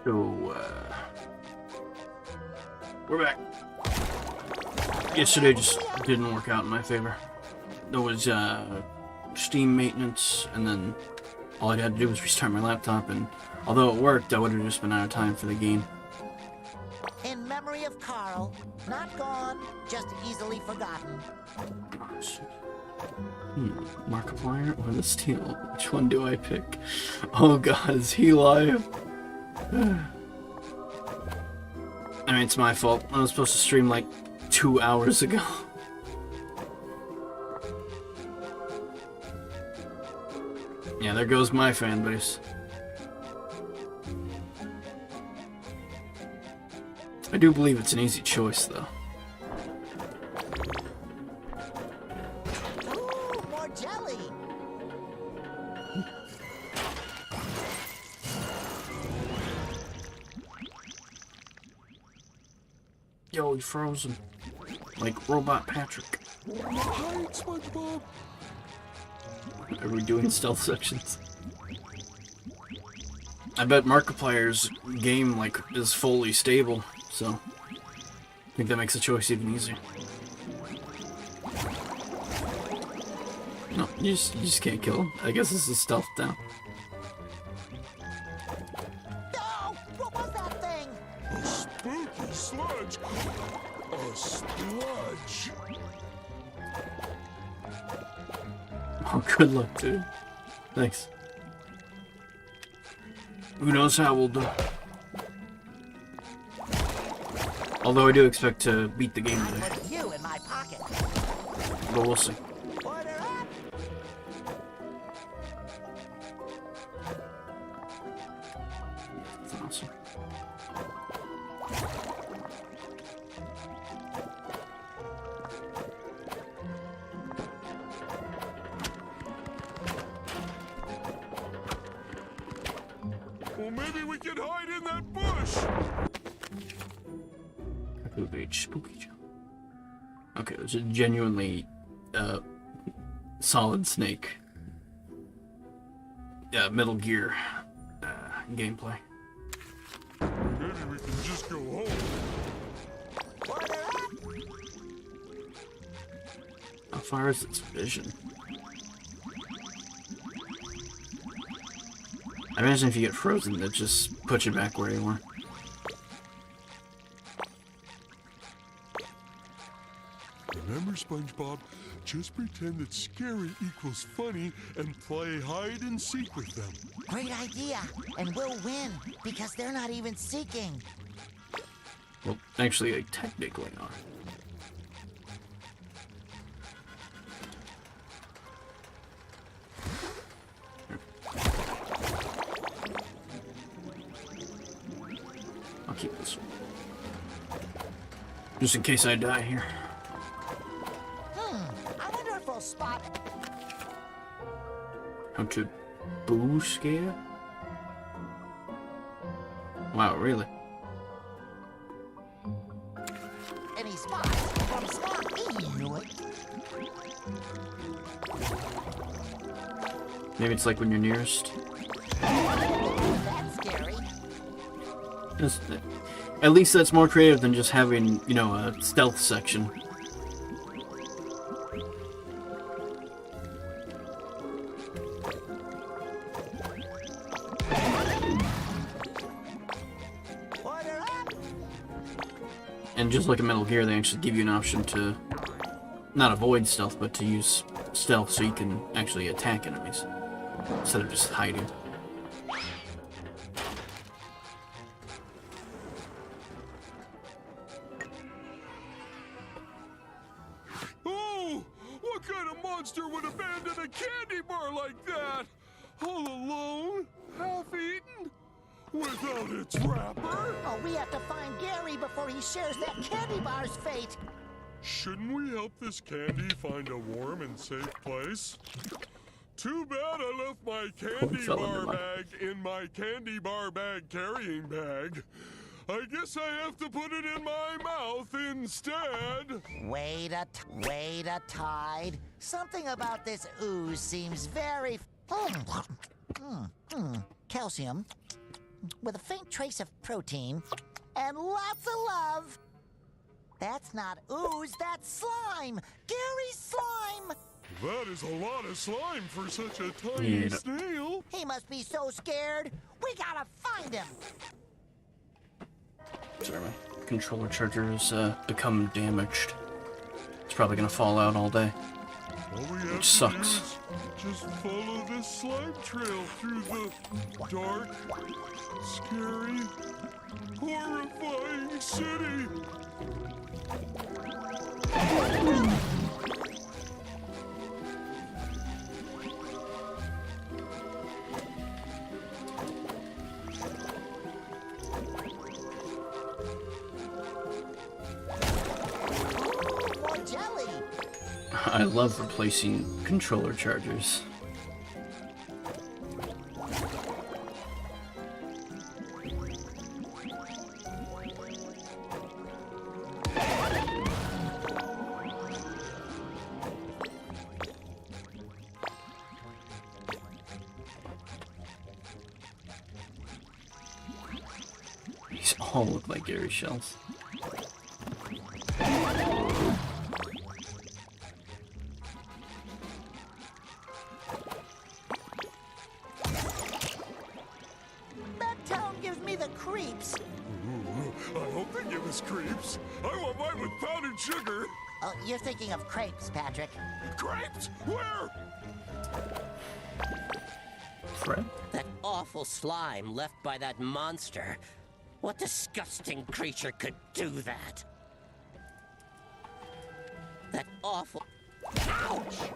So, we're back. Yesterday just didn't work out in my favor. There was, Steam maintenance, and then all I had to do was restart my laptop, and although it worked, I would have just been out of time for the game. In memory of Carl, not gone, just easily forgotten. Markiplier or the Steel? Which one do I pick? Oh god, is he live? I mean, it's my fault. I was supposed to stream like 2 hours ago. Yeah, there goes my fan base. I do believe it's an easy choice, though. Ooh, more jelly! Yo, he's frozen. Like Robot Patrick. Hi, SpongeBob. Are we doing stealth sections? I bet Markiplier's game, like, is fully stable, so I think that makes the choice even easier. No, you just can't kill him. I guess this is stealth down. No! What was that thing? A spooky sludge. A sludge. Oh, good luck, dude. Thanks. Who knows how we'll do. Although I do expect to beat the game today. Put you in my pocket. But we'll see. Order up! That's awesome. Well, maybe we can hide in that bush. Spooky Joe. Okay, there's a genuinely solid Snake Metal Gear gameplay. Maybe we can just go home. Order up! How far is its vision? I imagine if you get frozen, it just puts you back where you were. Remember, SpongeBob, just pretend that scary equals funny and play hide and seek with them. Great idea, and we'll win, because they're not even seeking. Well, actually, they technically are. I'll keep this one. Just in case I die here. I wonder if we'll spot... How to boo scare? Wow, really? any spots from Spot. Knew it. Maybe it's like when you're nearest. That's scary. At least that's more creative than just having, you know, a stealth section. And just like in Metal Gear, they actually give you an option to not avoid stealth, but to use stealth so you can actually attack enemies instead of just hiding. Oh! What kind of monster would abandon a candy bar like that? All alone? Half-eaten? Without its wrapper? Oh, we have to find Gary before he shares that candy bar's fate. Shouldn't we help this candy find a warm and safe place? Too bad I left my candy bar bag in my candy bar bag carrying bag. I guess I have to put it in my mouth instead. Wait a tide. Something about this ooze seems very... Calcium. with a faint trace of protein and lots of love. That's not ooze, that's slime! Gary's slime! That is a lot of slime for such a tiny snail. He must be so scared. We gotta find him. Sorry, my controller charger's become damaged. It's probably gonna fall out all day. All we have Which sucks. to do is just follow this slime trail through the dark, scary, horrifying city. More jelly. I love replacing controller chargers. These all look like Gary shells. That town gives me the creeps. Ooh, I hope they give us creeps. I want mine with powdered sugar. Oh, you're thinking of crepes, Patrick. Crepes? Where? Fred? That awful slime left by that monster. What disgusting creature could do that? That awful... Ouch!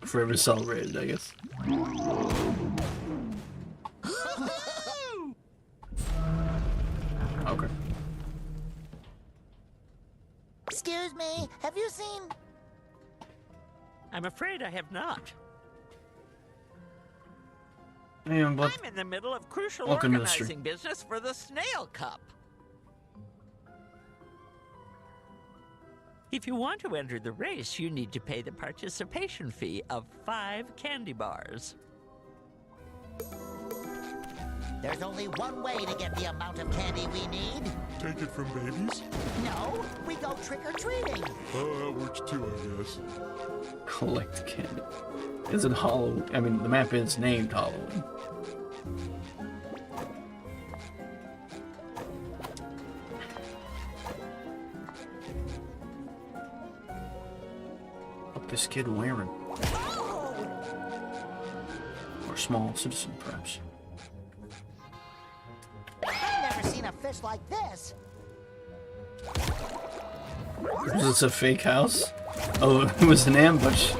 Forever celebrated, I guess. Okay. Excuse me, have you seen... I'm afraid I have not. Yeah, but I'm in the middle of crucial Welcome to the stream. organizing business for the Snail Cup. If you want to enter the race, you need to pay the participation fee of 5 candy bars. There's only one way to get the amount of candy we need. Take it from babies? No, we go trick-or-treating. Oh, that works too, I guess. collect candy. Is it Halloween? I mean, the map is named Halloween. What this kid wearing? Or small citizen, perhaps. I've never seen a fish like this. Is this a fake house? Oh, it was an ambush.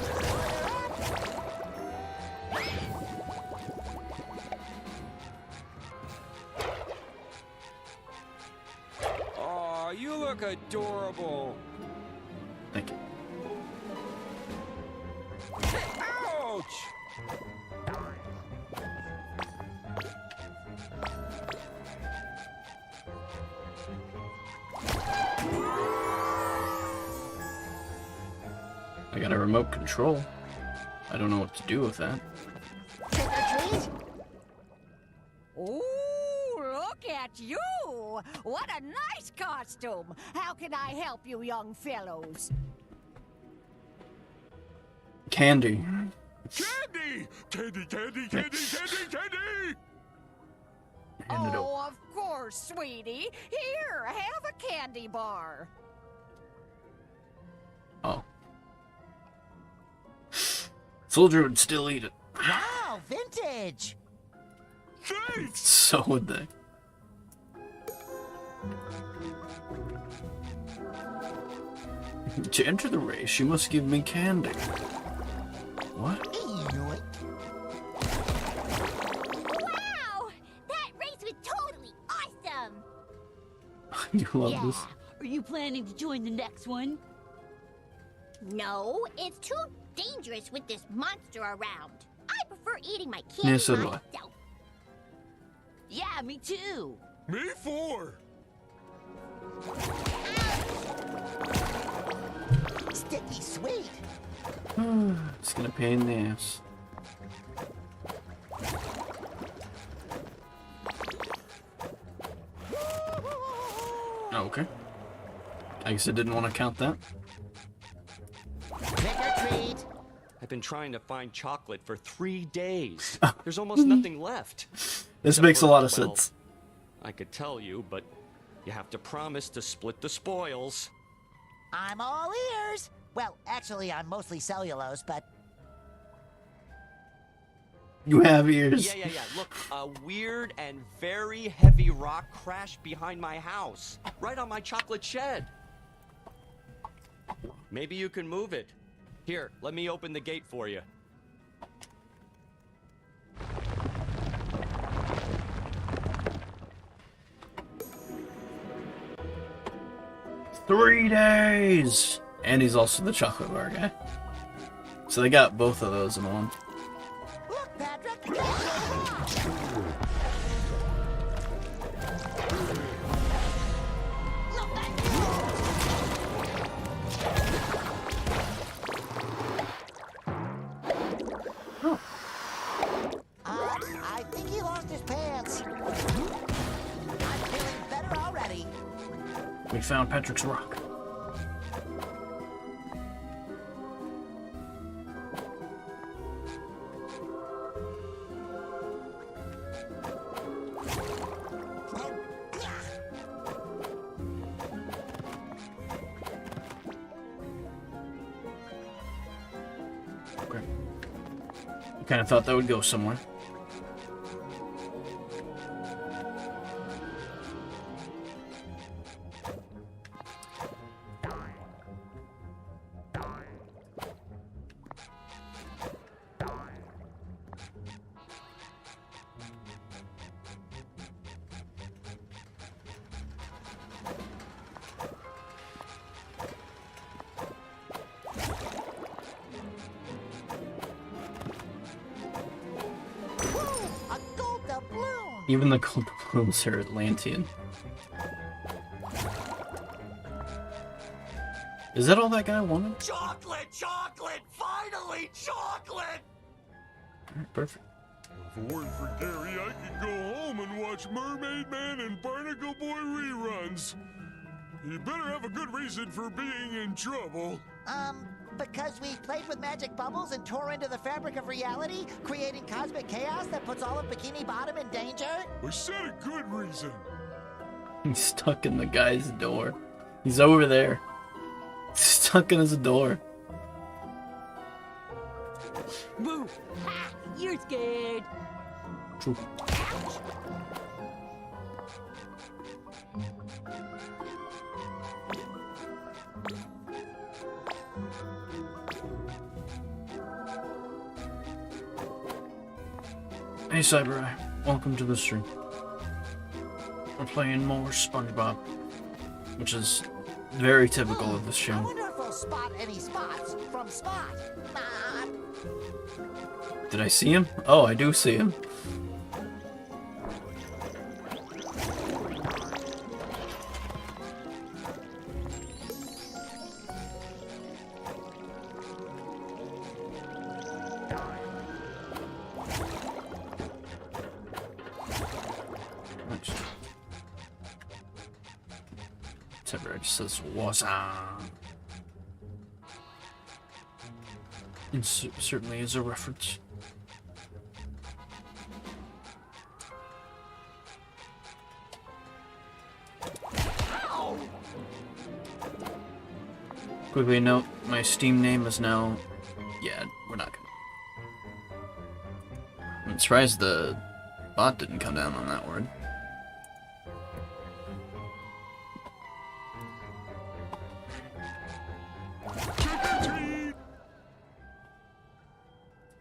Aw, you look adorable. Thank you. Ouch! I got a remote control. I don't know what to do with that. Trick or treat? Ooh, look at you! What a nice costume! How can I help you, young fellows? Candy. Candy! Candy, candy, candy, candy, candy! Hand it over. Oh, of course, sweetie. Here, have a candy bar. Oh. Soldier would still eat it. Wow, vintage! Thanks! So would they. To enter the race, you must give me candy. What? Ew. Wow! That race was totally awesome! You love Yeah. this? Are you planning to join the next one? No, it's too dangerous with this monster around. I prefer eating my candy Yeah, so do I. myself. Yeah, me too. Me four! Sticky sweet. This gonna pain in the ass. Oh, okay. I guess I didn't want to count that. Trick or treat. I've been trying to find chocolate for 3 days. There's almost nothing left. This makes a lot of sense. I could tell you, but you have to promise to split the spoils. I'm all ears. Well, actually, I'm mostly cellulose, but... You have ears. Yeah. Look, a weird and very heavy rock crashed behind my house, right on my chocolate shed. Maybe you can move it. Here, let me open the gate for you. "3 days!" And he's also the chocolate bar guy. So they got both of those in one. Look, Patrick! I think he lost his pants. I'm feeling better already. We found Patrick's rock. Okay. I kind of thought that would go somewhere. Even the gold blooms are Atlantean. Is that all that guy wanted? Chocolate! Chocolate! Finally, chocolate! Alright, perfect. If it weren't for Gary, I could go home and watch Mermaid Man and Barnacle Boy reruns. You better have a good reason for being in trouble. Because we played with magic bubbles and tore into the fabric of reality, creating cosmic chaos that puts all of Bikini Bottom in danger? We said a good reason. He's stuck in the guy's door. He's over there. He's stuck in his door. Boo! Ha! You're scared. True. Hey Cyber Eye, welcome to the stream. We're playing more SpongeBob, which is very typical of this I show. wonder if we'll spot any spots from Spot. Did I see him? Oh, I do see him. Cyber Eye just says, "What's up?" It certainly is a reference. Quickly note, my Steam name is now... Yeah, we're not gonna... I'm surprised the bot didn't come down on that word.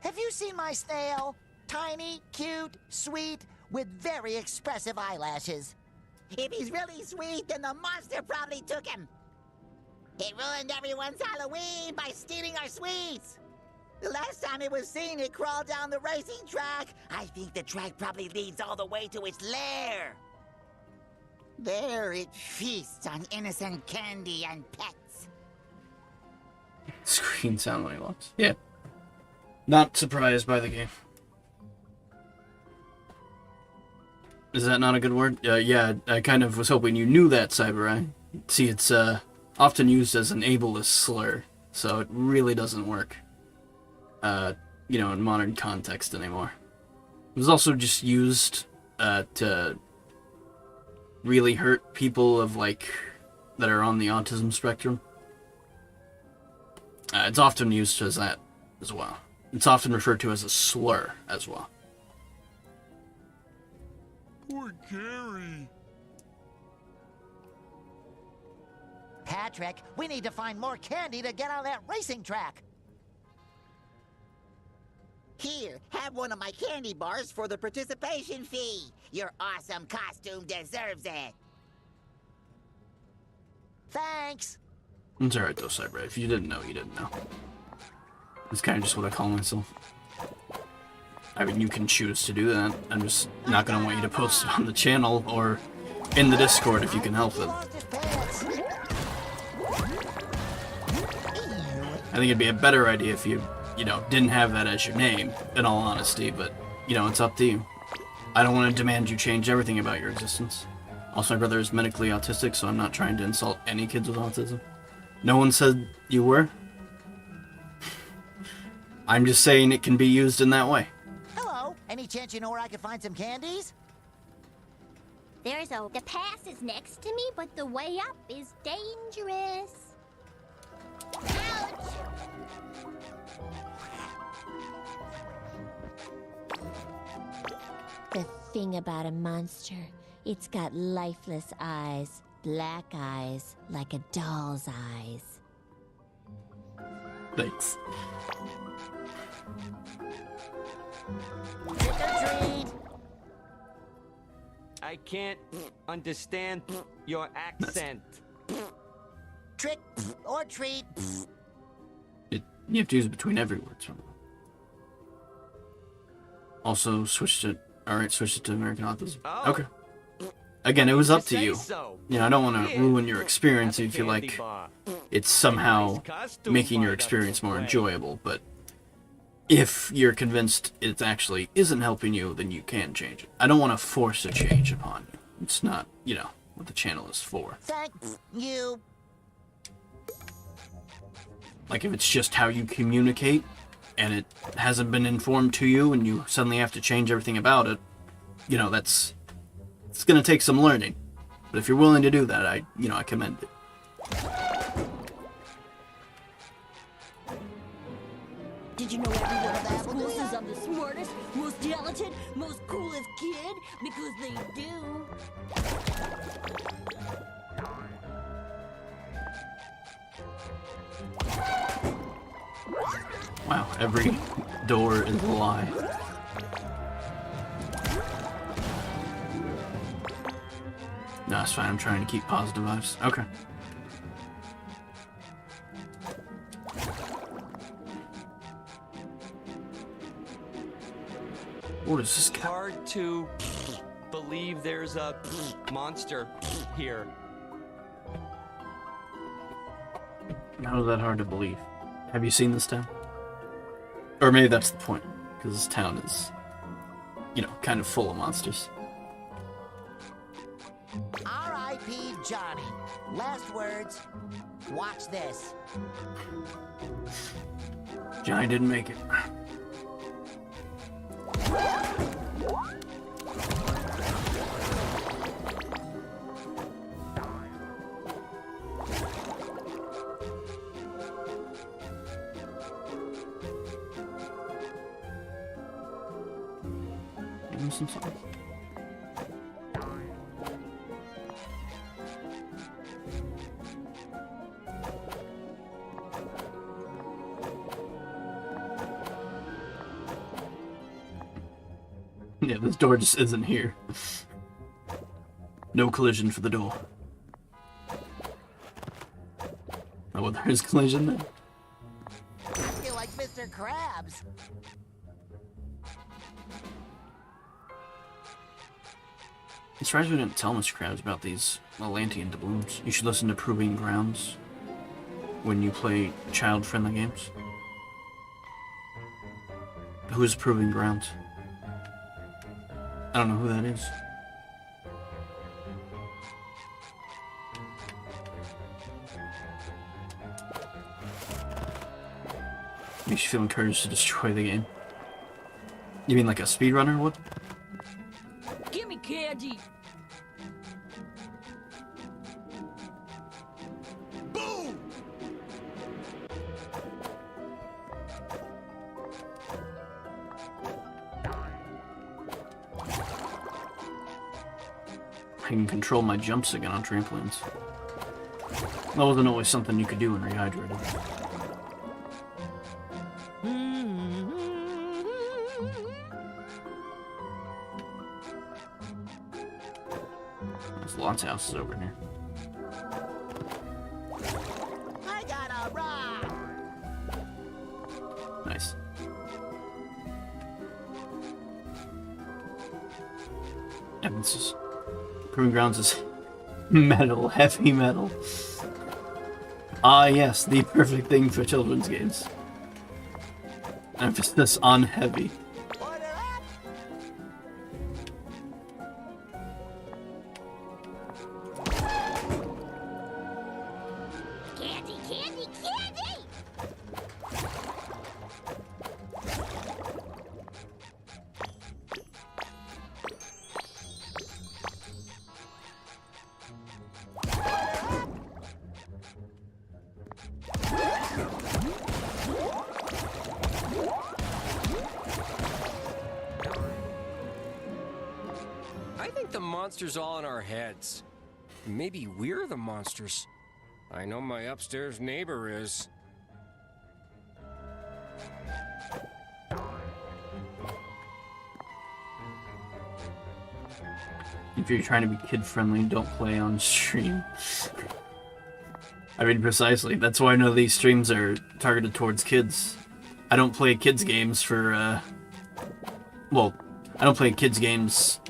Have you seen my snail? Tiny, cute, sweet, with very expressive eyelashes. If he's really sweet, then the monster probably took him. It ruined everyone's Halloween by stealing our sweets. The last time it was seen, it crawled down the racing track. I think the track probably leads all the way to its lair. There it feasts on innocent candy and pets. Screen sound when he walks. Yeah. Not surprised by the game. Is that not a good word? Yeah, I kind of was hoping you knew that, Cyber-Eye. See, it's often used as an ableist slur, so it really doesn't work, you know, in modern context anymore. It was also just used to really hurt people of, like, that are on the autism spectrum. It's often used as that as well. It's often referred to as a slur as well. Poor Gary. Patrick, we need to find more candy to get on that racing track. Here, have one of my candy bars for the participation fee. Your awesome costume deserves it. Thanks. It's alright though, Cyber. If you didn't know, you didn't know. It's kind of just what I call myself. I mean, you can choose to do that. I'm just not going to want you to post it on the channel or in the Discord if you can help it. I think it'd be a better idea if you know, didn't have that as your name, in all honesty, but, you know, it's up to you. I don't want to demand you change everything about your existence. Also, my brother is medically autistic, so I'm not trying to insult any kids with autism. No one said you were. I'm just saying it can be used in that way. Hello. Any chance you know where I could find some candies? The pass is next to me, but the way up is dangerous. Ouch! The thing about a monster, it's got lifeless eyes, black eyes, like a doll's eyes. Thanks. Trick or treat. I can't understand your accent. Trick or treat. You have to use it between every word. So. Also, switch it to American autism. Oh. Okay. Again, it was up to you. So. You know, I don't want to ruin your experience if you feel like it's somehow making your experience more enjoyable, but if you're convinced it actually isn't helping you, then you can change it. I don't want to force a change upon you. It's not, you know, what the channel is for. Thank you. Like, if it's just how you communicate, and it hasn't been informed to you, and you suddenly have to change everything about it, you know, it's gonna take some learning. But if you're willing to do that, I commend it. Did you know everyone at the school says I'm the smartest, most talented, most coolest kid? Because they do. Wow, every door is a lie. No, it's fine. I'm trying to keep positive vibes. Okay. What is this guy? Hard to believe there's a monster here. How is that hard to believe? Have you seen this town? Or maybe that's the point, because this town is, you know, kind of full of monsters. R.I.P. Johnny. Last words. Watch this. Johnny didn't make it. Give him some time. Yeah, this door just isn't here. No collision for the door. Oh, well, there is collision then. I feel like Mr. Krabs. I'm surprised we didn't tell Mr. Krabs about these Atlantean doubloons. You should listen to Proving Grounds when you play child-friendly games. Who's Proving Grounds? I don't know who that is. Makes you feel encouraged to destroy the game. You mean like a speedrunner would? Give me candy. Boom! I can control my jumps again on trampolines. That wasn't always something you could do in Rehydrated. There's lots of houses over here. I got a rock! Nice. And this is... Proving Grounds is metal, heavy metal. Ah yes, the perfect thing for children's games. Emphasis on heavy. Candy, candy, candy! I think the monster's all in our heads. Maybe we're the monsters. I know my upstairs neighbor is. If you're trying to be kid-friendly, don't play on stream. I mean, precisely. That's why I know these streams are targeted towards kids. I don't play kids games for, well, I don't play kids games,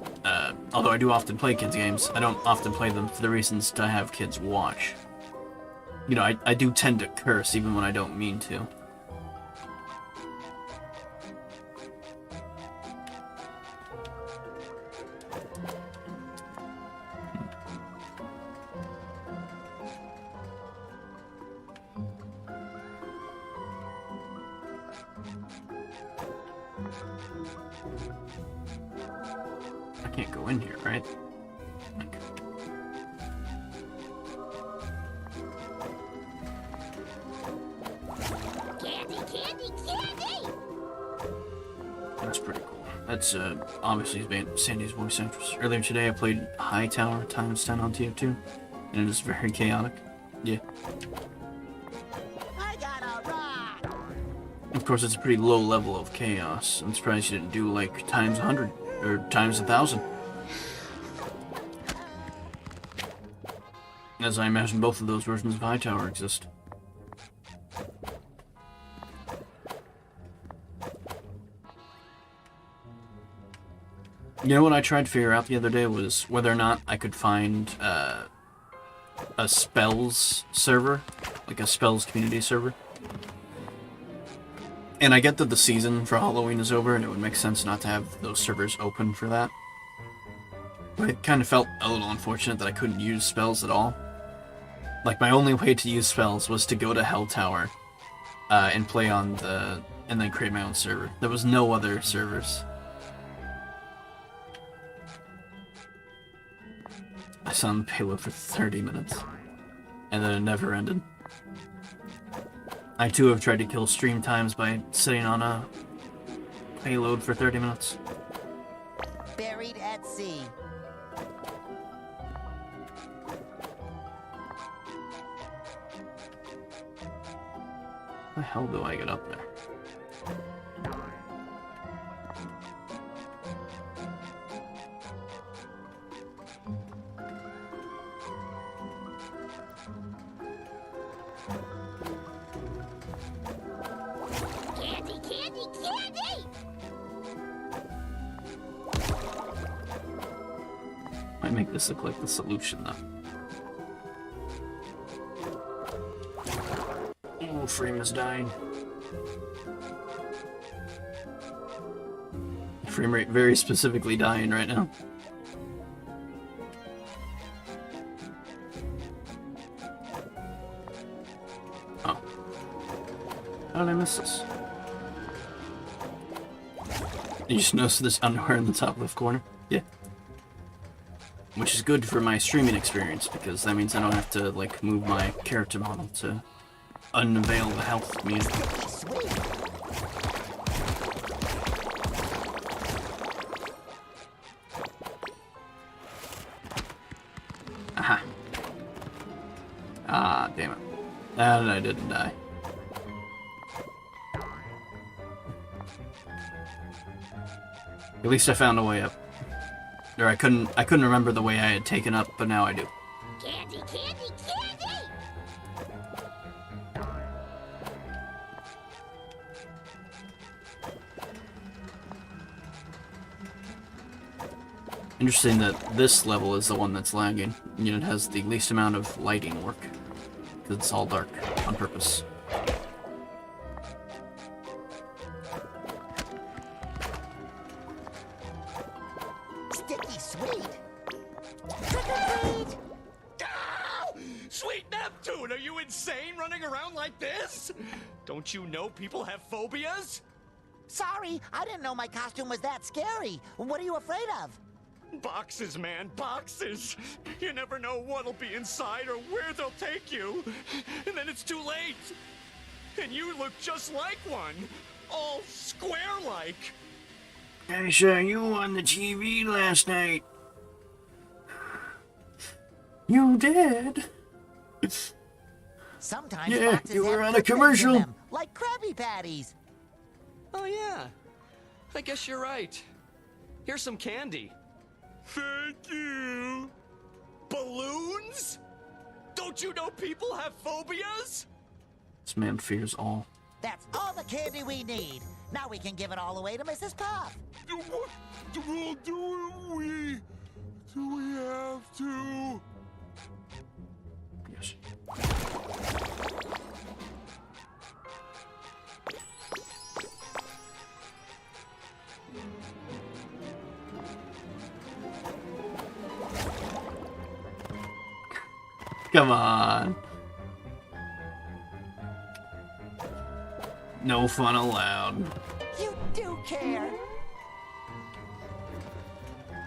although I do often play kids games. I don't often play them for the reasons to have kids watch. You know, I do tend to curse even when I don't mean to. I can't go in here, right? Candy, candy, candy! That's pretty cool. That's obviously Sandy's voice actress. Earlier today I played Hightower ×10 on TF2, and it is very chaotic. Yeah. I got a rock! Of course, it's a pretty low level of chaos. I'm surprised you didn't do like ×100 or ×1000. As I imagine both of those versions of Hightower exist. You know what I tried to figure out the other day was whether or not I could find a spells server, like a spells community server. And I get that the season for Halloween is over and it would make sense not to have those servers open for that. But it kind of felt a little unfortunate that I couldn't use spells at all. Like, my only way to use spells was to go to Hell Tower and play on the... and then create my own server. There was no other servers. I sat on the payload for 30 minutes. And then it never ended. I too have tried to kill stream times by sitting on a payload for 30 minutes. Buried at sea. How the hell do I get up there? Candy, candy, candy! Might make this look like the solution, though. Oh, frame is dying. frame rate very specifically dying right now. Oh. How did I miss this? You just notice this underwear in the top left corner? Yeah. Which is good for my streaming experience, because that means I don't have to, like, move my character model to unveil the health music. Aha. Ah, damn it. And I didn't die. At least I found a way up. Or I couldn't remember the way I had taken up, but now I do. Candy, candy, candy! Interesting that this level is the one that's lagging. And it has the least amount of lighting work. Because it's all dark on purpose. Sticky sweet. Sweet Neptune, are you insane running around like this? Don't you know people have phobias? Sorry, I didn't know my costume was that scary. What are you afraid of? Boxes, man, boxes. You never know what'll be inside or where they'll take you. And then it's too late. And you look just like one. All square-like. I saw you on the TV last night. You did? Sometimes Yeah, boxes you were have on good a things in commercial. them, like Krabby Patties. Oh, yeah. I guess you're right. Here's some candy. Thank you. Balloons? Don't you know people have phobias? This man fears all. That's all the candy we need. Now we can give it all away to Mrs. Puff. What? Well, do we have to? Yes. Come on. No fun allowed. You do care.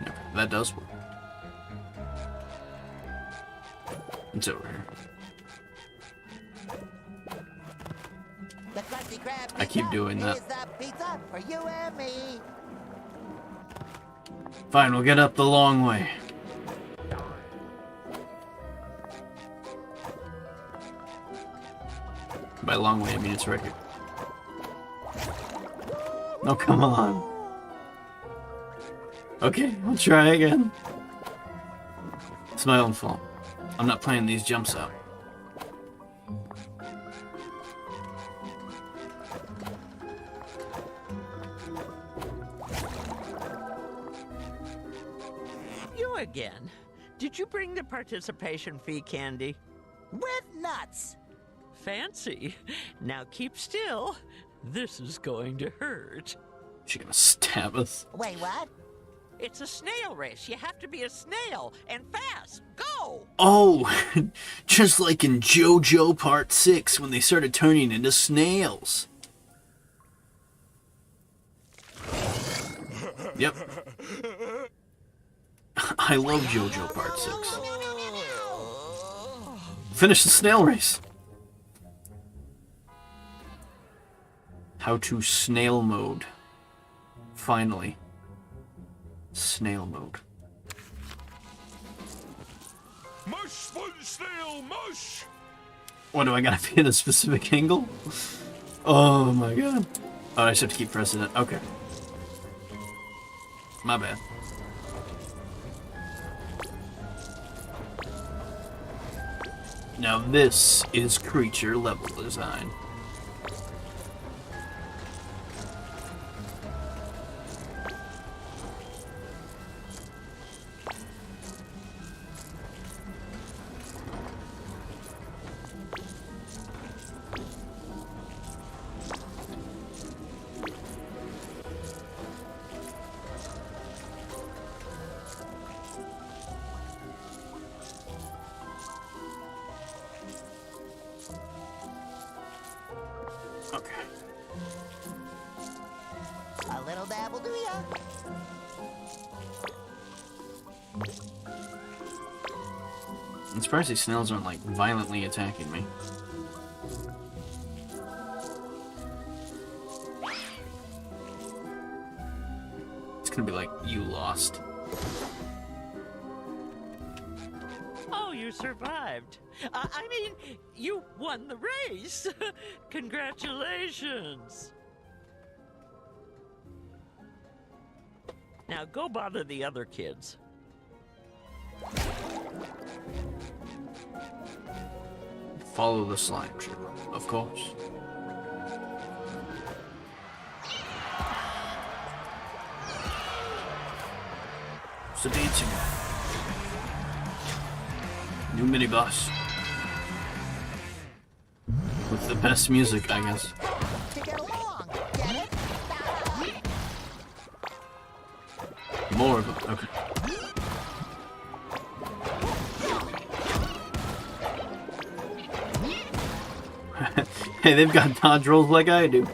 No, that does work. It's over here. The Krusty Krab I keep pizza doing that. is the pizza for you and me. Fine, we'll get up the long way. By long way, I mean it's right here. Oh, come on. Okay, I'll try again. It's my own fault. I'm not playing these jumps out. You again. Did you bring the participation fee candy? With nuts. Fancy. Now keep still. This is going to hurt. She's gonna stab us. Wait, what? It's a snail race. You have to be a snail and fast. Go! Oh, just like in JOJO Part 6 when they started turning into snails. Yep. I love JOJO Part 6. Finish the snail race. How to snail mode. Finally. Snail mode. Mush, sponge, snail, mush. What, do I gotta be in a specific angle? Oh my god. Oh, I just have to keep pressing it. Okay. My bad. Now this is creature level design. Okay. A little dab will do ya. I'm surprised these snails aren't, like, violently attacking me. It's gonna be like, you lost. Oh, you survived. I mean, you won the race. Congratulations. Now go bother the other kids. Follow the slime trail, of course. It's the dancing guy. New mini boss. With the best music, I guess. To get along, get it? More of them, okay. Hey, they've got dodge rolls like I do.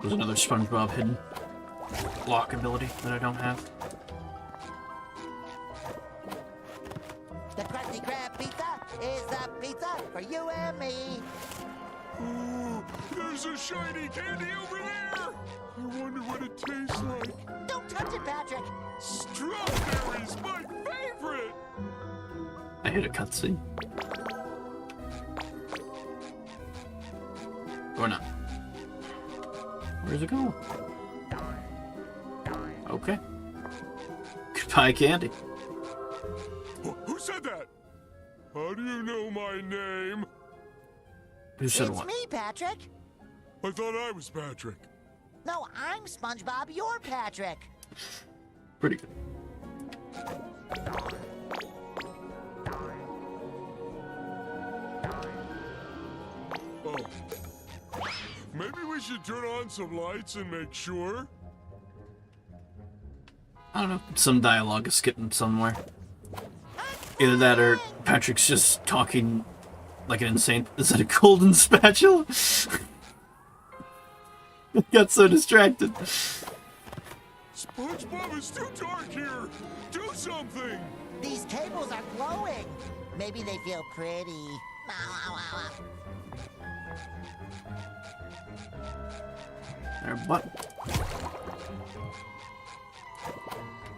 There's another SpongeBob hidden lock ability that I don't have. The Krusty Krab pizza is a pizza for you and me. Ooh, there's a shiny candy over there! I wonder what it tastes like. Don't touch it, Patrick. Strawberries, my favorite! I hit a cutscene. Or not. Where's it going? Okay. Goodbye, candy. Who said that? How do you know my name? Who said It's what? me, Patrick. I thought I was Patrick. No, I'm SpongeBob. You're Patrick. Pretty good. Oh. Maybe we should turn on some lights and make sure. I don't know. Some dialogue is skipping somewhere. Either that or Patrick's just talking like an insane... Is that a golden spatula? I got so distracted. SpongeBob, it's too dark here. Do something. These tables are glowing. Maybe they feel pretty. There, button.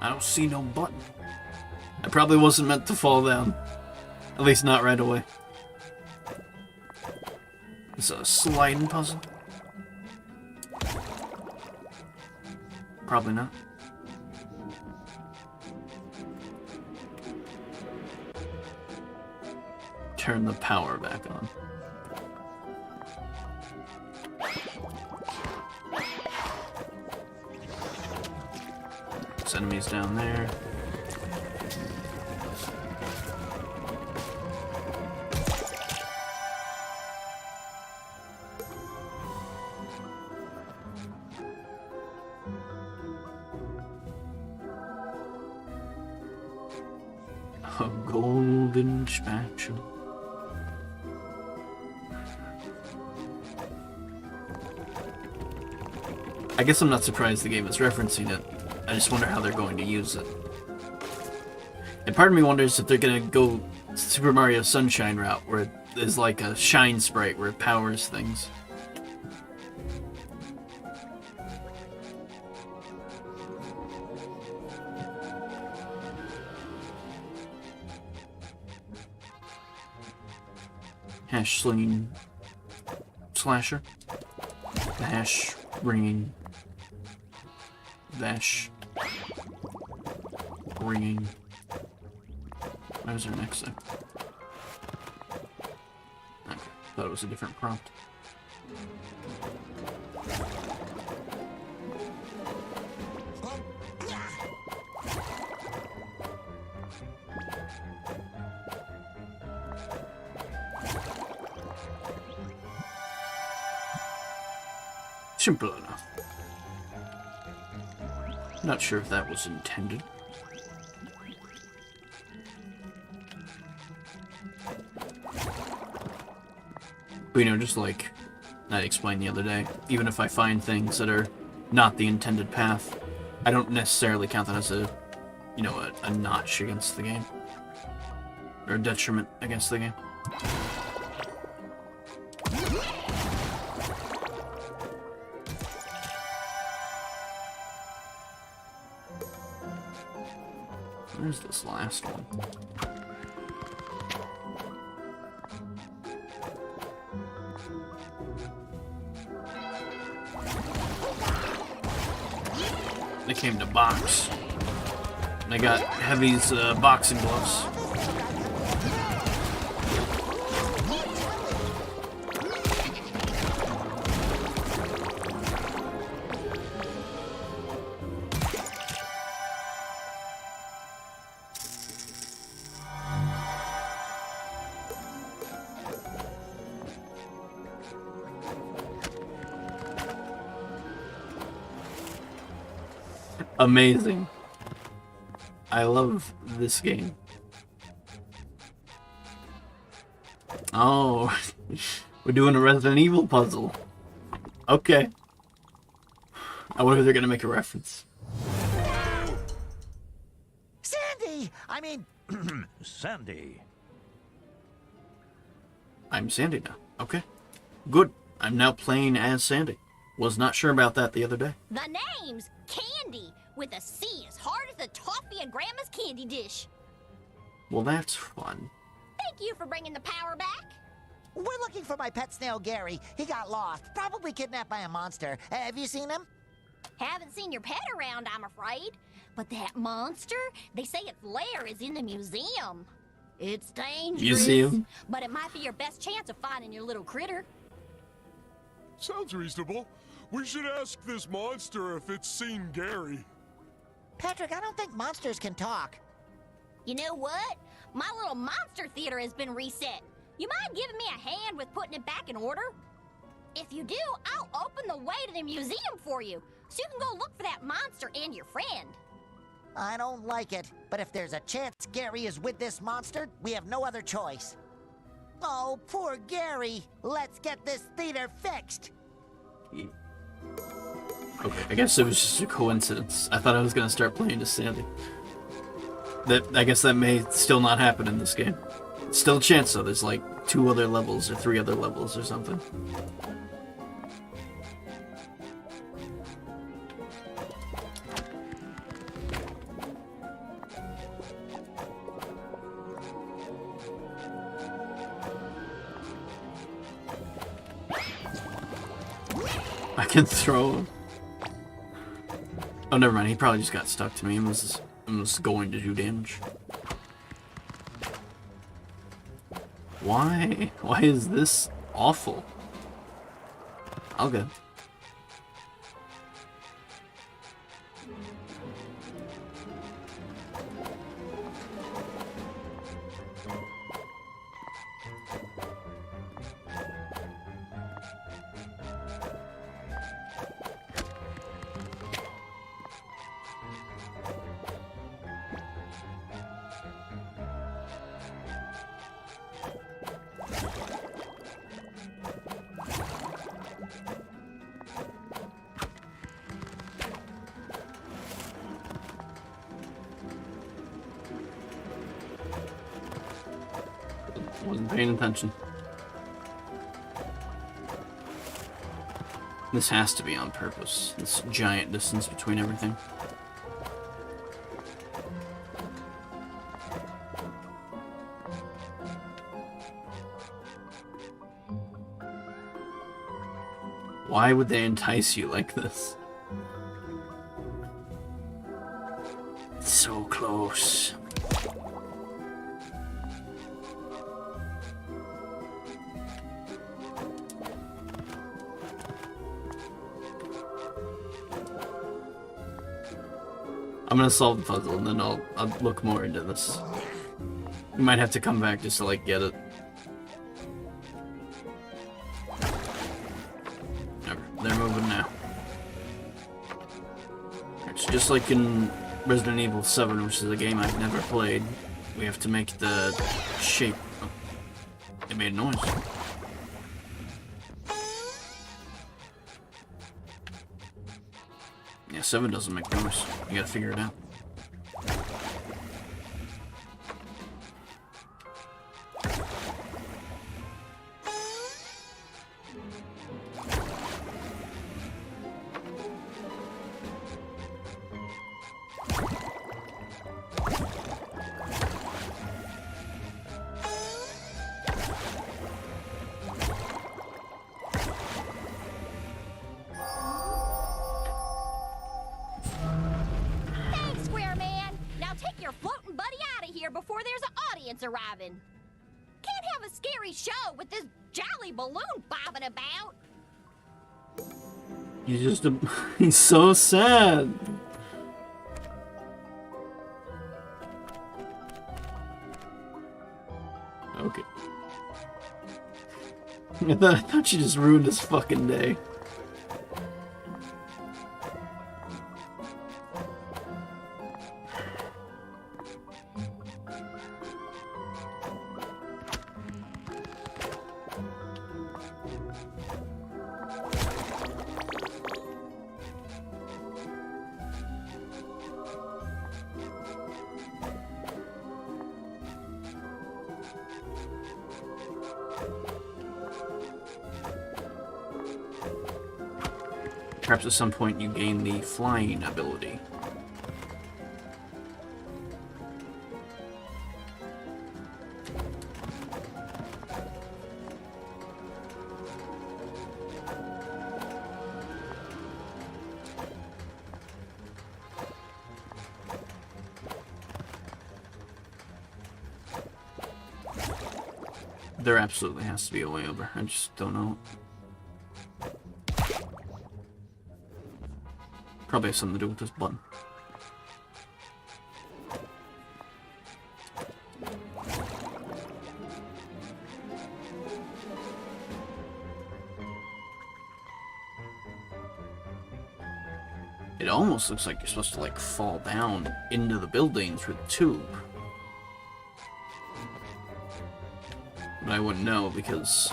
I don't see no button. I probably wasn't meant to fall down. At least not right away. It's a sliding puzzle. Probably not. Turn the power back on. There's enemies down there. A golden spatula. I guess I'm not surprised the game is referencing it. I just wonder how they're going to use it. And part of me wonders if they're gonna go Super Mario Sunshine route, where it is like a shine sprite where it powers things. Hash slinging slasher. The hash ringing. Dash. Ringing. Where's our next thing? Okay, thought it was a different prompt. Simple enough. Not sure if that was intended. But, you know, just like I explained the other day, even if I find things that are not the intended path, I don't necessarily count that as a, you know, a notch against the game. Or a detriment against the game. Where's this last one? They came to box. They got Heavy's boxing gloves. Amazing. I love this game. Oh, we're doing a Resident Evil puzzle. Okay. I wonder if they're gonna make a reference. Sandy! I mean... Sandy. I'm Sandy now. Okay. Good. I'm now playing as Sandy. Was not sure about that the other day. The name's Candy, with a C as hard as the toffee in Grandma's candy dish. Well, that's fun. Thank you for bringing the power back. We're looking for my pet snail, Gary. He got lost, probably kidnapped by a monster. Have you seen him? Haven't seen your pet around, I'm afraid. But that monster, they say its lair is in the museum. It's dangerous. Museum? But it might be your best chance of finding your little critter. Sounds reasonable. We should ask this monster if it's seen Gary. Patrick, I don't think monsters can talk. You know what? My little monster theater has been reset. You mind giving me a hand with putting it back in order? If you do, I'll open the way to the museum for you, so you can go look for that monster and your friend. I don't like it, but if there's a chance Gary is with this monster, we have no other choice. Oh, poor Gary. Let's get this theater fixed. Okay, I guess it was just a coincidence. I thought I was gonna start playing as Sandy. I guess that may still not happen in this game. Still a chance though, there's like 2 other levels or 3 other levels or something. I can throw him. Oh, never mind. He probably just got stuck to me and was going to do damage. Why? Why is this awful? I'll go. Wasn't paying attention. This has to be on purpose. This giant distance between everything. Why would they entice you like this? It's so close. I'm gonna solve the puzzle and then I'll look more into this. You might have to come back just to like get it. They're moving now. So just like in Resident Evil 7, which is a game I've never played, we have to make the shape. Oh, it made a noise. Yeah, 7 doesn't make noise. You gotta figure it out. Arriving. Can't have a scary show with this jolly balloon bobbing about. He's just a... he's so sad. Okay. I thought she just ruined his fucking day. Perhaps at some point you gain the flying ability. There absolutely has to be a way over. I just don't know. Probably has something to do with this button. It almost looks like you're supposed to like fall down into the building through the tube. But I wouldn't know because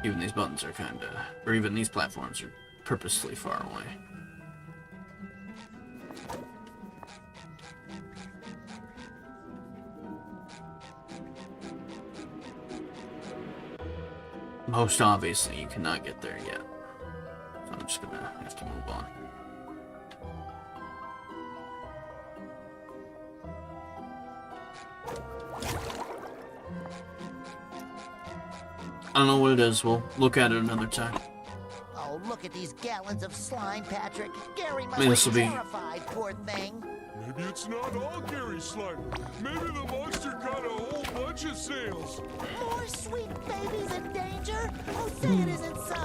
even these buttons are kinda, or even these platforms are purposely far away. Most obviously, you cannot get there yet. So I'm just gonna have to move on. I don't know what it is. We'll look at it another time. Oh, look at these gallons of slime, Patrick. Gary must This'll be be- terrified, poor thing. Maybe it's not all Gary's slime. Maybe the monster got a whole bunch of sails. More sweet babies in danger? Oh, say it isn't so.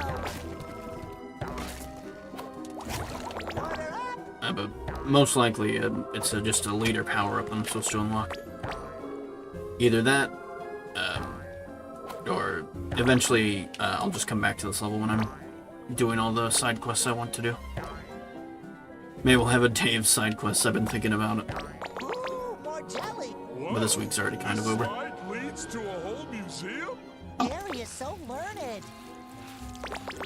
Order up. But most likely, it's just a leader power-up I'm supposed to unlock. Either that, or eventually I'll just come back to this level when I'm doing all the side quests I want to do. Maybe we'll have a day of side quests. I've been thinking about it. Ooh, more jelly. But this week's already kind of over. Slide leads to a whole museum? Gary is so learned.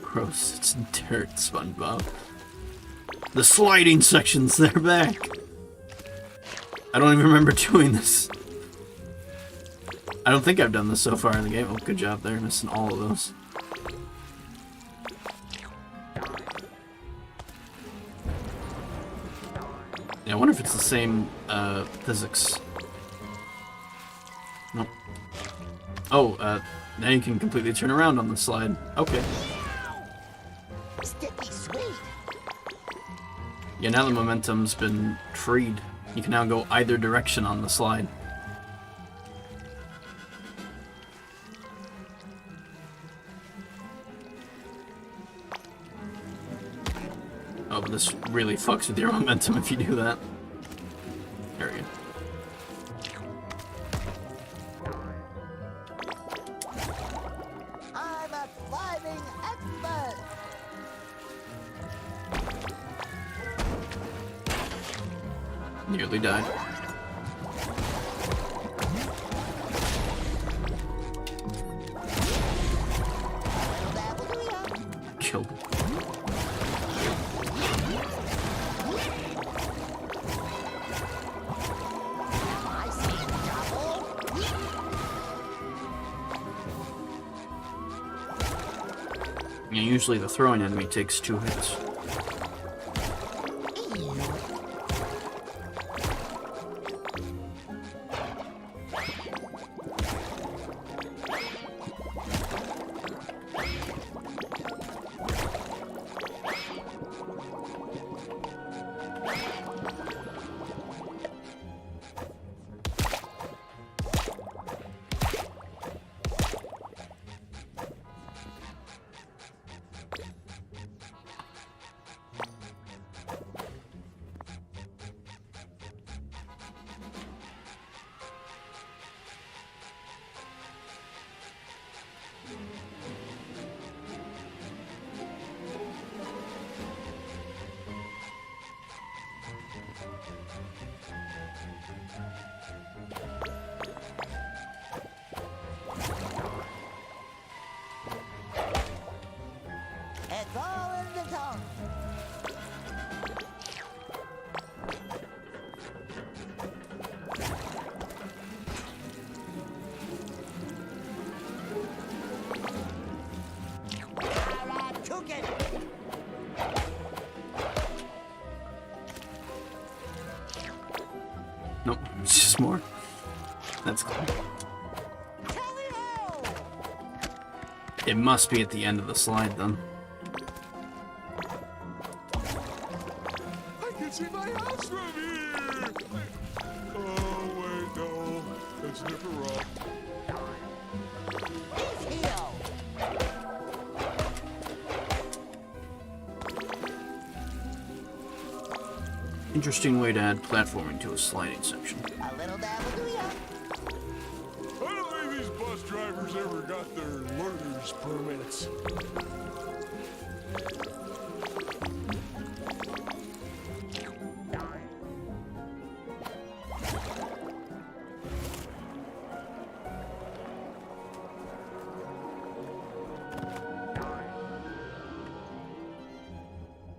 Gross, it's dirt, SpongeBob. The sliding sections, they're back. I don't even remember doing this. I don't think I've done this so far in the game. Oh, good job there, missing all of those. Yeah, I wonder if it's the same physics. Nope. Oh, now you can completely turn around on the slide. Okay. Sticky sweet. Yeah, now the momentum's been freed. You can now go either direction on the slide. Oh, but this really fucks with your momentum if you do that. There we go. I'm a climbing expert. Nearly died. Killed. Yeah, usually the throwing enemy takes 2 hits. It's all in the tongue. I took it. Nope, it's just more. That's cool. It must be at the end of the slide then. I can see my house from here! Oh, wait, no. It's different rock. Interesting way to add platforming to a sliding section. A little dabble do ya? I don't think these bus drivers ever got their learner's permits.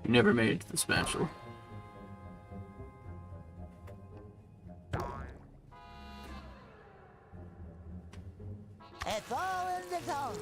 You never made it to the spatula. It's all in the tongue.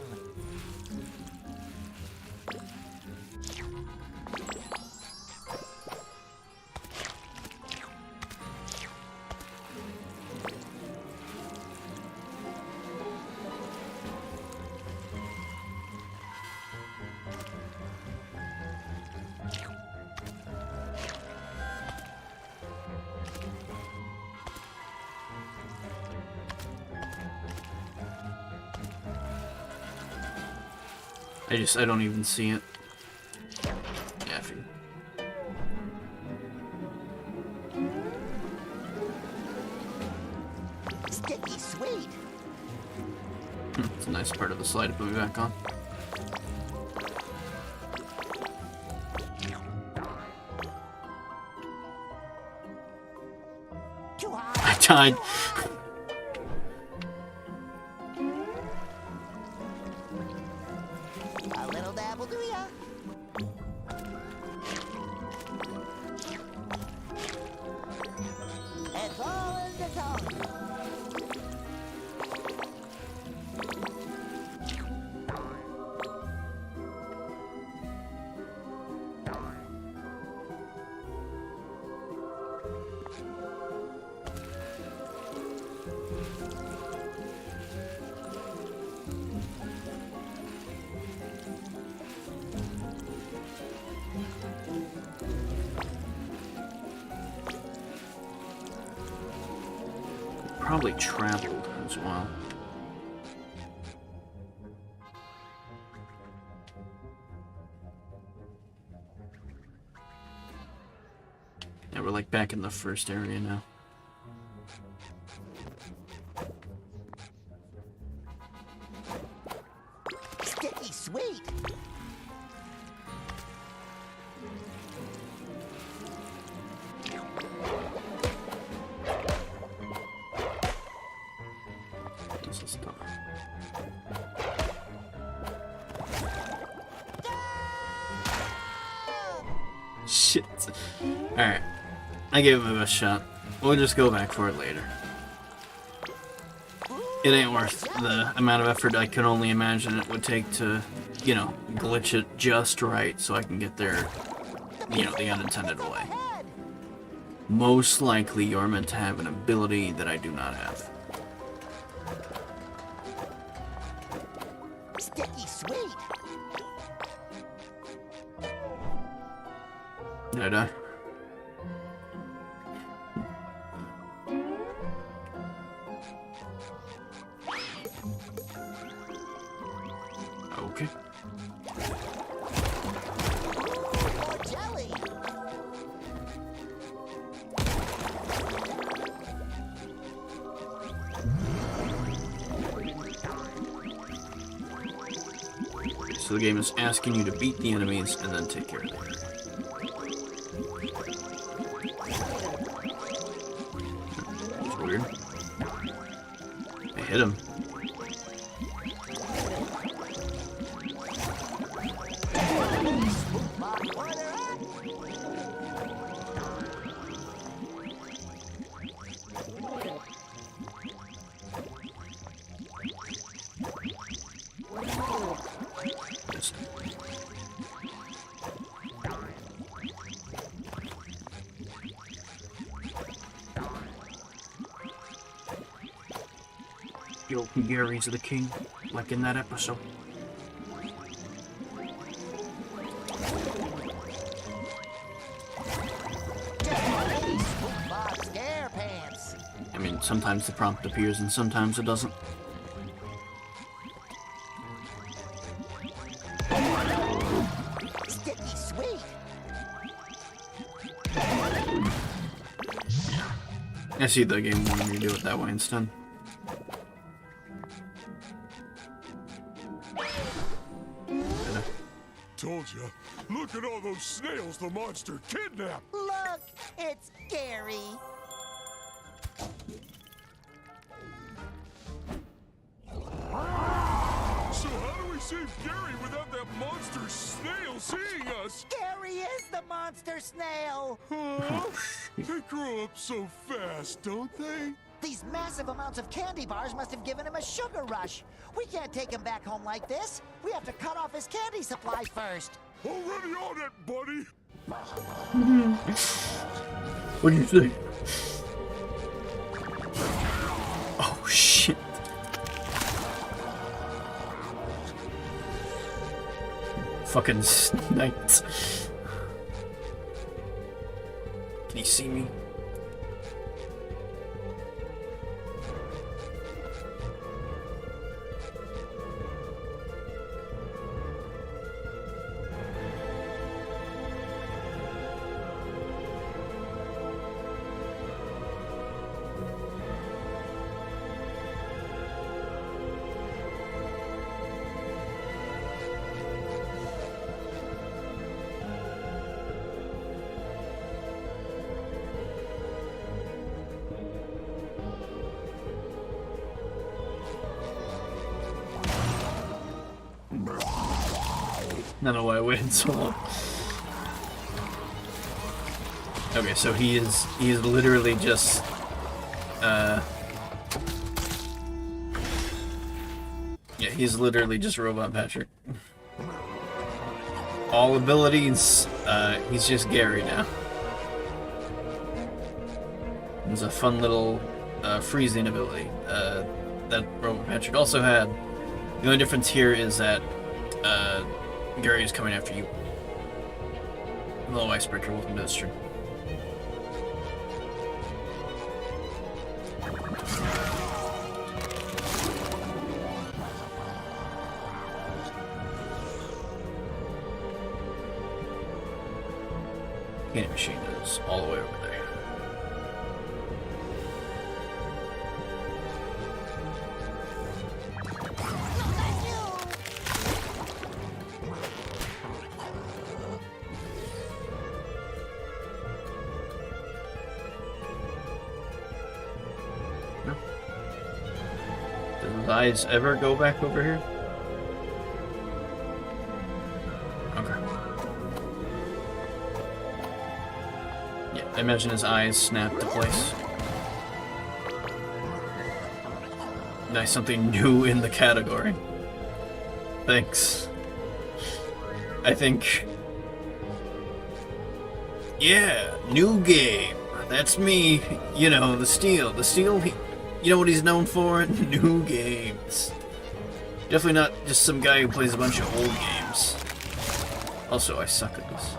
I don't even see it. Yeah, I figured. Sticky sweet. It's a nice part of the slide to put me back on. I died. A little dabble do ya? It's all in the tongue. Probably traveled as well. Yeah, we're like back in the first area now. Sticky sweet. Shit. Alright. I gave it my best shot. We'll just go back for it later. It ain't worth the amount of effort I can only imagine it would take to, you know, glitch it just right so I can get there, you know, the unintended way. Most likely you're meant to have an ability that I do not have. Sticky sweet. Did I die? Okay. More jelly. So the game is asking you to beat the enemies and then take care of them. That's weird. I hit him. Yo, Gary's the king, like in that episode. SpongeBob SquarePants. I mean, sometimes the prompt appears and sometimes it doesn't. Sticky sweet. I see the game wanting me to do it that way instead. Told ya. Look at all those snails the monster kidnapped. Look, it's Gary. So how do we save Gary without that monster snail seeing us? Gary is the monster snail. Huh? They grow up so fast, don't they? These massive amounts of candy bars must have given him a sugar rush. We can't take him back home like this. We have to cut off his candy supply first. Already on it, buddy. What did you say? Oh shit. Fucking sniped. Can you see me? I don't know why I waited so long. Okay, so he is literally just yeah, he's literally just Robot Patrick. All abilities, he's just Gary now. There's a fun little freezing ability that Robot Patrick also had. The only difference here is that Gary is coming after you. Hello, Icebreaker. Welcome to the stream. Candy machine is all the way over there. Eyes ever go back over here? Okay. Yeah, I imagine his eyes snap to place. Nice, something new in the category. Thanks. I think... Yeah, new game. That's me. You know, the Steel. The Steel, you know what he's known for? New games. Definitely not just some guy who plays a bunch of old games. Also, I suck at this.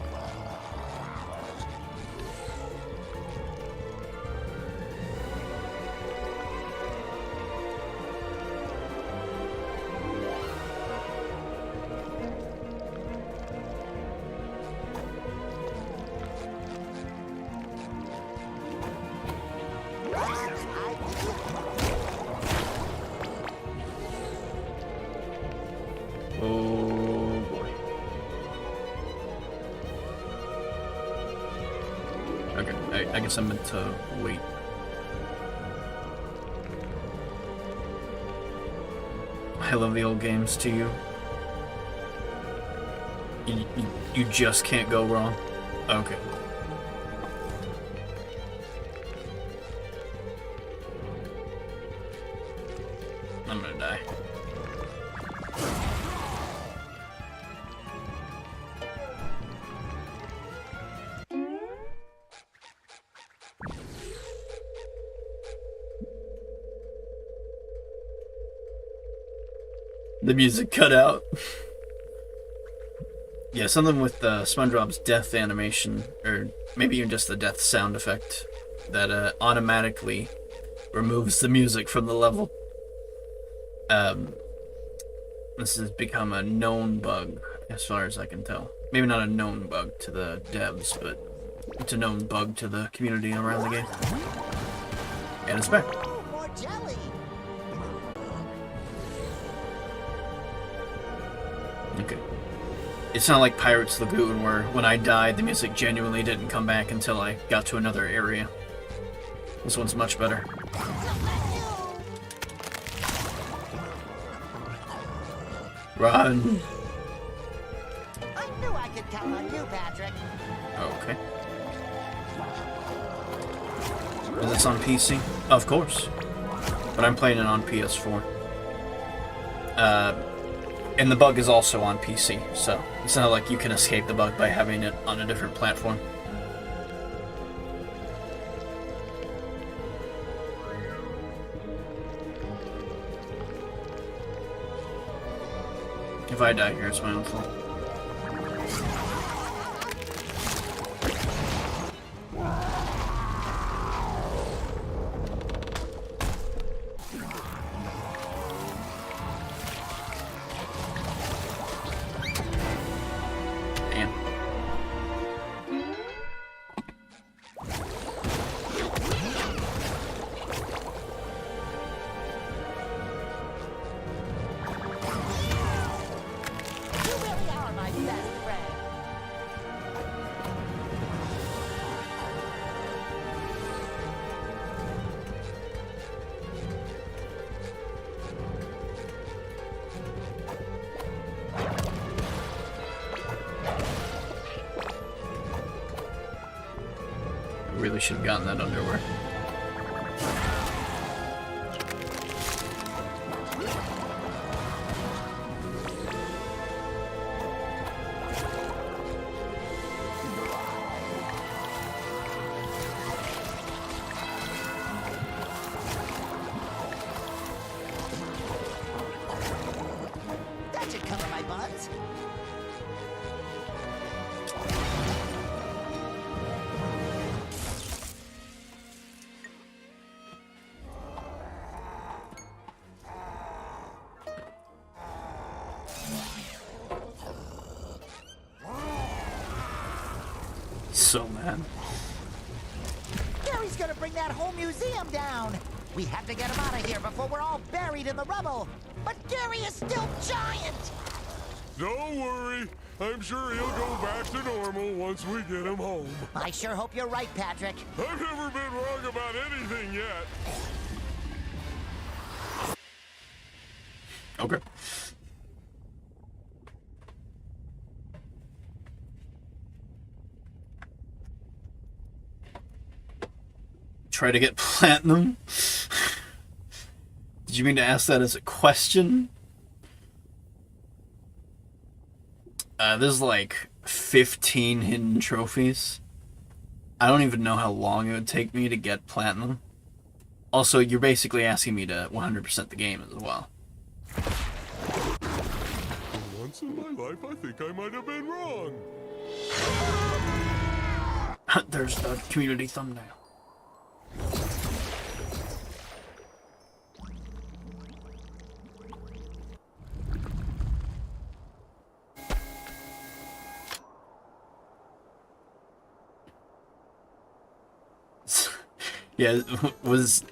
I guess I'm meant to wait. I love the old games to you. You just can't go wrong. Okay. I'm gonna die. The music cut out. Yeah, something with SpongeBob's death animation, or maybe even just the death sound effect, that automatically removes the music from the level. This has become a known bug, as far as I can tell. Maybe not a known bug to the devs, but it's a known bug to the community around the game. And it's back. Oh, more jelly. Okay. It's not like Pirates Lagoon, where when I died, the music genuinely didn't come back until I got to another area. This one's much better. Run! I knew I could count on you, Patrick. Okay. Is this on PC? Of course. But I'm playing it on PS4. And the bug is also on PC, so it's not like you can escape the bug by having it on a different platform. If I die here, it's my own fault. Really should have gotten that underwear. That should cover my buns. So mad. Gary's gonna bring that whole museum down. We have to get him out of here before we're all buried in the rubble. But Gary is still giant. Don't worry. I'm sure he'll go back to normal once we get him home. I sure hope you're right, Patrick. I've never been wrong about anything yet. Okay. try to get platinum? Did you mean to ask that as a question? There's like 15 hidden trophies. I don't even know how long it would take me to get platinum. Also, you're basically asking me to 100% the game as well. Once in my life, I think I might have been wrong. There's the community thumbnail. Yeah, was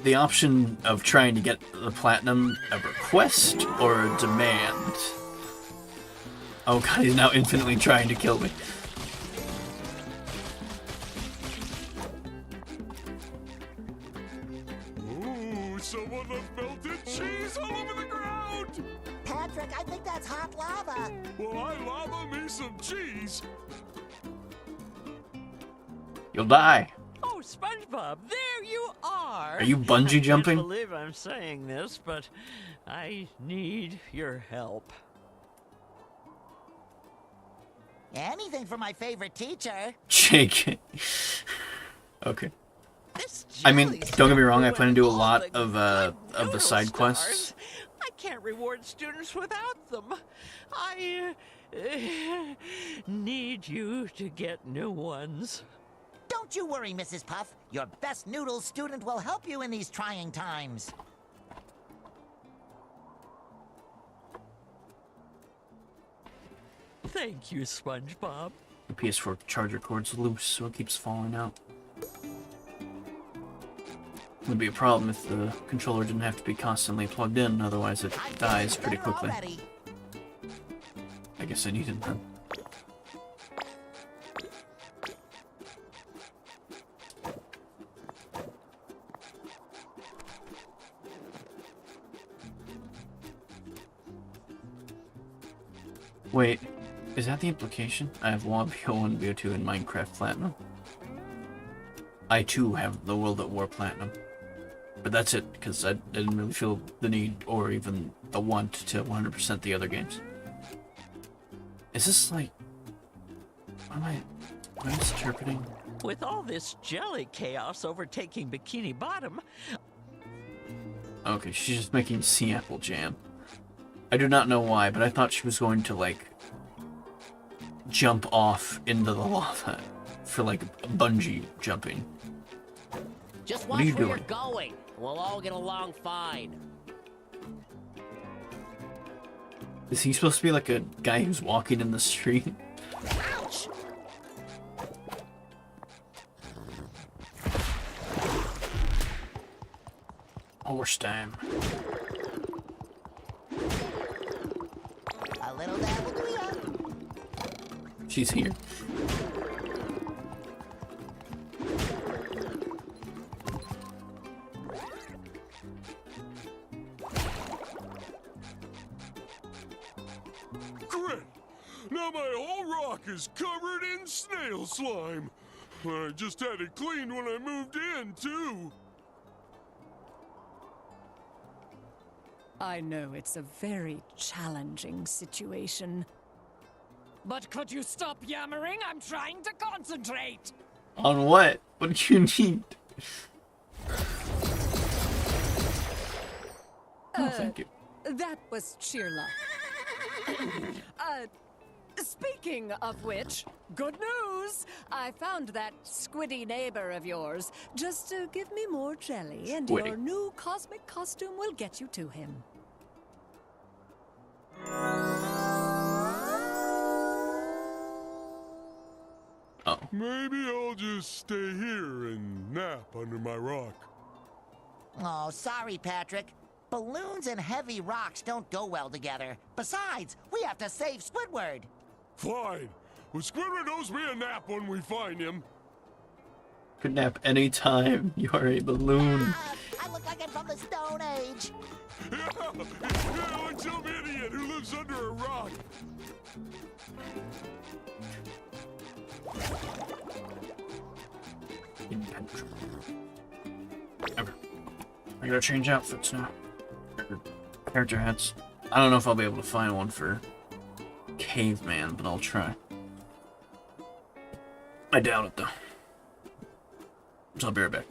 the option of trying to get the platinum a request or a demand? Oh god, he's now infinitely trying to kill me. Ooh, someone left melted cheese all over the ground! Patrick, I think that's hot lava. Well, I lava me some cheese. You'll die. Oh, SpongeBob, there you are! Are you bungee jumping? I can't believe I'm saying this, but I need your help. Anything for my favorite teacher. Jake. Okay. I mean, don't get me wrong, I plan to do a lot of the side quests. I can't reward students without them. I need you to get new ones. Don't you worry, Mrs. Puff. Your best noodles student will help you in these trying times. Thank you, SpongeBob. The PS4 charger cord's loose, so it keeps falling out. Would be a problem if the controller didn't have to be constantly plugged in, otherwise it dies pretty quickly. I guess I need it then. Wait, is that the implication? I have WoW BO1, BO2, and Minecraft Platinum. I too have the World at War Platinum. But that's it, because I didn't really feel the need or even the want to 100% the other games. Is this like... Am I misinterpreting? With all this jelly chaos overtaking Bikini Bottom... Okay, she's just making sea apple jam. I do not know why, but I thought she was going to, like, jump off into the lava for, like, bungee jumping. Just What watch are you where doing? you're going. We'll all get along fine. Is he supposed to be like a guy who's walking in the street? Ouch! Horse time. A little dab will do ya. She's here. Great! Now my whole rock is covered in snail slime. I just had it cleaned when I moved in, too. I know it's a very challenging situation. But could you stop yammering? I'm trying to concentrate! On what? What do you need? Oh, thank you. That was Cheerla. Speaking of which, good news! I found that squiddy neighbor of yours. Just give me more jelly, and Squiddy. your new cosmic costume will get you to him. Oh. Maybe I'll just stay here and nap under my rock. Oh, sorry, Patrick. Balloons and heavy rocks don't go well together. Besides, we have to save Squidward. Fine. Well, Squidward owes me a nap when we find him. Could nap any time. You are a balloon. I look like I'm from the Stone Age. Yeah, like some idiot who lives under a rock. Impenetrable. I gotta change outfits now. Character hats. I don't know if I'll be able to find one for Caveman, but I'll try. I doubt it, though. So I'll be right back.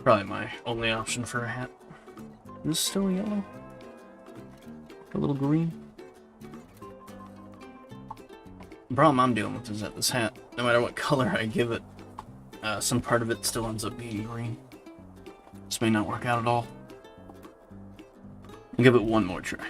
Probably my only option for a hat. Is this still yellow? A little green? The problem I'm dealing with is that this hat, no matter what color I give it, some part of it still ends up being green. This may not work out at all. I'll give it one more try.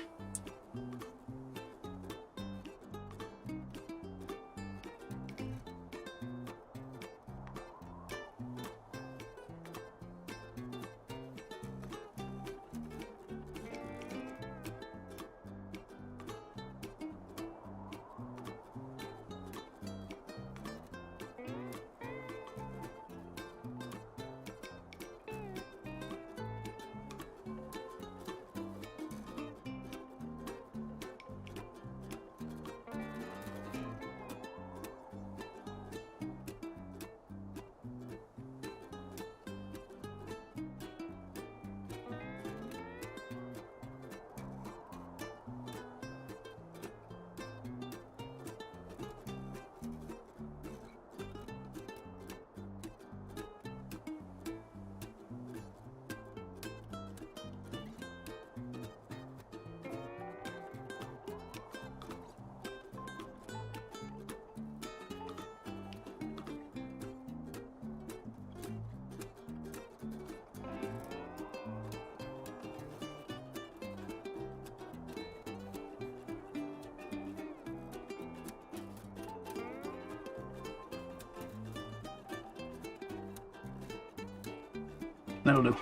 That'll do.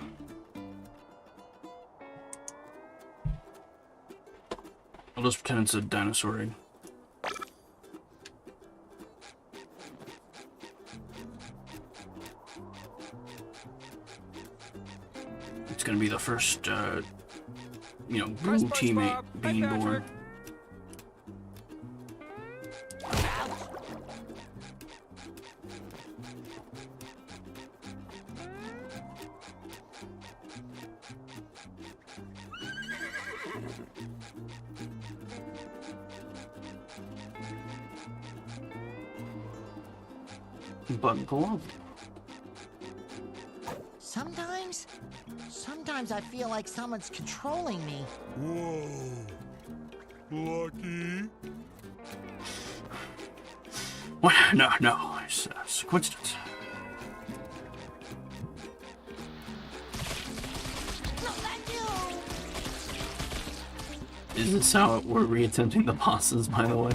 I'll just pretend it's a dinosaur egg. It's gonna be the first, you know, blue teammate being born. Bug glove. Sometimes I feel like someone's controlling me. Whoa. Lucky. What? No, it's a coincidence. No, thank you. Is this how we're reattempting the bosses, by the way?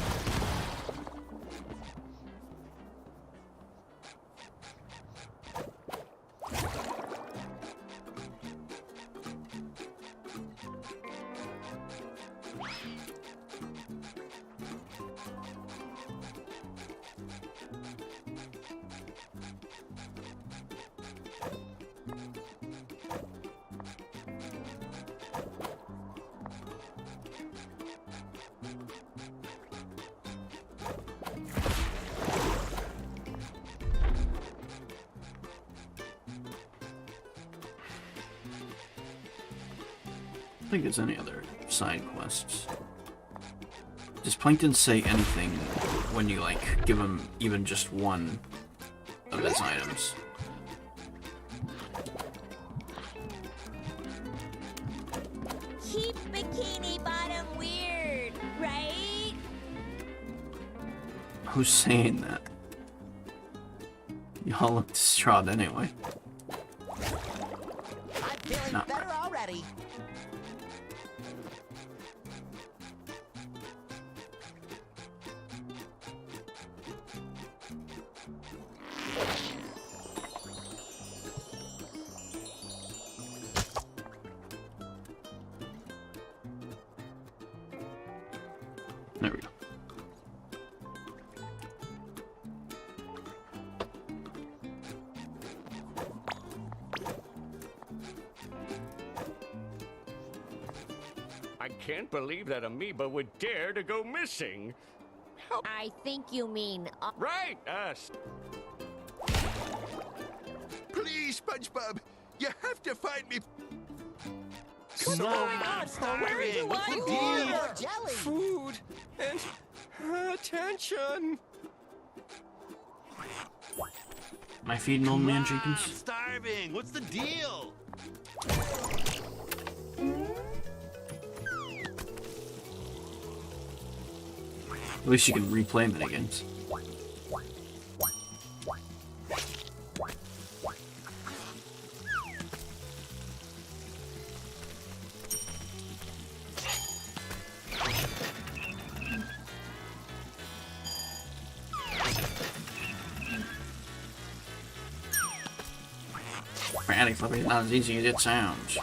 I don't think there's any other side quests. Does Plankton say anything when you, like, give him even just one of his items? Keep Bikini Bottom weird, right? Who's saying that? Y'all look distraught anyway. I'm feeling Not better already. There we go. I can't believe that amoeba would dare to go missing. I think you mean... Right, us. Please, SpongeBob, you have to find me. Come on, starving. What's the Ooh, deal? more jelly. Food and attention. Am I feeding old man I'm chickens? starving. What's the deal? At least you can replay minigames. Granny Flippy is not as easy as it sounds.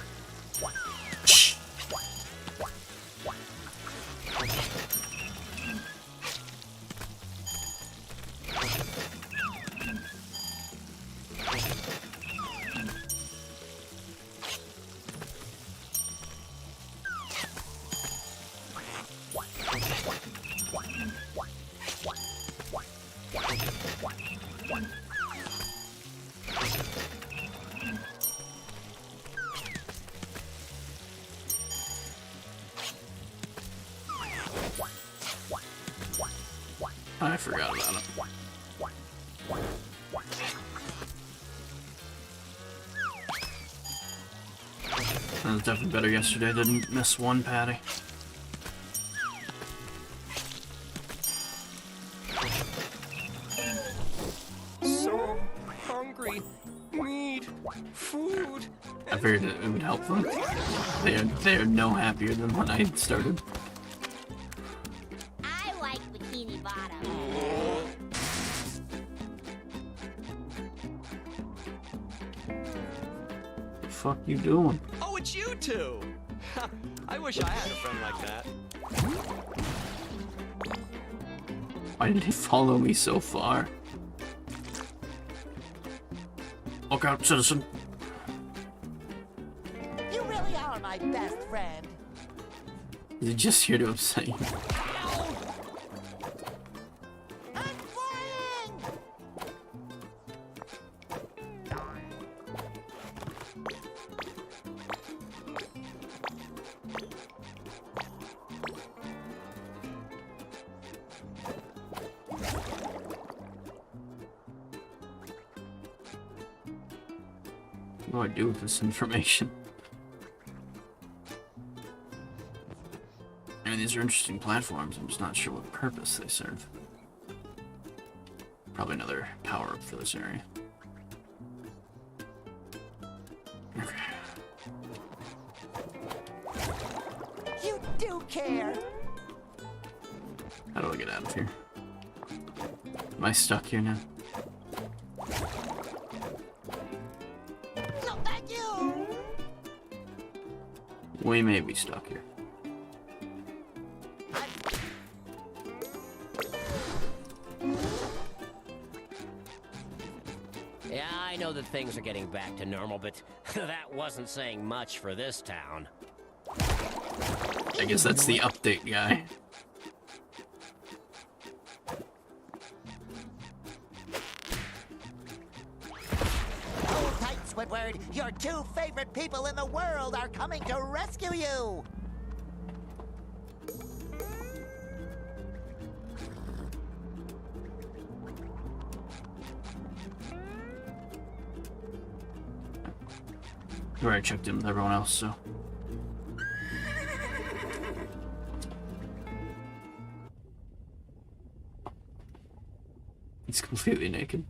I forgot about it. That was definitely better yesterday. Didn't miss one patty. So hungry. Need food. I figured it would help them. They are no happier than when I started. I like Bikini Bottom. fuck you doing? Oh, it's you two! I wish I had a friend like that. Why did he follow me so far? Look out, citizen. You really are my best friend. Is he just here to upset you? I'm flying! What do I do with this information? I mean, these are interesting platforms. I'm just not sure what purpose they serve. Probably another power-up for this area. Okay. You do care. How do I get out of here? Am I stuck here now? No, thank you. We may be stuck here. Yeah, I know that things are getting back to normal, but that wasn't saying much for this town. I guess that's the update guy. Hold tight, Squidward. Your two favorite people in the world are coming to rescue you. I already checked in with everyone else, so. He's completely naked.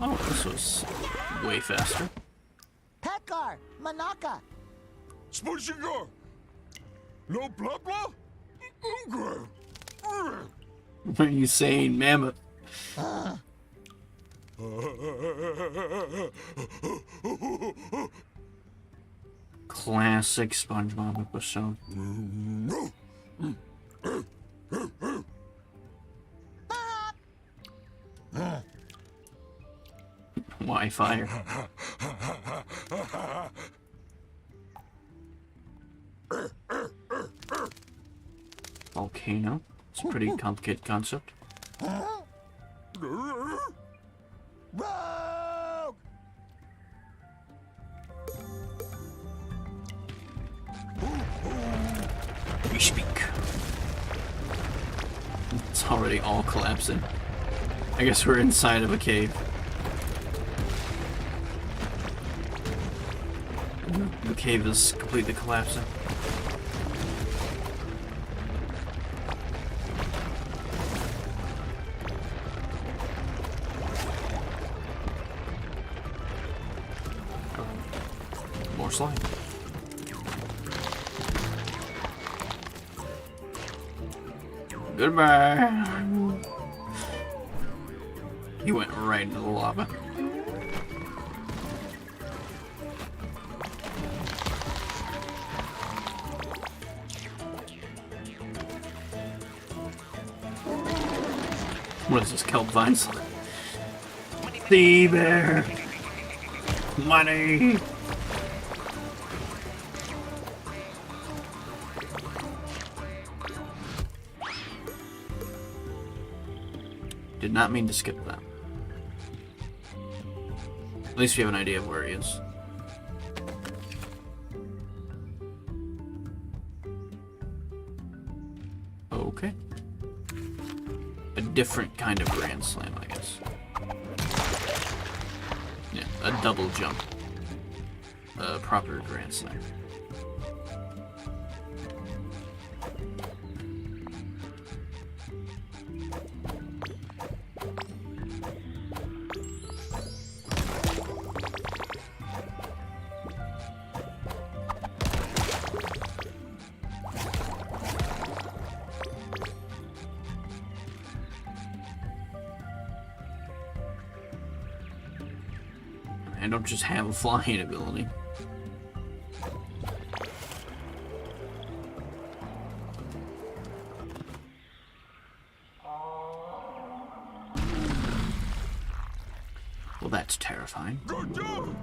Oh, this was way faster. Petgar, Manaka. Spongigar! No blah blah? What are you saying, Mammoth? Classic SpongeBob episode. Why fire? Volcano. It's a pretty complicated concept. Rogue! We speak. It's already all collapsing. I guess we're inside of a cave. The cave is completely collapsing. More slime. Goodbye. He went right into the lava. What is this, kelp vines? Sea bear! Money! Did not mean to skip that. At least we have an idea of where he is. Okay. A different kind of Grand Slam, I guess. Yeah, a double jump. A proper Grand Slam. I don't just have a flying ability. Well, that's terrifying. Good job!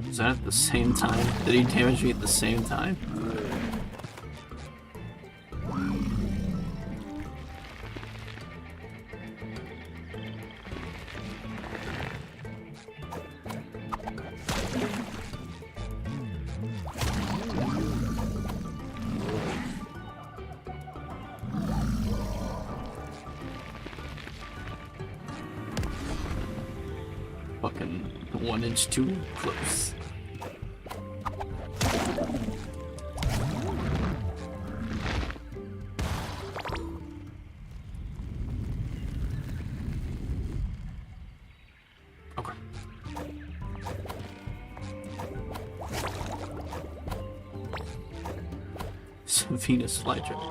Is that at the same time? Did he damage me at the same time? Fucking 1 inch too close. Venus flytrap.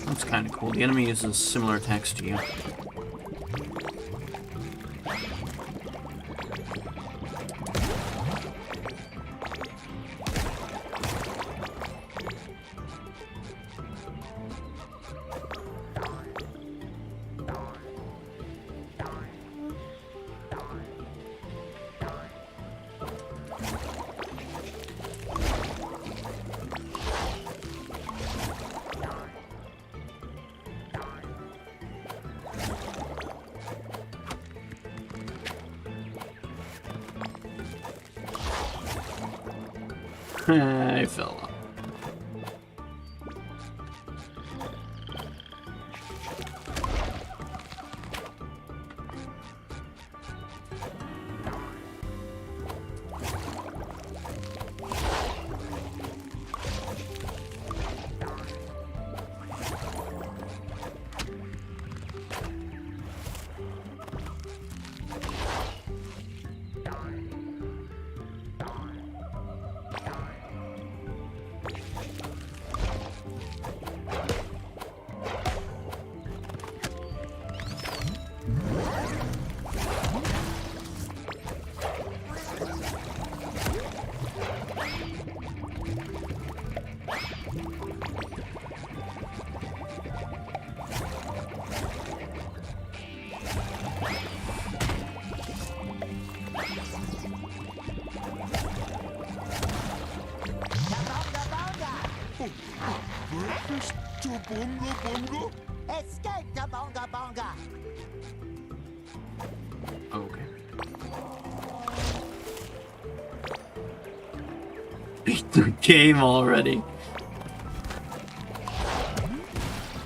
That's kind of cool. The enemy uses similar attacks to you. I fell off. Breakfast to Bunga Bunga? Escape to Bonga Bonga. Okay. Beat the game already.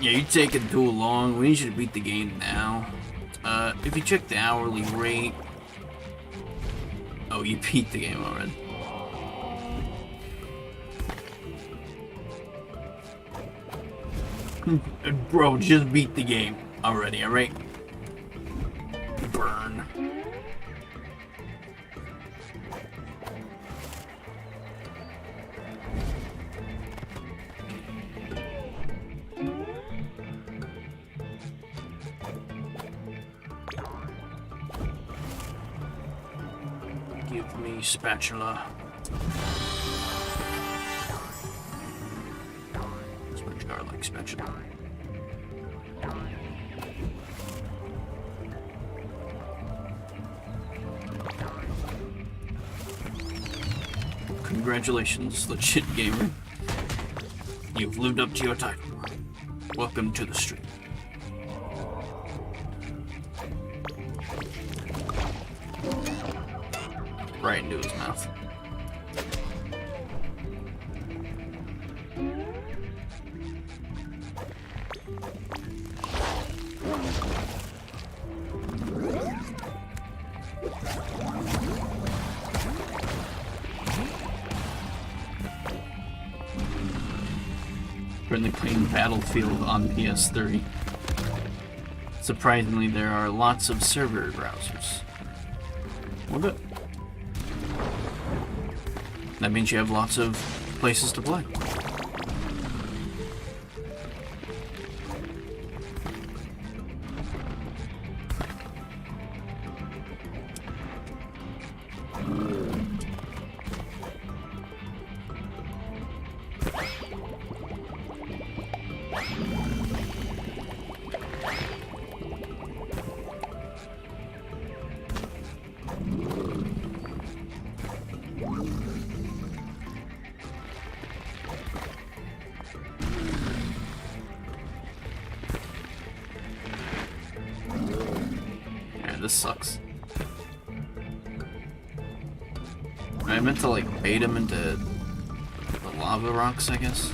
Yeah, you're taking too long. We need you to beat the game now. If you check the hourly rate... Oh, you beat the game already. Bro, just beat the game already, alright? Burn. Give me spatula. Sponge garlic spatula. Congratulations, legit gamer. You've lived up to your title. Welcome to the stream. right into his mouth. Currently playing Battlefield on PS3. Surprisingly, there are lots of server browsers. What the? That means you have lots of places to play. This sucks. I meant to like bait him into the lava rocks, I guess.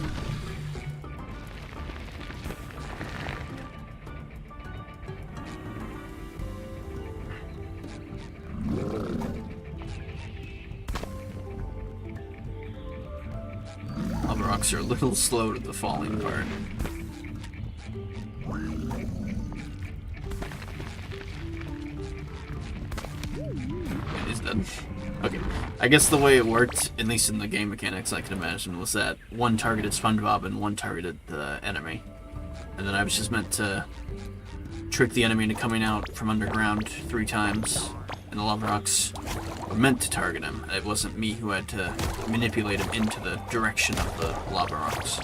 Lava rocks are a little slow to the falling part. Okay, I guess the way it worked, at least in the game mechanics I can imagine, was that one targeted SpongeBob and one targeted the enemy. And then I was just meant to trick the enemy into coming out from underground 3 times, and the lava rocks were meant to target him. It wasn't me who had to manipulate him into the direction of the lava rocks.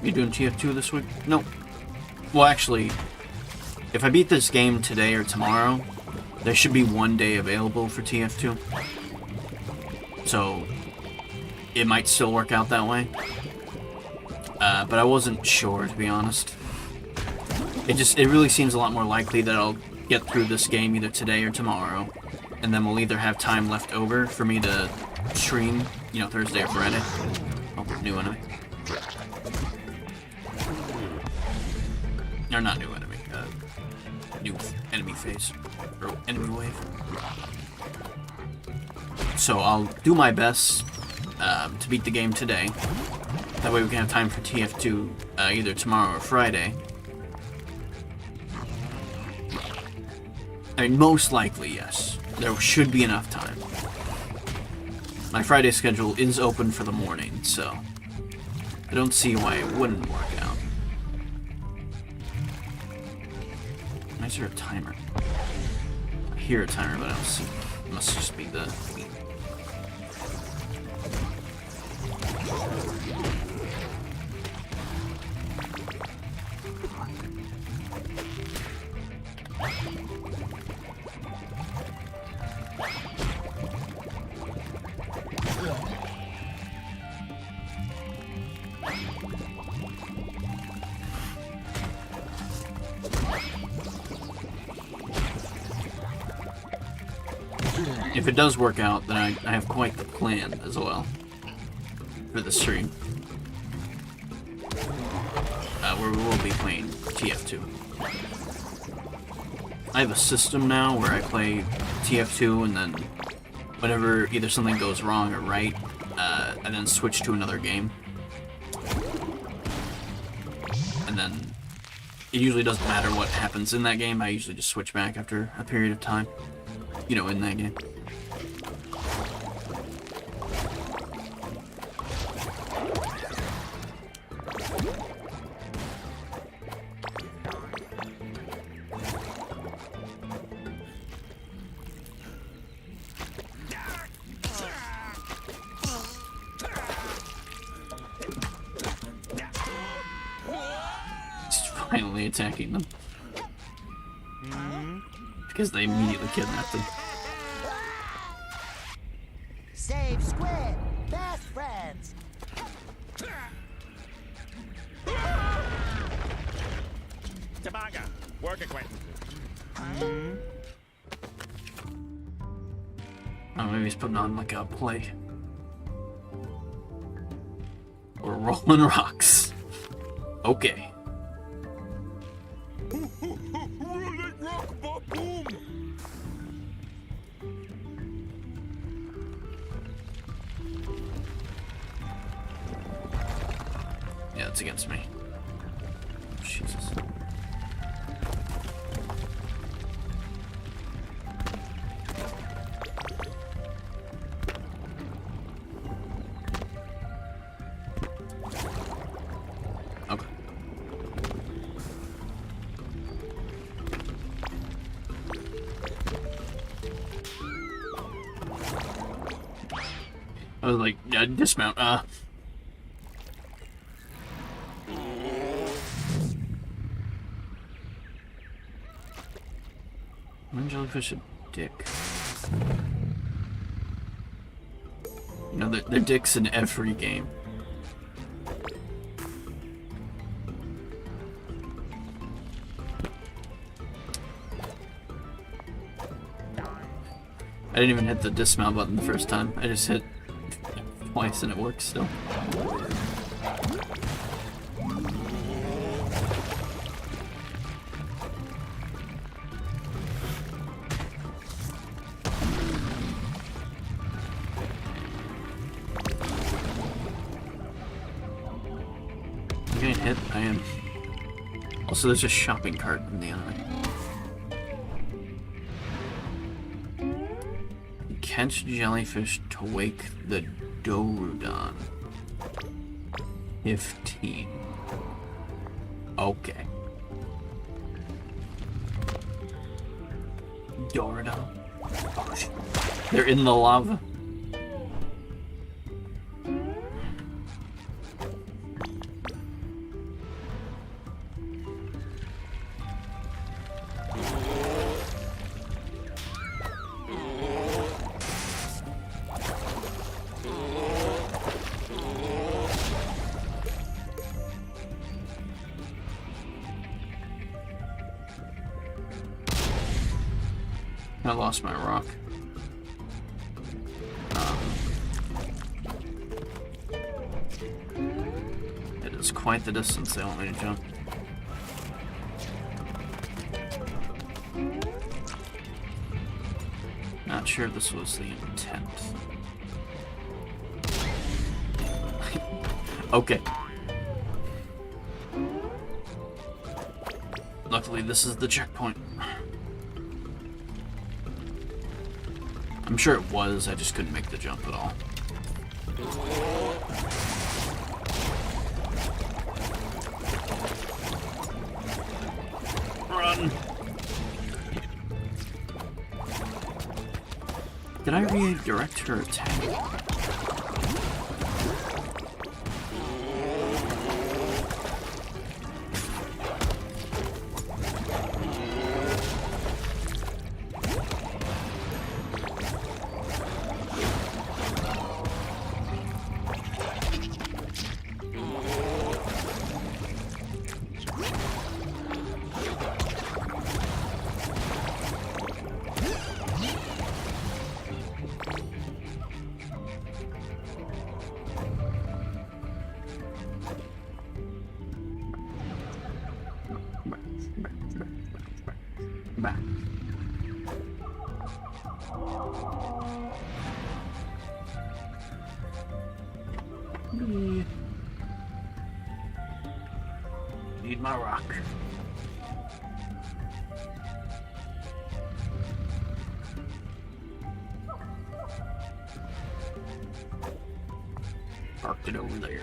You doing TF2 this week? No. Well, actually, if I beat this game today or tomorrow, there should be 1 day available for TF2. So, it might still work out that way. But I wasn't sure, to be honest. It really seems a lot more likely that I'll get through this game either today or tomorrow. And then we'll either have time left over for me to stream, you know, Thursday or Friday. Oh, new enemy. Or not new enemy, new enemy phase, or enemy wave. So I'll do my best to beat the game today. That way we can have time for TF2 either tomorrow or Friday. I mean, most likely, yes. There should be enough time. My Friday schedule is open for the morning, so I don't see why it wouldn't work out. Why is there a timer? I hear a timer, but I don't see it. It must just be the... If it does work out, then I have quite the plan as well for the stream, where we will be playing TF2. I have a system now where I play TF2 and then whenever either something goes wrong or right, I then switch to another game. And then it usually doesn't matter what happens in that game, I usually just switch back after a period of time, you know, in that game. violently attacking them. Because they immediately kidnapped them. Save Squid! Best friends! Toboggan, work acquaintances. Oh, maybe he's putting on like a plate. Or rolling rocks. Okay. Rolling rock, boom! Yeah, it's against me. Jesus. Okay. I was like, yeah, dismount. When jellyfish a dick? You know, they're dicks in every game. I didn't even hit the dismount button the first time. I just hit twice and it works still. Getting hit? I am. Also, there's a shopping cart in the enemy. Catch jellyfish to wake the Dorudon. 15. Okay. Dorudon. Oh, shit. They're in the lava. I lost my rock. It is quite the distance they want me to jump. Not sure this was the intent. Okay. Luckily, this is the checkpoint. I'm sure it was, I just couldn't make the jump at all. Run! Did I redirect her attack? Back. Need my rock. Parked it over there.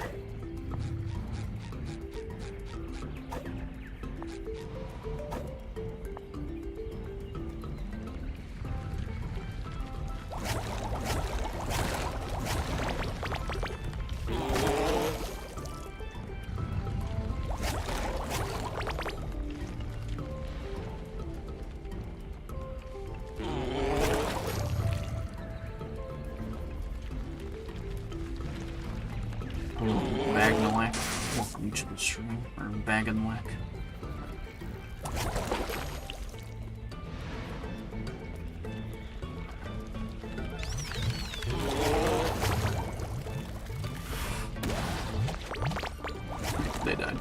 Switch the stream or bag and whack. They died.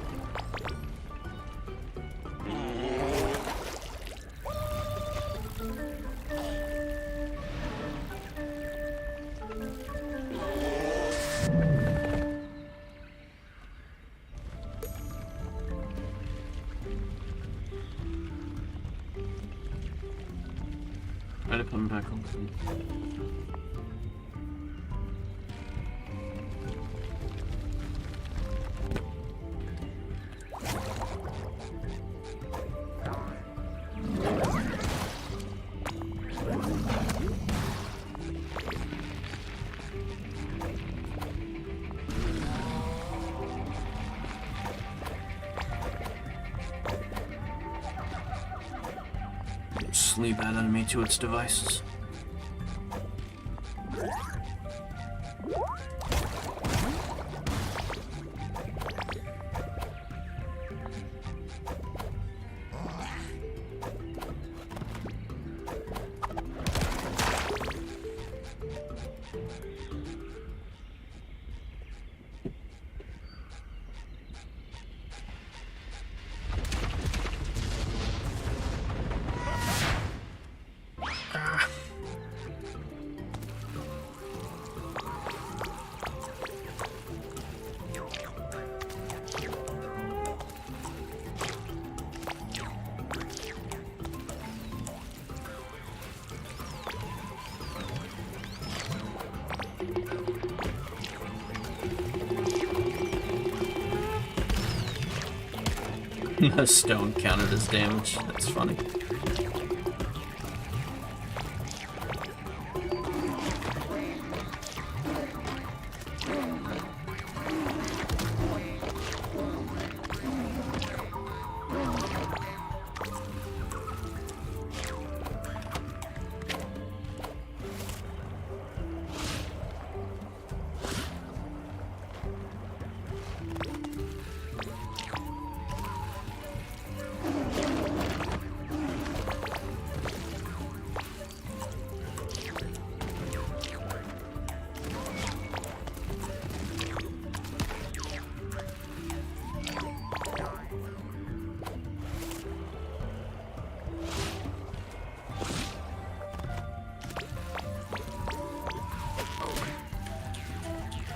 I'd put him back on. Sleep that enemy to its devices. The stone counted as damage. That's funny.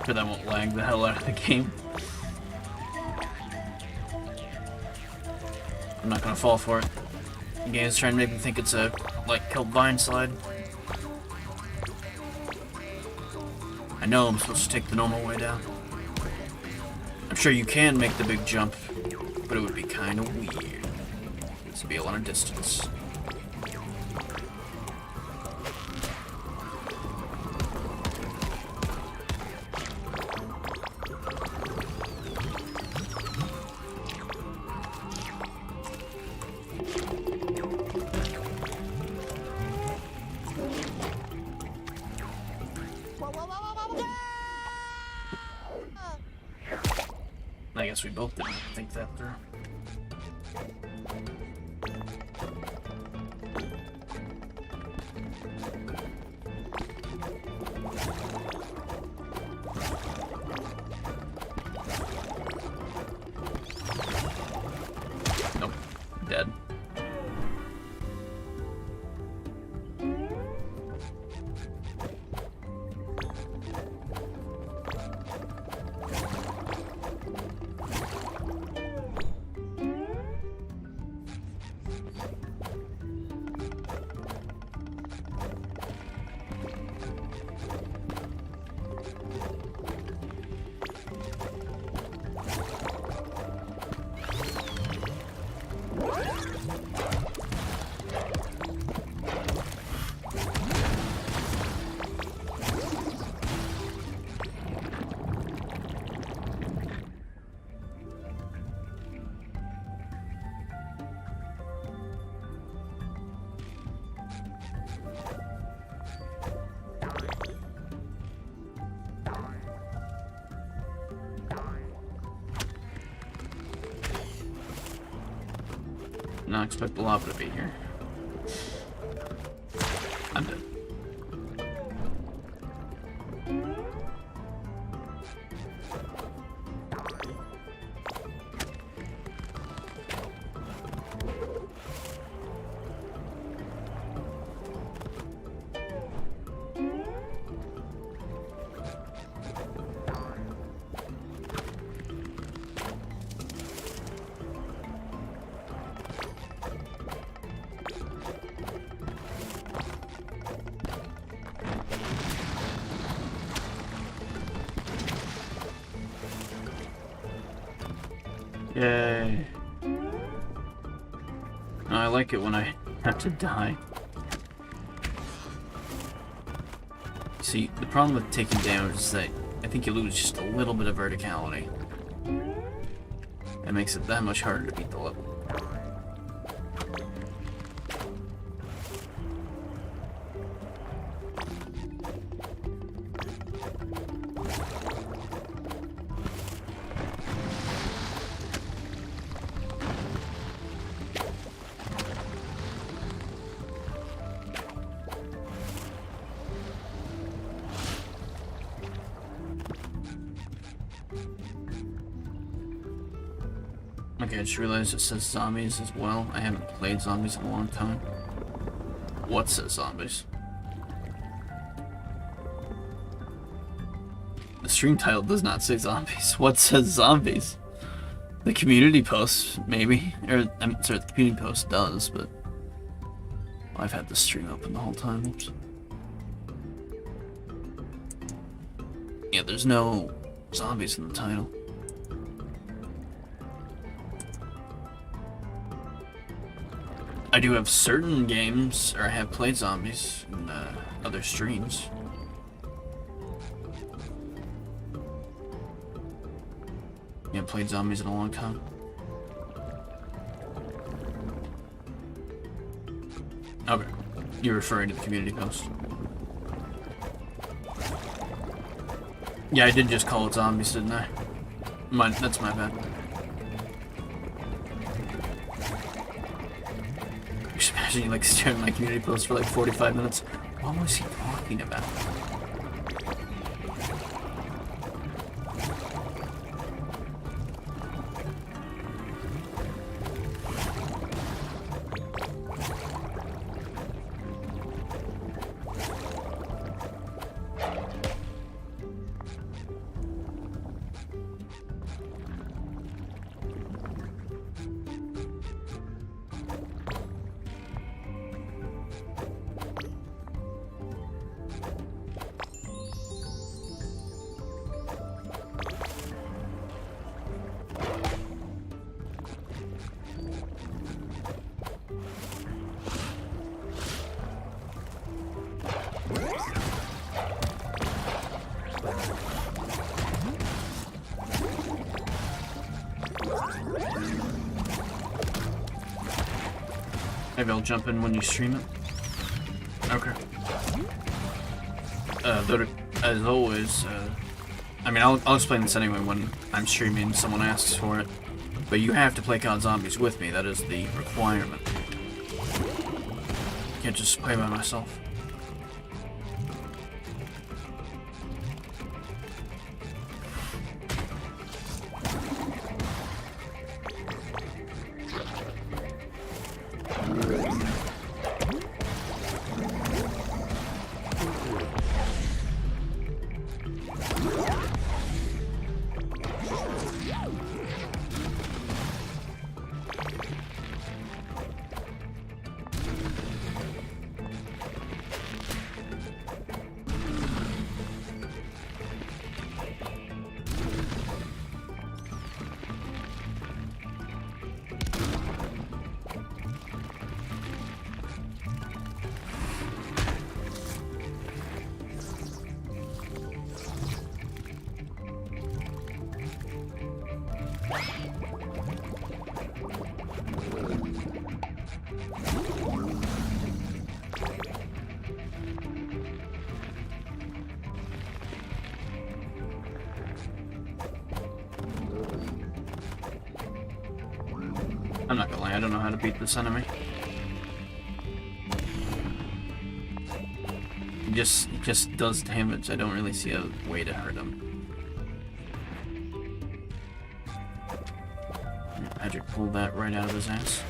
But that won't lag the hell out of the game. I'm not gonna fall for it. The game's trying to make me think it's a, like, Kelp vine slide. I know I'm supposed to take the normal way down. I'm sure you can make the big jump, but it would be kinda weird. It's to be a lot of distance. I guess we both didn't think that through. Nope. Dead. not expect the lava to be here. I'm dead. Yay. No, I like it when I have to die. See, the problem with taking damage is that I think you lose just a little bit of verticality. It makes it that much harder to beat the level. Okay, I just realized it says zombies as well. I haven't played zombies in a long time. What says zombies? The stream title does not say zombies. What says zombies? The community post, maybe. Or, I'm sorry, the community post does, but I've had the stream open the whole time. Oops. Yeah, there's no zombies in the title. I do have certain games, or I have played zombies in other streams. You haven't played zombies in a long time? Okay. You're referring to the community post. Yeah, I did just call it zombies, didn't I? That's my bad. Just imagine you like staring at my community post for like 45 minutes. What was he talking about? Maybe I'll jump in when you stream it. Okay. As always, I mean, I'll explain this anyway when I'm streaming, someone asks for it. But you have to play COD Zombies with me, that is the requirement. Can't just play by myself. don't know how to beat this enemy. He just does damage. I don't really see a way to hurt him. Magic pulled that right out of his ass.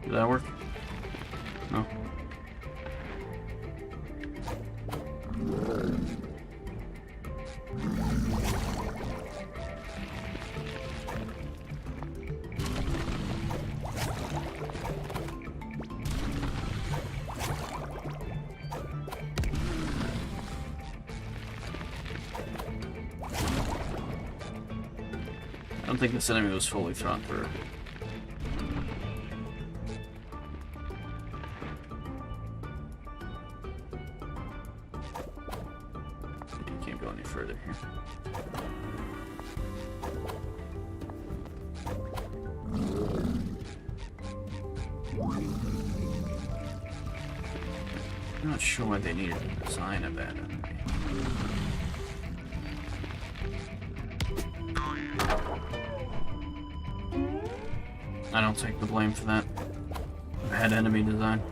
Did that work? No. I don't think this enemy was fully thrown through. Further here. I'm not sure why they needed to design a bad enemy. I don't take the blame for that bad enemy design.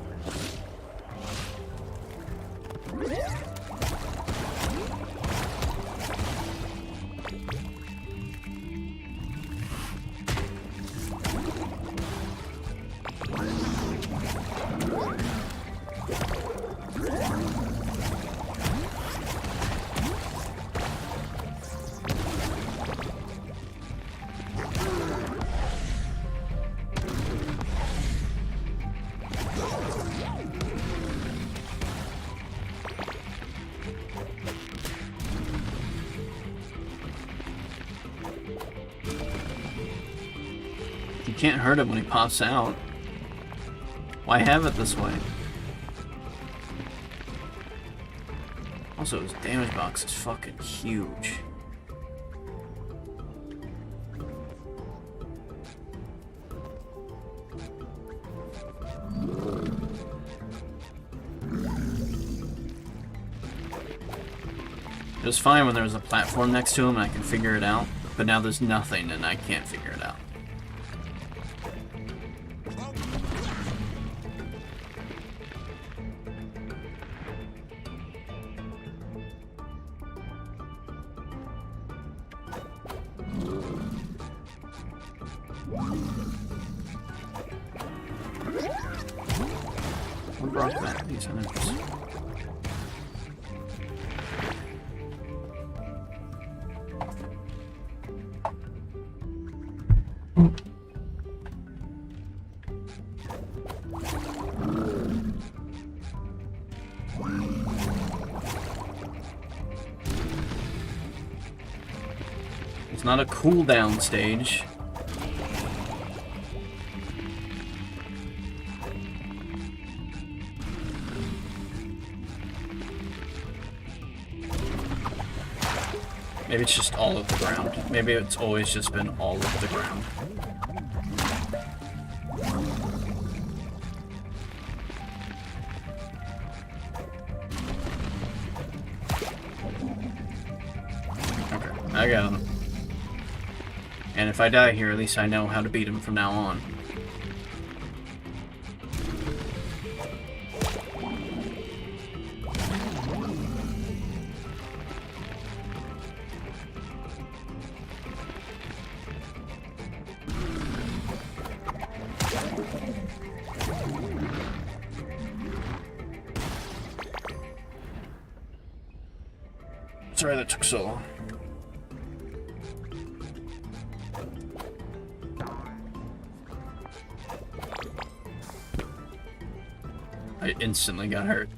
You can't hurt him when he pops out. Why have it this way? Also, his damage box is fucking huge. It was fine when there was a platform next to him and I could figure it out, but now there's nothing and I can't figure it out. What brought back these enemies? It's not a cooldown stage. Maybe it's just all of the ground. Maybe it's always just been all of the ground. Okay, I got him. And if I die here, at least I know how to beat him from now on. Sorry that took so long. I instantly got hurt.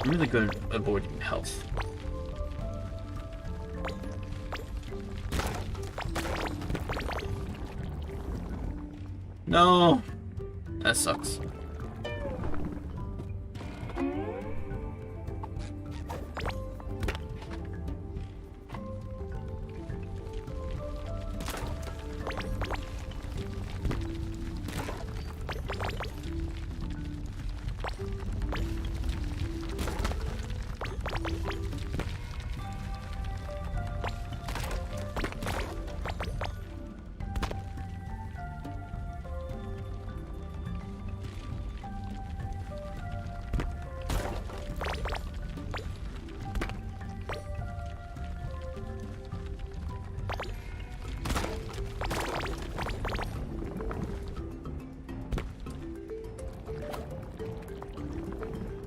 I'm really good at avoiding health. No! That sucks.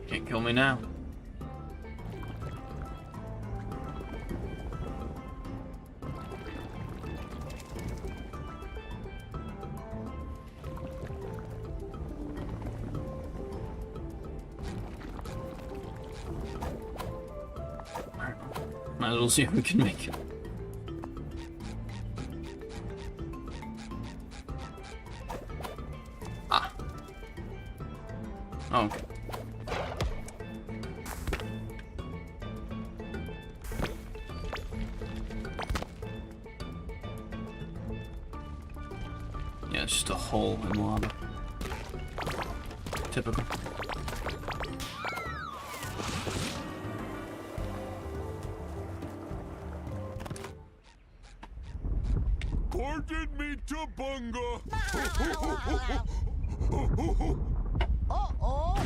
Can't kill me now. Might as well see if we can make it. Ah. Oh, okay. Yeah, it's just a hole in lava. Typical. Ported me to bunga. Uh-oh.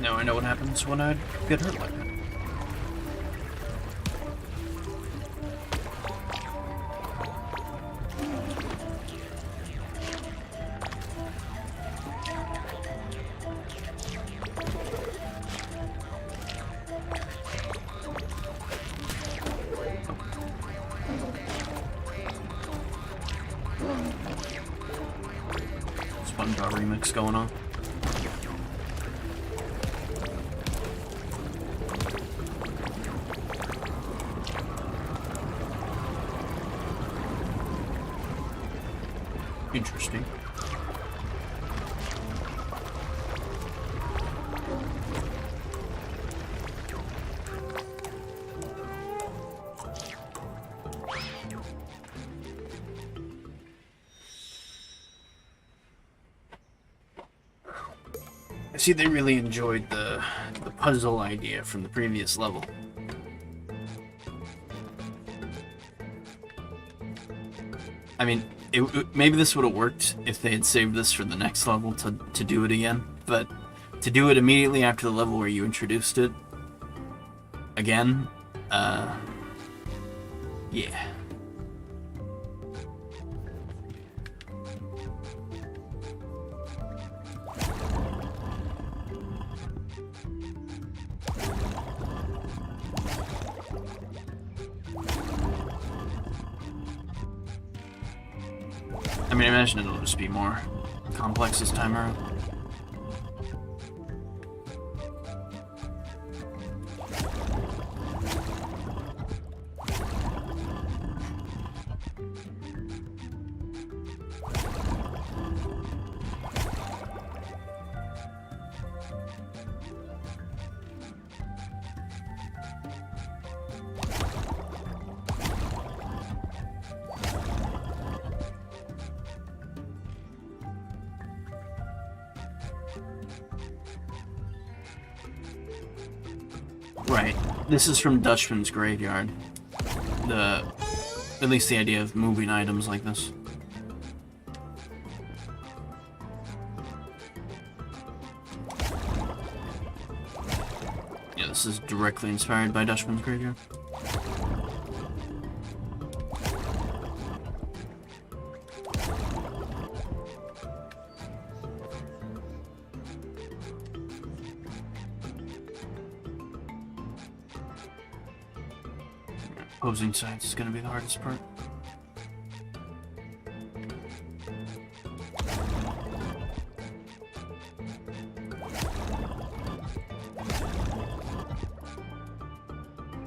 Now I know what happens when I get hurt like that. SpongeBob remix going on. Interesting. I see they really enjoyed the puzzle idea from the previous level. I mean, maybe this would have worked if they had saved this for the next level to do it again, but to do it immediately after the level where you introduced it again, yeah. I mean, I imagine it'll just be more complex this time around. Right. This is from Dutchman's Graveyard. At least the idea of moving items like this. Yeah, this is directly inspired by Dutchman's Graveyard. Opposing sides is gonna be the hardest part.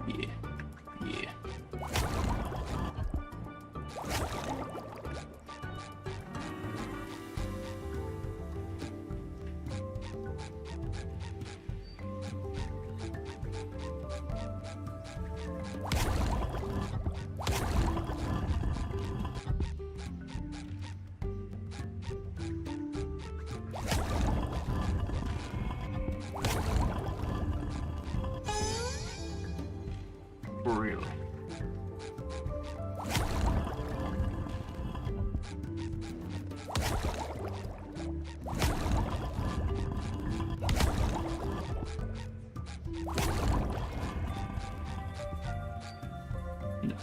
Yeah. Yeah. Really? No.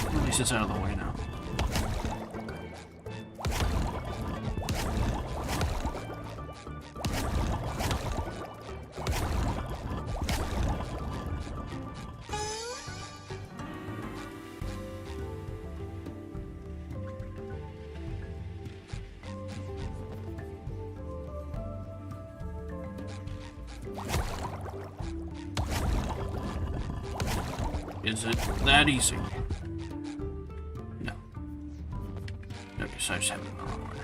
At least it's out of the way now. Is it that easy? No. I guess I just have it in the wrong order.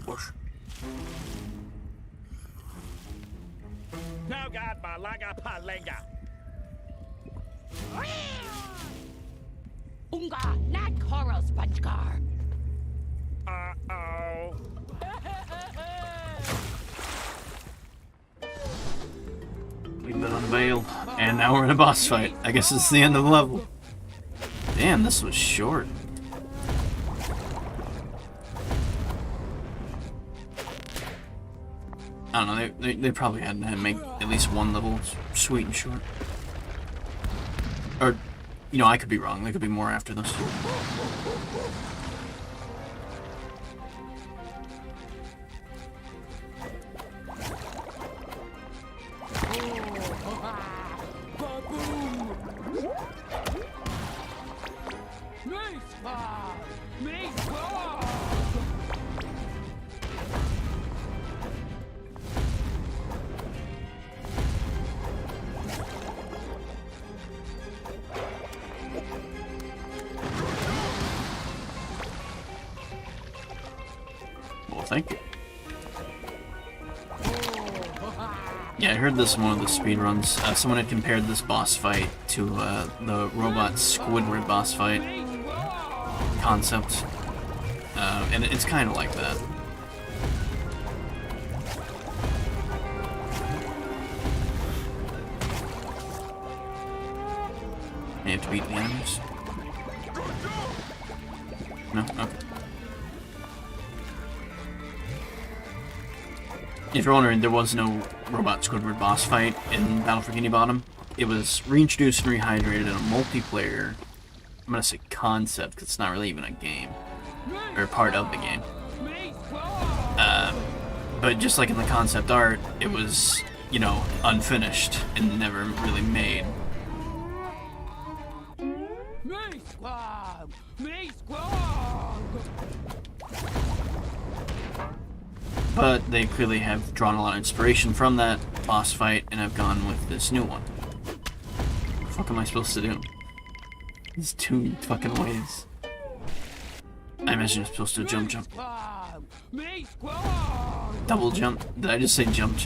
Bush. Now got malaga palenga. Unga, not coral sponge car. Uh-oh. We've been unveiled, and now we're in a boss fight. I guess it's the end of the level. Damn, this was short. I don't know, they probably had to make at least one level sweet and short. Or, you know, I could be wrong. There could be more after this. Thank you. Yeah, I heard this in one of the speedruns. Someone had compared this boss fight to the robot Squidward boss fight concept. And it's kind of like that. You have to beat the enemies? No? Okay. If you're wondering, there was no Robot Squidward boss fight in Battle for Guinea Bottom. It was reintroduced and rehydrated in a multiplayer, I'm gonna say concept, because it's not really even a game, or part of the game. But just like in the concept art, it was, you know, unfinished and never really made. But they clearly have drawn a lot of inspiration from that boss fight and have gone with this new one. What the fuck am I supposed to do? These two fucking ways. I imagine you're supposed to jump. Double jump. Did I just say jump?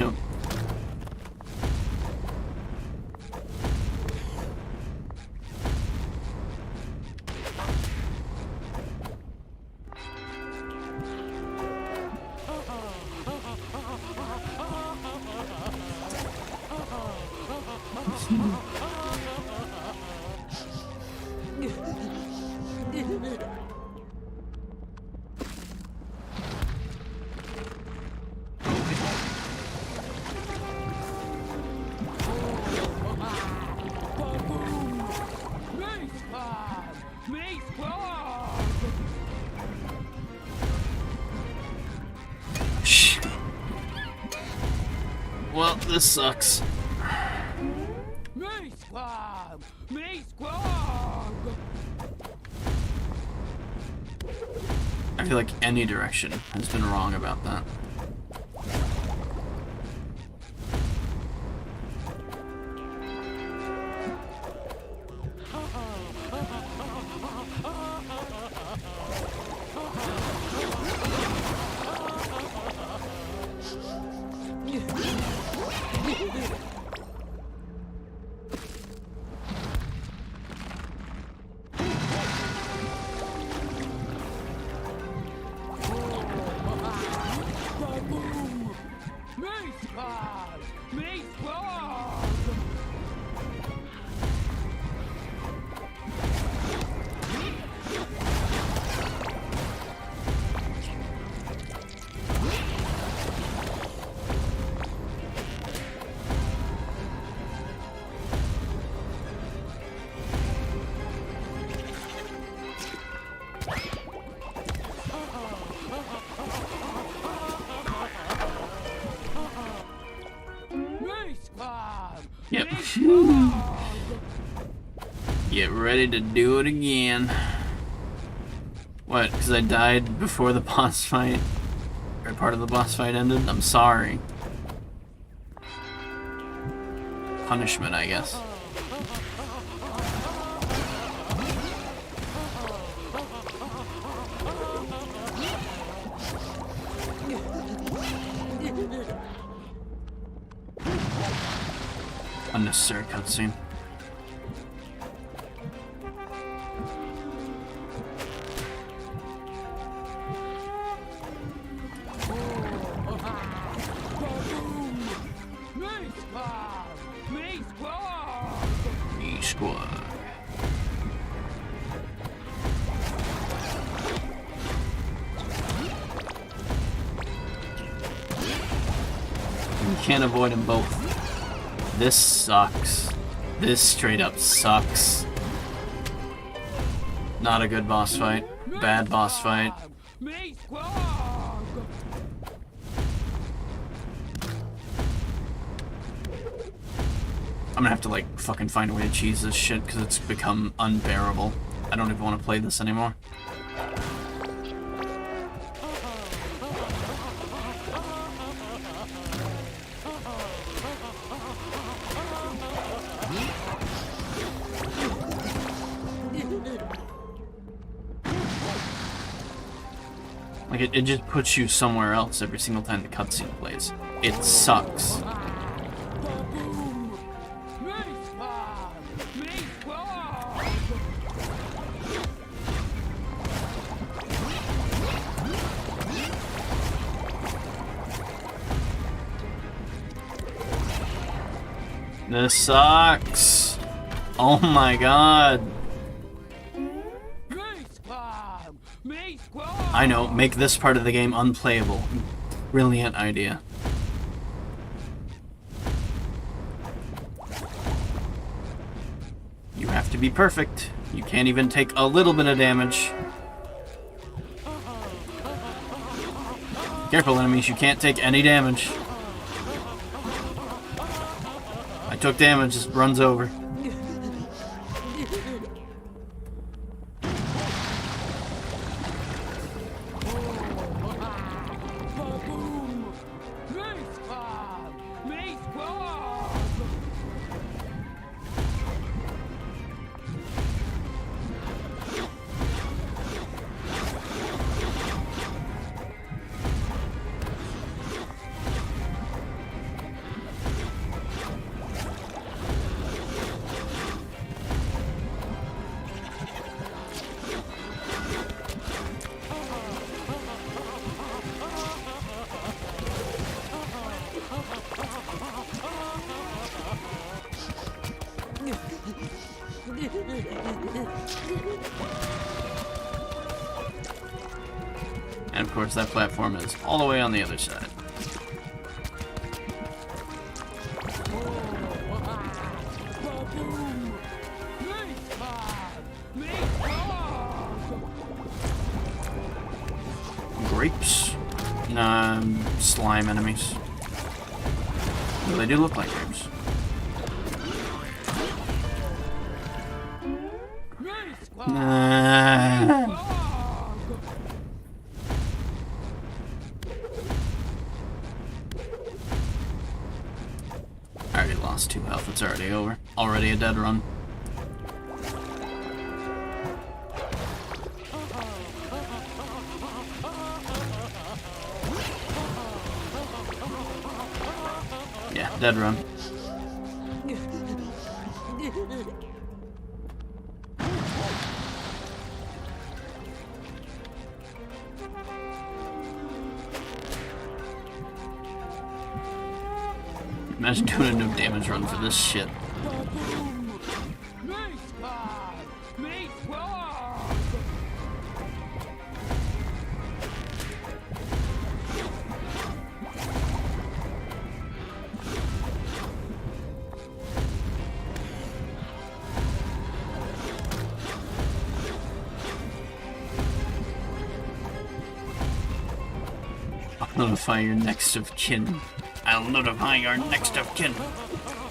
Well, this sucks. I feel like any direction has been wrong about that. Yep. Get ready to do it again. What? Because I died before the boss fight? Or part of the boss fight ended? I'm sorry. Punishment, I guess. Unnecessary cutscene. E-Squad. You can't avoid them both. This sucks. This straight up sucks. Not a good boss fight. Bad boss fight. I'm gonna have to like fucking find a way to cheese this shit because it's become unbearable. I don't even want to play this anymore. Like, it just puts you somewhere else every single time the cutscene plays. It sucks. This sucks. Oh my god. I know, make this part of the game unplayable. Brilliant idea. to be perfect. You can't even take a little bit of damage. Careful, enemies, you can't take any damage. I took damage, it runs over. And of course that platform is all the way on the other side. Grapes? Nah, slime enemies. Well, they do look like grapes. Nah. I already lost 2 health, it's already over. Already a dead run. Yeah, dead run. Imagine doing a no damage run for this shit. I'll notify your next of kin. I'll notify your next of kin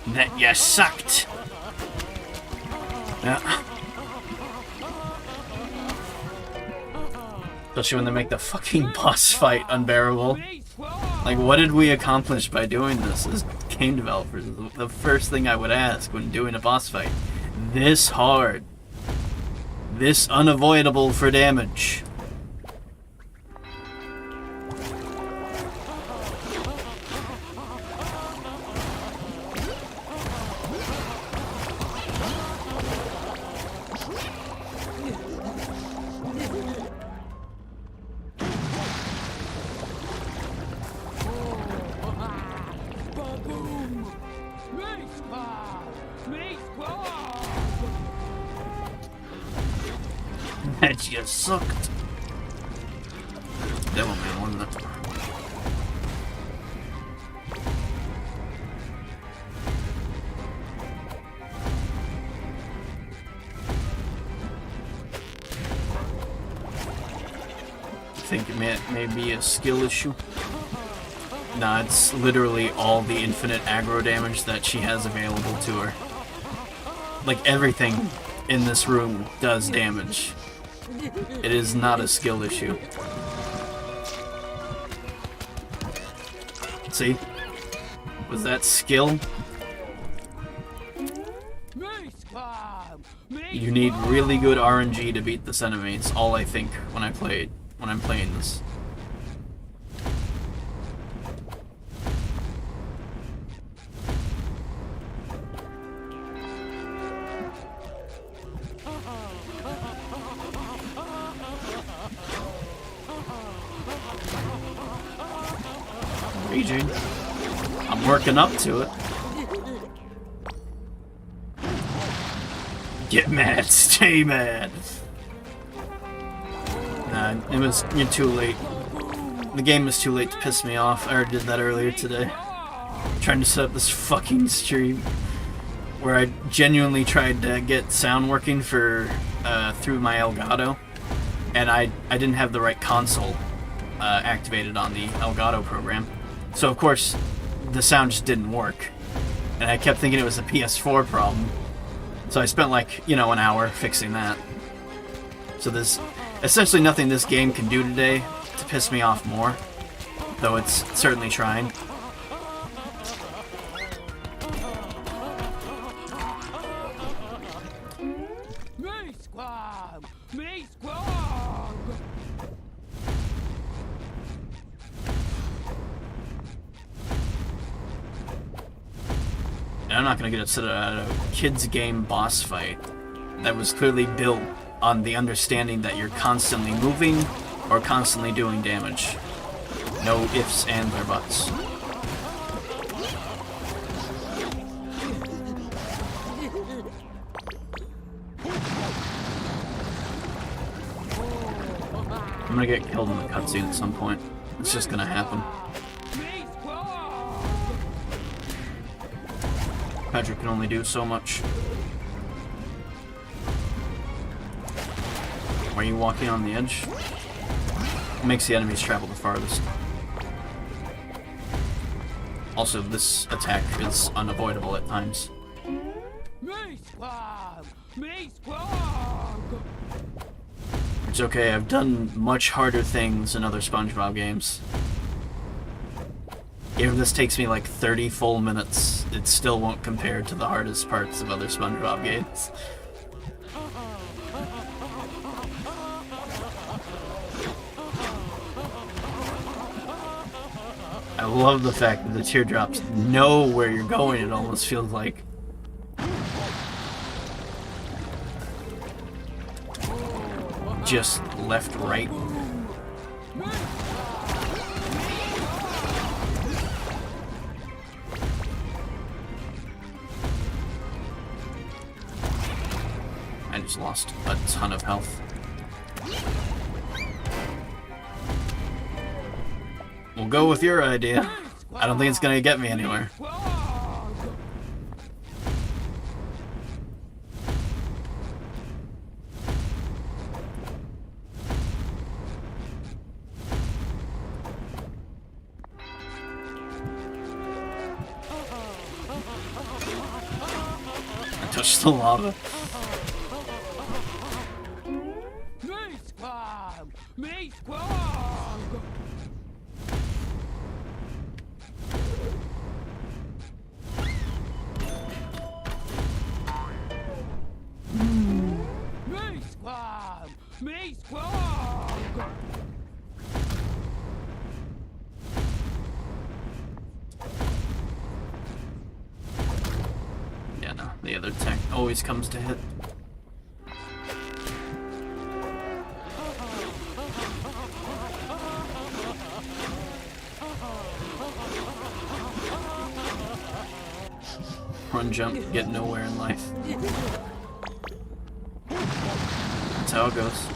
that you sucked. Yeah. Especially when they make the fucking boss fight unbearable. Like, what did we accomplish by doing this as game developers? The first thing I would ask when doing a boss fight. This hard. This unavoidable for damage. That just sucked. Devil Man, wasn't it? I think it may be a skill issue. Nah, it's literally all the infinite aggro damage that she has available to her. Like, everything in this room does damage. It is not a skill issue. See? Was that skill? You need really good RNG to beat this enemy. It's all I think when I'm playing this. Raging. I'm working up to it. Get mad, stay mad. Nah, you're too late. The game was too late to piss me off. I already did that earlier today. Trying to set up this fucking stream. where I genuinely tried to get sound working for through my Elgato, and I didn't have the right console activated on the Elgato program, so of course the sound just didn't work, and I kept thinking it was a PS4 problem. So I spent like, you know, an hour fixing that. So there's essentially nothing this game can do today to piss me off more, though it's certainly trying. And I'm not gonna get upset at a kids game boss fight that was clearly built on the understanding that you're constantly moving or constantly doing damage. No ifs, ands, or buts. I'm gonna get killed in the cutscene at some point. It's just gonna happen. Patrick can only do so much. Why are you walking on the edge? It makes the enemies travel the farthest. Also, this attack is unavoidable at times. It's okay, I've done much harder things in other SpongeBob games. Even if this takes me like 30 full minutes, it still won't compare to the hardest parts of other SpongeBob games. I love the fact that the teardrops know where you're going, it almost feels like. Just left, right. I just lost a ton of health. We'll go with your idea. I don't think it's gonna get me anywhere. I touched the lava. Yeah, no, the other attack always comes to hit. Run, jump, get nowhere in life. That's how it goes.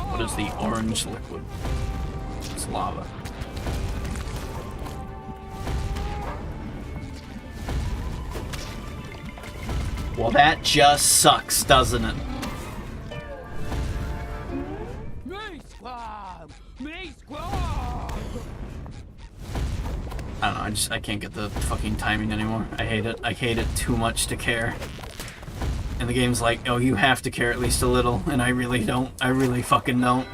What is the orange liquid? It's lava. Well, that just sucks, doesn't it? I don't know, I can't get the fucking timing anymore. I hate it. I hate it too much to care. And the game's like, oh, you have to care at least a little, and I really don't. I really fucking don't.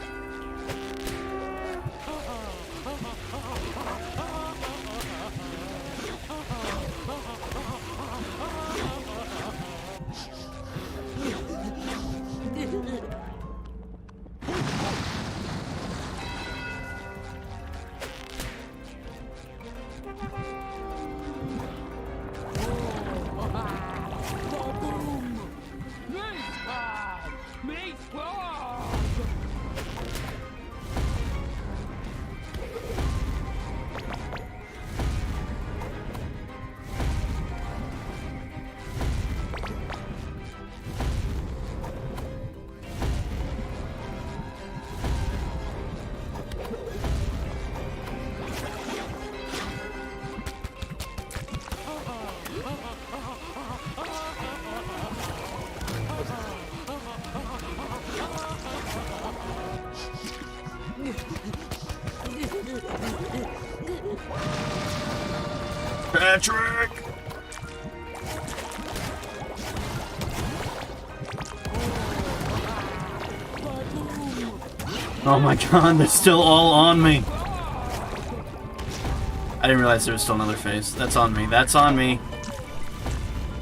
Patrick! Oh my god, they're still all on me. I didn't realize there was still another phase. That's on me. That's on me.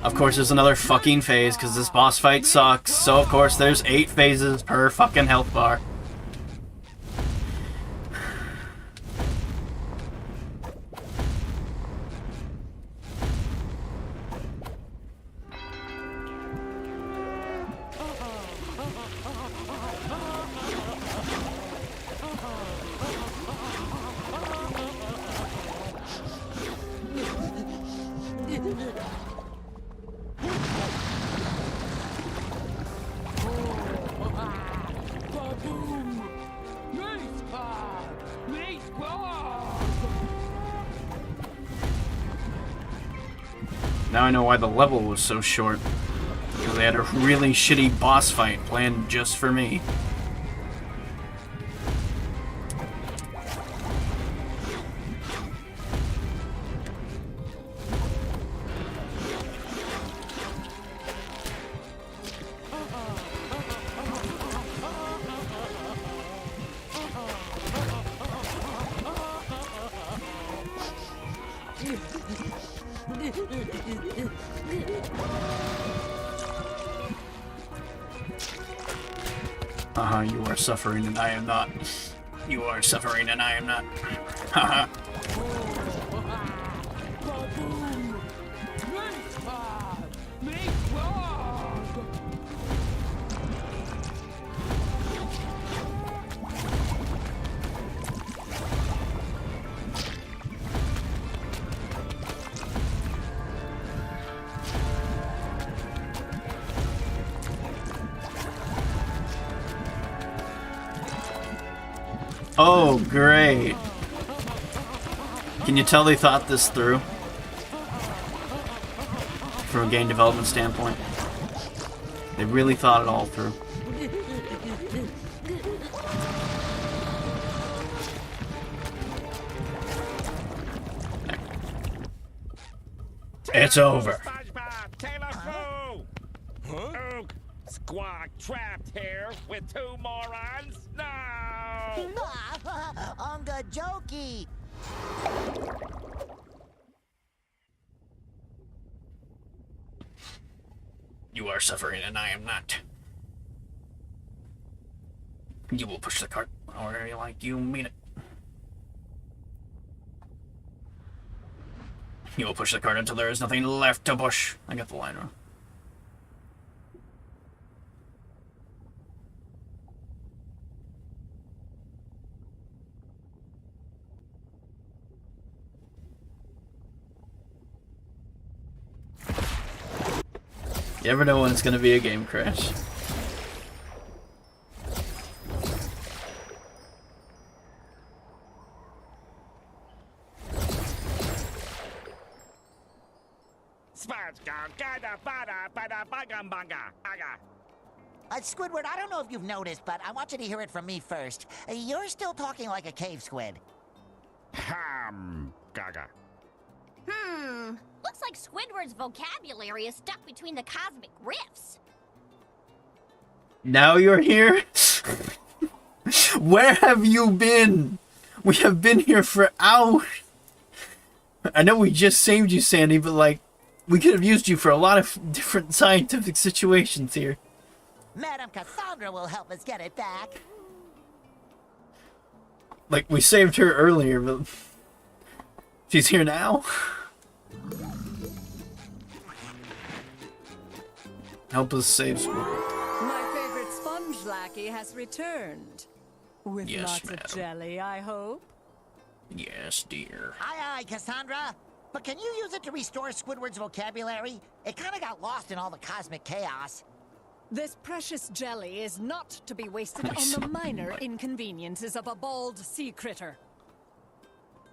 Of course there's another fucking phase because this boss fight sucks. So of course there's 8 phases per fucking health bar. Now I know why the level was so short. Because they had a really shitty boss fight planned just for me. You are suffering and I am not. You are suffering and I am not. Haha. Oh, great. Can you tell they thought this through? From a game development standpoint. They really thought it all through. It's over. SpongeBob, Taylor Fu! Huh? Ook, Squawk trapped here with 2 morons? No! Unga jokey! You are suffering and I am not. You will push the cart however like you mean it. You will push the cart until there is nothing left to push. I got the line wrong. You never know when it's gonna be a game crash. Squidward, I don't know if you've noticed, but I want you to hear it from me first. You're still talking like a cave squid. Gaga. Looks like Squidward's vocabulary is stuck between the cosmic rifts. Now you're here? Where have you been? We have been here for hours. I know we just saved you, Sandy, but like, we could have used you for a lot of different scientific situations here. Madam Cassandra will help us get it back. Like, we saved her earlier, but she's here now? Help us save Squidward. My favorite sponge lackey has returned. With Yes, lots madam. of jelly, I hope. Yes, dear. Aye, aye, Cassandra. But can you use it to restore Squidward's vocabulary? It kind of got lost in all the cosmic chaos. This precious jelly is not to be wasted on the minor inconveniences of a bald sea critter.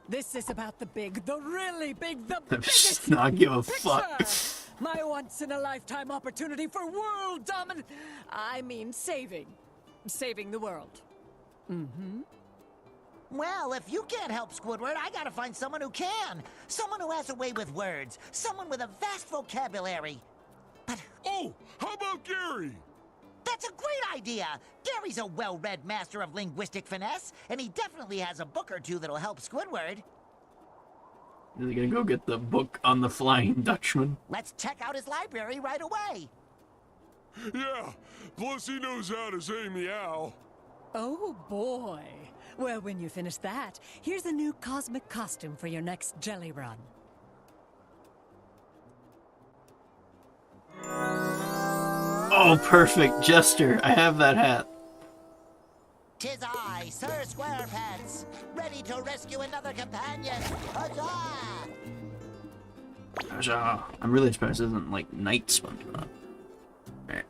This is about the big, the really big, the biggest Just not give a fuck. picture. My once-in-a-lifetime opportunity for world dominance. I mean saving the world. Mm-hmm. Well, if you can't help Squidward, I gotta find someone who can. Someone who has a way with words. Someone with a vast vocabulary. But... Oh, how about Gary? That's a great idea! Gary's a well-read master of linguistic finesse, and he definitely has a book or two that'll help Squidward. Is he gonna go get the book on the Flying Dutchman? Let's check out his library right away. Yeah, plus he knows how to say meow. Oh boy. Well, when you finish that, here's a new cosmic costume for your next jelly run. Oh, perfect. Jester. I have that hat. 'Tis I, Sir SquarePants, ready to rescue another companion. Huzzah! Huzzah. I'm really surprised it isn't like Night SpongeBob. Alright.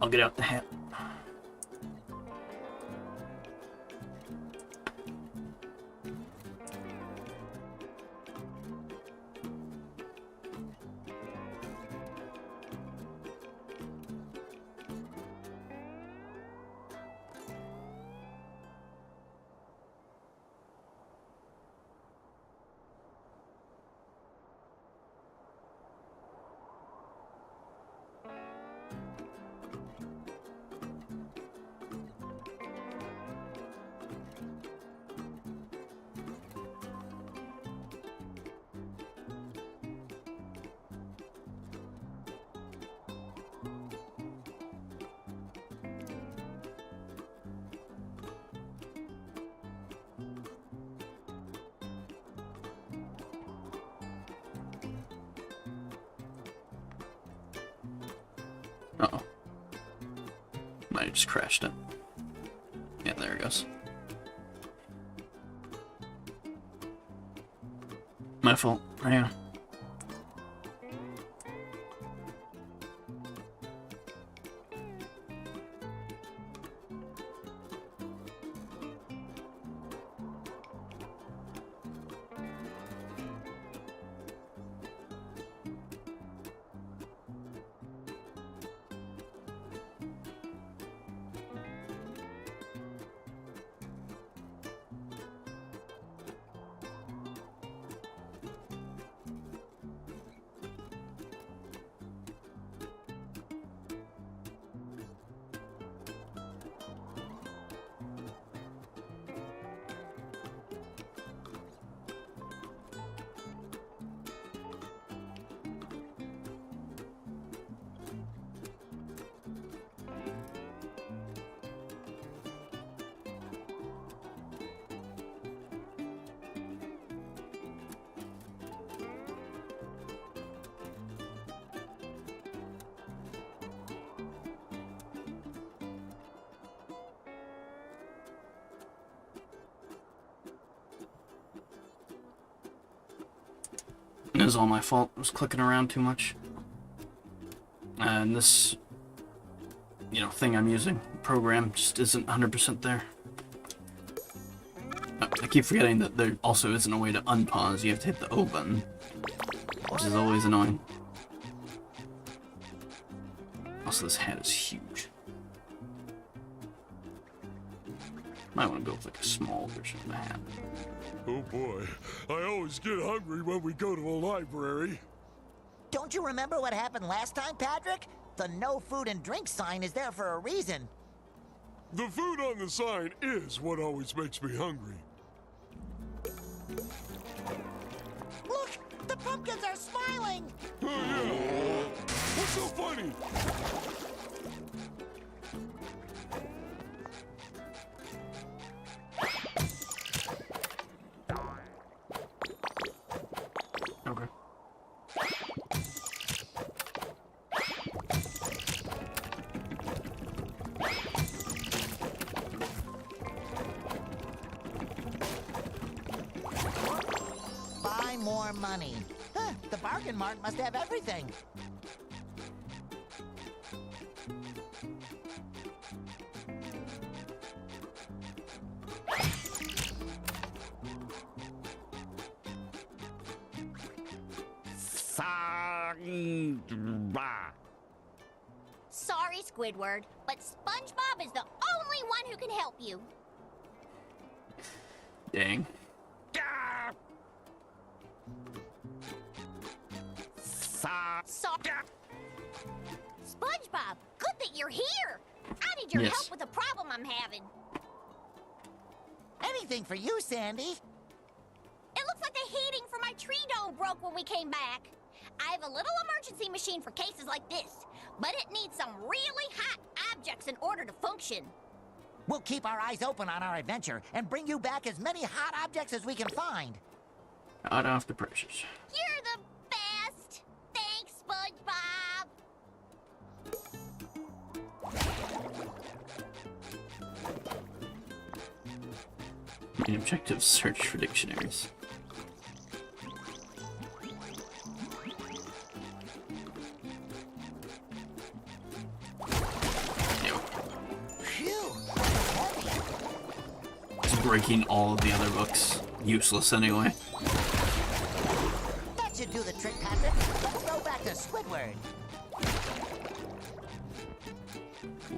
I'll get out the hat. Uh-oh. Might have just crashed it. Yeah, there it goes. My fault. Yeah. It was all my fault. I was clicking around too much. And this, thing I'm using, program, just isn't 100% there. I keep forgetting that there also isn't a way to unpause. You have to hit the O button, which is always annoying. Also, this hat is huge. Might want to go with like a small version of the hat. Oh boy, I always get hungry when we go to a library. Don't you remember what happened last time, Patrick? The no food and drink sign is there for a reason. The food on the sign is what always makes me hungry. Look! The pumpkins are smiling! Oh, yeah. What's so funny? Okay. Buy more money. Huh, the bargain mart must have everything. Sorry, Squidward, but SpongeBob is the only one who can help you. Dang. SpongeBob, good that you're here. I need your Yes. help with a problem I'm having. Anything for you, Sandy. It looks like the heating for my tree dome broke when we came back. I have a little emergency machine for cases like this, but it needs some really hot objects in order to function. We'll keep our eyes open on our adventure and bring you back as many hot objects as we can find. Hot off the presses. You're the best. Thanks, SpongeBob. Main objective, search for dictionaries. Phew. It's breaking all of the other books. Useless anyway. That should do the trick, Patrick. Let's go back to Squidward.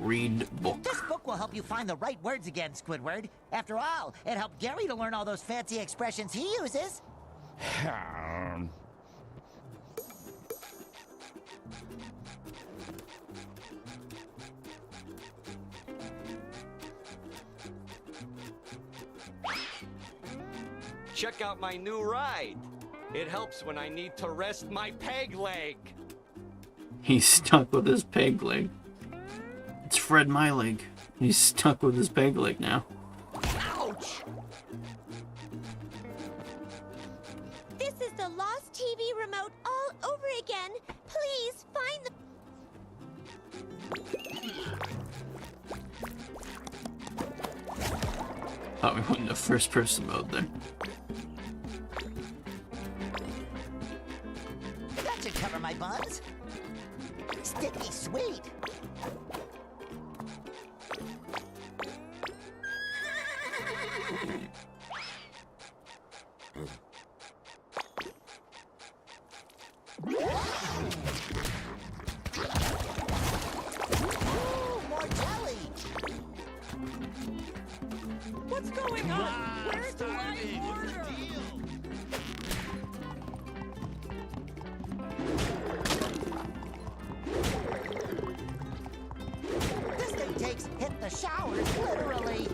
Read book. This book will help you find the right words again, Squidward. After all, it helped Gary to learn all those fancy expressions he uses. Check out my new ride. It helps when I need to rest my peg leg. He's stuck with his peg leg. It's Fred My Leg. He's stuck with his peg leg now. Ouch! This is the lost TV remote all over again. Please find the... Thought we went into first person mode there. That should cover my buns. Sticky sweet. More jelly! What's going on? Where do I order? This thing takes hit the showers, literally.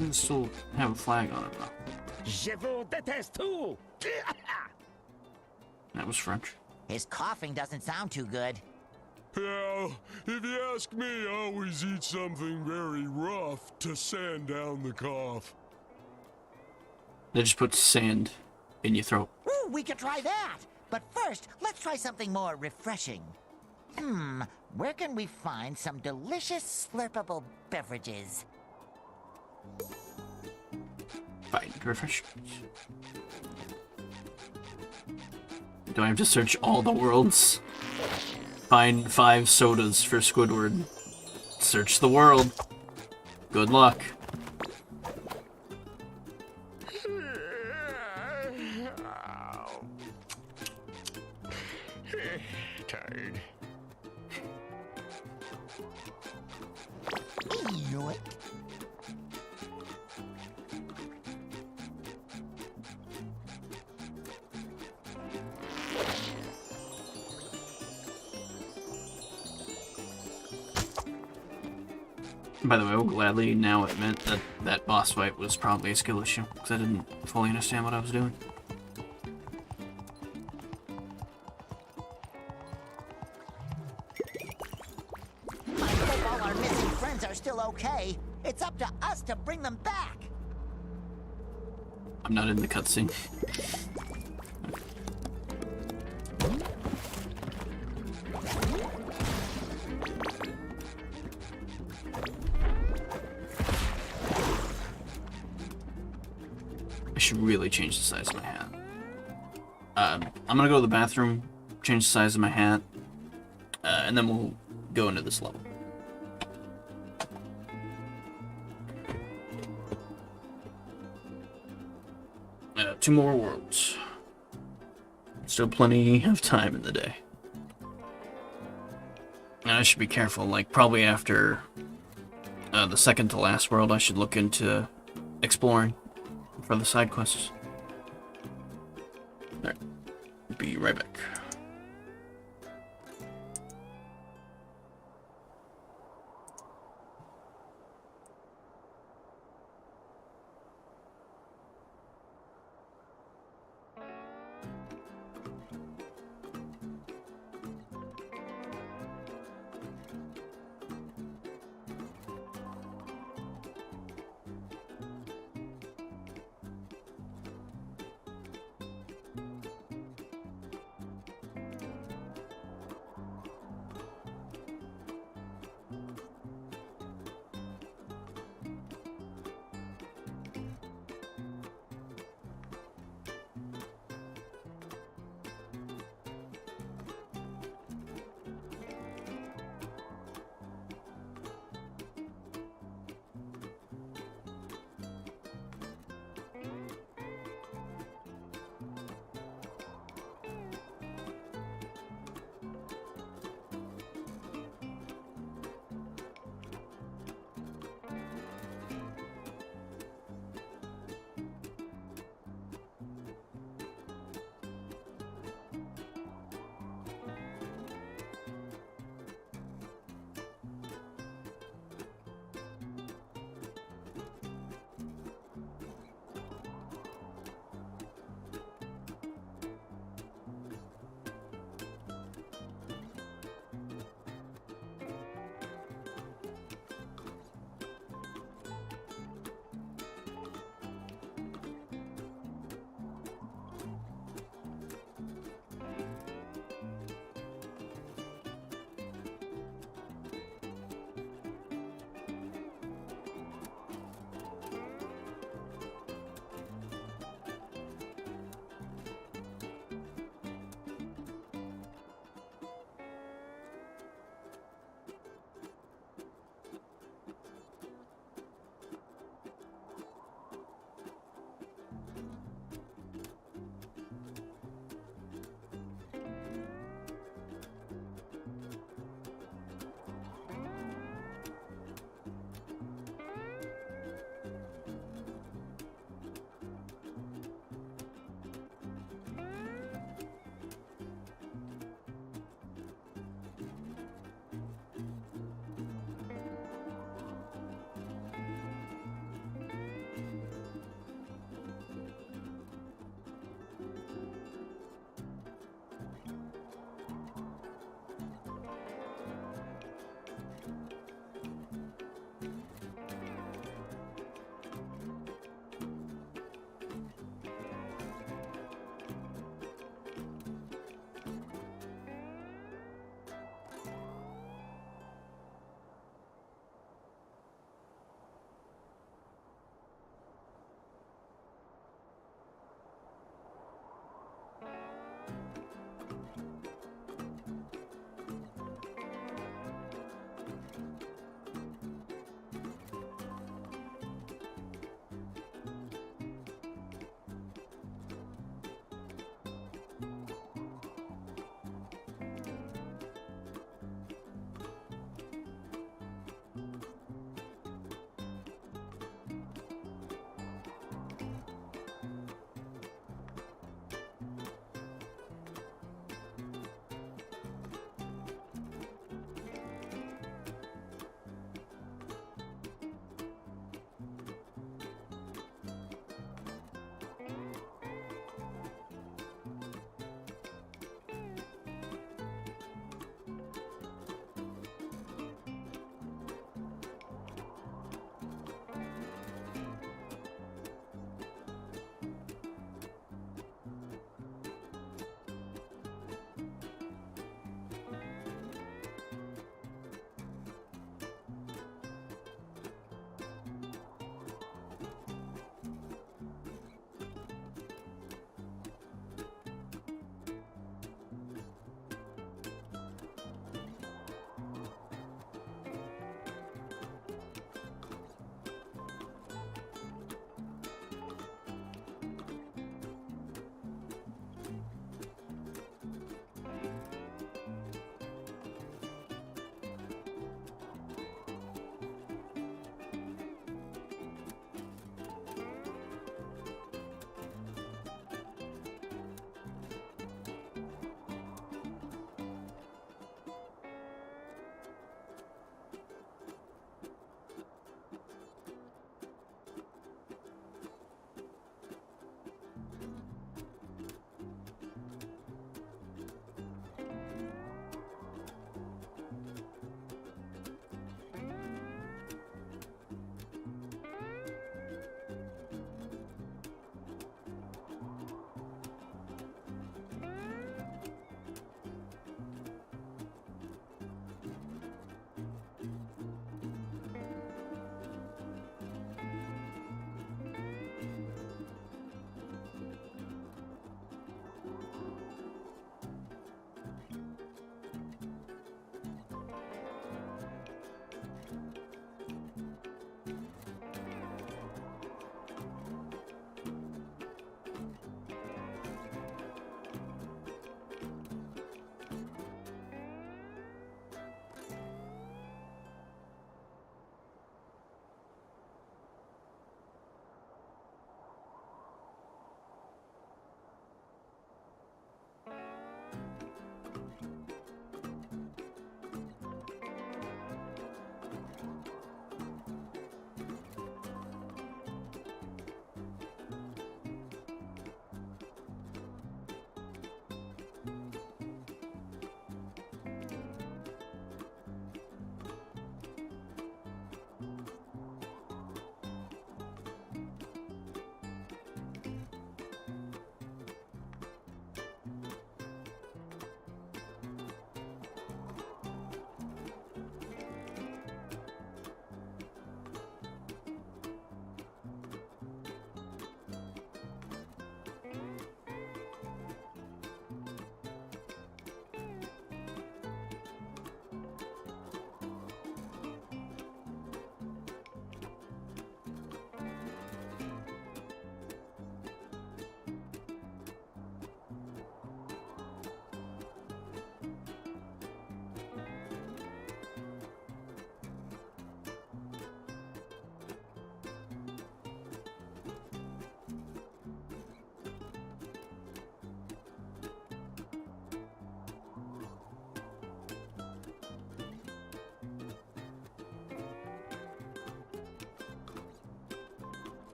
It still have a flag on it though. Je vous déteste tout! That was French. His coughing doesn't sound too good. Yeah, if you ask me, I always eat something very rough to sand down the cough. They just put sand in your throat. Ooh, we could try that. But first, let's try something more refreshing. Where can we find some delicious slurpable beverages? Find refreshments. Do I have to search all the worlds? Find 5 sodas for Squidward. Search the world. Good luck. Tired. Yoink. By the way, I will gladly now admit that that boss fight was probably a skill issue, because I didn't fully understand what I was doing. I hope all our missing friends are still okay. It's up to us to bring them back. I'm not in the cutscene. I should really change the size of my hat. I'm gonna go to the bathroom, change the size of my hat, and then we'll go into this level. Two more worlds. Still plenty of time in the day. And I should be careful, like probably after the second to last world I should look into exploring for the side quests. Alright, be right back.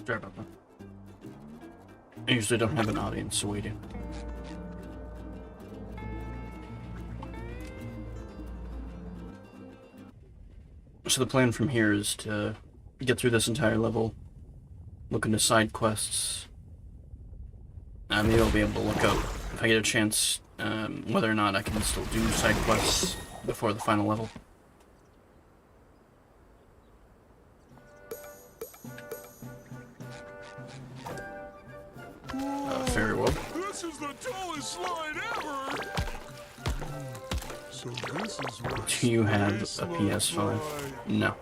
Sorry about that. I usually don't have an audience waiting. So the plan from here is to get through this entire level, look into side quests. Maybe I'll be able to look up, if I get a chance, whether or not I can still do side quests before the final level. Very well. This is the tallest slide ever! So this is what Do you have a PS5? No.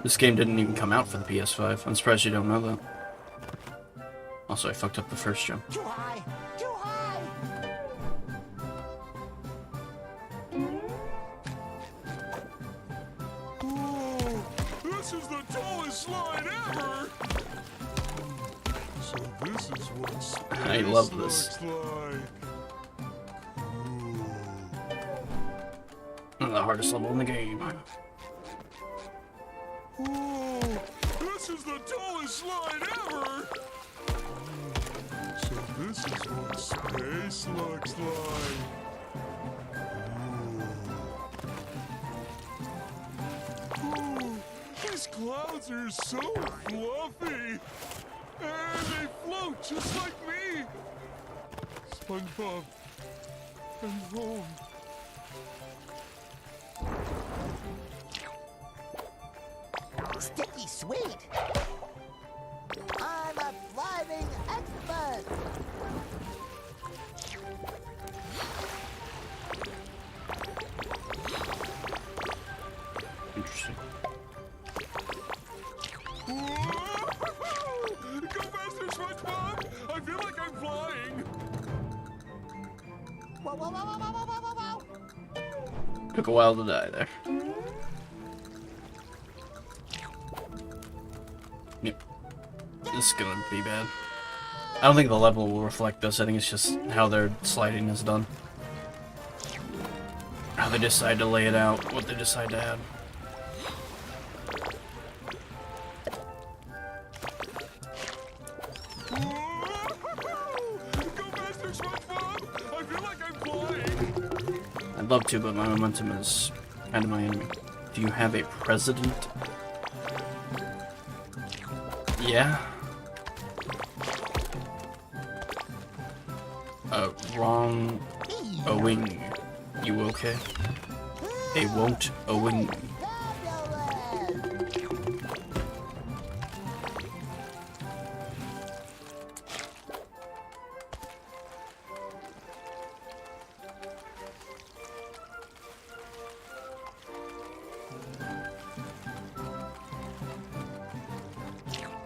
This game didn't even come out for the PS5. I'm surprised you don't know that. Also, I fucked up the first jump. Too high! Too high! Whoa, this is the tallest slide ever! So this is what space I love this. looks like. The hardest level in the game. Whoa, this is the tallest slide ever! So this is what space looks like. Ooh, these clouds are so fluffy! And they float just like me! SpongeBob, I'm home. Sticky sweet! I'm a sliding expert! Interesting. Whoa! Go faster, SpongeBob! I feel like I'm flying! Whoa, whoa, whoa, whoa, whoa, whoa, whoa, whoa! Took a while to die there. Yep. This is gonna be bad. I don't think the level will reflect this. I think it's just how their sliding is done. How they decide to lay it out, what they decide to add. I'd love to, but my momentum is kind of my enemy. Do you have a president? Yeah. Wrong. A wing. You okay? A won't a wing.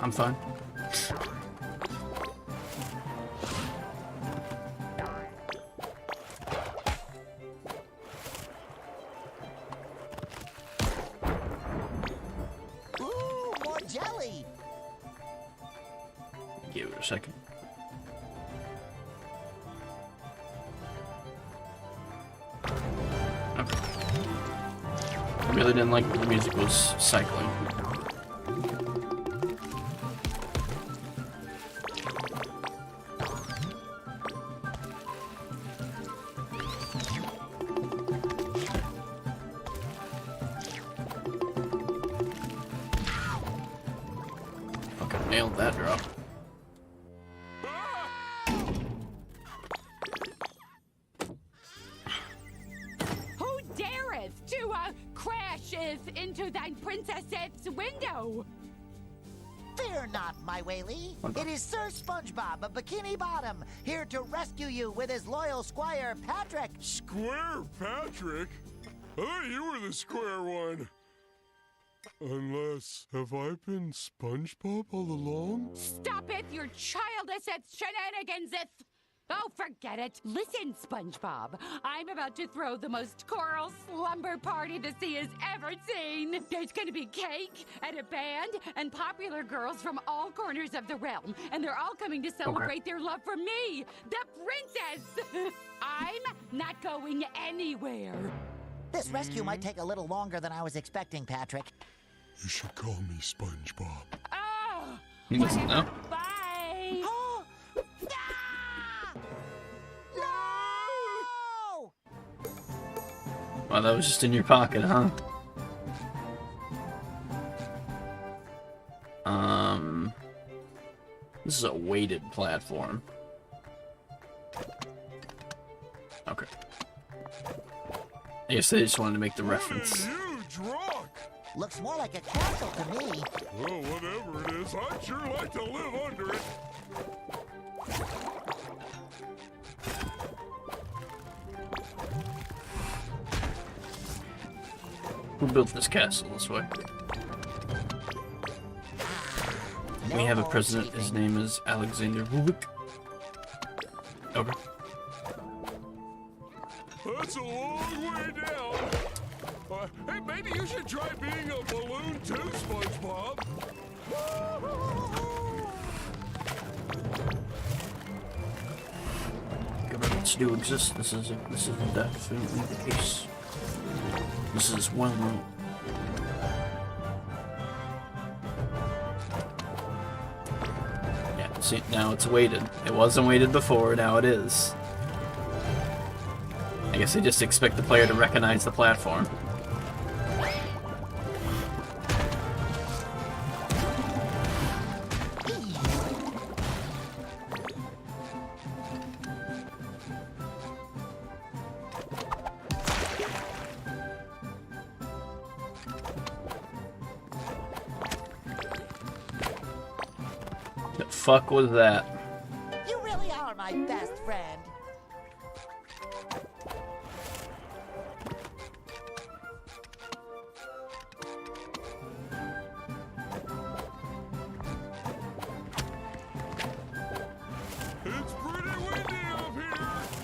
I'm fine. Ooh, more jelly! Give it a second. Okay. I really didn't like when the music was cycling. Nailed that drop. Who dareth to crasheth into thine princess's window? Fear not, my Whaley. It is Sir SpongeBob of Bikini Bottom, here to rescue you with his loyal squire, Patrick. Square Patrick? I thought you were the square one. Unless, have I been SpongeBob all along? Stoppeth your childish shenaniganseth! Oh, forget it. Listen, SpongeBob. I'm about to throw the most choral slumber party the sea has ever seen. There's going to be cake and a band and popular girls from all corners of the realm. And they're all coming to celebrate their love for me, the princess. I'm not going anywhere. This rescue might take a little longer than I was expecting, Patrick. You should call me SpongeBob. Oh, He doesn't know. Bye. Wow, that was just in your pocket, huh? This is a weighted platform. Okay. I guess they just wanted to make the reference. Huge rock! Looks more like a castle to me. Well, whatever it is, I'd sure like to live under it. Who built this castle this way? We have a president. His name is Alexander Rubik. Okay. That's a long way down. Hey, maybe you should try being a balloon too, SpongeBob. Governments do exist. This is definitely the case. This is well known. Yeah, see, now it's weighted. It wasn't weighted before, now it is. I guess they just expect the player to recognize the platform. The fuck was that? You really are my best friend.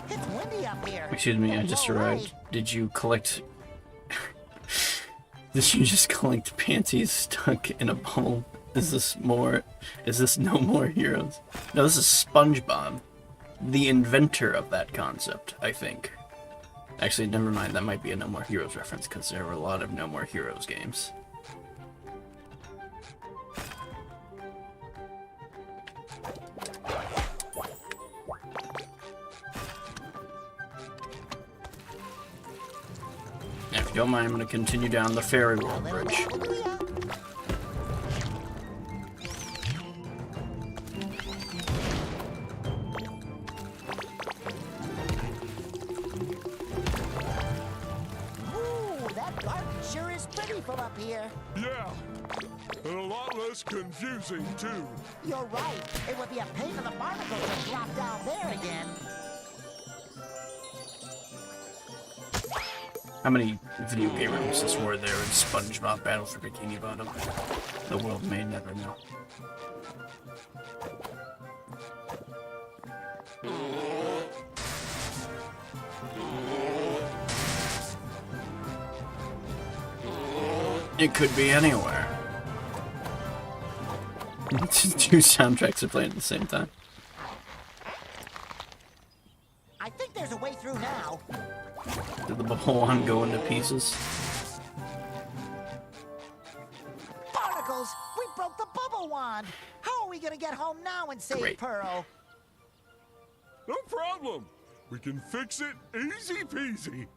It's windy up here. Excuse me, I just arrived. Did you collect... Did you just collect panties stuck in a bubble? Is this No More Heroes? No, this is SpongeBob, the inventor of that concept, I think. Actually, never mind, that might be a No More Heroes reference, because there were a lot of No More Heroes games. If you don't mind, I'm going to continue down the Fairy World Bridge. Yeah, and a lot less confusing, too. You're right. It would be a pain in the barnacles to drop down there again. How many video game releases were there in SpongeBob Battle for Bikini Bottom? The world may never know. It could be anywhere. Two soundtracks are playing at the same time. I think there's a way through now. Did the bubble wand go into pieces? Barnacles! We broke the bubble wand! How are we gonna get home now and save Pearl? No problem. We can fix it easy peasy.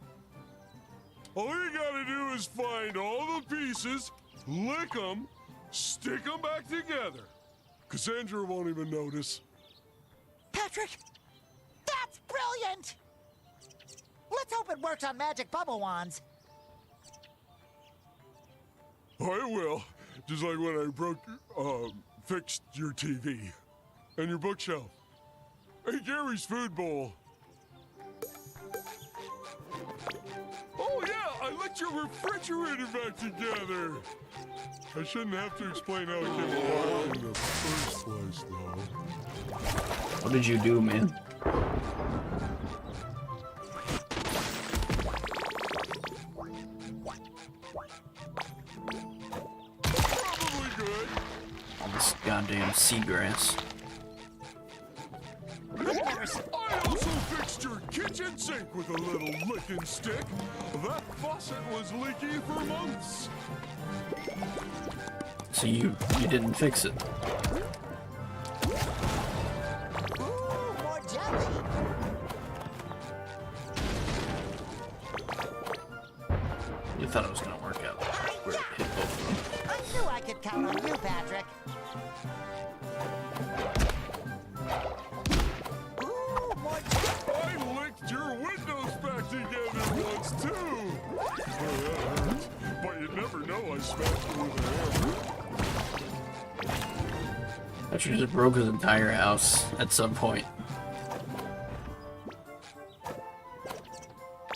All you gotta do is find all the pieces, lick them, stick them back together. Cassandra won't even notice. Patrick! That's brilliant! Let's hope it works on magic bubble wands. I will. Just like when I fixed your TV. And your bookshelf. And Gary's food bowl. Oh yeah, I licked your refrigerator back together. I shouldn't have to explain how it came apart in the first place, though. What did you do, man? Probably good. All this goddamn seagrass. I also fixed your kitchen sink with a little licking stick. That faucet was leaky for months. So you didn't fix it? thought it was gonna work out. Where it hit both of them. I knew I could count on you, Patrick. Ooh, more I licked your windows back together once, too! Oh, that hurts. But you never know I smashed it with a hammer. I should just broke his entire house at some point.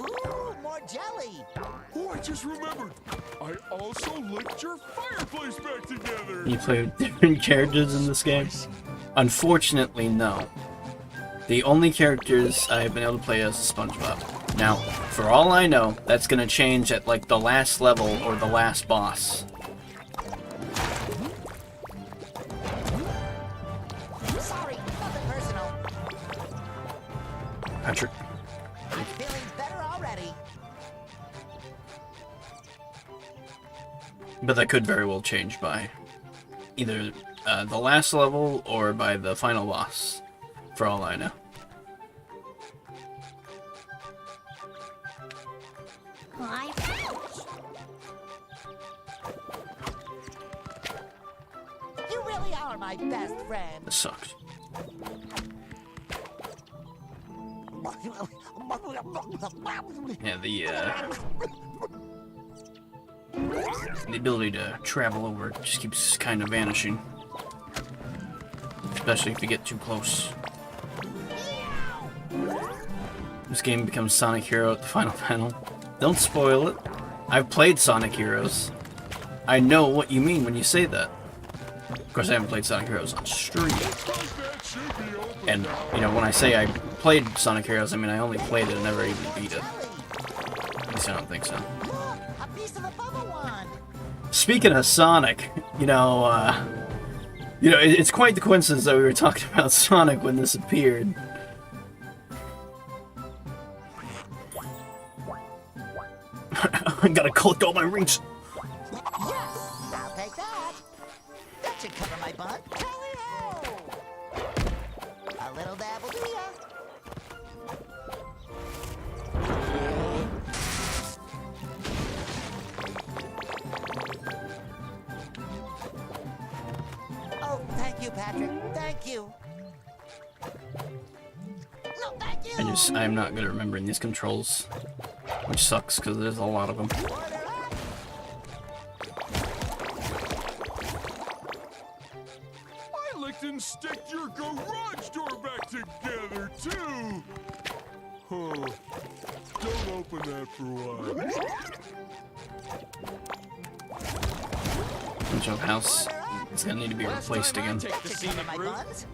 Ooh, more jelly. Oh, I just remembered. I also licked your fireplace back together. Can you play with different characters in this game? Unfortunately, no. The only characters I've been able to play as is SpongeBob. Now, for all I know, that's gonna change at like the last level or the last boss. Sorry, nothing personal. Patrick. I'm feeling better already. But that could very well change by either the last level or by the final boss, for all I know. My pouch. You really are my best friend. This sucks. Yeah, the ability to travel over just keeps kind of vanishing. Especially if you get too close. This game becomes Sonic Hero at the final panel. Don't spoil it. I've played Sonic Heroes. I know what you mean when you say that. Of course, I haven't played Sonic Heroes on stream. And, you know, when I say I played Sonic Heroes, I mean I only played it and never even beat it. At least I don't think so. A piece of the bubble wand. Speaking of Sonic, it's quite the coincidence that we were talking about Sonic when this appeared. I gotta collect all my rings. Yes, I'll take that. That should cover my butt. Tally-ho! A little dabble do ya? Oh, thank you, Patrick. Thank you. No, thank you. I'm not good at remembering these controls, which sucks because there's a lot of them. I licked and sticked your garage door back together, too! Huh. Don't open that for a while. JoJo house is gonna need to be replaced again. Take the scenic route.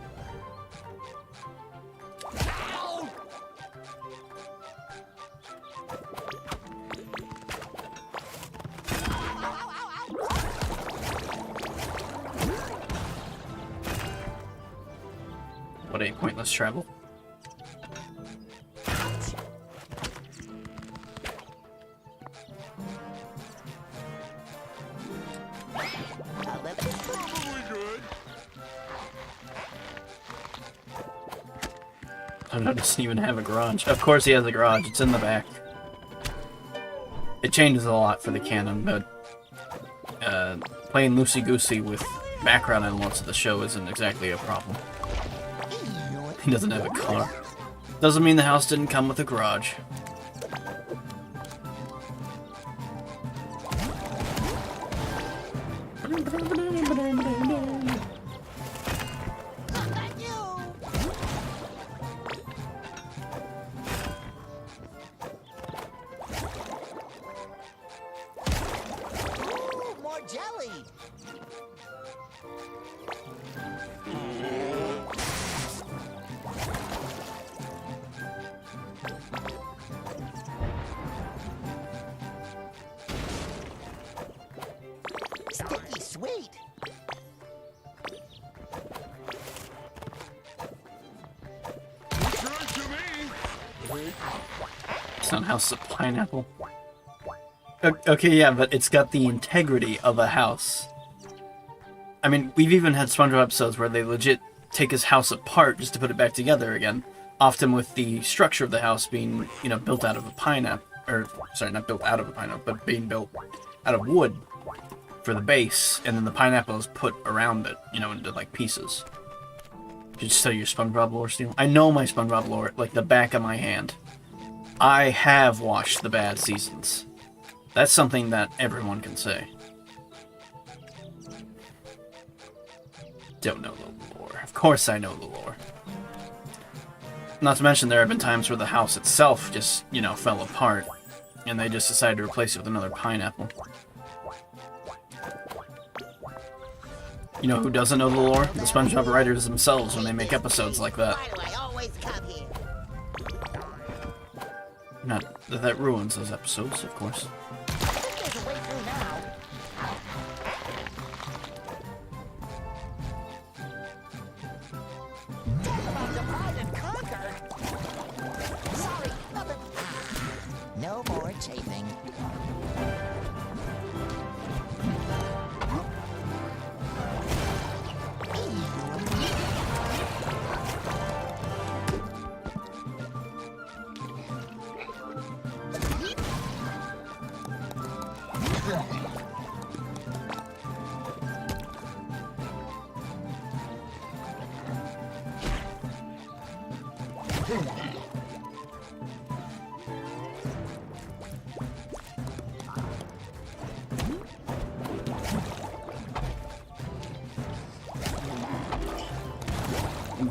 What a pointless travel. JoJo doesn't even have a garage. Of course he has a garage, it's in the back. It changes a lot for the canon, but playing loosey-goosey with background elements of the show isn't exactly a problem. He doesn't have a car. Doesn't mean the house didn't come with a garage. More jelly. Sticky sweet. It's not House of Pineapple. Okay, yeah, but it's got the integrity of a house. I mean, we've even had SpongeBob episodes where they legit take his house apart just to put it back together again. Often with the structure of the house being, built out of a pineapple. or sorry, not built out of a pineapple, but being built out of wood for the base, and then the pineapple is put around it, you know, into like pieces. Did you study your SpongeBob lore, Steel? I know my SpongeBob lore like the back of my hand. I have watched the bad seasons. That's something that everyone can say. Don't know the lore. Of course I know the lore. Not to mention there have been times where the house itself just, you know, fell apart, and they just decided to replace it with another pineapple. You know who doesn't know the lore? The SpongeBob writers themselves when they make episodes like that. Not that ruins those episodes, of course. No more chafing.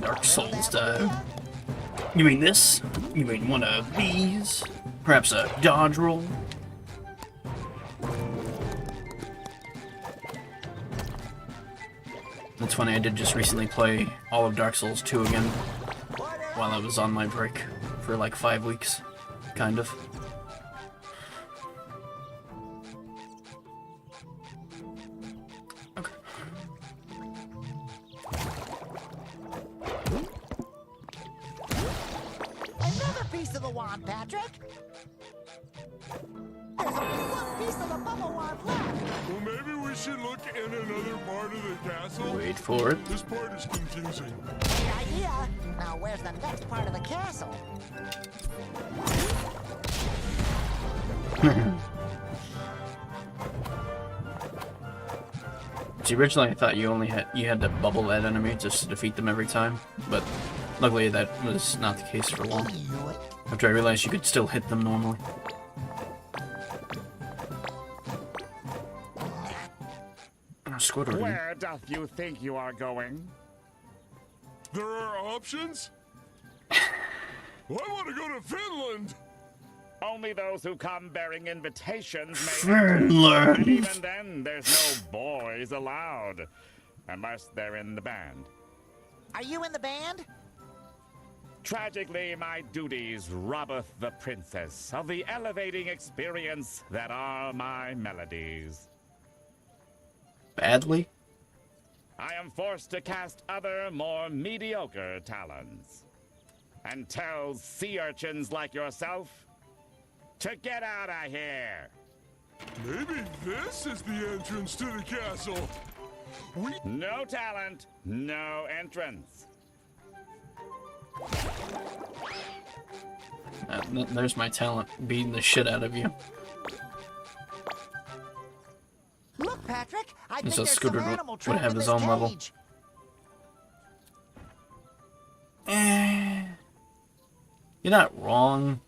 Dark Souls style. You mean this? You mean one of these? Perhaps a dodge roll? That's funny, I did just recently play all of Dark Souls 2 again while I was on my break for like 5 weeks, kind of. Another piece of the wand, Patrick. There's only one piece of the bubble wand left. Well, maybe we should look in another part of the castle. Wait for it. This part is confusing. Good idea. Now, where's the next part of the castle? See, originally I thought you had to bubble that enemy just to defeat them every time, but luckily that was not the case for long. After I realized you could still hit them normally. Squidward. Where doth you think you are going? There are options? Well, I want to go to Finland! Only those who come bearing invitations may Finland. And even then, there's no boys allowed. Unless they're in the band. Are you in the band? Tragically, my duties robbeth the princess of the elevating experience that are my melodies. Badly? I am forced to cast other, more mediocre talents. And tell sea urchins like yourself to get out of here. Maybe this is the entrance to the castle. No talent, no entrance. There's my talent, beating the shit out of you. Look, Patrick, I think So there's some Scooter animal would trapped have in his this own level. cage. You're not wrong.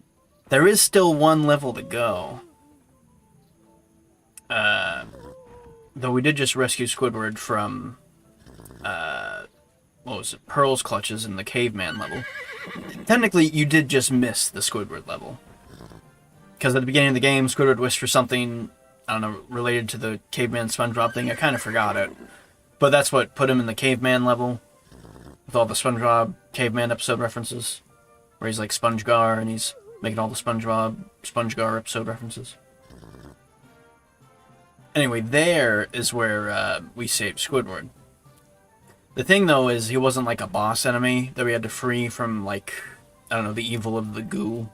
There is still one level to go. Though we did just rescue Squidward from, what was it, Pearl's clutches in the caveman level. Technically, you did just miss the Squidward level. Because at the beginning of the game, Squidward wished for something, I don't know, related to the caveman SpongeBob thing. I kind of forgot it. But that's what put him in the caveman level. With all the SpongeBob caveman episode references. Where he's like SpongeGar and he's making all the SpongeGar episode references. Anyway, there is where we saved Squidward. The thing, though, is he wasn't like a boss enemy that we had to free from, like, I don't know, the evil of the goo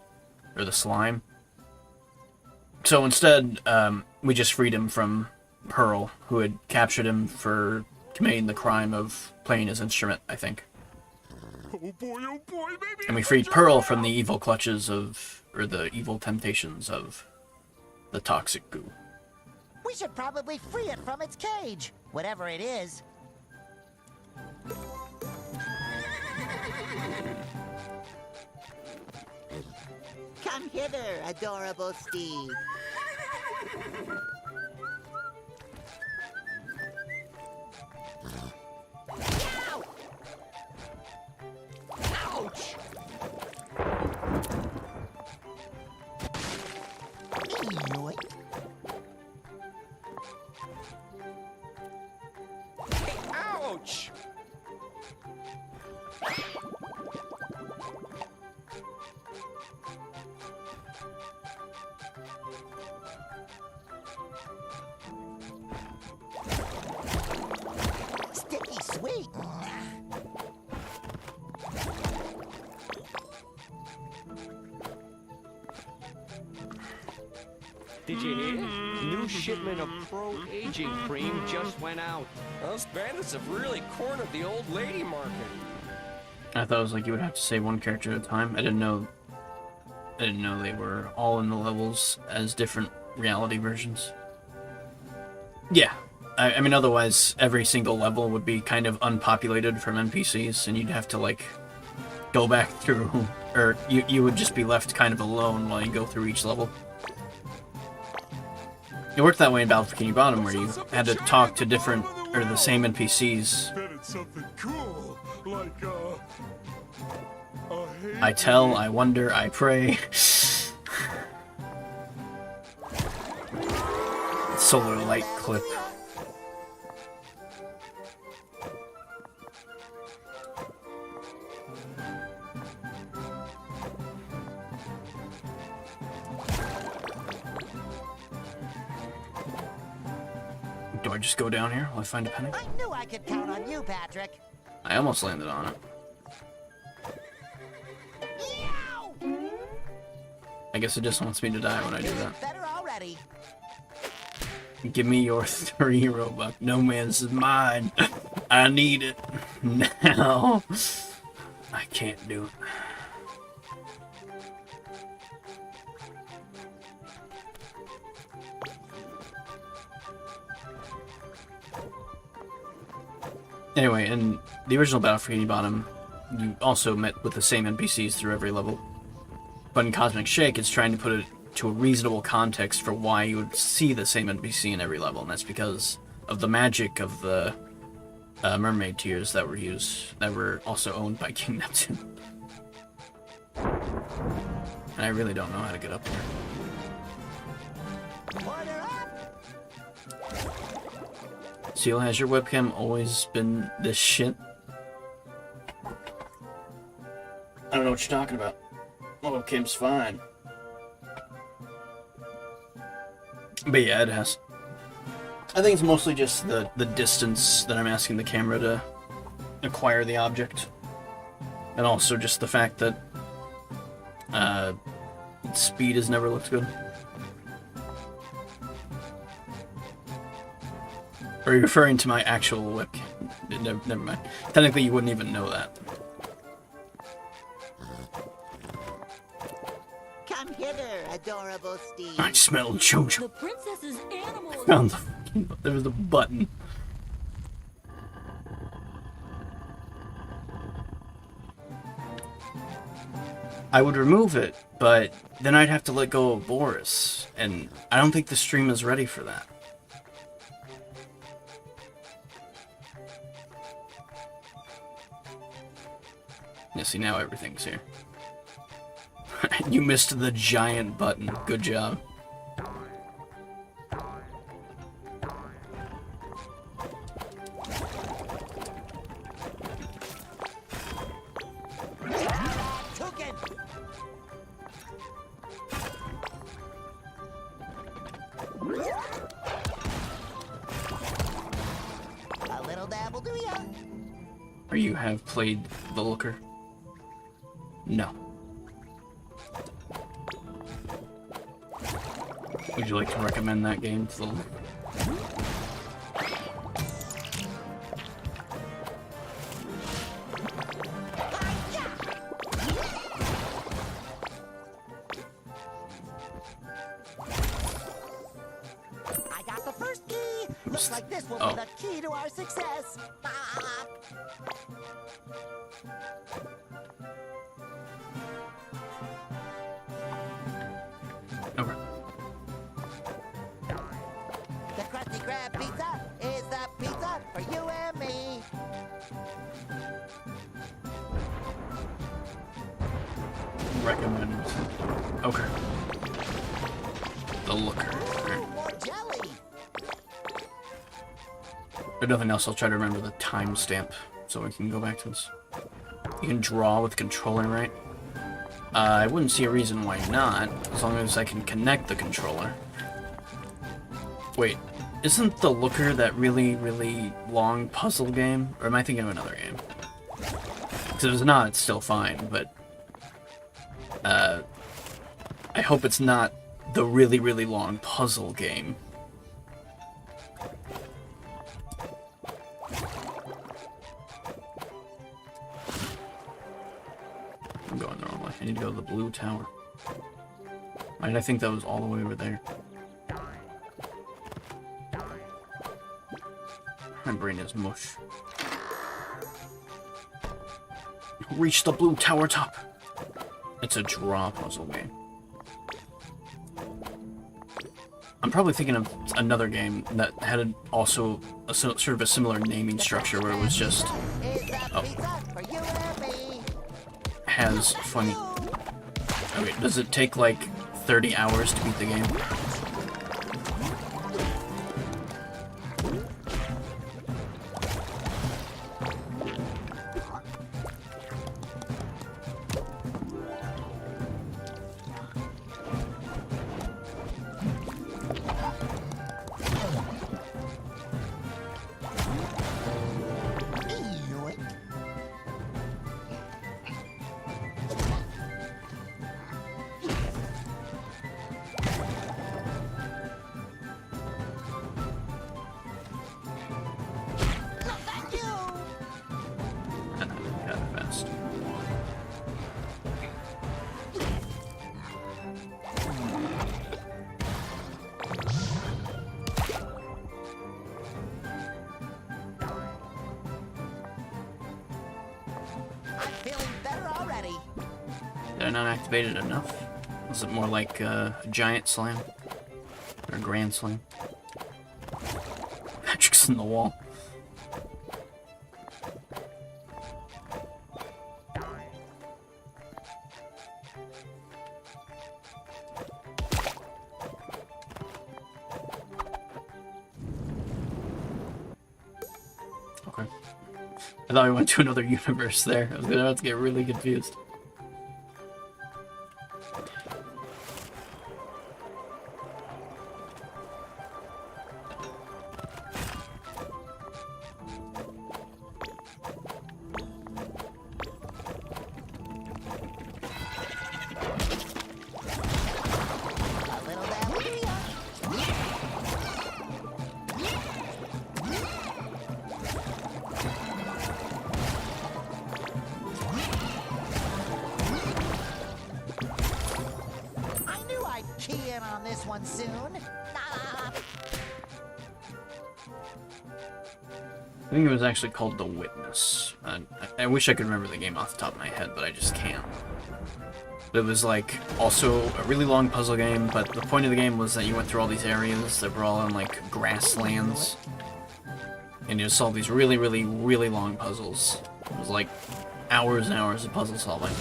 or the slime. So instead, we just freed him from Pearl, who had captured him for committing the crime of playing his instrument, I think. Oh boy, baby! And we freed Pearl from the evil clutches of or the evil temptations of the toxic goo. We should probably free it from its cage, whatever it is. Come hither, adorable steed. Ow! Ouch! Yoink. Ouch! Sticky sweet. Did you hear? New shipment of Pro Aging Cream just went out. Those bandits have really cornered the old lady market. I thought it was like you would have to say one character at a time. I didn't know they were all in the levels as different reality versions. Yeah. I mean, otherwise, every single level would be kind of unpopulated from NPCs, and you'd have to, like, go back through, or you would just be left kind of alone while you go through each level. It worked that way in Battle for Bikini Bottom, where you had to talk to different, or the same NPCs. Bet it's something cool, like, I tell, I wonder, I pray. Solar light clip. Do I just go down here while I find a penny? I knew I could count on you, Patrick. I almost landed on it. I guess it just wants me to die when I do that. Better already. Give me your 3 Robux. No man's is mine. I need it now. I can't do it. Anyway, in the original Battle for Bikini Bottom, you also met with the same NPCs through every level. But in Cosmic Shake, it's trying to put it to a reasonable context for why you would see the same NPC in every level, and that's because of the magic of the mermaid tears that were used, that were also owned by King Neptune. And I really don't know how to get up there. Seal, has your webcam always been this shit? I don't know what you're talking about. My webcam's fine. But yeah, it has. I think it's mostly just the distance that I'm asking the camera to acquire the object. And also just the fact that speed has never looked good. Or are you referring to my actual webcam? Never mind. Technically, you wouldn't even know that. Come hither, adorable steed. I smell JOJO. The princess's animal. Found there was a button. I would remove it, but then I'd have to let go of Boris, and I don't think the stream is ready for that. Yeah, see, now everything's here. You missed the giant button. Good job. A little dabble, do ya? Or you have played The Looker? No. Would you like to recommend that game to the... confused. Like this will Oh. be the key to our success. Okay. The Krusty Krab pizza is the pizza for you and me. Recommend. Okay. The looker. Ooh, more jelly. If nothing else, I'll try to remember the timestamp so we can go back to this. You can draw with controller, right? I wouldn't see a reason why not, as long as I can connect the controller. Wait, isn't the looker that really, really long puzzle game? Or am I thinking of another game? Because if it's not, it's still fine, but... I hope it's not the really, really long puzzle game. I'm going the wrong way. I need to go to the blue tower. Why did I think that was all the way over there? My brain is mush. Reach the blue tower top. It's a draw puzzle game. I'm probably thinking of another game that had also a sort of a similar naming structure where it was just... Oh. Has funny... Okay, does it take like 30 hours to beat the game? Did I not activate it enough? Was it more like a giant slam? Or a grand slam? Patrick's in the wall. Okay. I thought we went to another universe there. I was about to get really confused. I think it was actually called The Witness. I wish I could remember the game off the top of my head, but I just can't. It was like also a really long puzzle game, but the point of the game was that you went through all these areas that were all in like grasslands, and you solved these really, really, really long puzzles. It was like hours and hours of puzzle solving.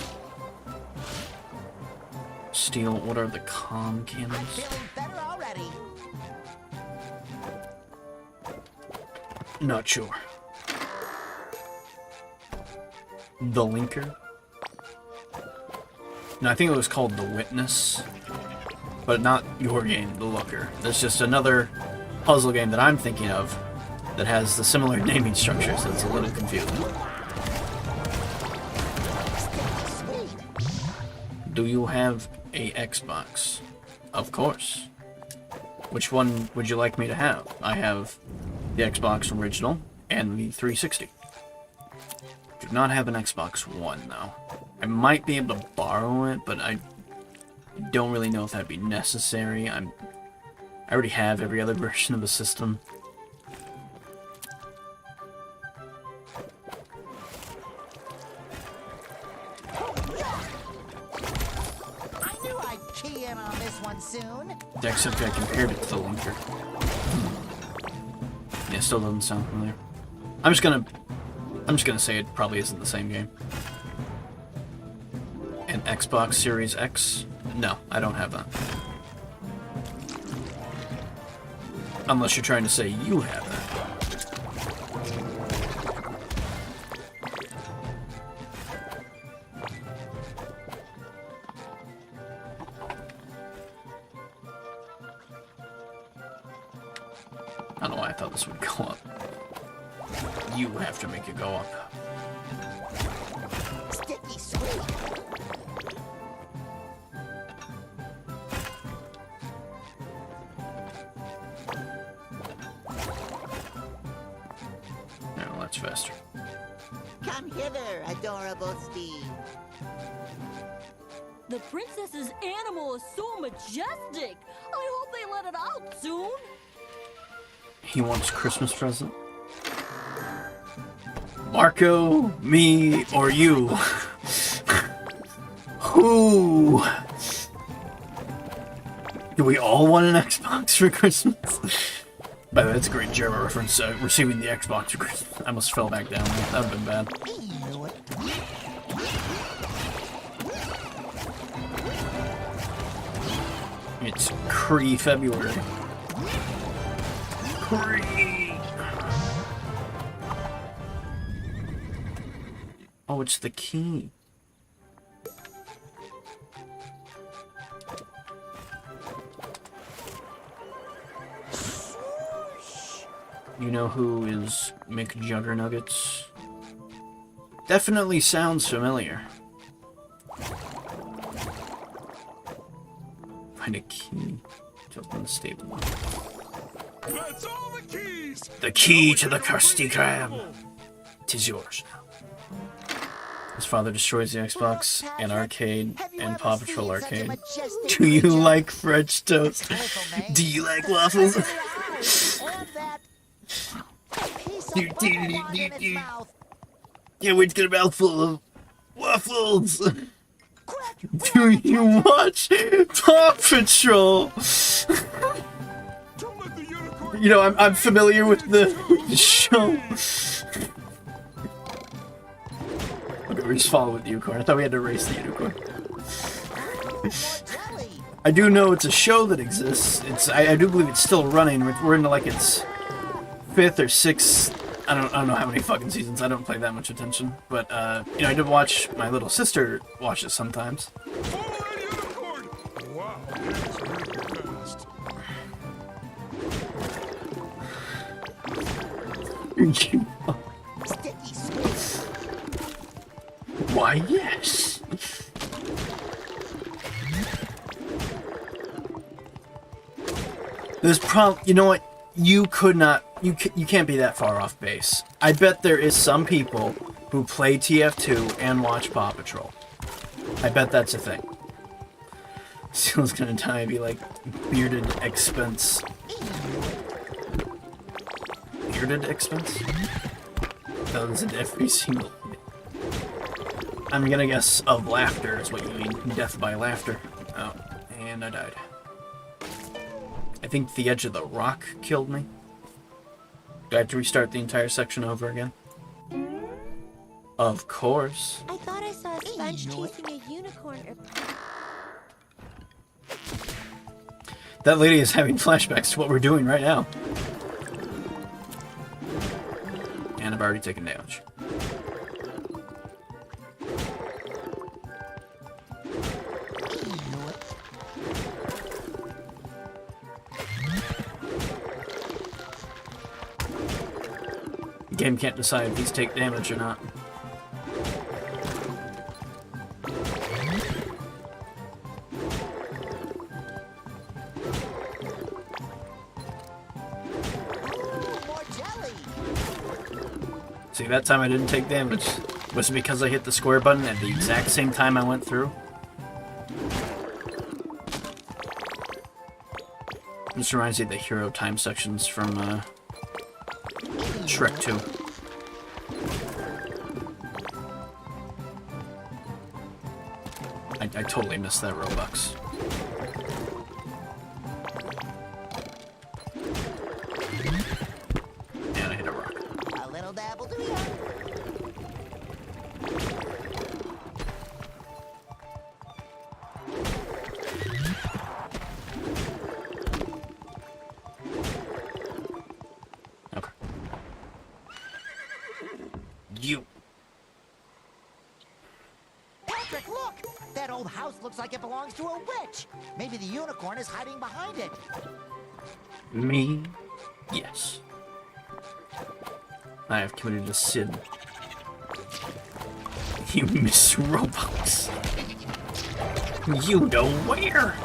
Steel, what are the comm cannons? Not sure. The Linker? No, I think it was called The Witness. But not your game, The Looker. There's just another puzzle game that I'm thinking of that has the similar naming structure, so it's a little confusing. Do you have a Xbox? Of course. Which one would you like me to have? I have the Xbox original and the 360. Do not have an Xbox One though. I might be able to borrow it, but I don't really know if that'd be necessary. I already have every other version of the system. I'd key in on this one soon. Except I compared it to the linker. Yeah, still doesn't sound familiar. I'm just gonna say it probably isn't the same game. An Xbox Series X? No, I don't have that. Unless you're trying to say you have that. I don't know why I thought this would go up. You have to make it go up. Sticky sweet. Yeah, well, that's faster. Come hither, adorable Steve. The princess's animal is so majestic. I hope they let it out soon. He wants Christmas present. Marco, me, or you? Who? Do we all want an Xbox for Christmas? By the way, that's a great Jera reference, receiving the Xbox for Christmas. I almost fell back down. That would have been bad. It's February. Oh, it's the key. You know who is McJuggernuggets? Definitely sounds familiar. Find a key to open the stable. That's all the keys. The key to the Krusty Krab. 'Tis yours now. His father destroys the Xbox and arcade and Paw Patrol arcade. Do you like French toast? Do you like waffles? Yeah, wait to get a mouthful of waffles. Do you watch Paw Patrol? You know, I'm familiar with the show. Okay, we're just following the unicorn. I thought we had to race the unicorn. I do know it's a show that exists. I do believe it's still running. We're into like its 5th or 6th. I don't know how many fucking seasons. I don't pay that much attention. But you know, I did watch. My little sister watch it sometimes. Wow, that's really fast. Why, yes. There's you know what? You could not. You can't be that far off base. I bet there is some people who play TF2 and watch Paw Patrol. I bet that's a thing. Seal's gonna die. Be like bearded expense. Bearded expense? That was in every single. I'm gonna guess of laughter is what you mean. Death by laughter. Oh, and I died. I think the edge of the rock killed me. Do I have to restart the entire section over again? Of course. I thought I saw a sponge chasing a unicorn. That lady is having flashbacks to what we're doing right now. And I've already taken damage. The game can't decide if these take damage or not. See, that time I didn't take damage. Was it because I hit the square button at the exact same time I went through? This reminds me of the hero time sections from Shrek 2. I totally missed that Robux. looks like it belongs to a witch. Maybe the unicorn is hiding behind it. Me? Yes. I have committed a sin. You miss Robux. You know where?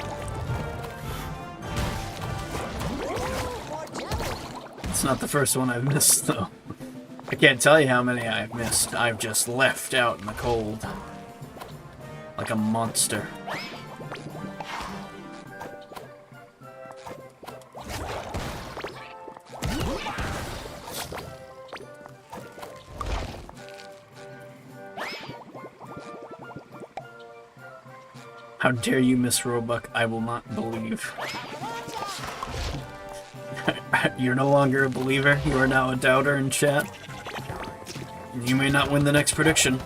It's not the first one I've missed, though. I can't tell you how many I've missed. I've just left out in the cold. Like a monster. How dare you, Miss Roebuck? I will not believe. You're no longer a believer. You are now a doubter in chat. You may not win the next prediction.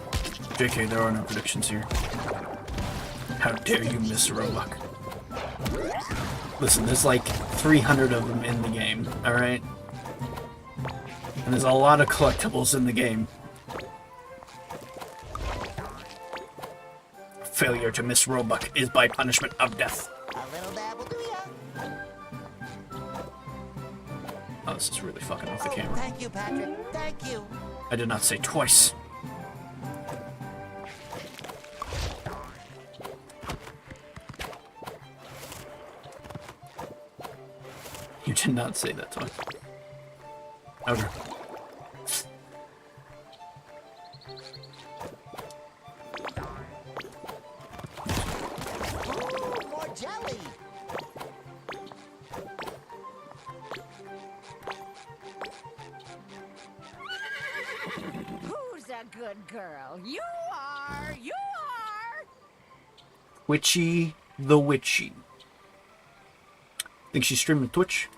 JK, there are no predictions here. How dare you, Miss Roebuck? Listen, there's like 300 of them in the game, alright? And there's a lot of collectibles in the game. Failure to Miss Roebuck is by punishment of death. A little dab will do ya. Oh, this is really fucking off the camera. Thank you, Patrick. Thank you. I did not say twice. You did not say that twice. Okay. Ooh, more jelly. Who's a good girl? You are! You are! Twitchy the Witchy. Think she's streaming Twitch?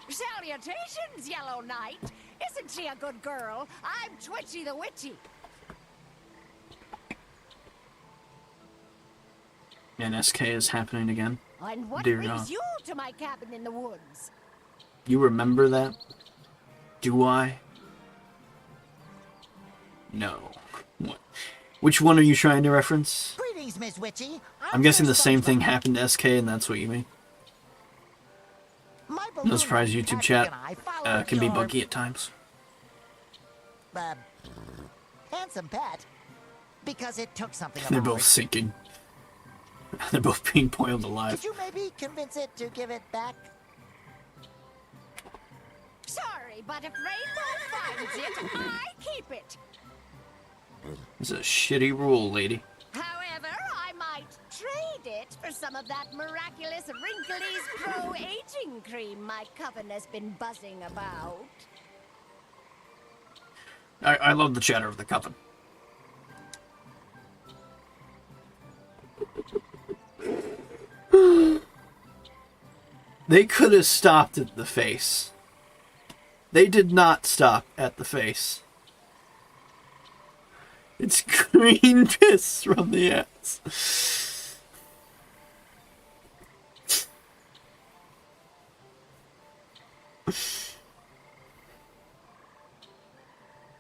Salutations, Yellow Knight! Isn't she a good girl? I'm Twitchy the Witchy. And SK is happening again. And what Dear brings God. you to my cabin in the woods? You remember that? Do I? No. What? Which one are you trying to reference? Greetings, Miss Witchy. I'm guessing the same thing happened to SK and that's what you mean. No surprise, YouTube chat can be buggy at times. Handsome pet. Because it took something of They're ours. both sinking. They're both being boiled alive. Could you maybe convince it to give it back? Sorry, but if Rainbow finds it, I keep it. It's a shitty rule, lady. However, I might trade it for some of that miraculous Wrinkly's Pro Aging Cream my coven has been buzzing about. I love the chatter of the coven. They could have stopped at the face. They did not stop at the face. It's green piss from the ass. I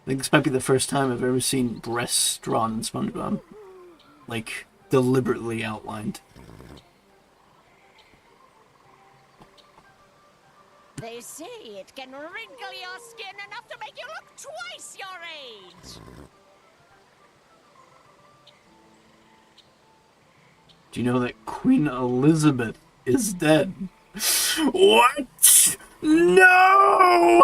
think this might be the first time I've ever seen breasts drawn in SpongeBob. Like, deliberately outlined. They say it can wrinkle your skin enough to make you look twice your age. Do you know that Queen Elizabeth is dead? What? No!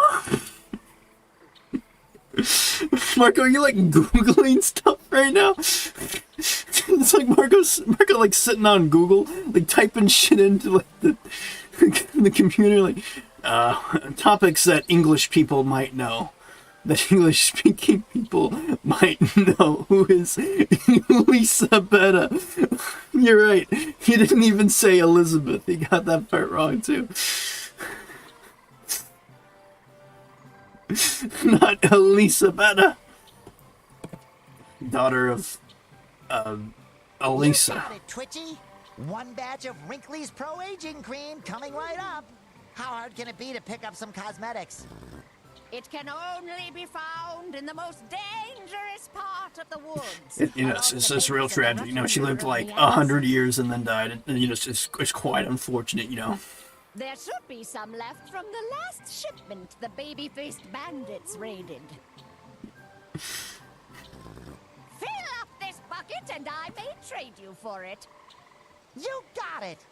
Marco, are you like Googling stuff right now? It's like Marco like sitting on Google, like typing shit into like the computer, like topics that English people might know. That English-speaking people might know. Who is Lisa Betta? You're right. He didn't even say Elizabeth. He got that part wrong too. Not Elisa Betta. Daughter of Elisa. You got it, Twitchy. One batch of Wrinkly's Pro Aging Cream coming right up. How hard can it be to pick up some cosmetics? It can only be found in the most dangerous part of the woods. You know, it's real tragic. You know, she lived like 100 years and then died. And you know, it's quite unfortunate. You know. There should be some left from the last shipment the baby-faced bandits raided. Fill up this bucket and I may trade you for it. You got it.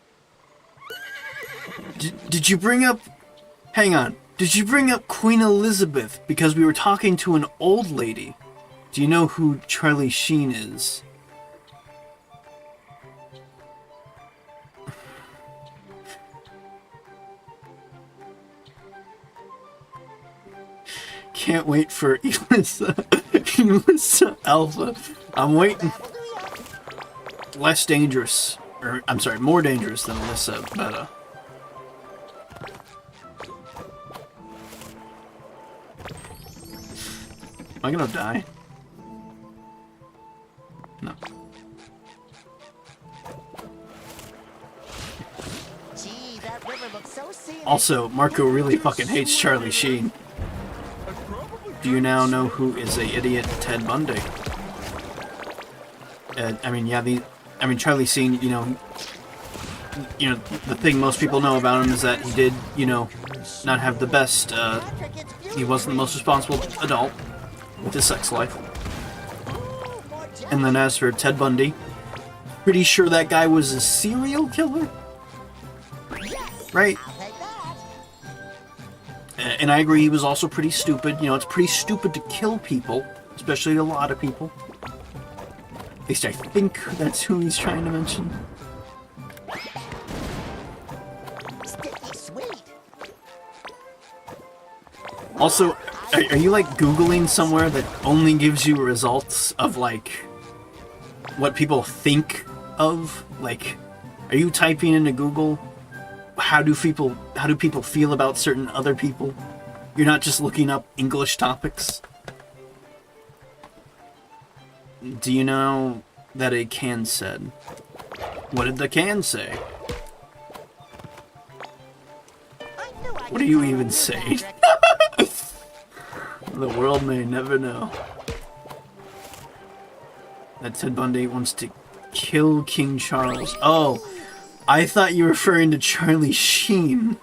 Did you bring up... Hang on. Did you bring up Queen Elizabeth because we were talking to an old lady? Do you know who Charlie Sheen is? Can't wait for Elisa Alpha. I'm waiting. Less dangerous. Or, I'm sorry, more dangerous than Elisa Beta. Am I gonna die? No. Gee, that river looks so scenic. Also, Marco really fucking hates Charlie Sheen. Do you now know who is a idiot Ted Bundy? I mean, yeah, Charlie Sheen, you know, the thing most people know about him is that he did, you know, not have the best, he wasn't the most responsible adult with his sex life. And then as for Ted Bundy, pretty sure that guy was a serial killer? Right? And I agree, he was also pretty stupid. You know, it's pretty stupid to kill people, especially a lot of people. At least I think that's who he's trying to mention. Sticky sweet. Also, are you like Googling somewhere that only gives you results of like what people think of? Like, are you typing into Google how do people feel about certain other people? You're not just looking up English topics. Do you know that a can said? What did the can say? What are you even saying? The world may never know. That Ted Bundy wants to kill King Charles. Oh, I thought you were referring to Charlie Sheen,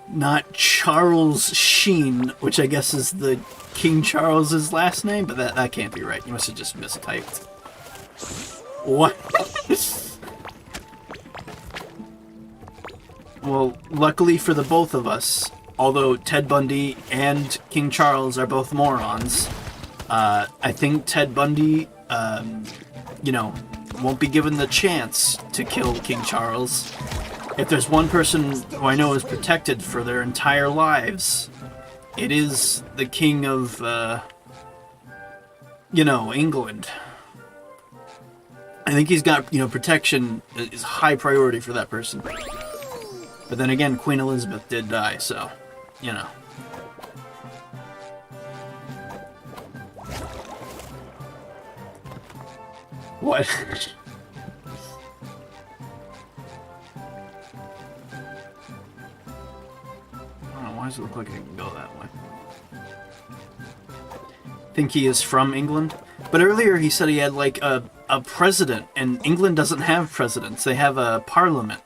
not Charles Sheen, which I guess is the King Charles's last name, but that can't be right. You must have just mistyped. What? Well, luckily for the both of us, although Ted Bundy and King Charles are both morons, I think Ted Bundy, you know, won't be given the chance to kill King Charles. If there's one person who I know is protected for their entire lives, it is the King of, you know, England. I think he's got, you know, protection is high priority for that person. But then again, Queen Elizabeth did die, so, you know. What? Why does it look like I can go that way? Think he is from England? But earlier he said he had like a president, and England doesn't have presidents. They have a parliament.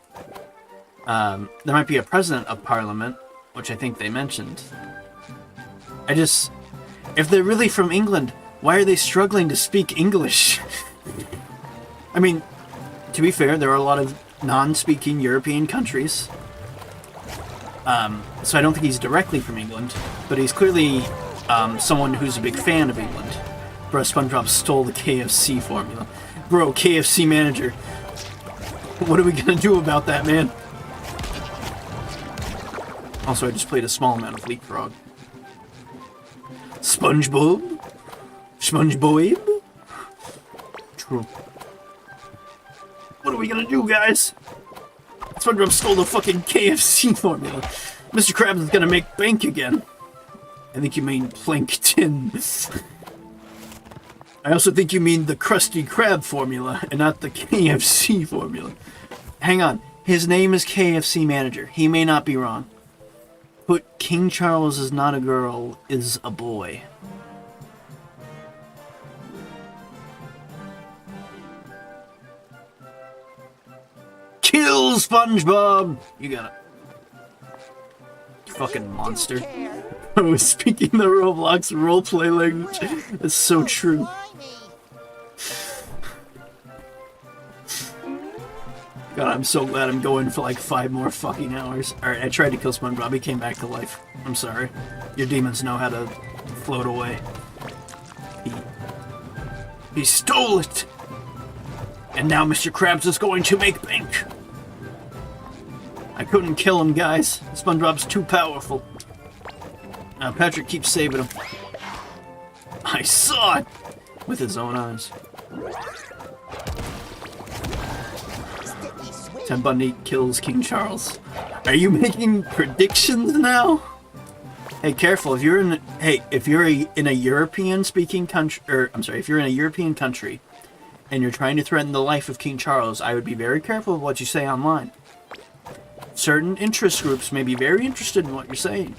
There might be a president of parliament, which I think they mentioned. If they're really from England, why are they struggling to speak English? I mean, to be fair, there are a lot of non-speaking European countries. So I don't think he's directly from England, but he's clearly someone who's a big fan of England. Bro, SpongeBob stole the KFC formula. Bro, KFC manager. What are we gonna do about that, man? Also, I just played a small amount of Leapfrog. SpongeBob? SpongeBob? True. What are we gonna do, guys? SpongeBob stole the fucking KFC formula. Mr. Krabs is gonna make bank again. I think you mean plankton. I also think you mean the Krusty Krab formula and not the KFC formula. Hang on. His name is KFC Manager. He may not be wrong. put King Charles is not a girl, is a boy. Kill SpongeBob! You got it. You fucking monster. I was speaking the Roblox roleplay language. It's so true. God, I'm so glad I'm going for like 5 more fucking hours. Alright, I tried to kill SpongeBob. He came back to life. I'm sorry. Your demons know how to float away. He stole it! And now Mr. Krabs is going to make bank! I couldn't kill him, guys. SpongeBob's too powerful. Now Patrick keeps saving him. I saw it! With his own eyes. Ted Bundy kills King Charles. Are you making predictions now? Hey, careful! If you're in in a European speaking country, if you're in a European country, and you're trying to threaten the life of King Charles, I would be very careful of what you say online. Certain interest groups may be very interested in what you're saying,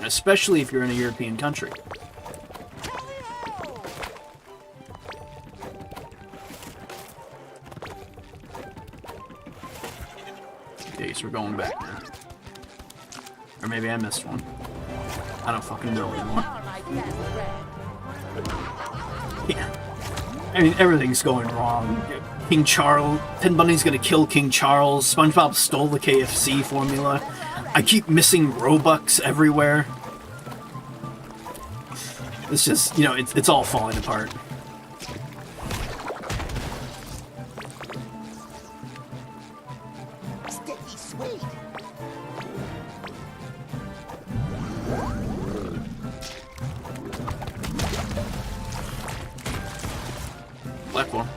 especially if you're in a European country. Okay, so we're going back now. Or maybe I missed one. I don't fucking know anymore. Yeah. I mean, everything's going wrong. King Charles... Ted Bundy's gonna kill King Charles. SpongeBob stole the KFC formula. I keep missing Robux everywhere. It's just, you know, it's all falling apart. Platform.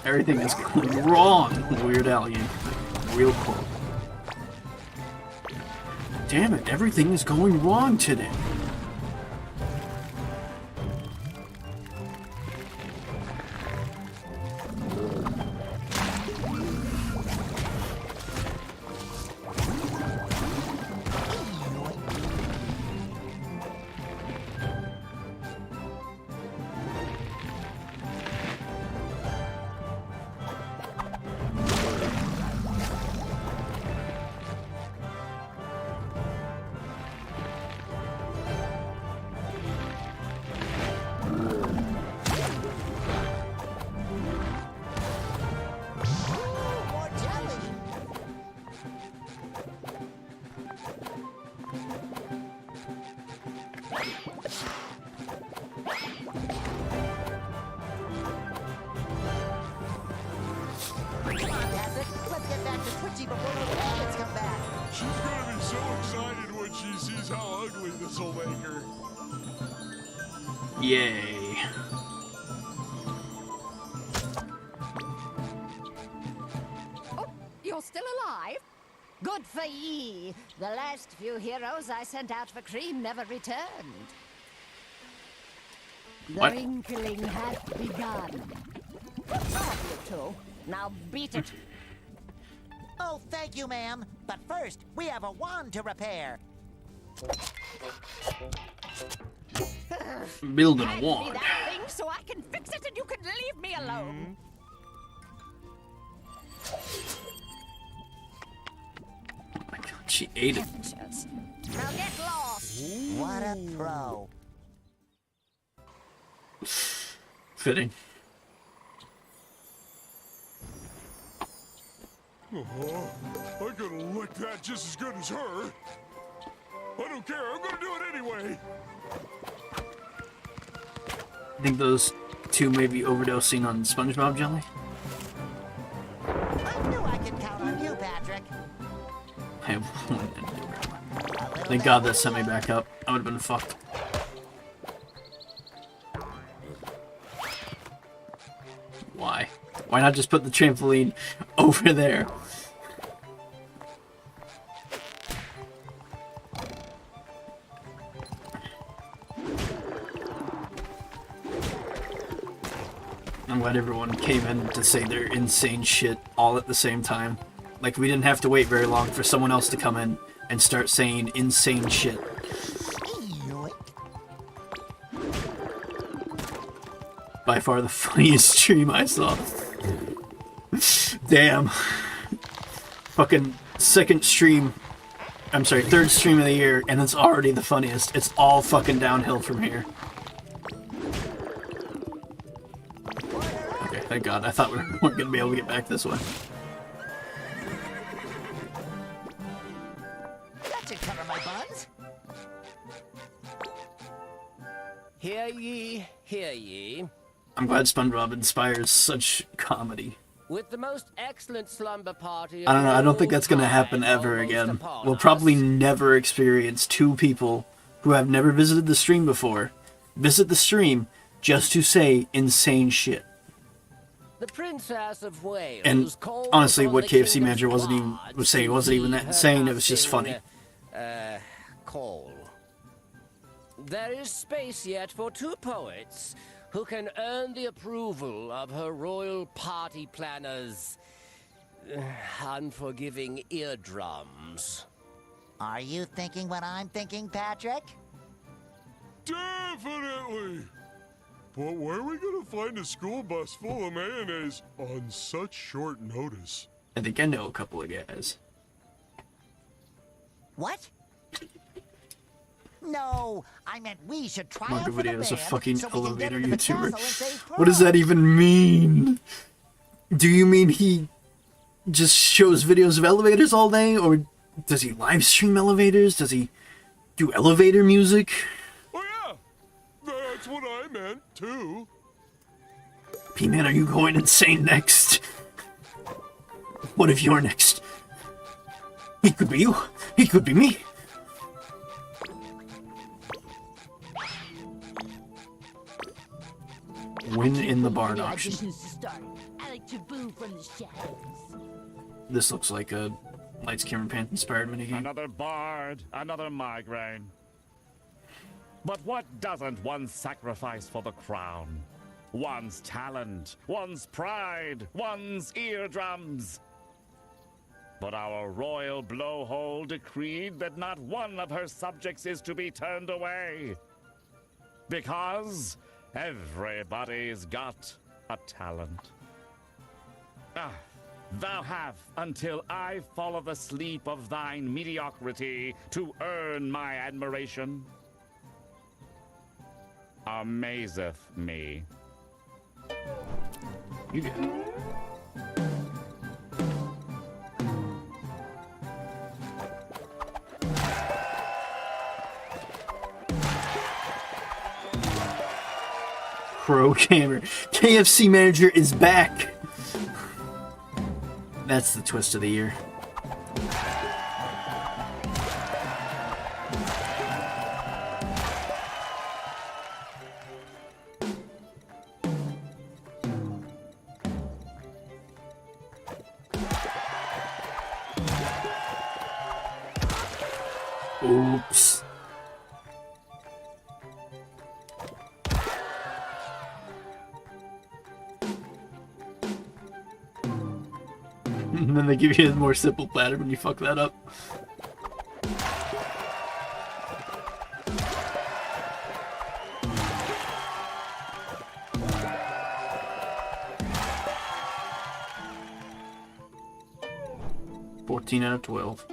Everything is going wrong, Weird Alien. Real quote. Damn it, everything is going wrong today. Let's get back to Twitchy before the bandits come back. She's gonna be so excited when she sees how ugly this will make her. Yay. Oh, you're still alive? Good for ye. The last few heroes I sent out for cream never returned. The What? wrinkling hath begun. Love you two. Now beat it. Oh, thank you, ma'am. But first, we have a wand to repair. Building a Hand me wand. that thing so I can fix it and you can leave me alone. Oh my god, she ate it. Now get lost. What a pro. Fitting. I'm gonna lick that just as good as her. I don't care, I'm gonna do it anyway. I think those two may be overdosing on SpongeBob jelly. I knew I could count on you, Patrick. Thank God that sent me back up. I would have been fucked. Why? Why not just put the trampoline over there? glad everyone came in to say their insane shit all at the same time. Like, we didn't have to wait very long for someone else to come in and start saying insane shit. By far the funniest stream I saw. Damn. Fucking third stream of the year, and it's already the funniest. It's all fucking downhill from here. Okay, thank God. I thought we weren't gonna be able to get back this way. That should cover my buns. Hear ye, hear ye. I'm glad SpongeBob inspires such comedy. With the most excellent slumber party. I don't know, I don't think that's gonna happen ever again. We'll probably never experience two people who have never visited the stream before visit the stream just to say insane shit. The Princess of Wales. And honestly, what KFC manager was saying wasn't even that insane, it was just funny. Call. There is space yet for two poets who can earn the approval of her royal party planners' unforgiving eardrums. Are you thinking what I'm thinking, Patrick? Definitely! But where are we gonna find a school bus full of mayonnaise on such short notice? I think I know a couple of guys. What? No, I meant we should try Manga out for the Video is a band fucking so we can get elevator into the YouTuber. castle and save What does that even mean? Do you mean he just shows videos of elevators all day? Or does he live stream elevators? Does he do elevator music? Oh yeah! That's what I meant, too. P-Man, are you going insane next? What if you're next? He could be you. He could be me. Win in the barn auction. I like to boo from the shadows. This looks like a Lights Camera Pants inspired minigame. Another bard, another migraine. But what doesn't one sacrifice for the crown? One's talent, one's pride, one's eardrums. But our royal blowhole decreed that not one of her subjects is to be turned away. Because everybody's got a talent. Thou have until I follow the sleep of thine mediocrity to earn my admiration. Amazeth me. You get it. Pro Gamer. KFC manager is back. That's the twist of the year. Oops. And then they give you a more simple platter when you fuck that up. $14 out of 12.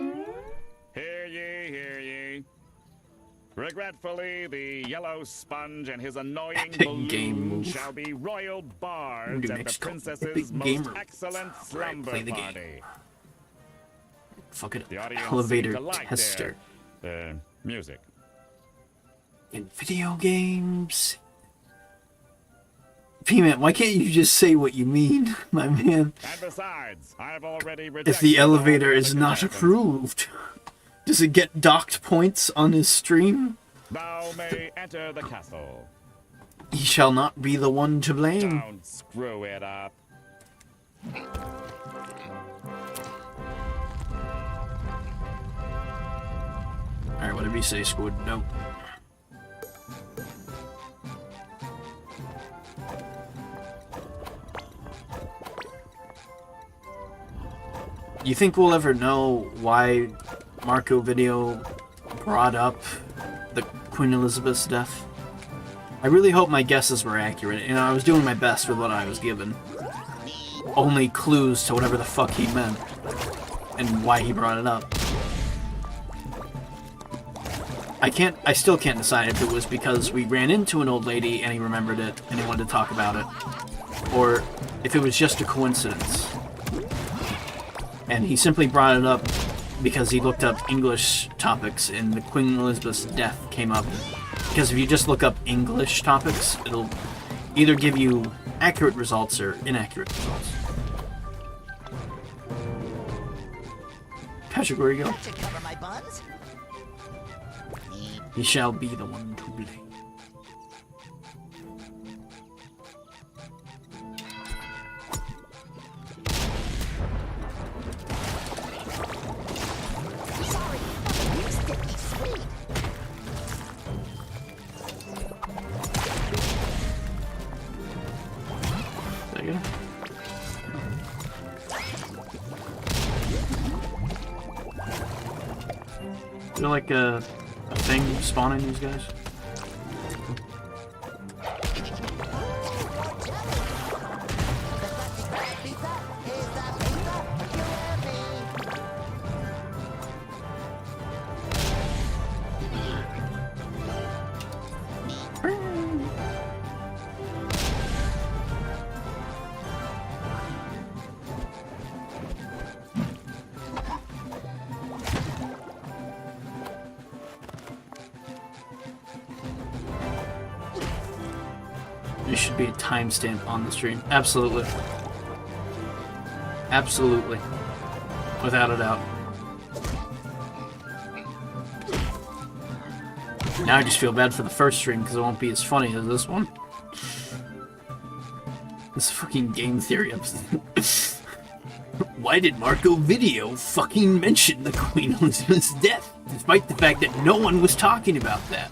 Hear ye, hear ye. Regretfully, the yellow sponge and his annoying Epic game balloon move. shall be royal bards at the Epic princess's most gamer. excellent slumber play the game. party. Fucking The audience elevator seem to like tester. their music. In video games. P-Man, why can't you just say what you mean, my man? And besides, I've already If rejected the all elevator other is not contestants. approved, does it get docked points on his stream? Thou may enter the castle. He shall not be the one to blame. Don't screw it up. Alright, whatever you say, Squid. No. You think we'll ever know why Marco Video brought up the Queen Elizabeth's death? I really hope my guesses were accurate. You know, I was doing my best with what I was given. Only clues to whatever the fuck he meant. And why he brought it up. I still can't decide if it was because we ran into an old lady and he remembered it and he wanted to talk about it. Or if it was just a coincidence. And he simply brought it up because he looked up English topics and the Queen Elizabeth's death came up. Because if you just look up English topics, it'll either give you accurate results or inaccurate results. Patrick, where are you going? He shall be the one to blame. Is there like a thing spawning these guys? There should be a timestamp on the stream. Absolutely. Absolutely. Without a doubt. Now I just feel bad for the first stream because it won't be as funny as this one. This fucking game theory episode. Why did Marco Video fucking mention the Queen Elizabeth's death, despite the fact that no one was talking about that?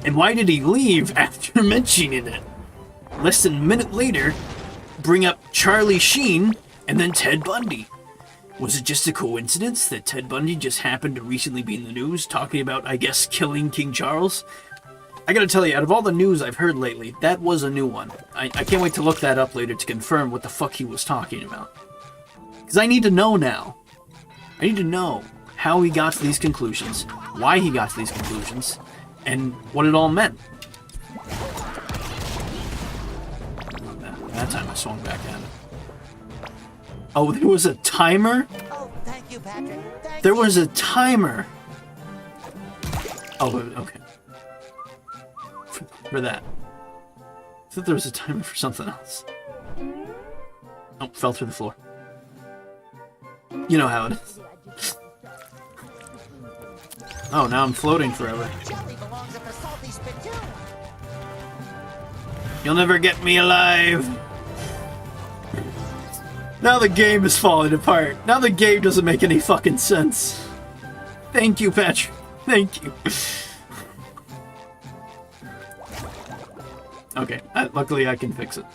And why did he leave after mentioning it? Less than a minute later, bring up Charlie Sheen and then Ted Bundy. Was it just a coincidence that Ted Bundy just happened to recently be in the news talking about, I guess, killing King Charles? I gotta tell you, out of all the news I've heard lately, that was a new one. I can't wait to look that up later to confirm what the fuck he was talking about. Because I need to know now. I need to know how he got to these conclusions, why he got to these conclusions, and what it all meant. That time I swung back at it. Oh, there was a timer? Oh, thank you, Patrick. There was a timer. Oh, okay. For that. I thought there was a timer for something else. Oh, fell through the floor. You know how it is. Oh, now I'm floating forever. You'll never get me alive. Now the game is falling apart. Now the game doesn't make any fucking sense. Thank you, Patrick. Thank you. Okay, luckily I can fix it.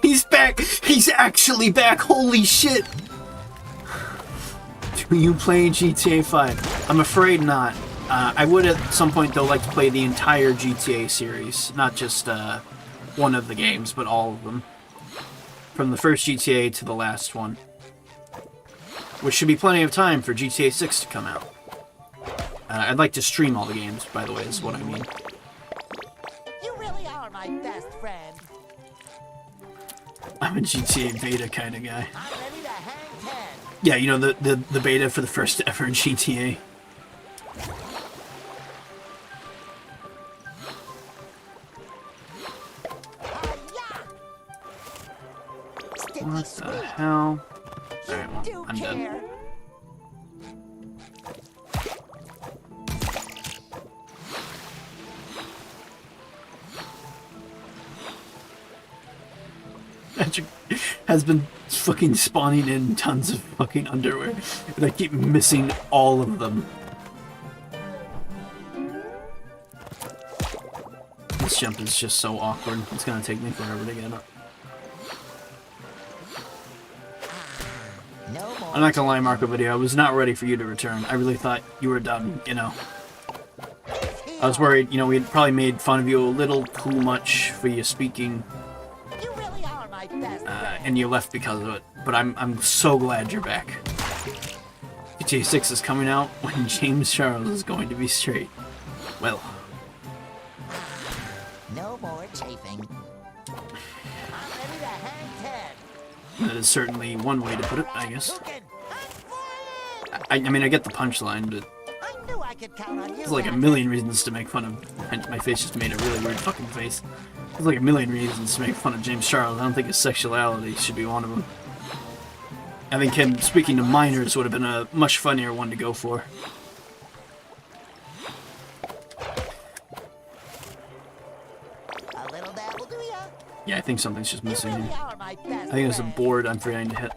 He's back! He's actually back! Holy shit! Do you play GTA 5? I'm afraid not. I would at some point though like to play the entire GTA series. Not just one of the games, but all of them. From the first GTA to the last one. Which should be plenty of time for GTA 6 to come out. I'd like to stream all the games, by the way, is what I mean. You really are my best friend. I'm a GTA beta kind of guy. Yeah, you know, the beta for the first ever GTA. What the hell? Alright, well, I'm dead. Patrick has been fucking spawning in tons of fucking underwear, and I keep missing all of them. This jump is just so awkward. It's gonna take me forever to get up. I'm not gonna lie, Marco Video, I was not ready for you to return. I really thought you were done, you know. I was worried, you know, we had probably made fun of you a little too much for you speaking. You really are my best And you left because of it. But I'm so glad you're back. GTA 6 is coming out when James Charles is going to be straight. Well. No more chafing. I'm ready to hang ten. That is certainly one way to put it, I guess. I mean, I get the punchline, but I knew I could count on you. there's like a million reasons to make fun of. My face just made a really weird fucking face. There's like a million reasons to make fun of James Charles. I don't think his sexuality should be one of them. I think him speaking to minors would have been a much funnier one to go for. A little dab will do ya. Yeah, I think something's just missing You here. really are my best I think there's a board I'm forgetting to hit.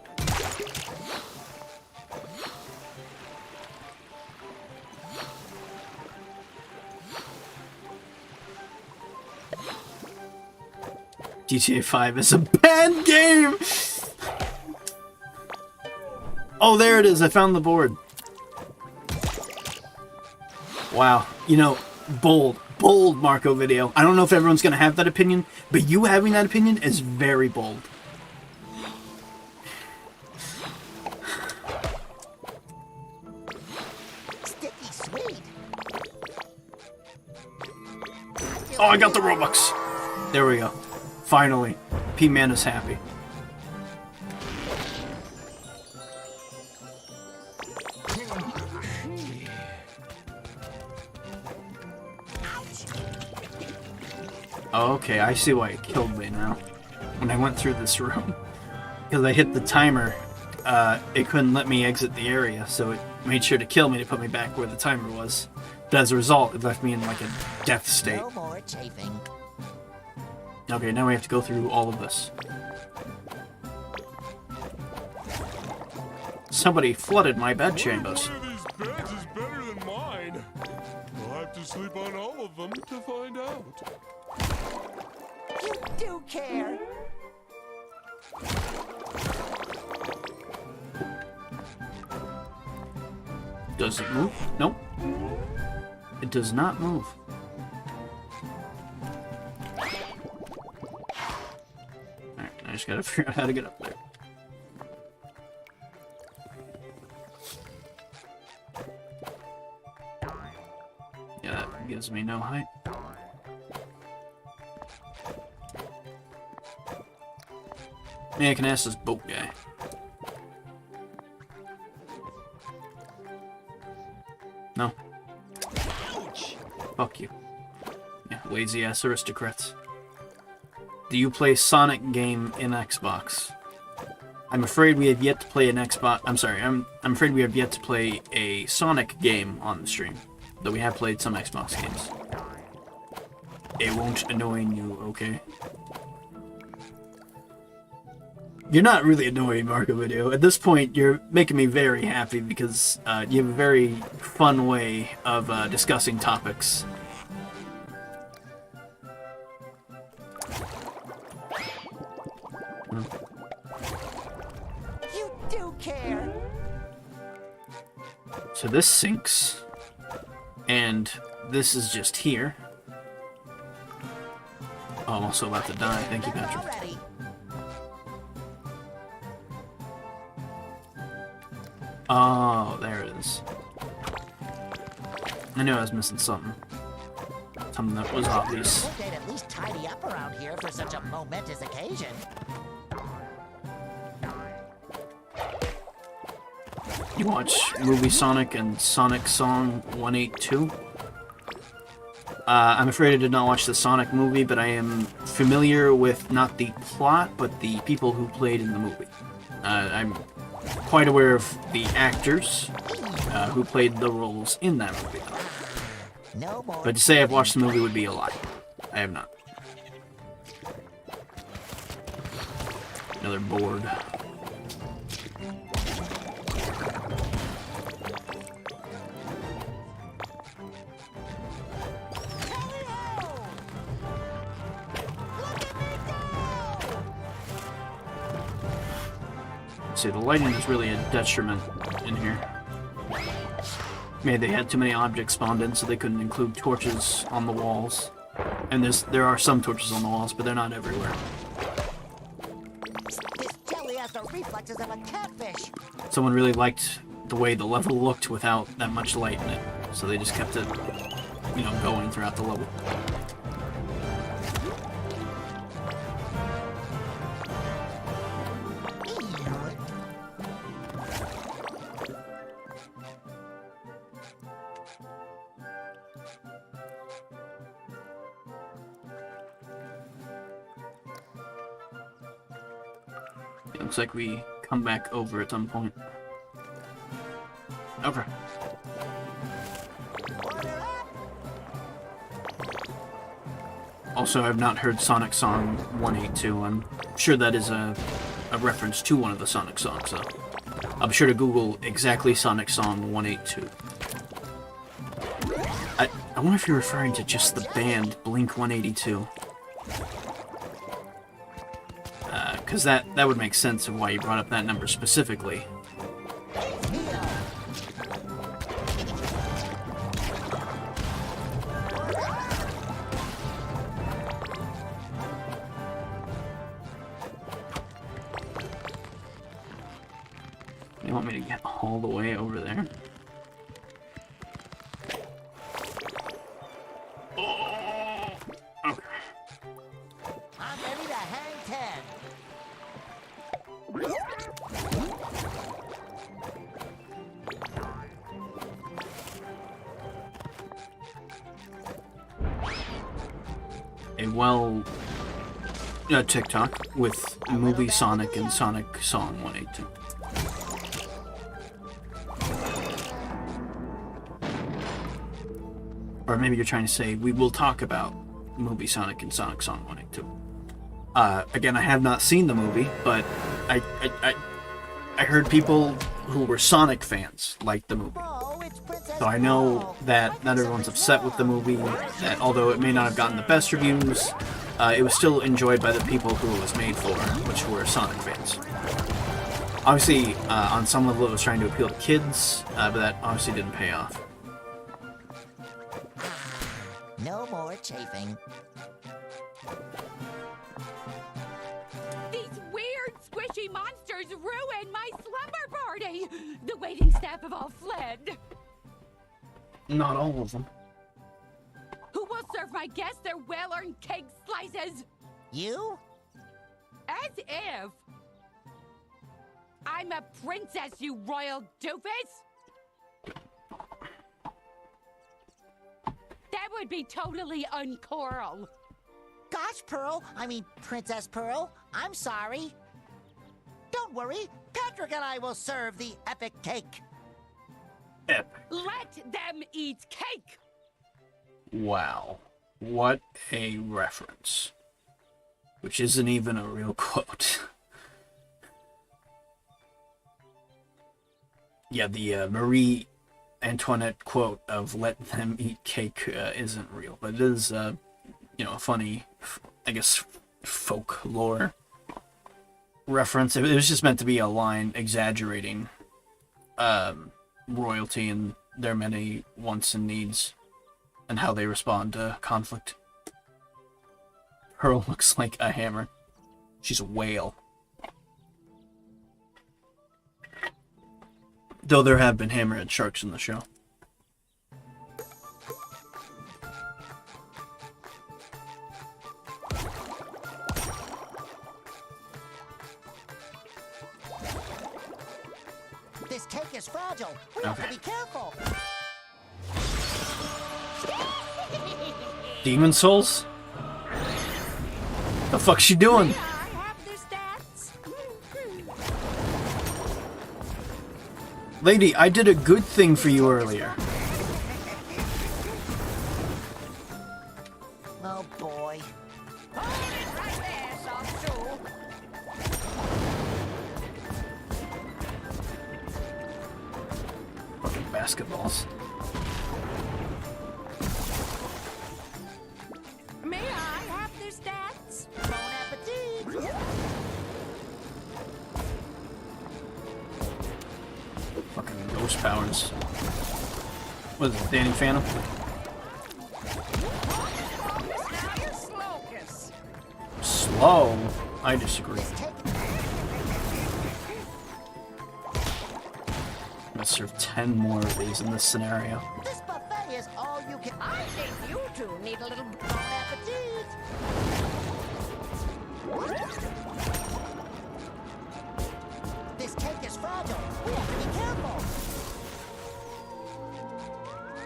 GTA 5 is a bad game! Oh, there it is. I found the board. Wow. You know, bold. Bold, Marco Video. I don't know if everyone's going to have that opinion, but you having that opinion is very bold. Sticky sweet. Oh, I got the Robux. There we go. Finally. P-Man is happy. Okay, I see why it killed me now. When I went through this room. Because I hit the timer, it couldn't let me exit the area, so it made sure to kill me to put me back where the timer was. But as a result, it left me in like a death state. No more chafing. Okay, now we have to go through all of this. Somebody flooded my bed chambers. One of these beds is better than mine. I'll have to sleep on all of them to find out. You do care. Does it move? Nope. It does not move. Alright, I just gotta figure out how to get up there. Yeah, that gives me no height. Yeah, I can ask this boat guy. No. Fuck you. Yeah, lazy ass aristocrats. Do you play Sonic game in Xbox? I'm afraid we have yet to play an Xbox. I'm sorry. I'm afraid we have yet to play a Sonic game on the stream, though we have played some Xbox games. It won't annoy you, okay? You're not really annoying, Marco Video. At this point, you're making me very happy because you have a very fun way of discussing topics. You do care. So this sinks, and this is just here. Oh, I'm also about to die. Thank you, Patrick. Already. Oh, there it is. I knew I was missing something. Something that was obvious. I hope they'd at least tidy up around here for such a momentous occasion. You watch movie Sonic and Sonic Song 182? I'm afraid I did not watch the Sonic movie, but I am familiar with not the plot, but the people who played in the movie. I'm quite aware of the actors who played the roles in that movie. No more. But to say I've watched the movie would be a lie. I have not. Another board. See, the lighting is really a detriment in here. Maybe they had too many objects spawned in, so they couldn't include torches on the walls. And there are some torches on the walls, but they're not everywhere. This jelly has the reflexes of a catfish. Someone really liked the way the level looked without that much light in it, so they just kept it, you know, going throughout the level. It looks like we come back over at some point. Okay. Also, I've not heard Sonic Song 182. I'm sure that is a reference to one of the Sonic songs, so I'm sure to Google exactly Sonic Song 182. I wonder if you're referring to just the band Blink 182. Because that would make sense of why you brought up that number specifically. You want me to get all the way over there? Okay. I'm ready to hang 10. A TikTok with movie Sonic and Sonic Song 182. Or maybe you're trying to say, we will talk about movie Sonic and Sonic Song 182. Again, I have not seen the movie, but I heard people who were Sonic fans like the movie. So I know that not everyone's upset with the movie, that although it may not have gotten the best reviews, it was still enjoyed by the people who it was made for, which were Sonic fans. Obviously, on some level it was trying to appeal to kids, but that obviously didn't pay off. No more chafing. These weird, squishy monsters ruined my slumber party! The waiting staff have all fled. Not all of them. Who will serve my guests their well-earned cake slices? You? As if. I'm a princess, you royal doofus! That would be totally uncoral. Gosh, Princess Pearl, I'm sorry. Don't worry, Patrick and I will serve the epic cake. Epic. Let them eat cake! Wow. What a reference. Which isn't even a real quote. Yeah, the Marie Antoinette quote of "let them eat cake" isn't real, but it is, you know, a funny, I guess, folklore reference. It was just meant to be a line exaggerating royalty and their many wants and needs and how they respond to conflict. Pearl looks like a hammer. She's a whale. Though there have been hammerhead sharks in the show. This cake is fragile. We have to be careful. Demon souls? The fuck's she doing? Lady, I did a good thing for you earlier. Oh boy. Fucking basketballs. May I have their stats? Bon appetit. ghost powers. What is it, Danny Phantom? Slow? I disagree. I'm gonna serve 10 more of these in this scenario. This buffet is all you can. I think you two need a little bon appetit. This cake is fragile. We have to be careful.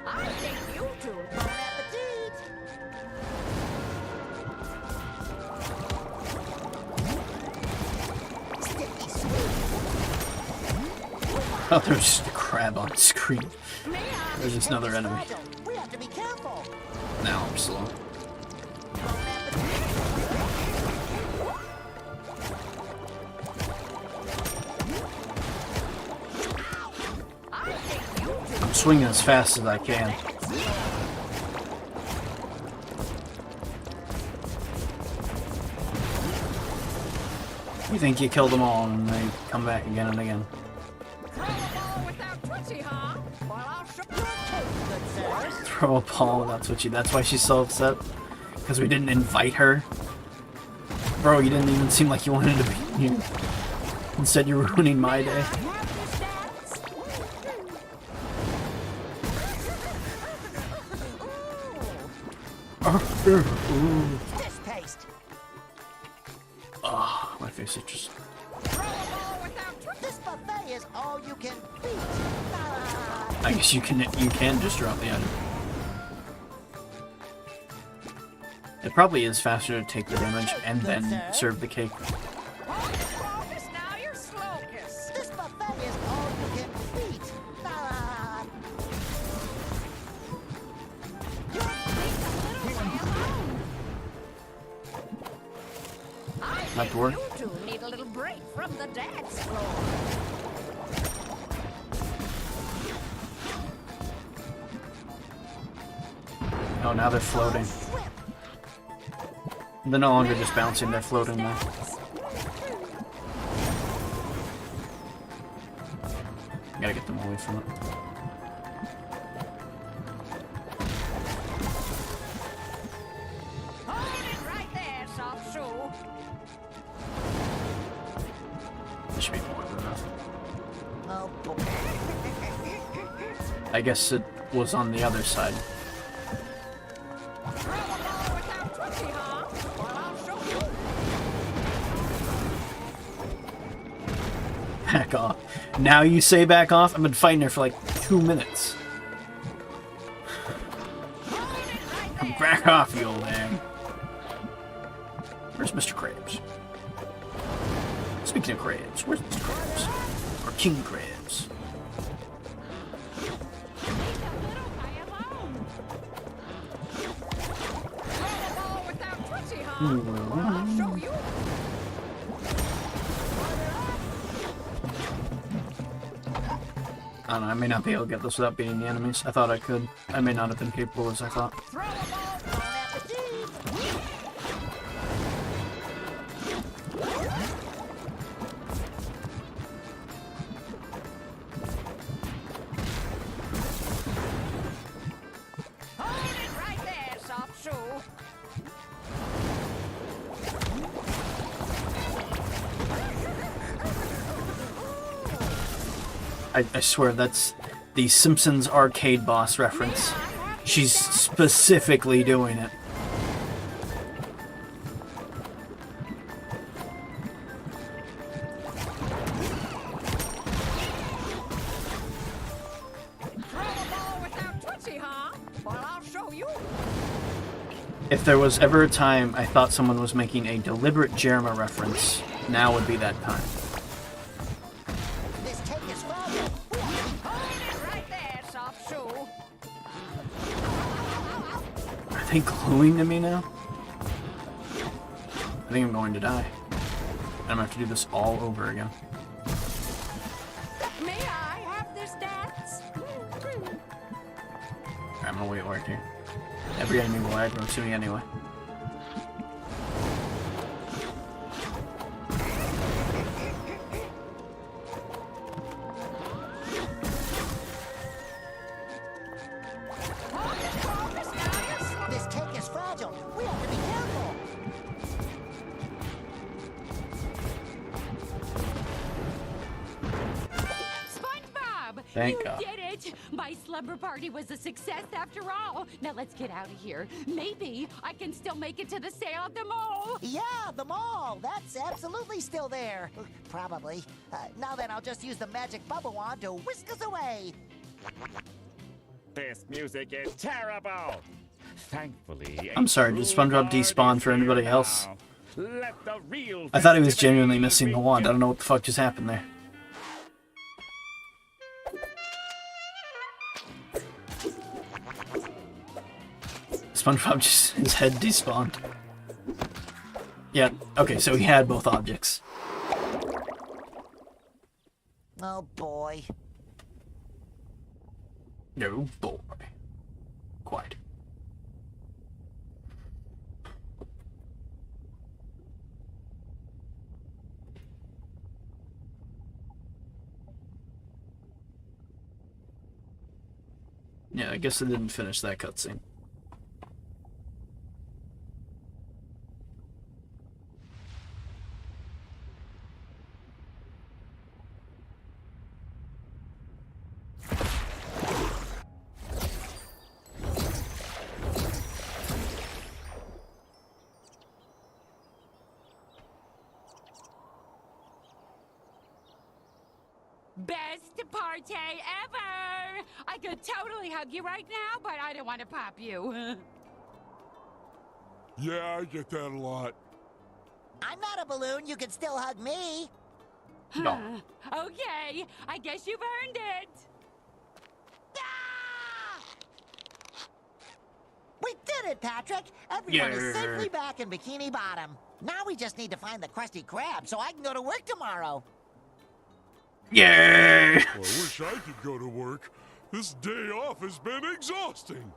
I think you two bon appetit. Sticky sweet. Oh, there's just a crab on screen. There's just another enemy. We have to be careful. Now I'm slow. I'm swinging as fast as I can. You think you killed them all and they come back again and again. Throw a ball without Twitchy. That's why she's so upset. Because we didn't invite her. Bro, you didn't even seem like you wanted to be here. Instead, you're ruining my day. Oh, my face is just... This buffet is all you can beat. I guess you can just drop the item. It probably is faster to take the damage and then serve the cake. This buffet is all you can beat. Not to work. You two need a little break from the dance floor. Oh, now they're floating. They're no longer just bouncing, they're floating now. Gotta get them away from it. This should be more than enough. Oh, boy. I guess it was on the other side. Back off. Now you say back off? I've been fighting her for like 2 minutes. Back off, you old man. Where's Mr. Krabs? Speaking of Krabs, where's Mr. Krabs? Or King Krabs? I don't know, I may not be able to get this without beating the enemies. I thought I could. I may not have been capable as I thought. I swear that's the Simpsons arcade boss reference. She's specifically doing it. If there was ever a time I thought someone was making a deliberate Jerema reference, now would be that time. Are they gluing to me now? I think I'm going to die. I'm gonna have to do this all over again. May I have this dance? Alright, I'm gonna wait right here. Every enemy will aggro to me anyway. Thank you God. did it! My slumber party was a success after all. Now let's get out of here. Maybe I can still make it to the sale at the mall. Yeah, the mall. That's absolutely still there. Probably. Now then, I'll just use the magic bubble wand to whisk us away. This music is terrible. Thankfully, I'm sorry, did SpongeBob despawn for anybody else? let the real I thought he was genuinely missing the wand. I don't know what the fuck just happened there. SpongeBob just, his head despawned. Yeah, okay, so he had both objects. Oh boy. No boy. Quite. Yeah, I guess I didn't finish that cutscene. Best party ever! I could totally hug you right now, but I don't want to pop you. Yeah, I get that a lot. I'm not a balloon. You can still hug me. No. Okay, I guess you've earned it. We did it, Patrick. Everyone is Yeah. safely back in Bikini Bottom. Now we just need to find the Krusty Krab so I can go to work tomorrow. Yeah. Well, I wish I could go to work. This day off has been exhausting.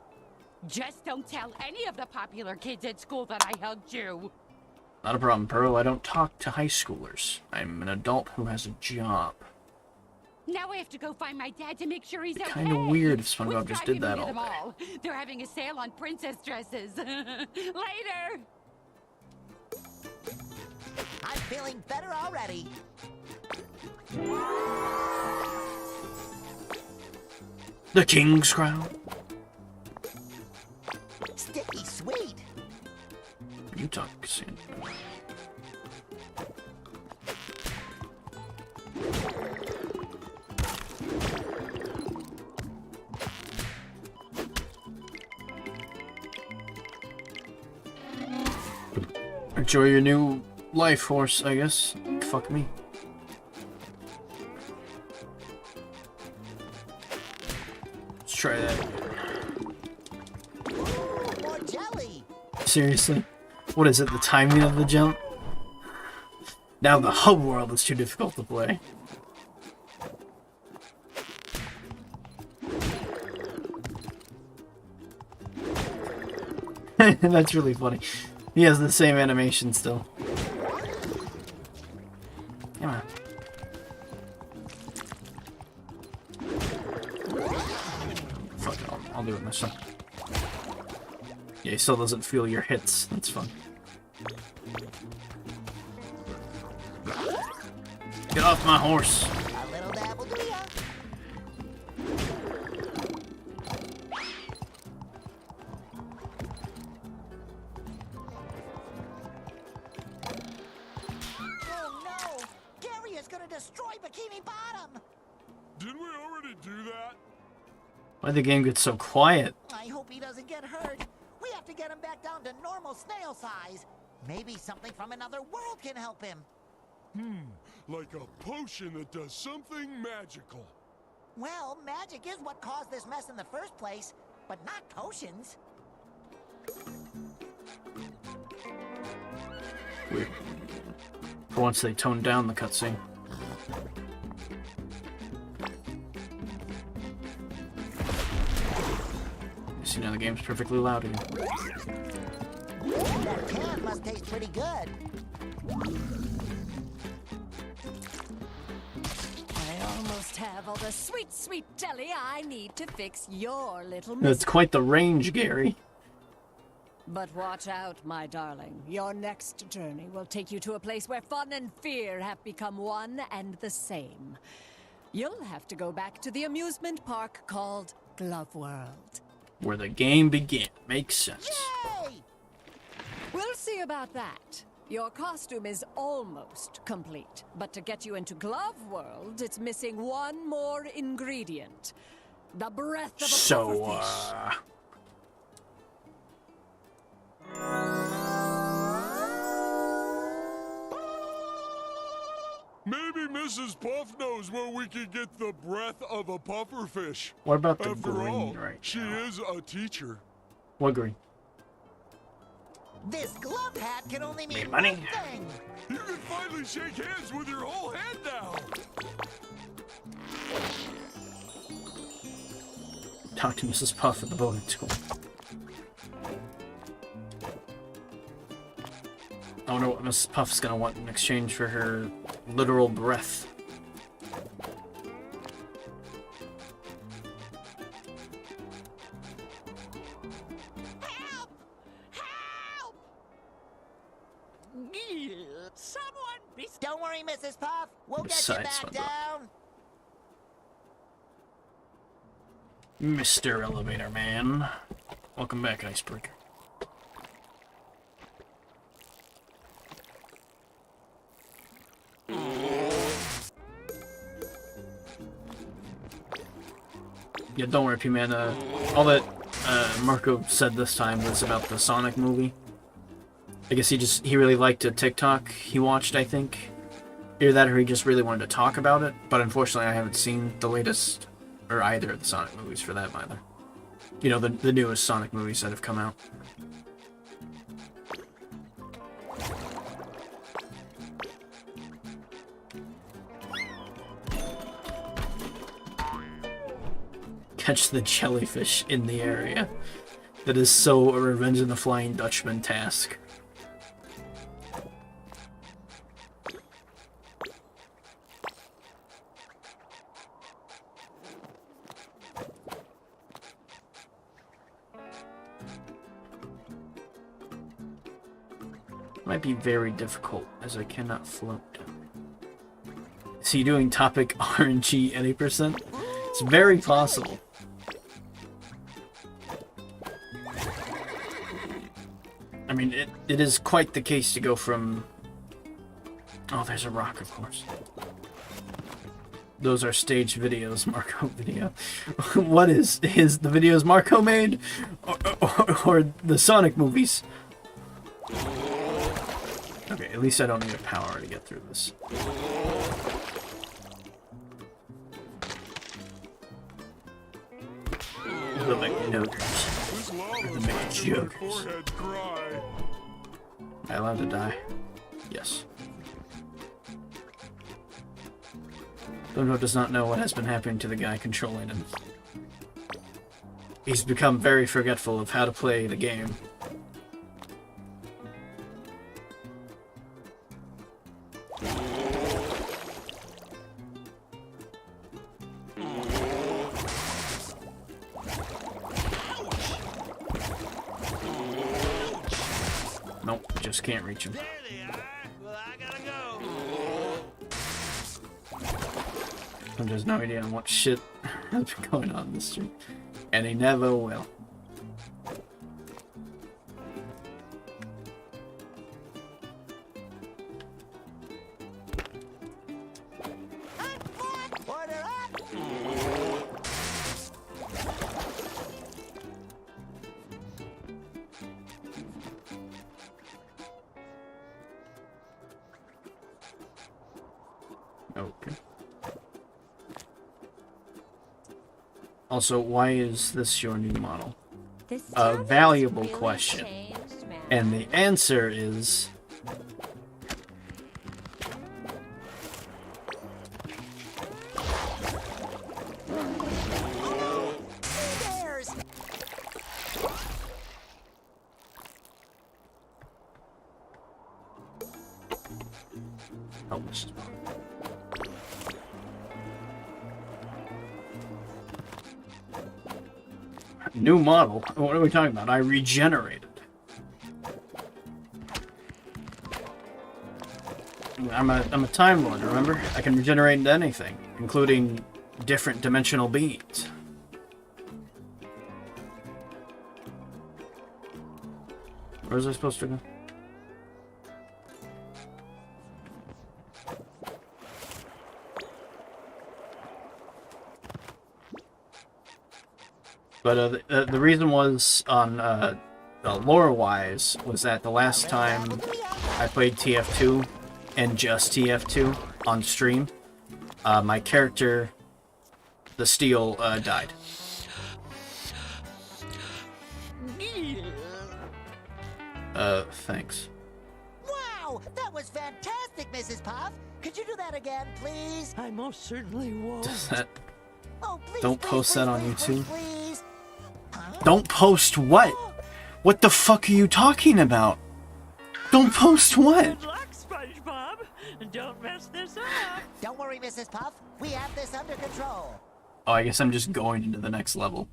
Just don't tell any of the popular kids at school that I hugged you. Not a problem, Pearl. I don't talk to high schoolers. I'm an adult who has a job. Now I have to go find my dad to make sure he's okay. Kinda weird if SpongeBob What's just driving did that me to the all day. mall? They're having a sale on princess dresses. Later. I'm feeling better already. The King's Crown? Sticky sweet. You talk, Cassandra. Enjoy your new life horse, I guess. Fuck me. Let's try that. Ooh, more jelly. Seriously? What is it, the timing of the jump? Now the whole world is too difficult to play. That's really funny. He has the same animation still. Come on. Fuck it, I'll do it this time. Yeah, he still doesn't feel your hits. That's fun. Get off my horse. A little dab will do ya. Oh no! Gary is gonna destroy Bikini Bottom! Didn't we already do that? Why'd the game get so quiet? I hope he doesn't get hurt. We have to get him back down to normal snail size. Maybe something from another world can help him. Like a potion that does something magical. Well, magic is what caused this mess in the first place, but not potions. Weird. For once they toned down the cutscene. See, now the game's perfectly loud again. That can must taste pretty good. I almost have all the sweet, sweet jelly I need to fix your little That's miss. quite the range, Gary. But watch out, my darling. Your next journey will take you to a place where fun and fear have become one and the same. You'll have to go back to the amusement park called Glove World. Where the game began. Makes sense. Yay! We'll see about that. Your costume is almost complete, but to get you into Glove World, it's missing one more ingredient. The breath of a pufferfish. Maybe Mrs. Puff knows where we can get the breath of a pufferfish. What about the After green all, right she now? is a teacher. What green? This glove hat can only mean money. one thing. You can finally shake hands with your whole head now. Talk to Mrs. Puff at the boating school. I wonder what Mrs. Puff's gonna want in exchange for her literal breath. Help! Help! Someone be... Don't worry, Mrs. Puff. We'll get you Besides, back SpongeBob. down. Mr. Elevator Man. Welcome back, Icebreaker. Yeah, don't worry, P-Man. All that Marco said this time was about the Sonic movie. I guess he really liked a TikTok he watched, I think. Either that or he just really wanted to talk about it. But unfortunately, I haven't seen the latest, or either of the Sonic movies for that matter. You know, the newest Sonic movies that have come out. Catch the jellyfish in the area. That is so a Revenge of the Flying Dutchman task. Might be very difficult, as I cannot float. Is he doing topic RNG 80%? It's very possible. I mean, it is quite the case to go from... Oh, there's a rock, of course. Those are staged videos, Marco video. What is the videos Marco made? Or the Sonic movies? Okay, at least I don't need a power to get through this. The McNuggers. Or the McJokers. Am I allowed to die? Yes. Dono does not know what has been happening to the guy controlling him. He's become very forgetful of how to play the game. Nope, just can't reach him. There they are. Well, I gotta go. There's no idea on what shit has been going on in the street. And he never will. Okay. Also, why is this your new model? A valuable question. And the answer is... Oh, this is... New model? What are we talking about? I regenerated. I'm a Time Lord, remember? I can regenerate into anything, including different dimensional beings. Where was I supposed to go? But the reason was on lore-wise was that the last time I played TF2 and just TF2 on stream, my character, the Steel, died. Thanks. Wow, that was fantastic, Mrs. Puff. Could you do that again, please? I most certainly won't. Does that... Oh, please, Don't please, post that on please, YouTube. please. Don't post what? What the fuck are you talking about? Don't post what? Good luck, SpongeBob. Don't mess this up. Don't worry, Mrs. Puff. We have this under control. Oh, I guess I'm just going into the next level.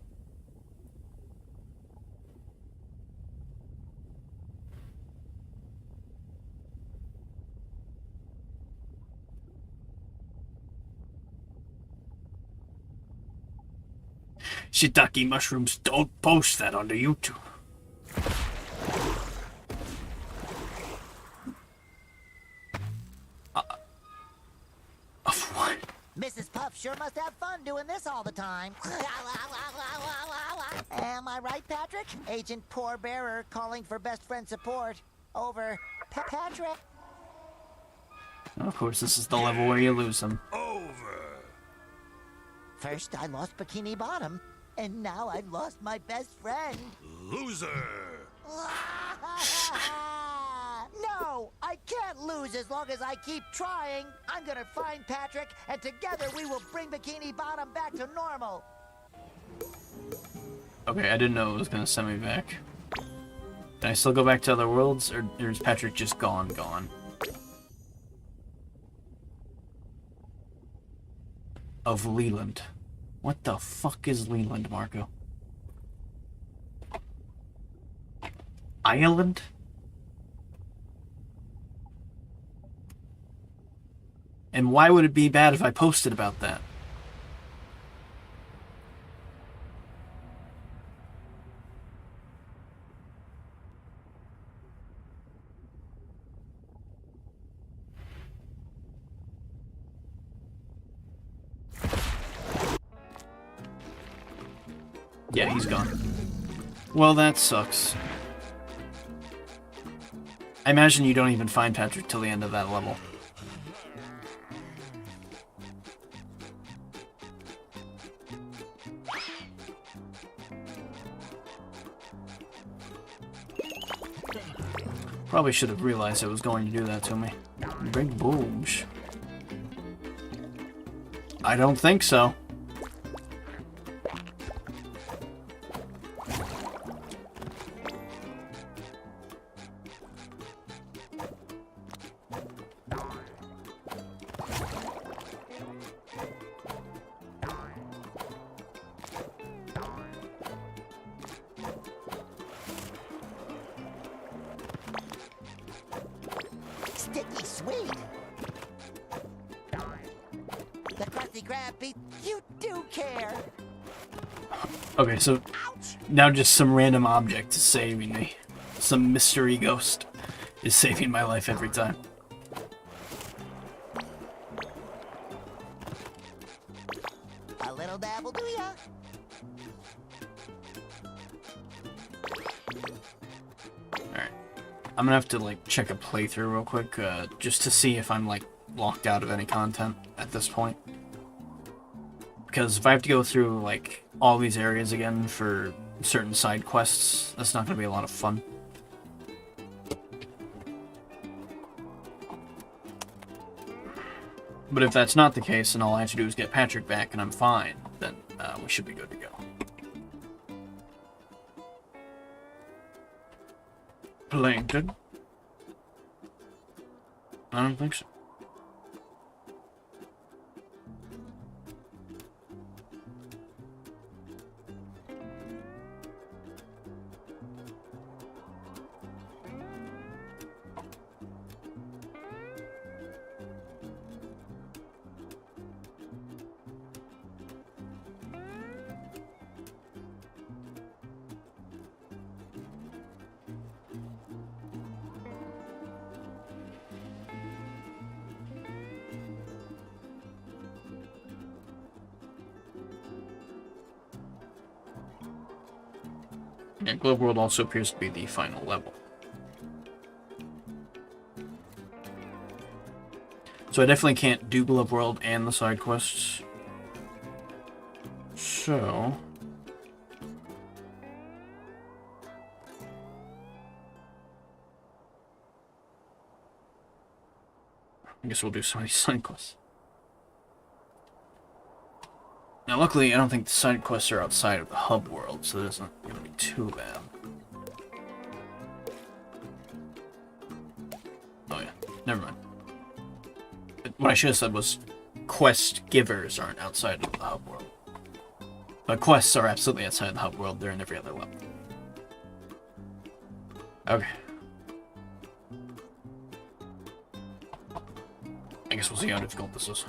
Shiitake mushrooms, don't post that onto YouTube. Of what? Mrs. Puff sure must have fun doing this all the time. Am I right, Patrick? Agent Poor Bearer calling for best friend support. Over. Patrick? Of course, this is the level where you lose them. Over. First, I lost Bikini Bottom, and now I've lost my best friend. Loser. No, I can't lose as long as I keep trying. I'm gonna find Patrick, and together we will bring Bikini Bottom back to normal. Okay, I didn't know it was gonna send me back. Can I still go back to other worlds, or is Patrick just gone? Of Leland. What the fuck is Leland, Marco? Ireland? And why would it be bad if I posted about that? Yeah, he's gone. Well, that sucks. I imagine you don't even find Patrick till the end of that level. Probably should have realized it was going to do that to me. Big boobs. I don't think so. Sticky sweet. The Krusty Krab beat. You do care. Okay, so now just some random object is saving me. Some mystery ghost is saving my life every time. A little dabble, do ya? Alright. I'm gonna have to, like, check a playthrough real quick, just to see if I'm, like, locked out of any content at this point. Because if I have to go through, like, all these areas again for certain side quests, that's not gonna be a lot of fun. But if that's not the case, and all I have to do is get Patrick back and I'm fine, then we should be good to go. Plankton? I don't think so. And Glove World also appears to be the final level. So I definitely can't do Glove World and the side quests. So... I guess we'll do some of these side quests. Now, luckily, I don't think the side quests are outside of the hub world, so that isn't going to be too bad. Oh yeah, never mind. What I should have said was quest givers aren't outside of the hub world. But quests are absolutely outside the hub world. They're in every other level. Okay. I guess we'll see how difficult this is.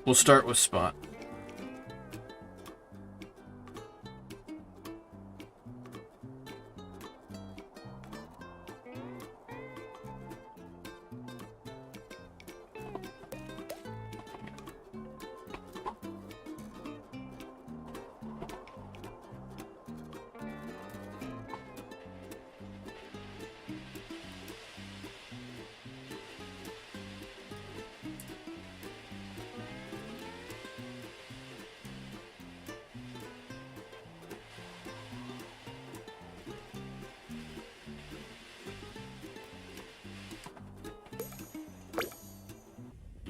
We'll start with Spot.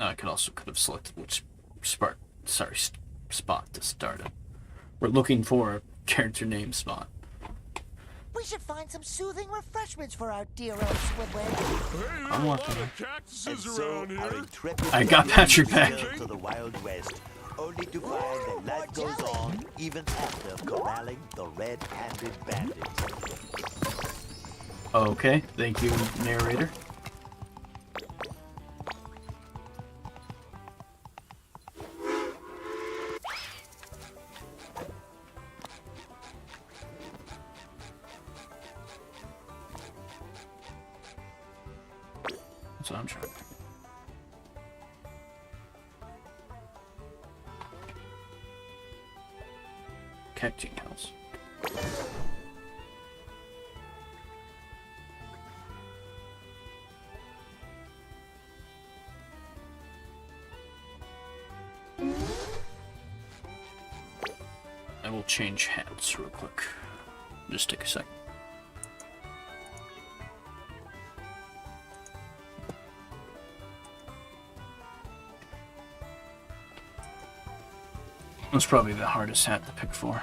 I could have selected which spot to start it. We're looking for a character name Spot. We should find some soothing refreshments for our dear old Squidward. I'm working. Cactuses around here. I got Patrick back. To the Wild West, only to find that life goes on even after corralling the red-handed bandit. Okay, thank you, narrator. That's what I'm trying to do. Cactus house. I will change hats real quick. Just take a second. That's probably the hardest hat to pick for.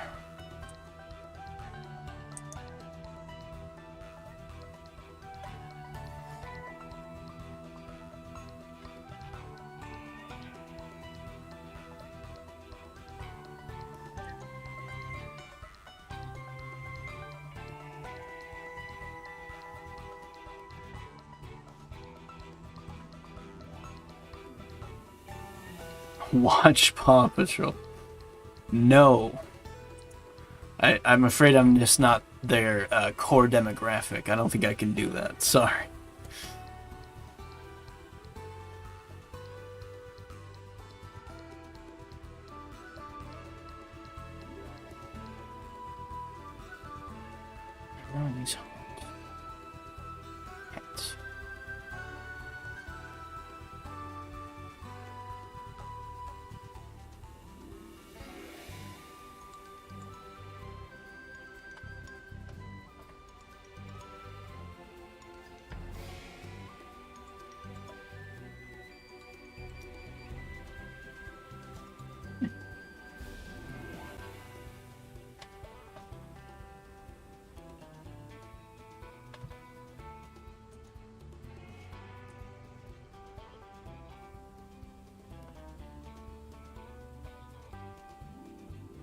Watch Paw Patrol. No. I'm afraid I'm just not their core demographic. I don't think I can do that. Sorry. Where are these hats?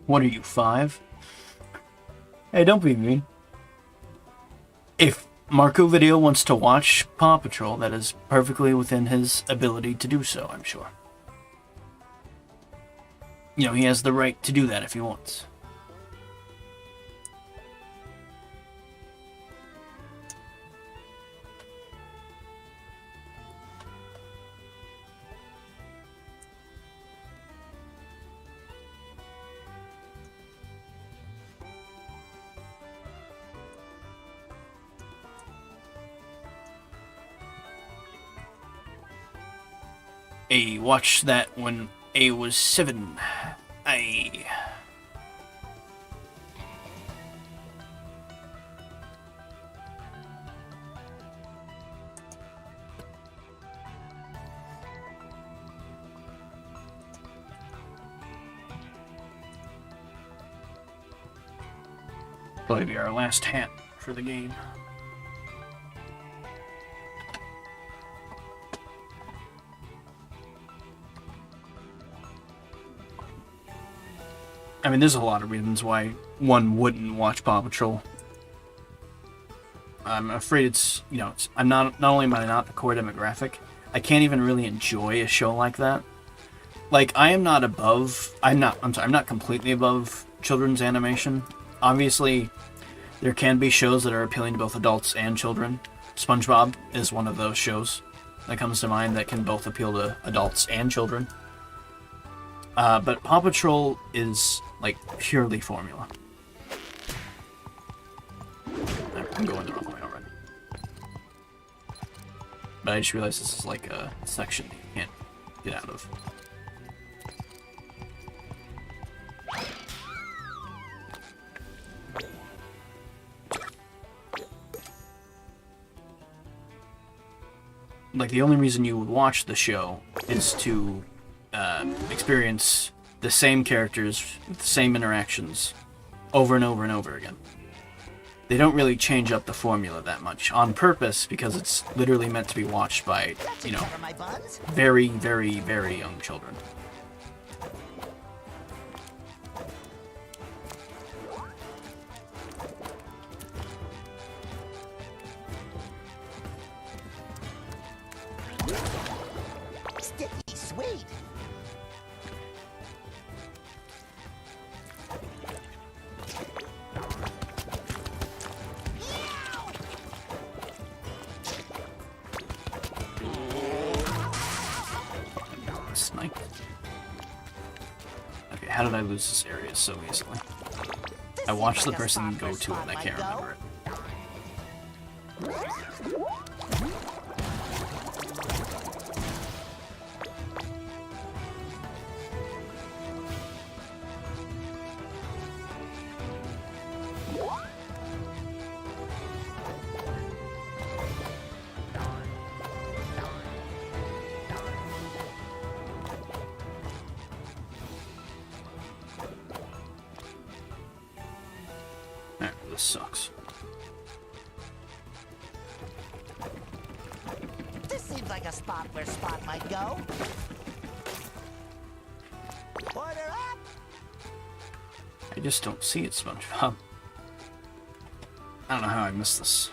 What are you, 5? Hey, don't be mean. If Marco Video wants to watch Paw Patrol, that is perfectly within his ability to do so, I'm sure. You know, he has the right to do that if he wants. I watched that when I was 7. I. Probably be our last hat for the game. I mean, there's a lot of reasons why one wouldn't watch Paw Patrol. I'm afraid it's, you know, I'm not only am I not the core demographic, I can't even really enjoy a show like that. Like, I'm not completely above children's animation. Obviously, there can be shows that are appealing to both adults and children. SpongeBob is one of those shows that comes to mind that can both appeal to adults and children. But Paw Patrol is, like, purely formula. I'm going the wrong way already. But I just realized this is like a section you can't get out of. Like, the only reason you would watch the show is to experience the same characters with the same interactions over and over and over again. They don't really change up the formula that much on purpose because it's literally meant to be watched by, you know, very, very, very young children. Sticky sweet. Snipe. Okay, how did I lose this area so easily? I watched the person go to it and I can't remember it. This sucks. This seems like a spot where Spot might go. Order up! I just don't see it, SpongeBob. I don't know how I missed this.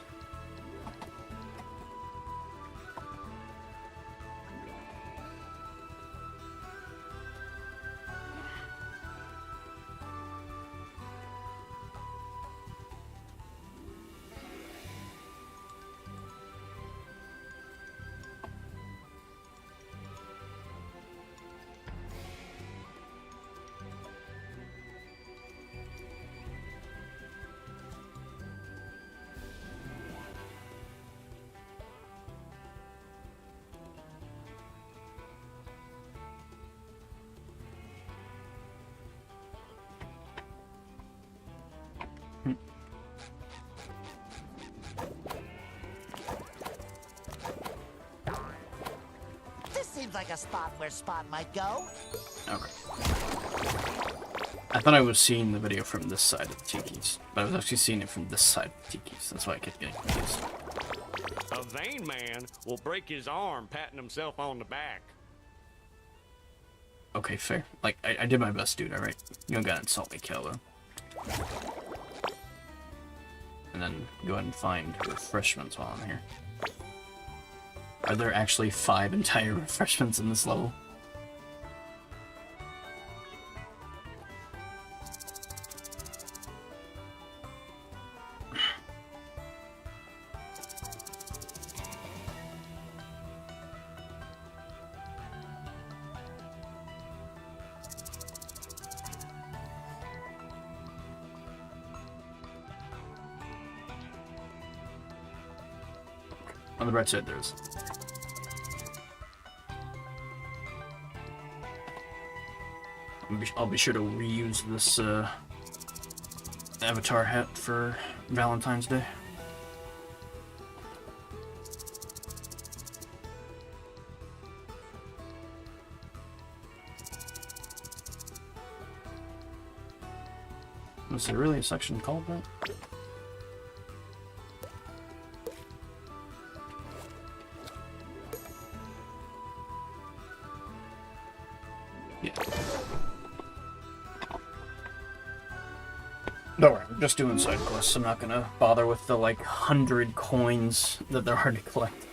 This seems like a spot where Spot might go. Okay. I thought I was seeing the video from this side of the Tikis, but I was actually seeing it from this side of the Tikis. That's why I kept getting confused. A vain man will break his arm patting himself on the back. Okay, fair. Like, I did my best, dude, alright? You don't gotta insult me, Kelp. And then go ahead and find refreshments while I'm here. Are there actually 5 entire refreshments in this level? On the right side, there is. I'll be sure to reuse this avatar hat for Valentine's Day. Was there really a section called that? Yeah. Don't worry, I'm just doing side quests. I'm not gonna bother with the like 100 coins that they're hard to collect.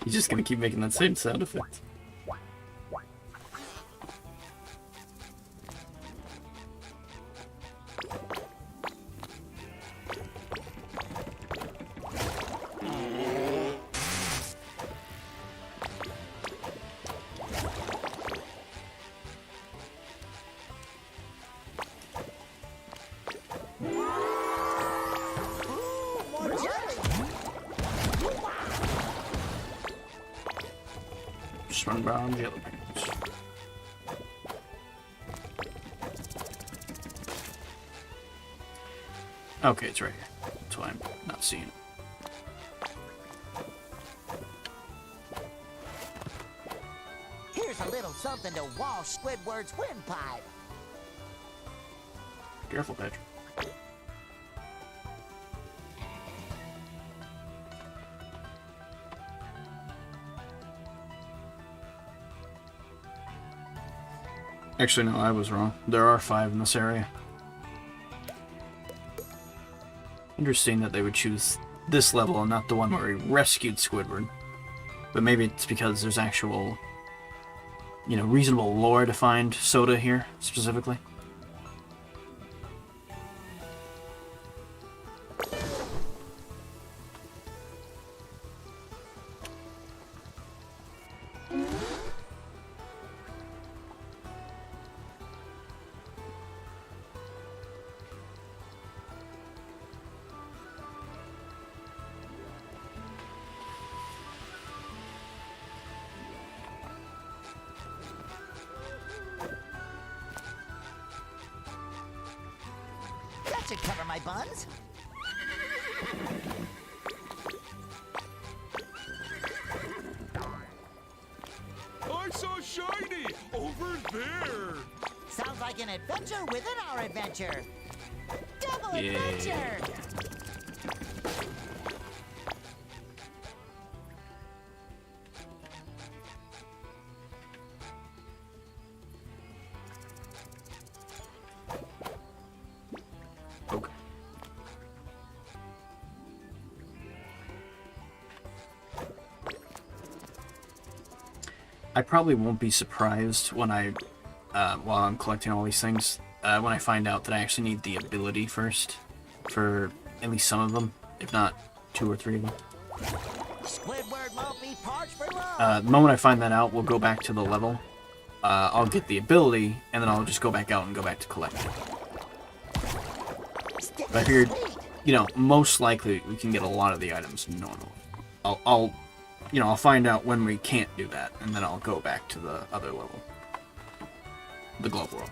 He's just gonna keep making that same sound effect. Just run around the other pants. Okay, it's right here. That's why I'm not seeing it. Here's a little something to wash Squidward's windpipe. Careful, Patrick. Actually, no, I was wrong. There are 5 in this area. Interesting that they would choose this level and not the one where he rescued Squidward. But maybe it's because there's actual, you know, reasonable lore to find soda here, specifically. That should cover my buns. I saw Shiny over there. Sounds like an adventure within our adventure. Double Yeah. adventure. Okay. I probably won't be surprised when while I'm collecting all these things, when I find out that I actually need the ability first for at least some of them, if not 2 or 3 of them. Squidward won't be parched for love. The moment I find that out, we'll go back to the level. I'll get the ability, and then I'll just go back out and go back to collecting. But I figured, you know, most likely we can get a lot of the items normally. I'll find out when we can't do that, and then I'll go back to the other level. The Glove World.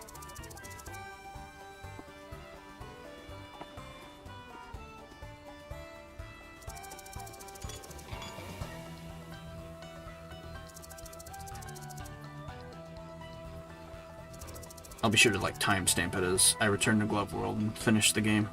I'll be sure to like timestamp it as I return to Glove World and finish the game.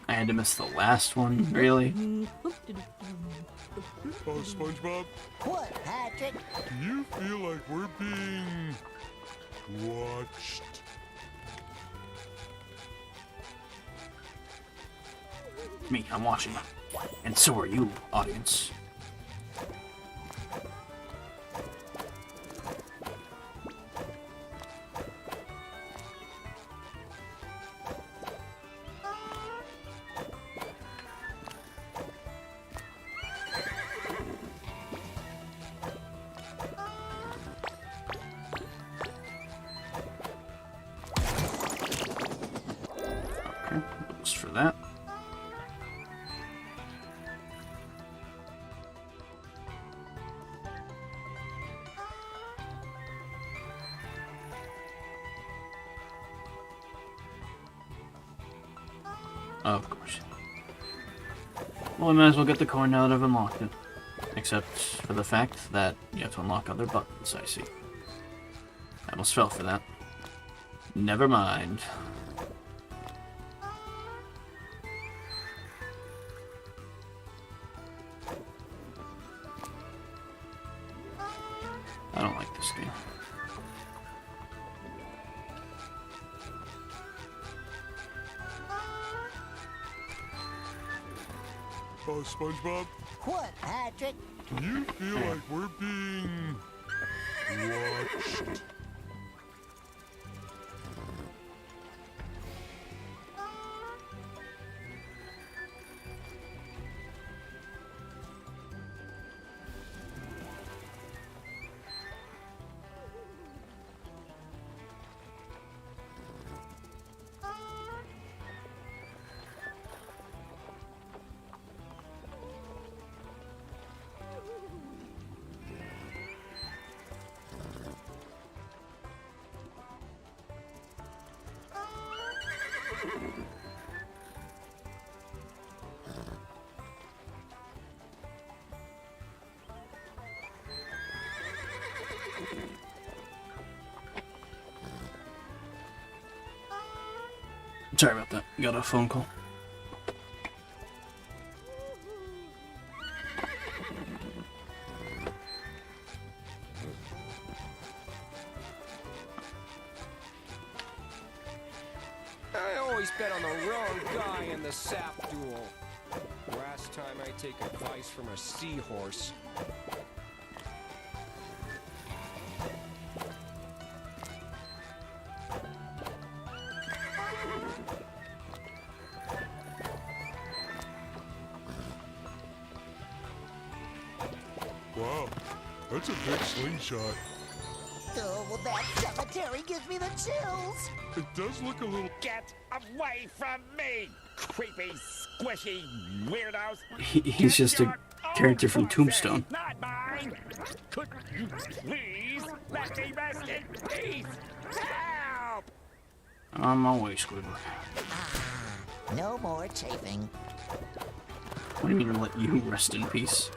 I had to miss the last one, really? Oh, SpongeBob? What, Patrick? Do you feel like we're being watched? Me, I'm watching. And so are you, audience. Okay, looks for that. Of course. Well, I might as well get the coin now that I've unlocked it. Except for the fact that you have to unlock other buttons, I see. I almost fell for that. Never mind. I don't like this game. Oh, SpongeBob? What, Patrick? Do you feel like we're being watched? Sorry about that. Got a phone call. I always bet on the wrong guy in the sap duel. Last time I take advice from a seahorse. Wow, that's a big slingshot. Oh, well, that cemetery gives me the chills. It does look a little... Get away from me, creepy, squishy weirdos! He's just a character from Tombstone. Not mine! Could you please let me rest in peace? Help! On my way, Squidward. No more chafing. What do you mean let you rest in peace?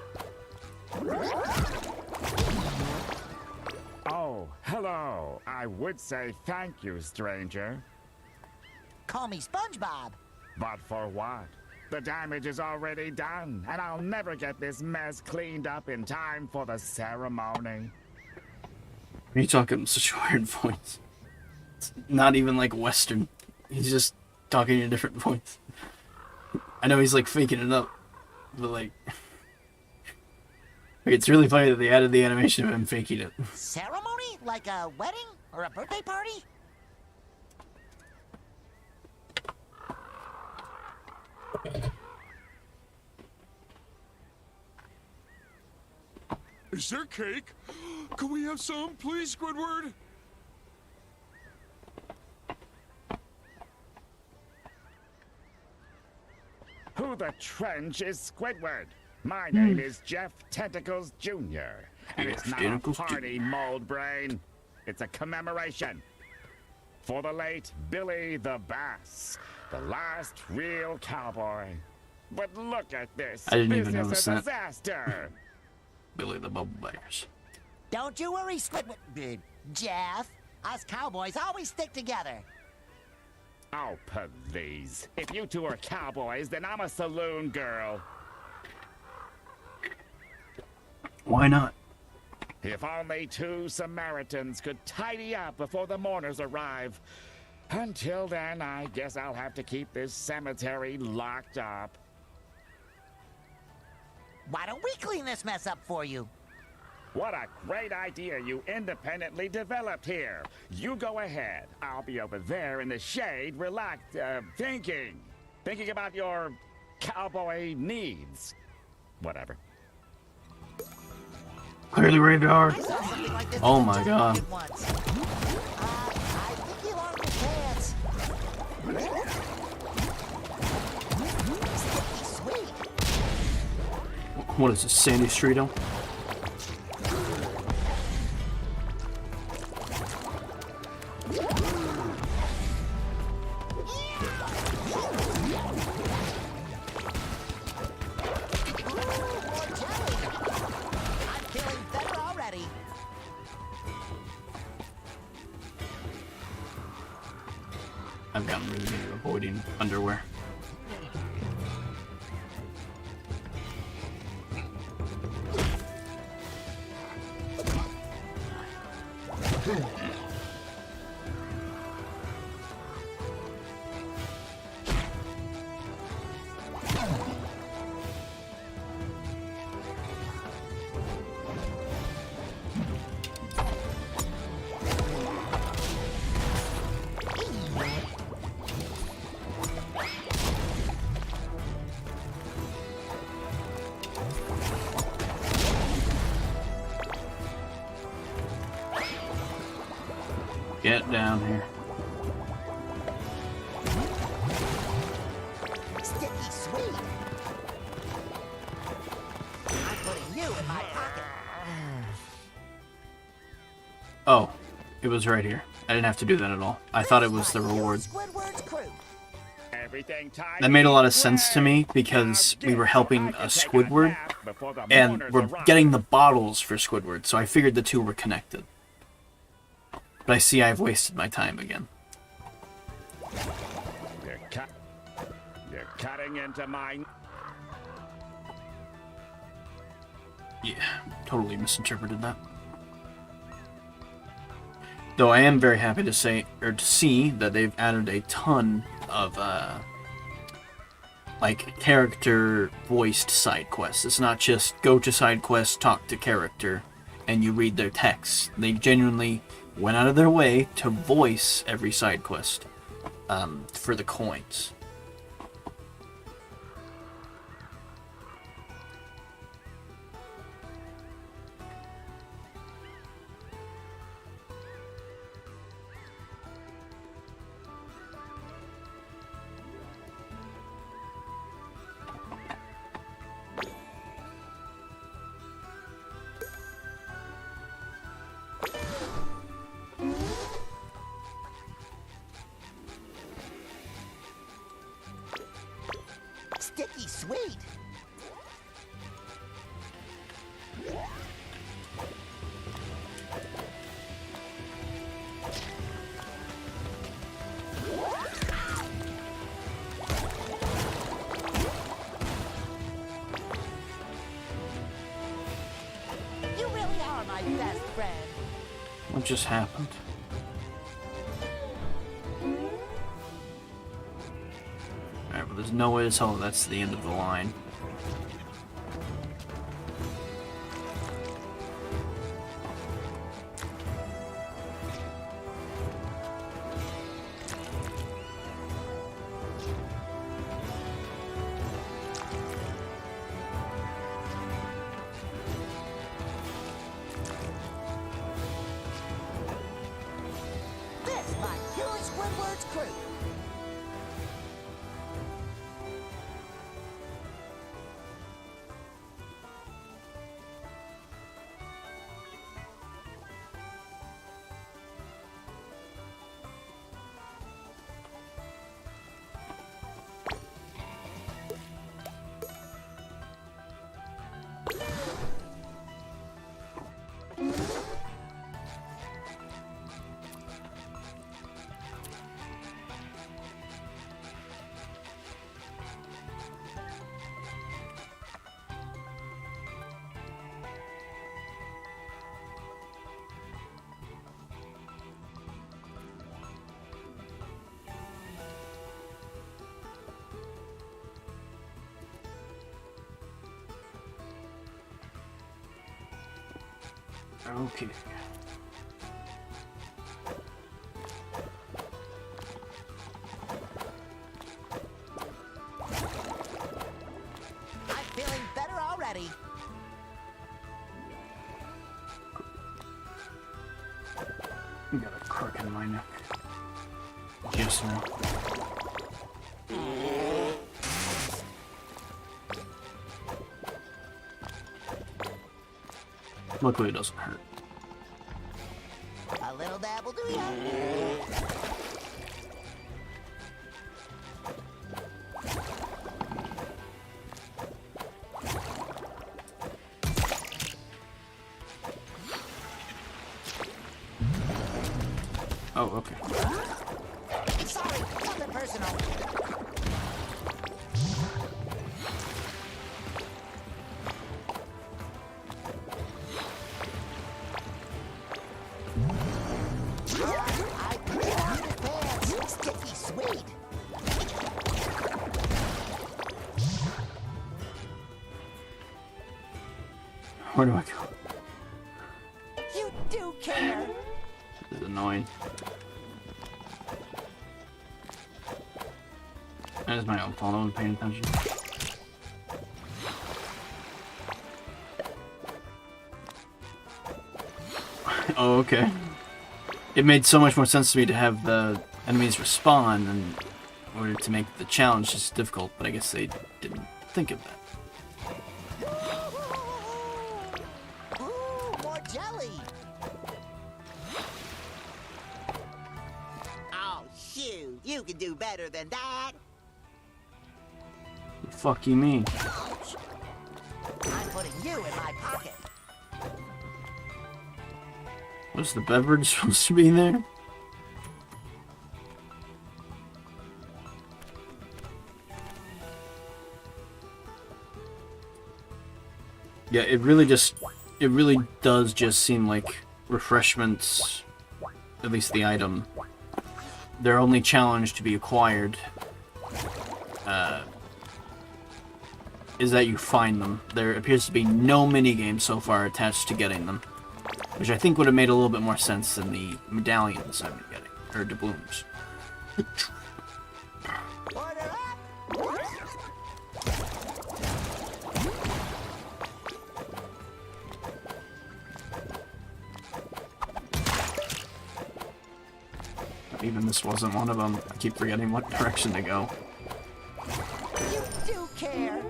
Oh, hello. I would say thank you, stranger. Call me SpongeBob. But for what? The damage is already done, and I'll never get this mess cleaned up in time for the ceremony. Are you talking in such a weird voice? It's not even like Western. He's just talking in a different voice. I know he's like faking it up, but like... It's really funny that they added the animation of him faking it. Ceremony? Like a wedding? Or a birthday party? Is there cake? Can we have some, please, Squidward? Who the trench is Squidward? My name is Jeff Tentacles Jr. And it's not a party, mold brain. It's a commemoration. For the late Billy the Bass, the last real cowboy. But look at this. I didn't even notice that. Disaster. Billy the Bubble Bears. Don't you worry, Squidward. Jeff. Us cowboys always stick together. Oh, please. If you two are cowboys, then I'm a saloon girl. Why not? If only two Samaritans could tidy up before the mourners arrive. Until then, I guess I'll have to keep this cemetery locked up. Why don't we clean this mess up for you? What a great idea you independently developed here. You go ahead. I'll be over there in the shade, relaxed, thinking about your cowboy needs. Whatever. Clearly radar. Oh my god. I think you lost your pants. Sticky sweet. What is this, Sandy Streeto? I've gotten really good at avoiding underwear. Get down here. Sticky sweet. I'm putting you in my pocket. Oh, it was right here. I didn't have to do that at all. I thought it was the reward. That made a lot of sense to me because we were helping a Squidward and we're getting the bottles for Squidward, so I figured the two were connected. But I see I've wasted my time again. You're cutting into mine. Yeah, totally misinterpreted that. Though I am very happy to say, or to see, that they've added a ton of, like, character-voiced side quests. It's not just go to side quest, talk to character, and you read their text. They genuinely went out of their way to voice every side quest for the coins. Sticky sweet. You really are my best friend. What just happened? Alright, well there's no way to tell that's the end of the line. This my pure Squidward's crew. Okay. I'm feeling better already. I got a crook in my neck. Yes, no. Luckily, it doesn't hurt. A little dab will do ya. Oh, okay. Sorry, nothing personal. I put it on your pants. Sticky sweet. Where do I go? You do care. This is annoying. That is my own fault. I wasn't paying attention. Oh, okay. It made so much more sense to me to have the enemies respawn in order to make the challenge just difficult, but I guess they didn't think of that. Ooh, more jelly. Oh, shoot. You can do better than that. The fuck you mean? I'm putting you in my pocket. Was the beverage supposed to be there? Yeah, it really does just seem like refreshments, at least the item, their only challenge to be acquired is that you find them. There appears to be no minigame so far attached to getting them, which I think would have made a little bit more sense than the medallions I've been getting, or doubloons. Even this wasn't one of them. I keep forgetting what direction to go. You do care.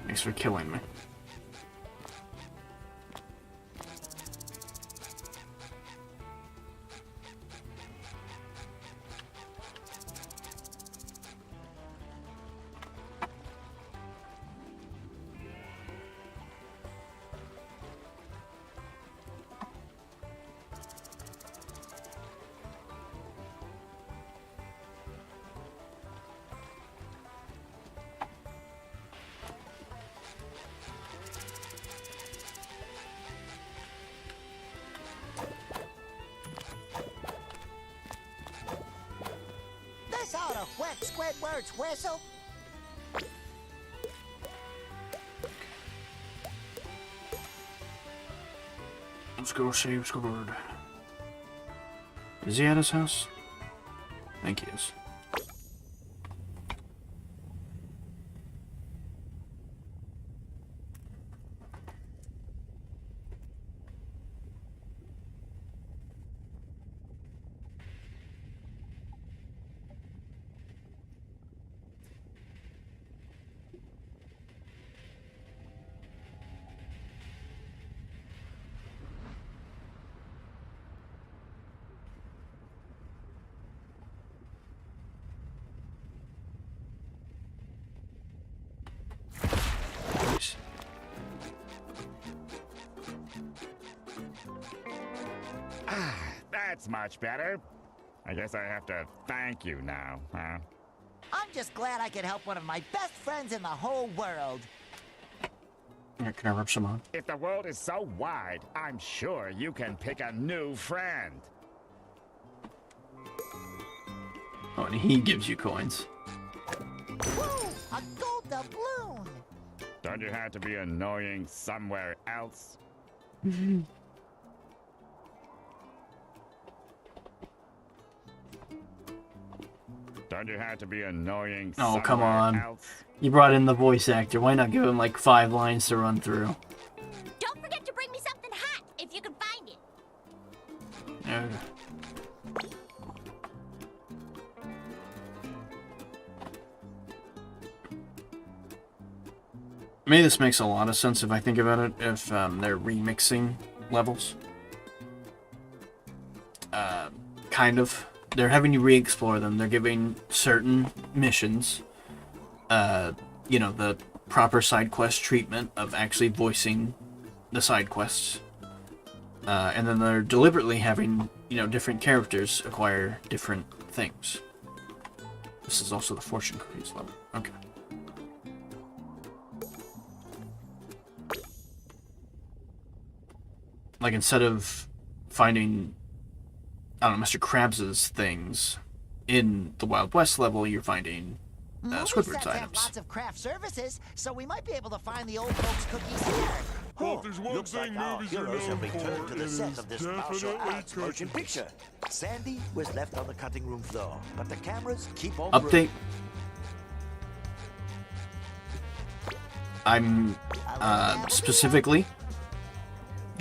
Thanks for killing me. This ought to wet Squidward's whistle. Let's go save Squidward. Is he at his house? I think he is. That's much better. I guess I have to thank you now, huh? I'm just glad I could help one of my best friends in the whole world. Yeah, can I rub some on? If the world is so wide, I'm sure you can pick a new friend. Oh, and he gives you coins. Woo! A gold doubloon! Don't you have to be annoying somewhere else? Don't you have to be annoying? Oh, come somewhere on. else? You brought in the voice actor. Why not give him like 5 lines to run through? Don't forget to bring me something hot if you can find it. I mean, this makes a lot of sense if I think about it, if they're remixing levels. Kind of. They're having you re-explore them. They're giving certain missions, you know, the proper side quest treatment of actually voicing the side quests. And then they're deliberately having, you know, different characters acquire different things. This is also the fortune cookies level. Okay. Like, instead of finding, I don't know, Mr. Krabs' things in the Wild West level, you're finding Squidward's Have items. lots of craft services, so we might be able to find the old folks' cookies here. Well, if there's one Looks thing like our movies are heroes known have returned for, to it the is set of this martial definitely arts motion cookies. picture. Sandy was left on the cutting room floor, but the cameras keep on Update. I'm specifically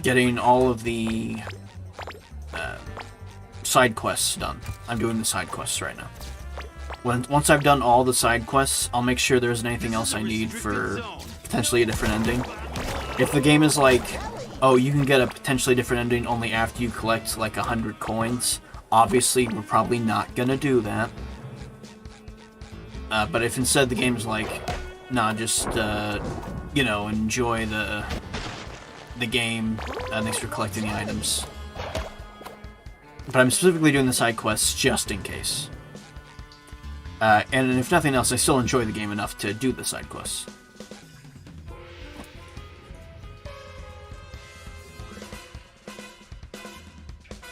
getting all of the side quests done. I'm doing the side quests right now. Once I've done all the side quests, I'll make sure there isn't anything else I need for potentially a different ending. If the game is like, oh, you can get a potentially different ending only after you collect like 100 coins, obviously we're probably not gonna do that. But if instead the game's like, nah, just you know, enjoy the game. Thanks for collecting the items. But I'm specifically doing the side quests just in case. And if nothing else, I still enjoy the game enough to do the side quests.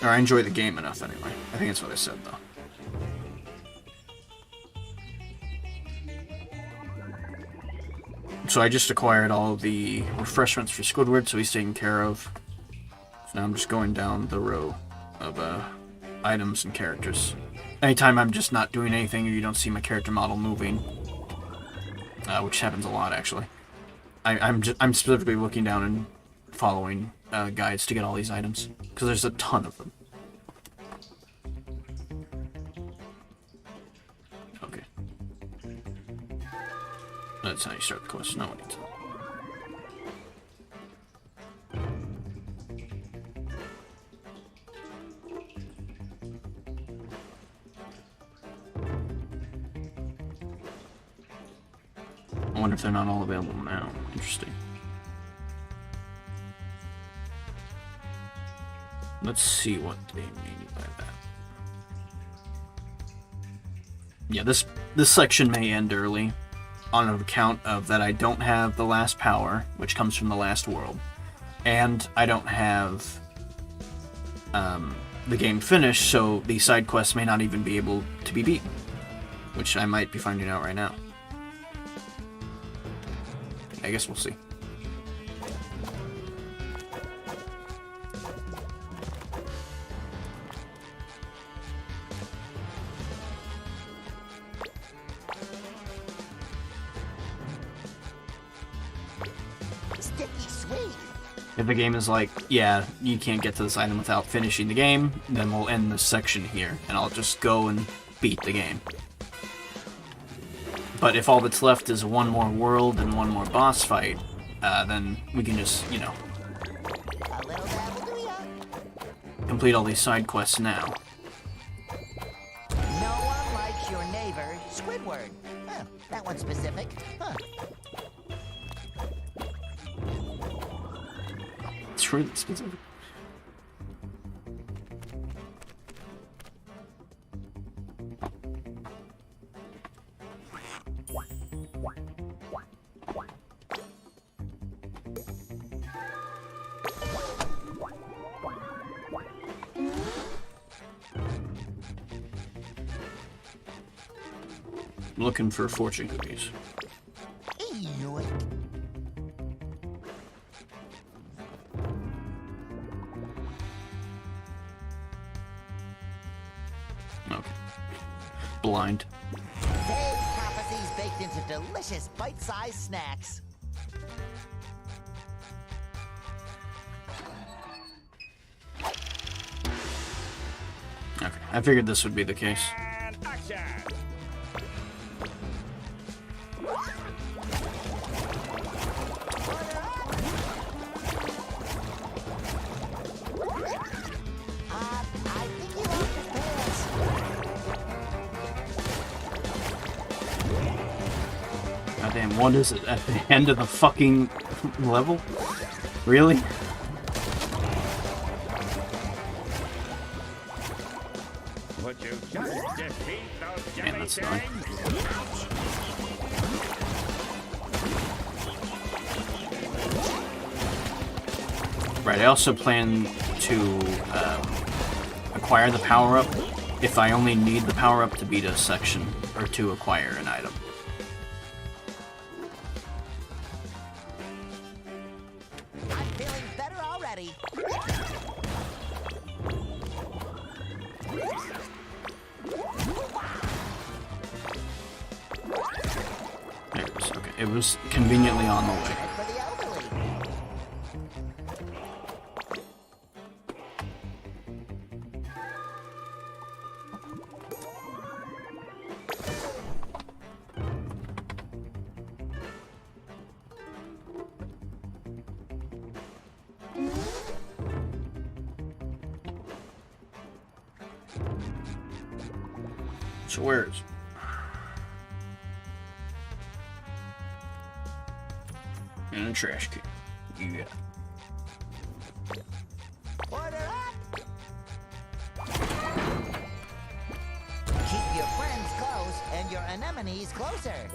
Or I enjoy the game enough anyway. I think that's what I said, though. So I just acquired all of the refreshments for Squidward, so he's taken care of. So now I'm just going down the row of items and characters. Anytime I'm just not doing anything or you don't see my character model moving, which happens a lot actually, I'm specifically looking down and following guides to get all these items because there's a ton of them. Okay. That's how you start the quest. No one needs it. I wonder if they're not all available now. Interesting. Let's see what they mean by that. Yeah, this section may end early on account of that I don't have the last power, which comes from the last world, and I don't have the game finished, so the side quests may not even be able to be beaten, which I might be finding out right now. I guess we'll see. Sticky sweet. If the game is like, yeah, you can't get to this item without finishing the game, then we'll end this section here, and I'll just go and beat the game. But if all that's left is one more world and one more boss fight, then we can just, you know, complete all these side quests now. No one likes your neighbor, Squidward. Huh, that one's specific. Huh. It's really specific. Looking for fortune cookies. blind. Sage prophecies baked into delicious bite-sized snacks. Okay, I figured this would be the case. Goddamn, what is it at the end of the fucking level? Really? Would you just defeat those Man, that's annoying. Right, I also plan to acquire the power-up if I only need the power-up to beat a section or to acquire an item. I'm feeling better already. There it is. Okay, it was conveniently on the way. For the elderly. So where is it? In a trash can. Yeah. Order up. Keep your friends close and your anemones closer.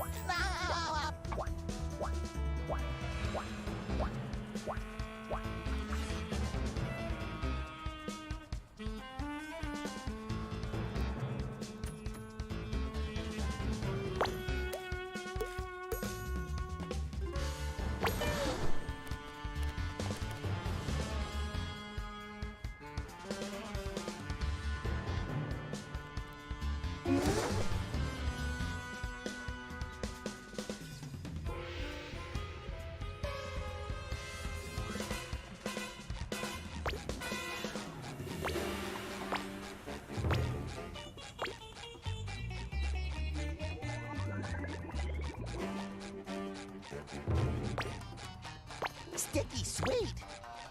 Sticky sweet.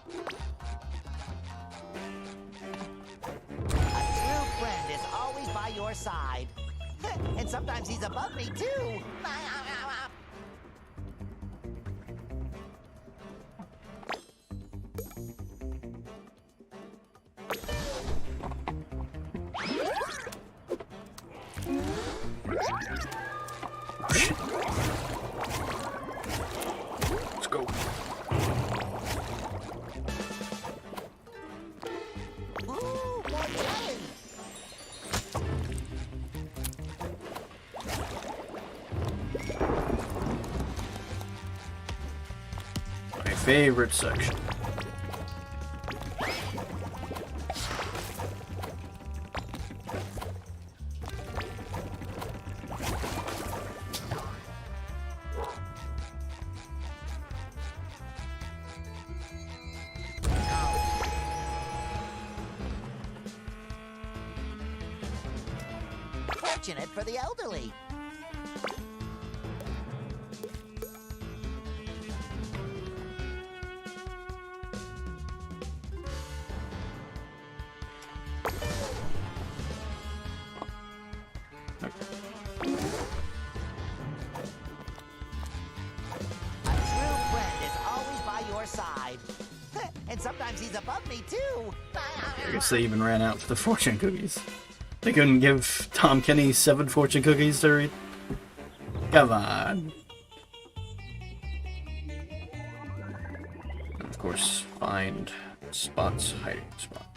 A true friend is always by your side. And sometimes he's above me, too. Let's go. Ooh, more jelly. My favorite section. Fortunate for the elderly. A true friend is always by your side. And sometimes he's above me, too. I guess they even ran out for the fortune cookies. They couldn't give Tom Kenny 7 fortune cookies to read. Come on. And of course, find Spot's hiding spot.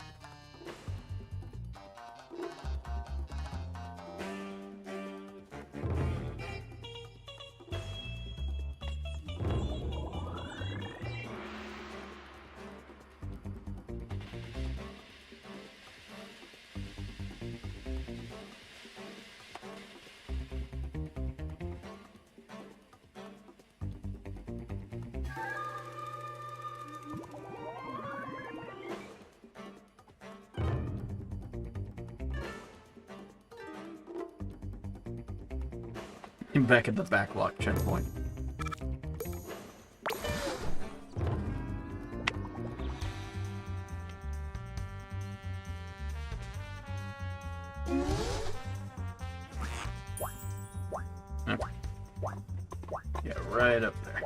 Back at the backlot checkpoint. Yeah, right up there.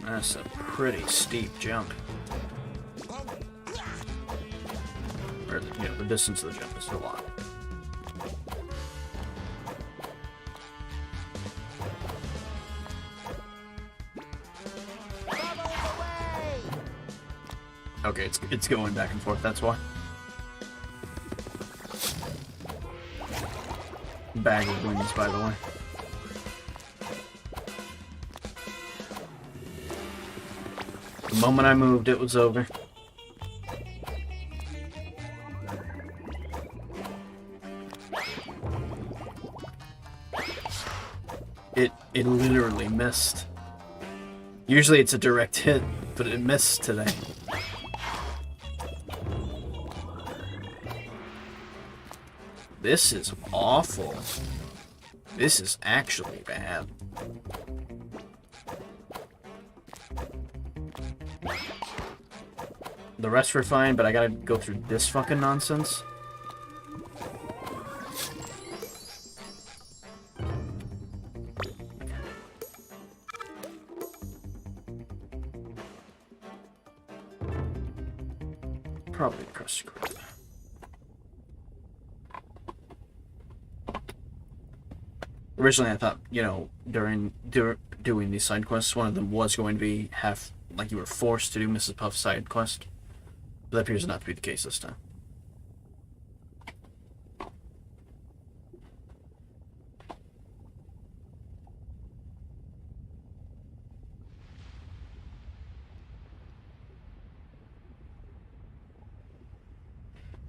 That's a pretty steep jump. Or, you know, the distance of the jump is a lot. Okay, it's going back and forth, that's why. Bag of wings, by the way. The moment I moved, it was over. It literally missed. Usually it's a direct hit, but it missed today. This is awful. This is actually bad. The rest were fine, but I gotta go through this fucking nonsense. Probably across the grid. Originally, I thought, you know, during doing these side quests, one of them was going to be like you were forced to do Mrs. Puff's side quest. But that appears not to be the case this time.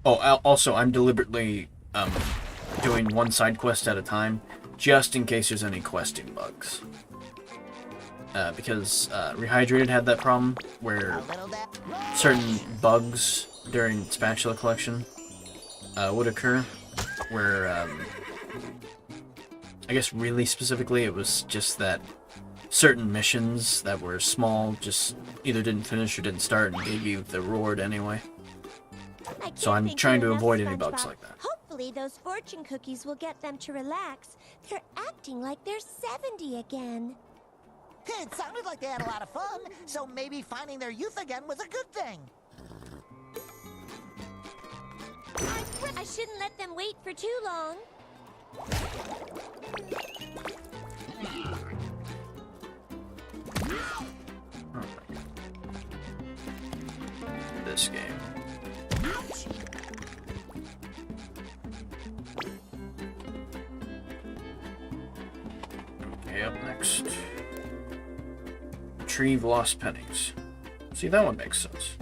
Oh, also, I'm deliberately doing one side quest at a time, just in case there's any questing bugs. Because Rehydrated had that problem where certain bugs during spatula collection would occur, where I guess really specifically it was just that certain missions that were small just either didn't finish or didn't start and gave you the reward anyway. So I'm trying to avoid any bugs like that. Hopefully those fortune cookies will get them to relax. They're acting like they're 70 again. It sounded like they had a lot of fun, so maybe finding their youth again was a good thing. I shouldn't let them wait for too long. This game. Okay, up next. Retrieve lost pennies. See, that one makes sense.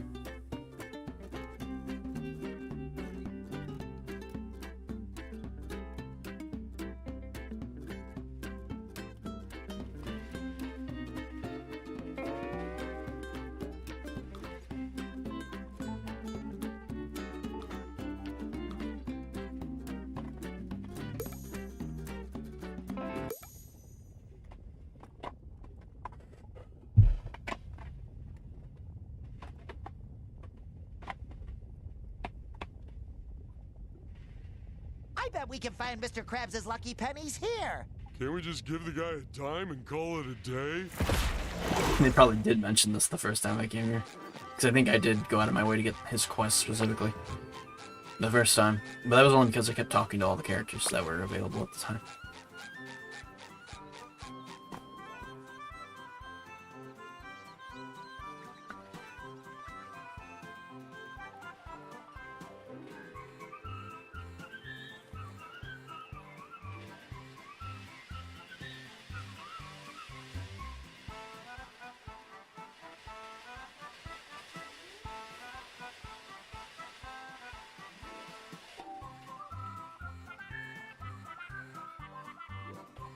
I bet we can find Mr. Krabs' lucky pennies here. Can't we just give the guy a dime and call it a day? They probably did mention this the first time I came here. Because I think I did go out of my way to get his quest specifically. The first time. But that was only because I kept talking to all the characters that were available at the time.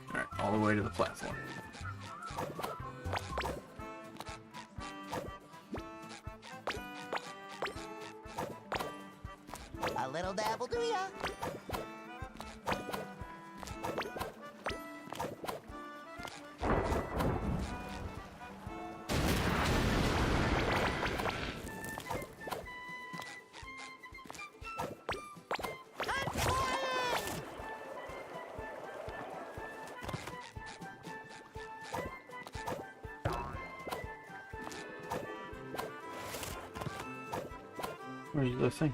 Alright, all the way to the platform. A little dabble, do ya? Where's the thing?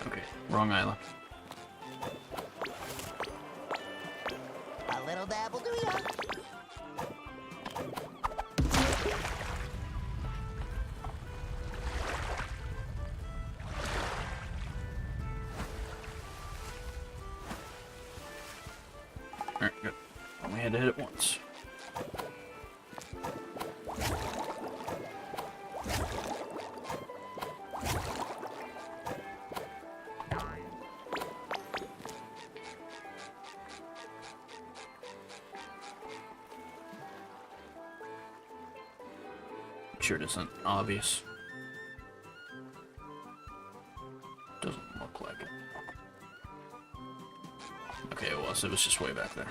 Okay, wrong island. A little dabble, do ya? Alright, good. Only had to hit it once. Sure it isn't obvious. Doesn't look like it. Okay, it was. It was just way back there.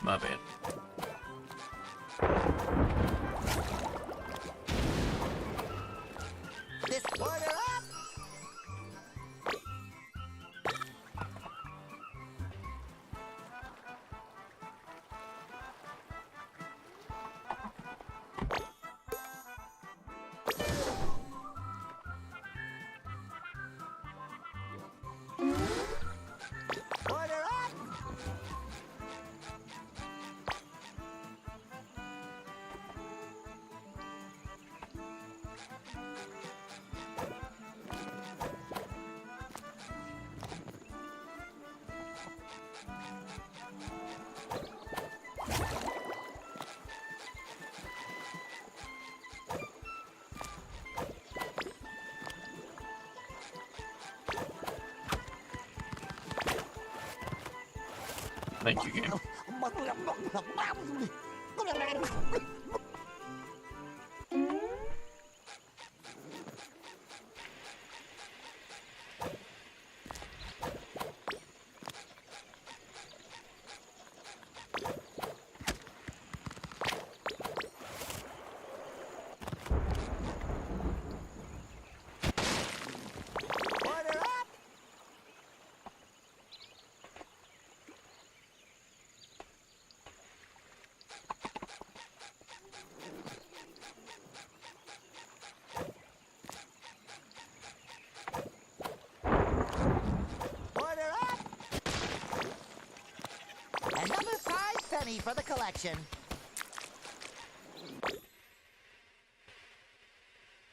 My bad. This order up! Order up! Thank you, game. Order up! Order up! Another prize penny for the collection.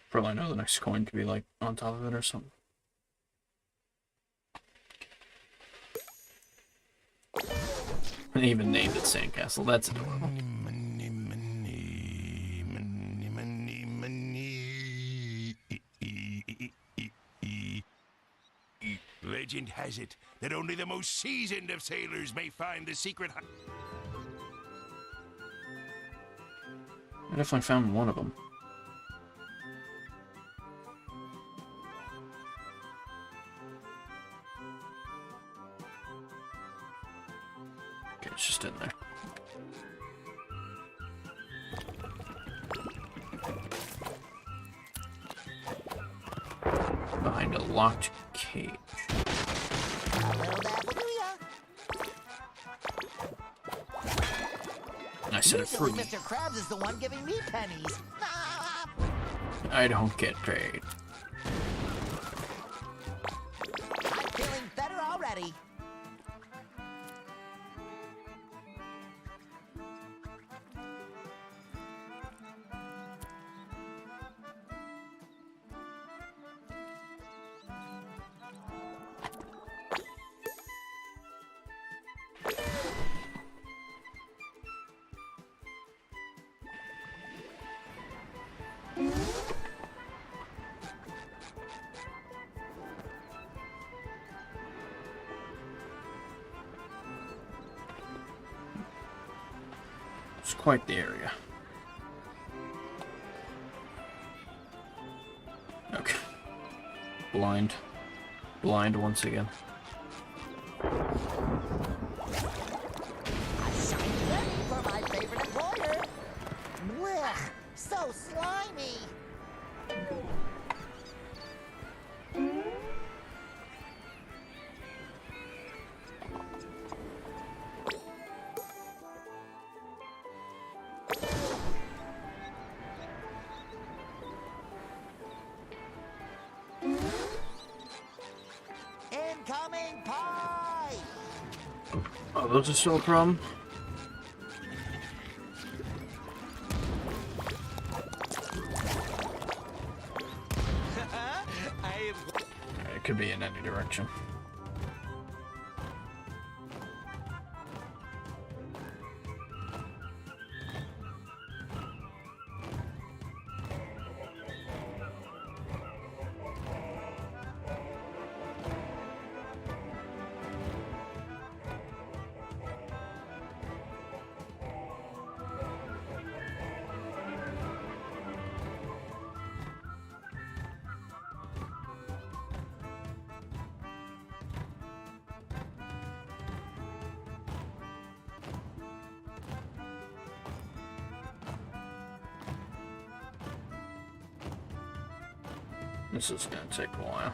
For all I know, the next coin could be like on top of it or something. They even named it Sandcastle. That's adorable. Legend has it that only the most seasoned of sailors may find the secret. I definitely found one of them. Okay, it's just in there. Behind a locked cage. A little dabble, do ya? I set it free. Usually Mr. Krabs is the one giving me pennies. I don't get paid. I'm feeling better already. quite the area. Okay. Blind. Blind once again. A shiny penny for my favorite employer. Blech, so slimy. Incoming pie! Oh, those are still a problem? It could be in any direction. This is gonna take a while.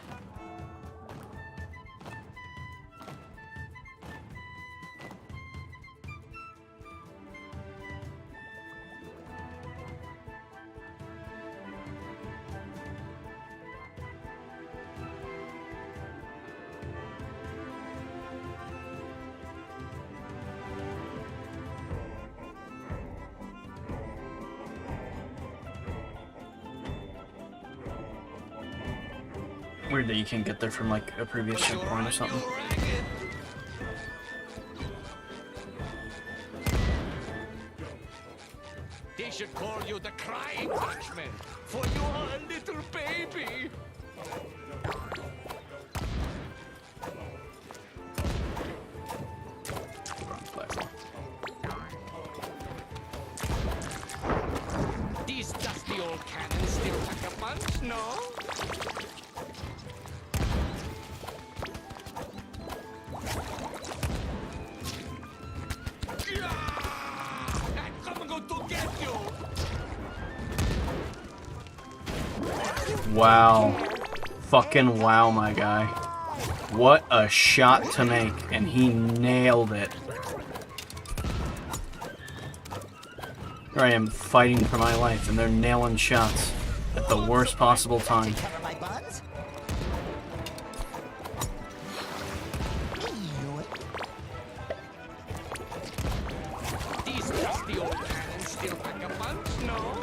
Weird that you can't get there from like a previous checkpoint or something. They should call you the Crying Dutchman, for you are a little baby. These dusty old cannons still pack a punch, no? Wow. Fucking wow, my guy. What a shot to make, and he nailed it. Here I am fighting for my life, and they're nailing shots at the worst possible time. These dusty old cannons still pack a punch, no?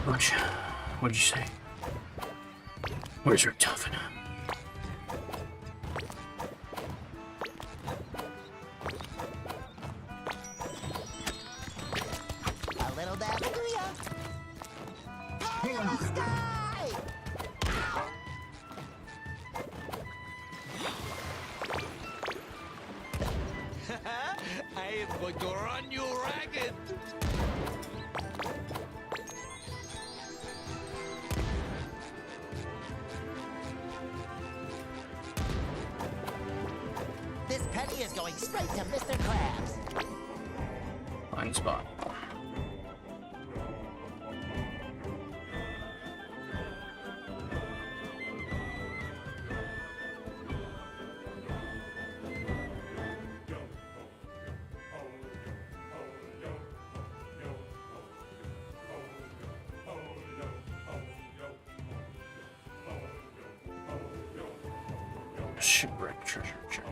Bush, what'd you say? Where's your toughen? A little dab to ya. Pie in the sky! I am going to run you ragged. This penny is going straight to Mr. Krabs. Fine spot. Shipwreck treasure chest.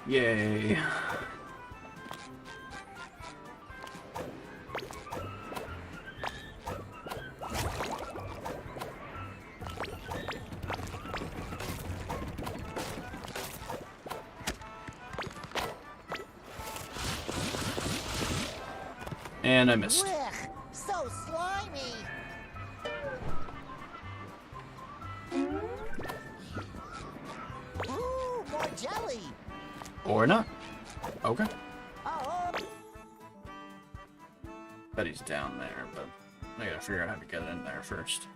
Yay. And I missed. Blech, so slimy. Ooh, more jelly. Or not. Okay. Oh. Bet he's down there, but I gotta figure out how to get it in there first.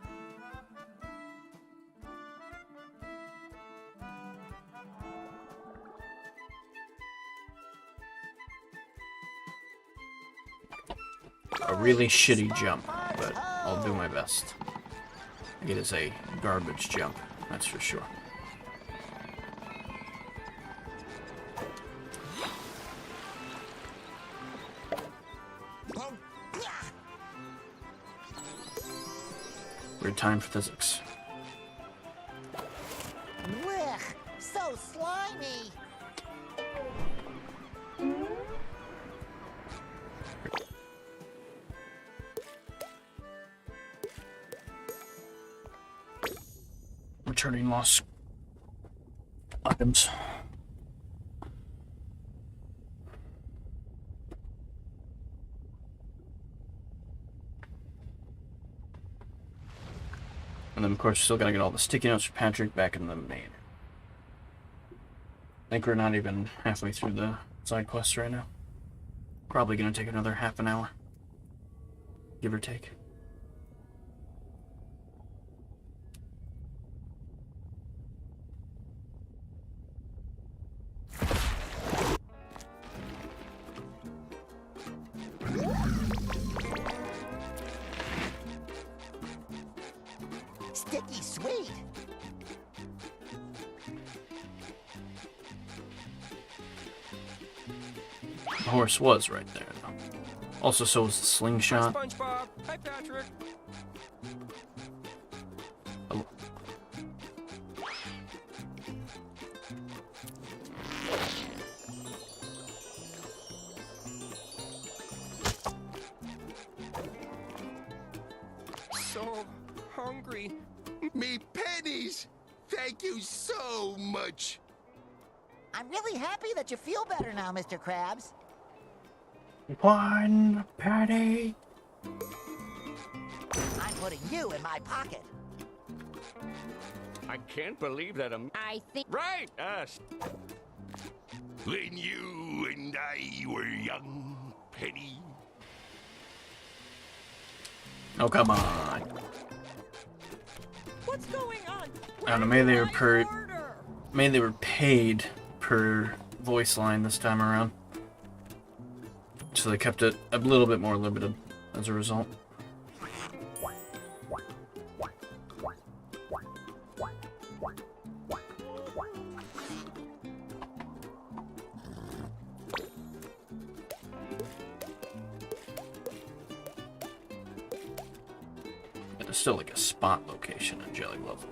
A really shitty jump, but I'll do my best. It is a garbage jump, that's for sure. Weird time for physics. Blech, so slimy. Returning lost items. And then, of course, still gotta get all the sticky notes for Patrick back in the main. I think we're not even halfway through the side quests right now. Probably gonna take another half an hour. Give or take. Sticky sweet. The horse was right there, though. Also, so was the slingshot. Hi, SpongeBob. Hi, Patrick. Oh. So hungry. Me pennies! Thank you so much! I'm really happy that you feel better now, Mr. Krabs. One penny. I'm putting you in my pocket. I can't believe that I think. Right, us. When you and I were young, Penny. Oh, come on. What's going on? I don't know, maybe they were paid per voice line this time around. So they kept it a little bit more limited as a result. It's still like a spot location in Jelly Glove.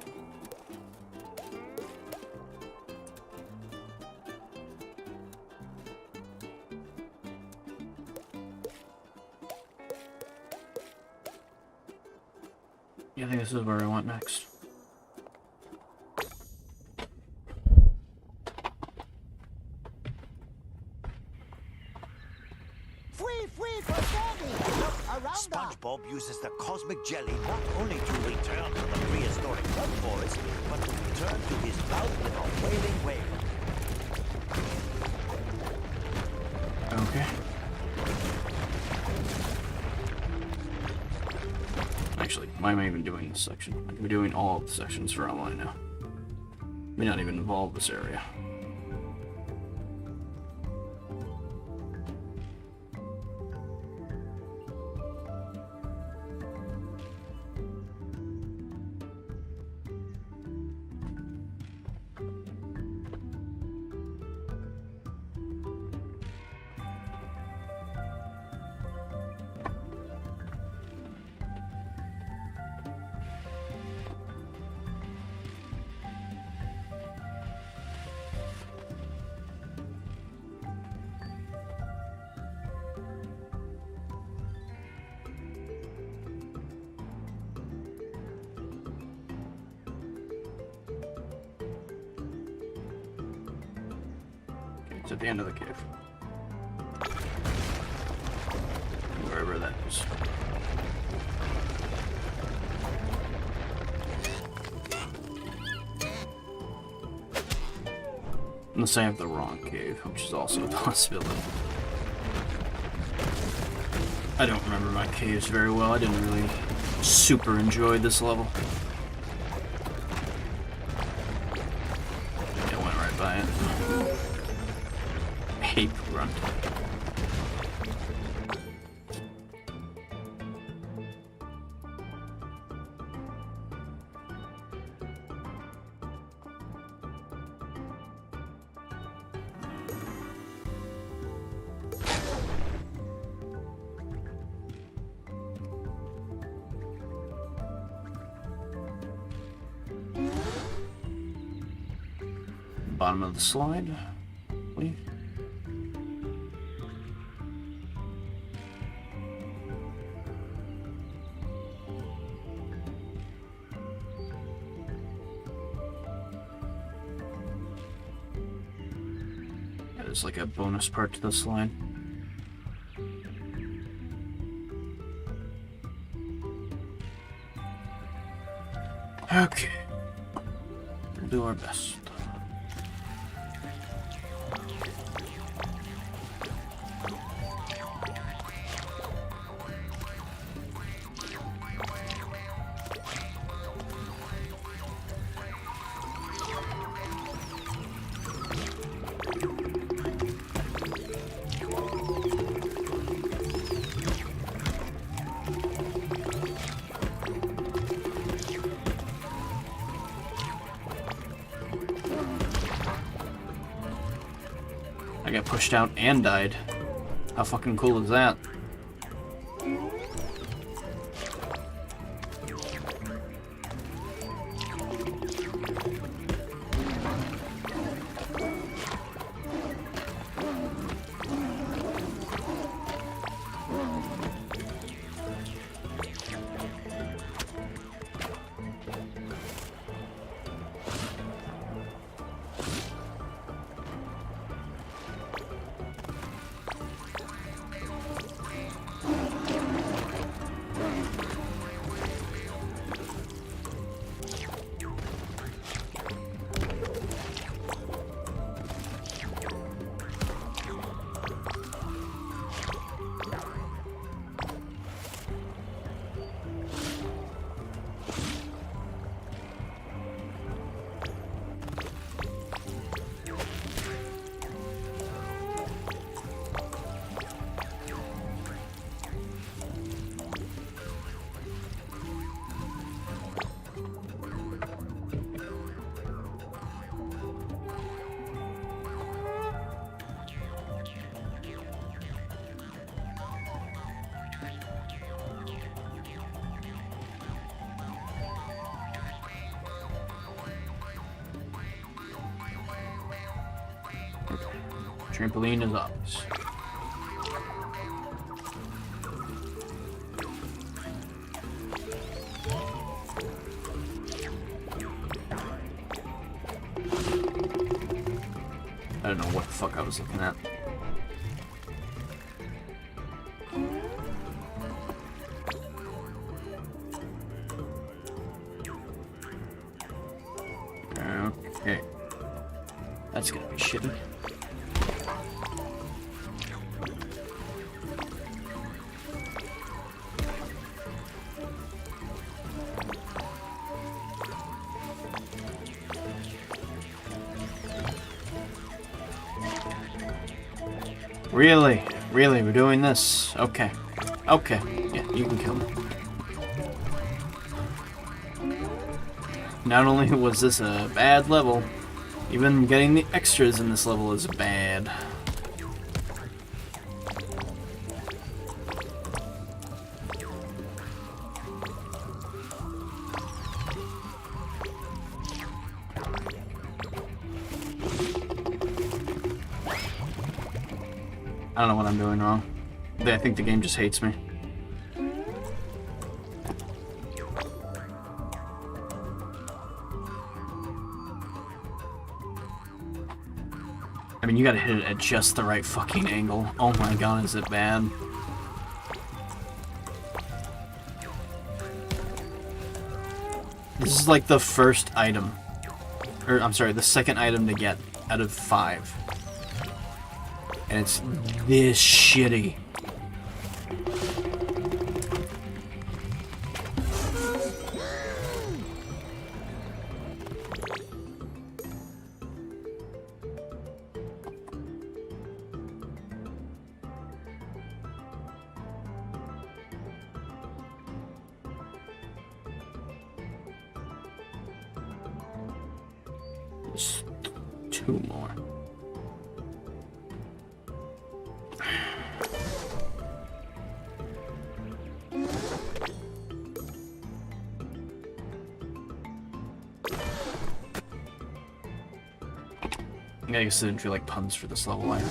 Yeah, I think this is where I want next. Free for candy! Look around SpongeBob uses the cosmic jelly not only to return to the prehistoric mud forest, but to return to his love with a wailing whale. Okay. Actually, why am I even doing this section? I could be doing all of the sections for all I know. May not even involve this area. It's at the end of the cave. Wherever caves. Unless I have the wrong cave, which is also a possibility. I don't remember my caves very well. I didn't really super enjoy this level. I went right by it. Ape grunt. Bottom of the slide, please. There's like a bonus part to the slide. Okay, we'll do our best. I got pushed out and died. How fucking cool is that? Trampoline is obvious. I don't know what the fuck I was looking at. Okay. That's gonna be shitty. Really? Really? We're doing this? Okay. Okay. Yeah, you can kill me. Not only was this a bad level, even getting the extras in this level is bad. I don't know what I'm doing wrong. I think the game just hates me. I mean, you gotta hit it at just the right fucking angle. Oh my god, is it bad? is like the first item. Or, I'm sorry, the second item to get out of 5. And it's this shitty. Just 2 more. I guess I didn't feel like puns for this level either.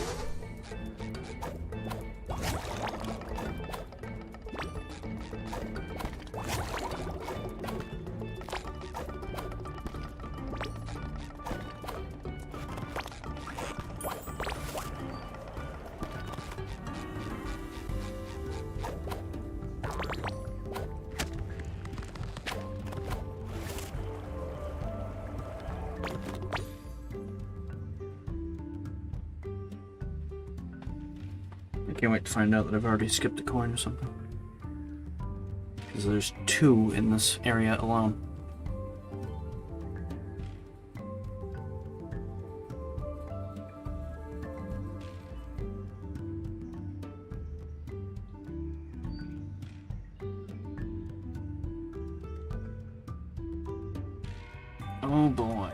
I can't wait to find out that I've already skipped a coin or something. Because there's 2 in this area alone. Oh boy.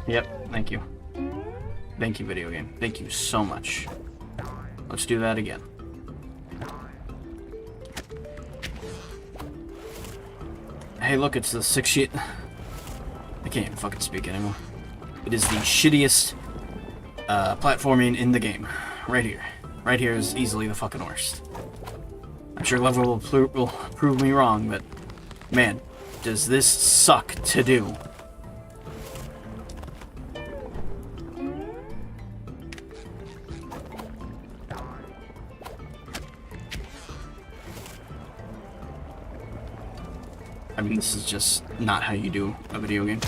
Yep, thank you. Thank you, video game. Thank you so much. Let's do that again. Hey, look, it's the 6 sheet. I can't even fucking speak anymore. It is the shittiest platforming in the game. Right here. Right here is easily the fucking worst. I'm sure Glover will prove me wrong, but man, does this suck to do. I mean, this is just not how you do a video game.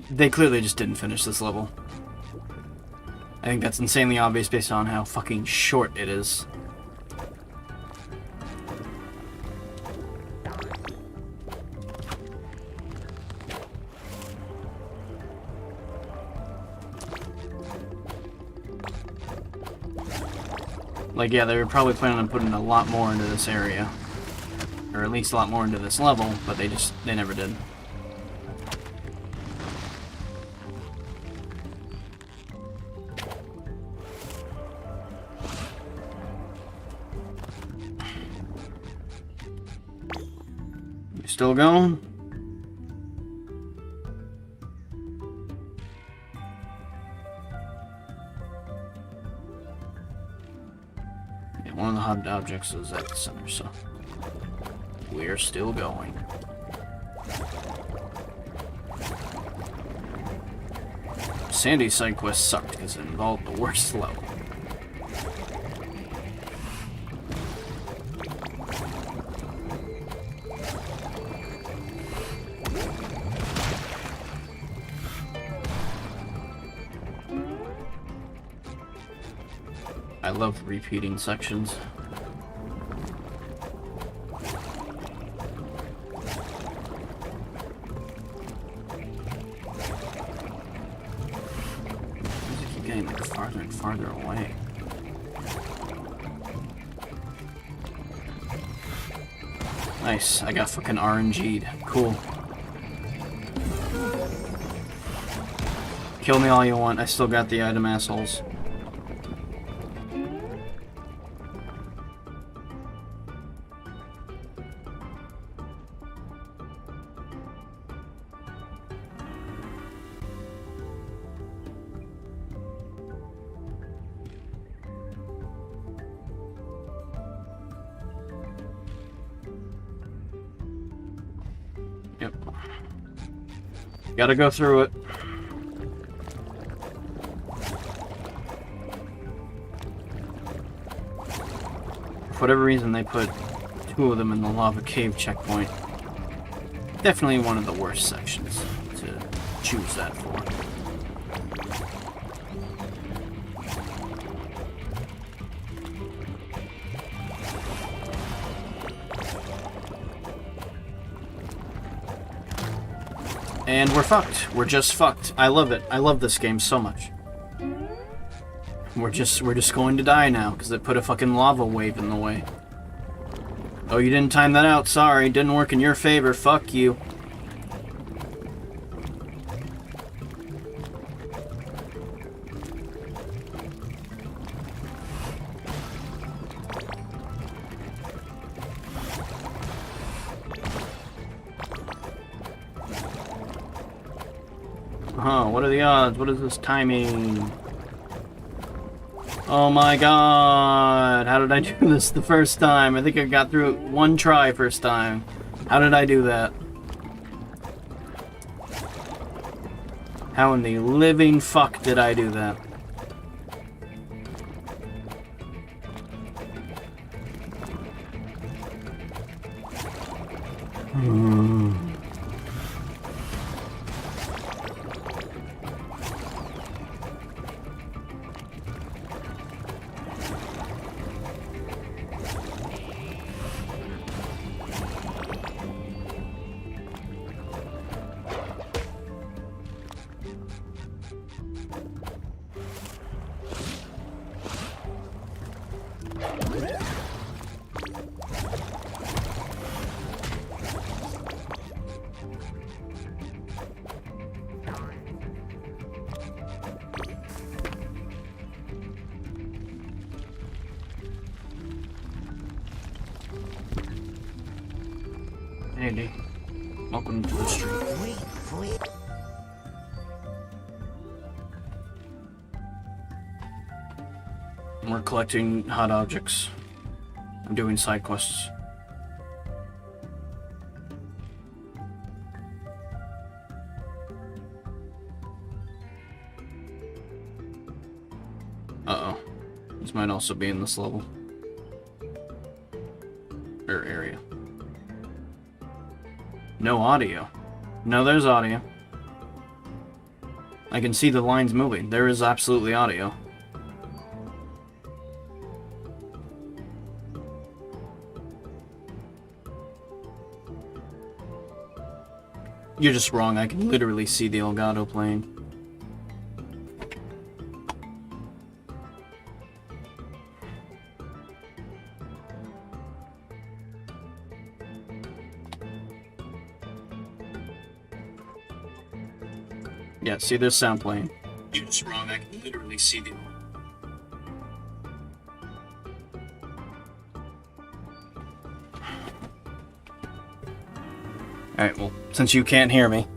They clearly just didn't finish this level. I think that's insanely obvious based on how fucking short it is. Like, yeah, they were probably planning on putting a lot more into this area. Or at least a lot more into this level, but they never did. You still going? One of the hot objects is at the center, so we're still going. Sandy's side quest sucked because it involved the worst level. I love repeating sections. I keep getting like farther and farther away. Nice, I got fucking RNG'd. Cool. Kill me all you want, I still got the item, assholes. Gotta go through it. For whatever reason, they put 2 of them in the lava cave checkpoint. Definitely one of the worst sections to choose that for. And we're fucked. We're just fucked. I love it. I love this game so much. We're just going to die now because they put a fucking lava wave in the way. Oh, you didn't time that out. Sorry, didn't work in your favor. Fuck you. What are the odds? What is this timing? Oh my god! How did I do this the first time? I think I got through it 1 try first time. How did I do that? How in the living fuck did I do that? Andy, welcome to the stream. We're collecting hot objects. I'm doing side quests. Uh-oh. This might also be in this level. Or area. No audio. No, there's audio. I can see the lines moving. There is absolutely audio. You're just wrong. I can literally see the Elgato playing. Yeah, see, there's sound playing. You're just wrong. I can literally see the... Alright, well, since you can't hear me...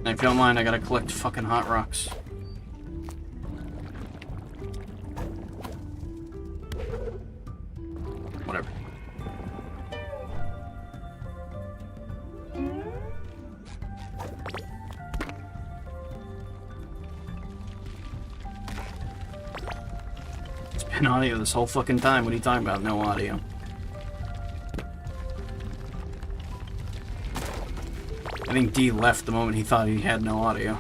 If you don't mind, I gotta collect fucking hot rocks. Whatever. It's been audio this whole fucking time. What are you talking about? No audio. I think D left the moment he thought he had no audio.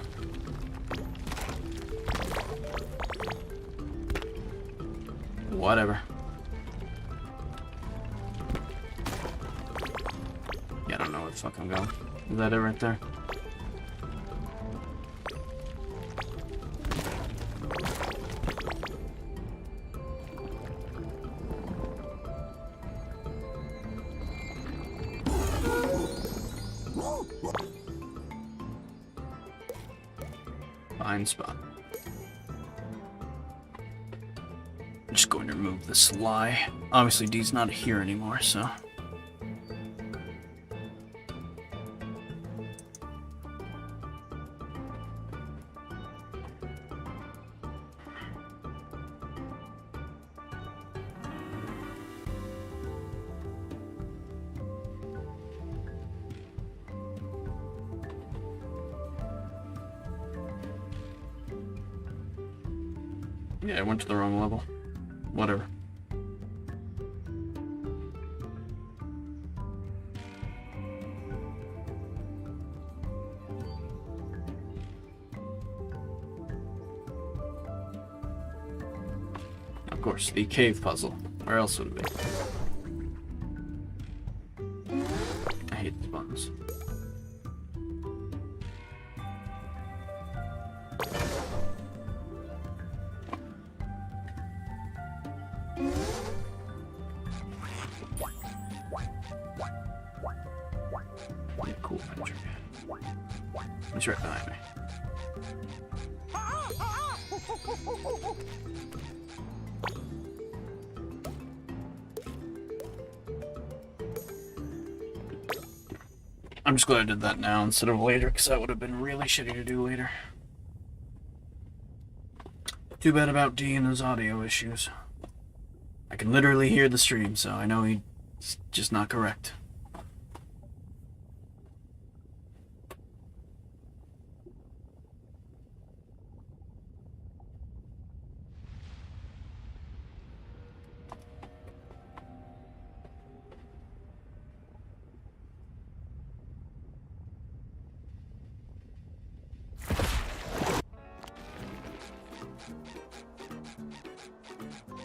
Whatever. Yeah, I don't know where the fuck I'm going. Is that it right there? Fine spot. Just going to remove this lie. Obviously, D's not here anymore, so. Yeah, I went to the wrong level. Whatever. Of course, the cave puzzle. Where else would it be? I hate these buttons. Cool picture. He's right behind me. I'm just glad I did that now instead of later, because that would have been really shitty to do later. Too bad about D and his audio issues. I can literally hear the stream, so I know he's just not correct.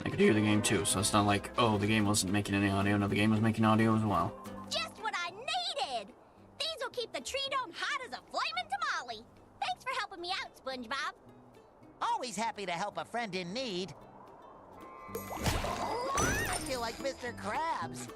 I could hear the game too, so it's not like, oh, the game wasn't making any audio. No, the game was making audio as well. Just what I needed! These will keep the tree dome hot as a flaming tamale. Thanks for helping me out, SpongeBob. Always happy to help a friend in need. I feel like Mr. Krabs.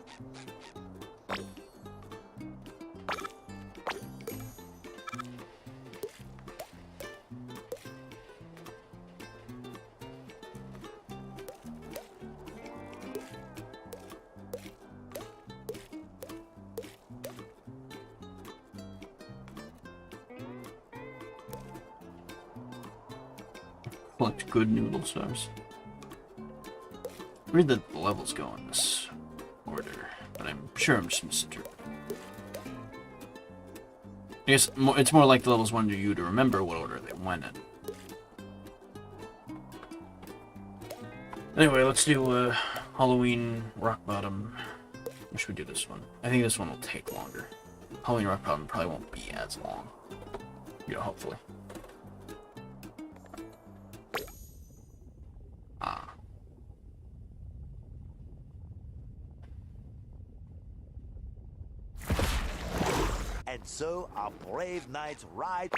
Collect good noodle stars. Where'd the levels go in this order? But I'm sure I'm just misinterpreting. I guess it's more like the levels wanted you to remember what order they went in. Anyway, let's do Halloween Rock Bottom. Or should we do this one? I think this one will take longer. Halloween Rock Bottom probably won't be as long. You know, hopefully. And so our brave knights ride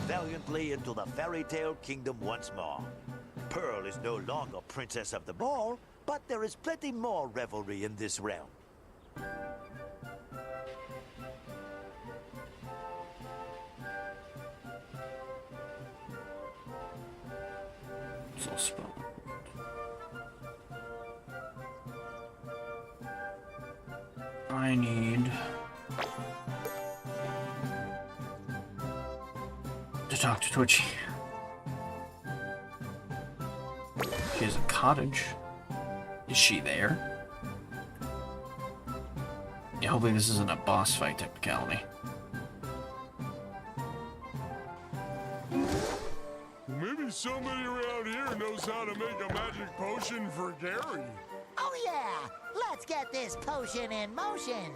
valiantly into the fairy tale kingdom once more. Pearl is no longer princess of the ball, but there is plenty more revelry in this realm. It's all spelled. I need to talk to Twitchy. She has a cottage. Is she there? Yeah, hopefully this isn't a boss fight technicality. Maybe somebody around here knows how to make a magic potion for Gary. Oh yeah! Let's get this potion in motion!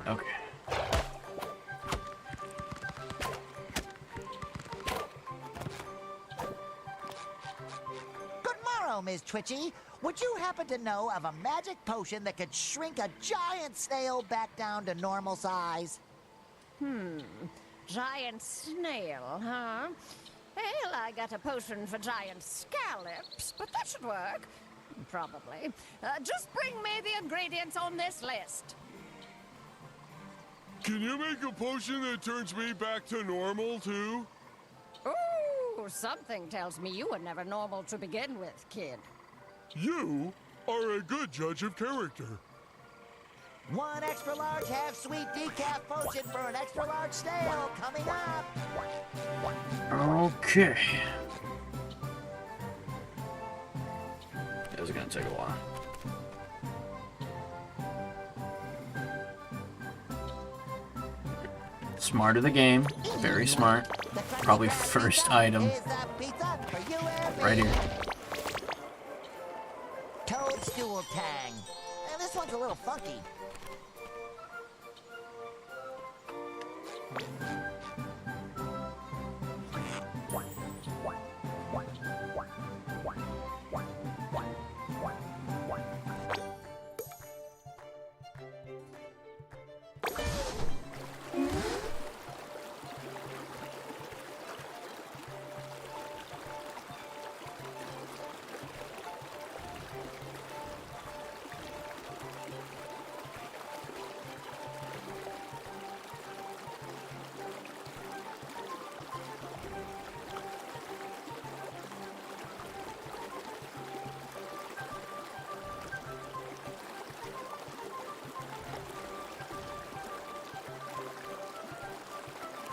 Okay. Good morrow, Ms. Twitchy. Would you happen to know of a magic potion that could shrink a giant snail back down to normal size? Giant snail, huh? Well, I got a potion for giant scallops, but that should work. Probably. Just bring me the ingredients on this list. Can you make a potion that turns me back to normal, too? Ooh, something tells me you were never normal to begin with, kid. You are a good judge of character. One extra large half-sweet decaf potion for an extra large snail coming up. Okay. This is gonna take a while. Smart of the game. Very smart. Probably first item. Right here. Toadstool tang. And this one's a little funky.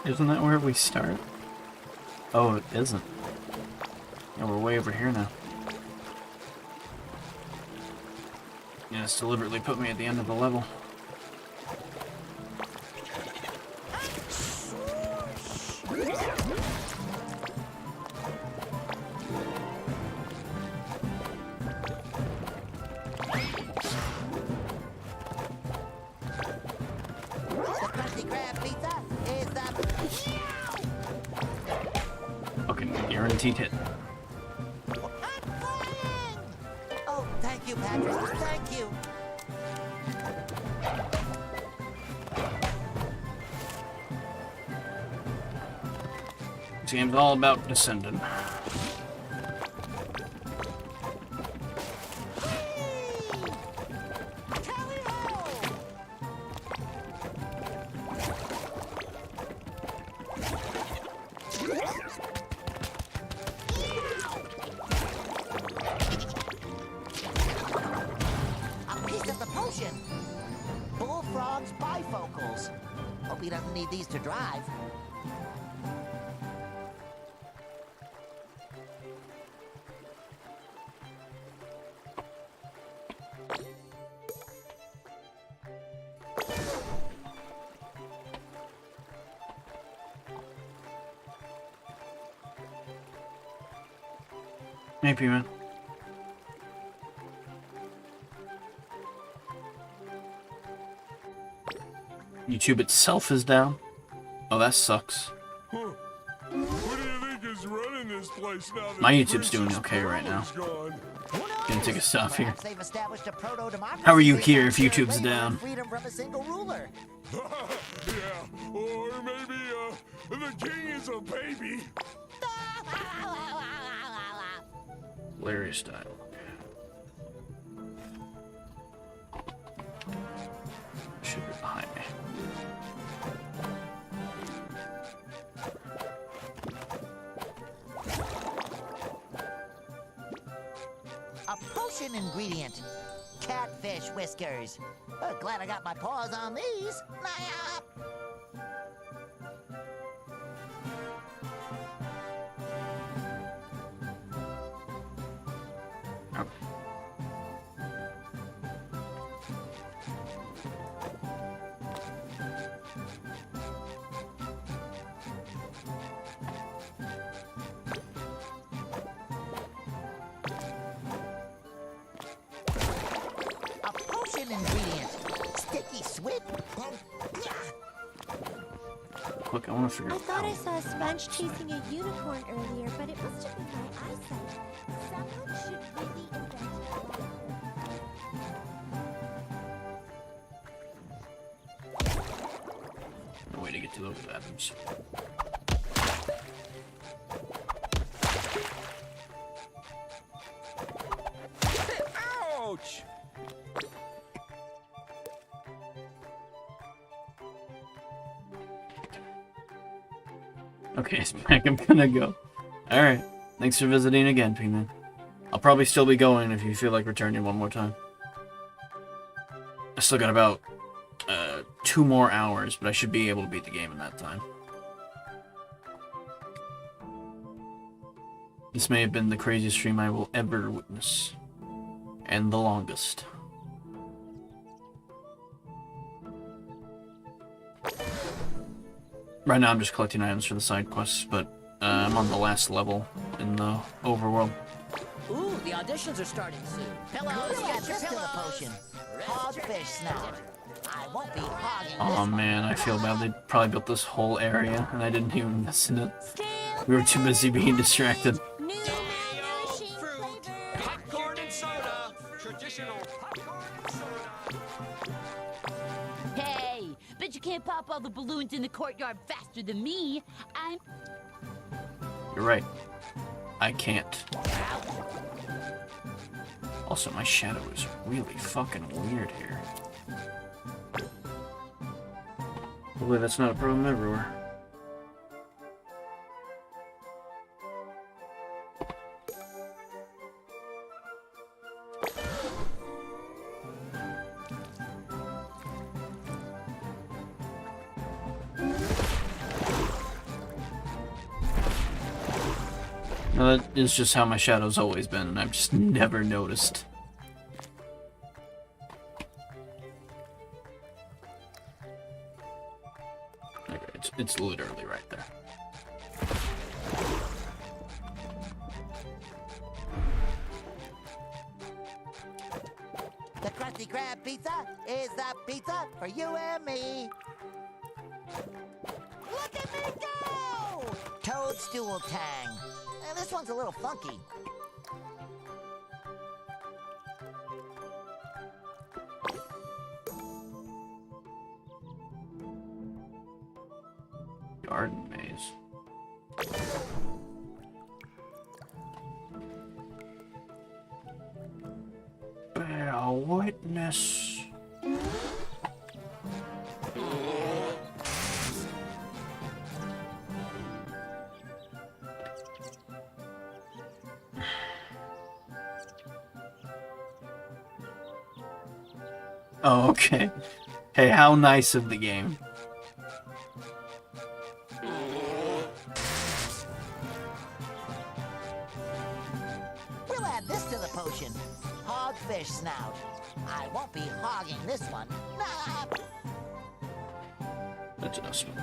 Isn't that where we start? Oh, it isn't. Yeah, we're way over here now. Yeah, it's deliberately put me at the end of the level. Guaranteed hit. Oh, thank you, Patrick. Thank you. This game's all about descending. Bullfrog's bifocals. Hope he doesn't need these to drive. Maybe, man. YouTube itself is down. Oh, that sucks. Huh. What do you think is running this place now that My YouTube's doing okay right now. gone? Gonna take a stop here. They've established a proto-democracy. How are you here if YouTube's down? Freedom from a single ruler. Yeah, or maybe the king is a baby. Larry style. Should be behind me. A potion ingredient. Catfish whiskers. Oh, glad I got my paws on these. sticky sweet. Look, I want to figure I out thought how. I saw a sponge chasing a unicorn earlier, but it must have been my eyesight. Someone should really invent No way to get to those bathrooms. Ouch! Okay, it's back. I'm gonna go. Alright. Thanks for visiting again, P-Man. I'll probably still be going if you feel like returning one more time. I still got about 2 more hours, but I should be able to beat the game in that time. This may have been the craziest stream I will ever witness. And the longest. Right now I'm just collecting items for the side quests, but I'm on the last level in the overworld. Ooh, the auditions are starting soon. Pillows, get your pillows. Potion. Hogfish snout. I won't be hogging Oh man, I feel bad. They probably built this whole area and I didn't even miss it. We were too busy being distracted. Popcorn and soda. Traditional popcorn and soda. Hey, bet you can't pop all the balloons in the courtyard faster than me. I'm... You're right. I can't. Also, my shadow is really fucking weird here. Hopefully that's not a problem everywhere. No, that is just how my shadow's always been, and I've just never noticed. Okay, it's literally right there. The Krusty Krab pizza is the pizza for you and me. Look at me go! Toadstool tang. This one's a little funky. Garden maze. Bear witness. Oh, okay. Hey, how nice of the game. We'll add this to the potion. Hogfish snout. I won't be hogging this one. Nah. That's enough smoke.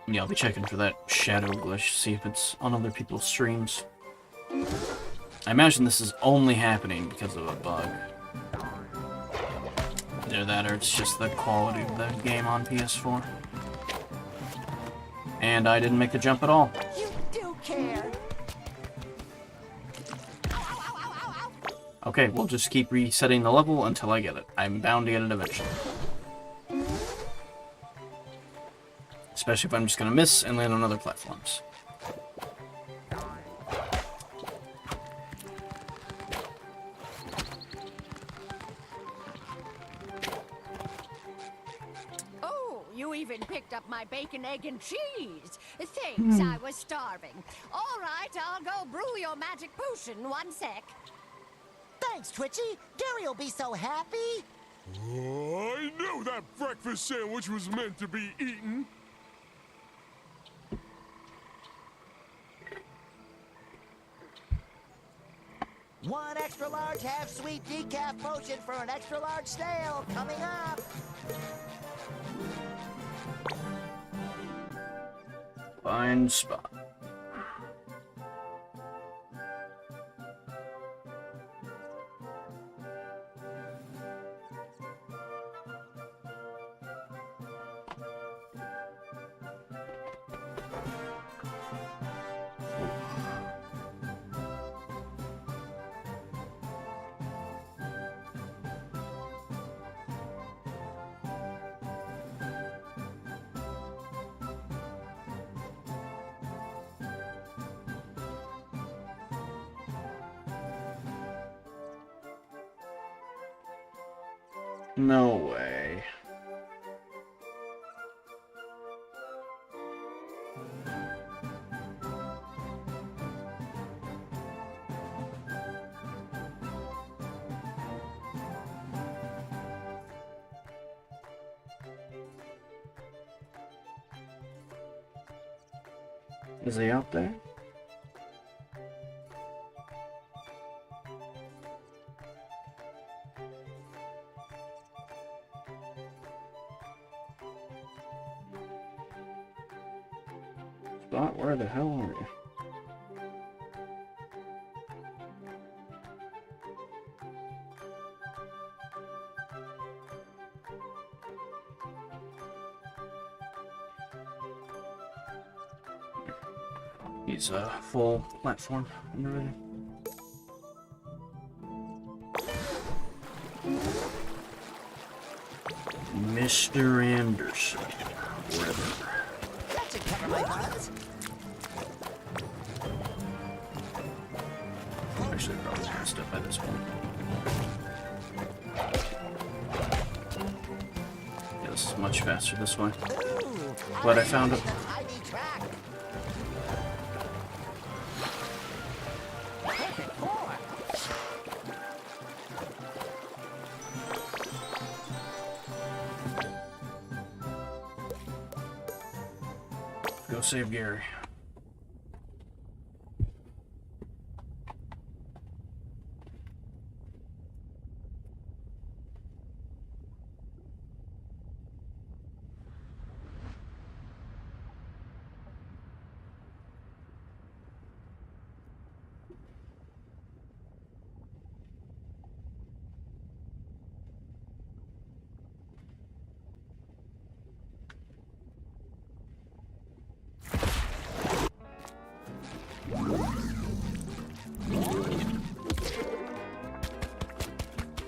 Yeah, I'll be checking for that shadow glitch, see if it's on other people's streams. I imagine this is only happening because of a bug. Either that or it's just the quality of the game on PS4. And I didn't make the jump at all. You do care. Okay, we'll just keep resetting the level until I get it. I'm bound to get it eventually. Especially if I'm just gonna miss and land on other platforms. Oh, you even picked up my bacon, egg, and cheese. Thanks, I was starving. All right, I'll go brew your magic potion. 1 sec. Thanks, Twitchy. Gary'll be so happy. Oh, I knew that breakfast sandwich was meant to be eaten. One extra large half-sweet decaf potion for an extra large Snail coming up. Find Spot. No way. Is he out there? Spot, where the hell are you? He's a full platform and everything. Mr. Anderson, whatever. That should cover my buns. Actually, probably messed up by this point. Yeah, this is much faster this way. But I found it. Go save Gary.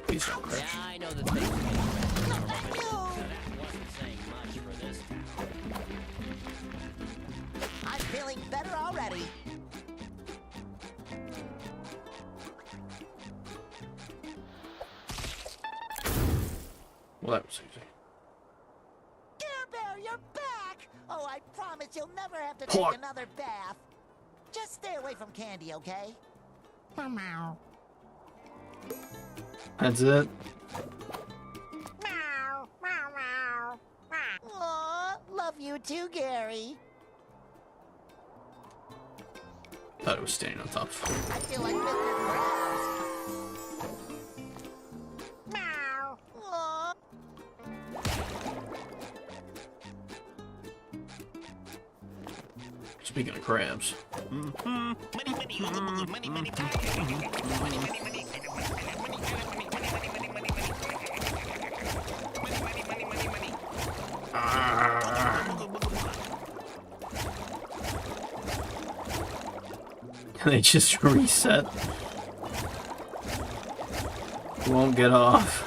Please don't crash. Yeah, I know the thing. That wasn't saying much for this town. I'm feeling better already. Well, that was easy. Care Bear, you're back! Oh, I promise you'll never have to take another bath. Just stay away from candy, okay? Meow. That's it. Meow, meow, meow. Aw, love you too, Gary. Thought it was standing on top. I feel like Mr. Krabs. Meow. Aw. Speaking of crabs. They just reset. Won't get off.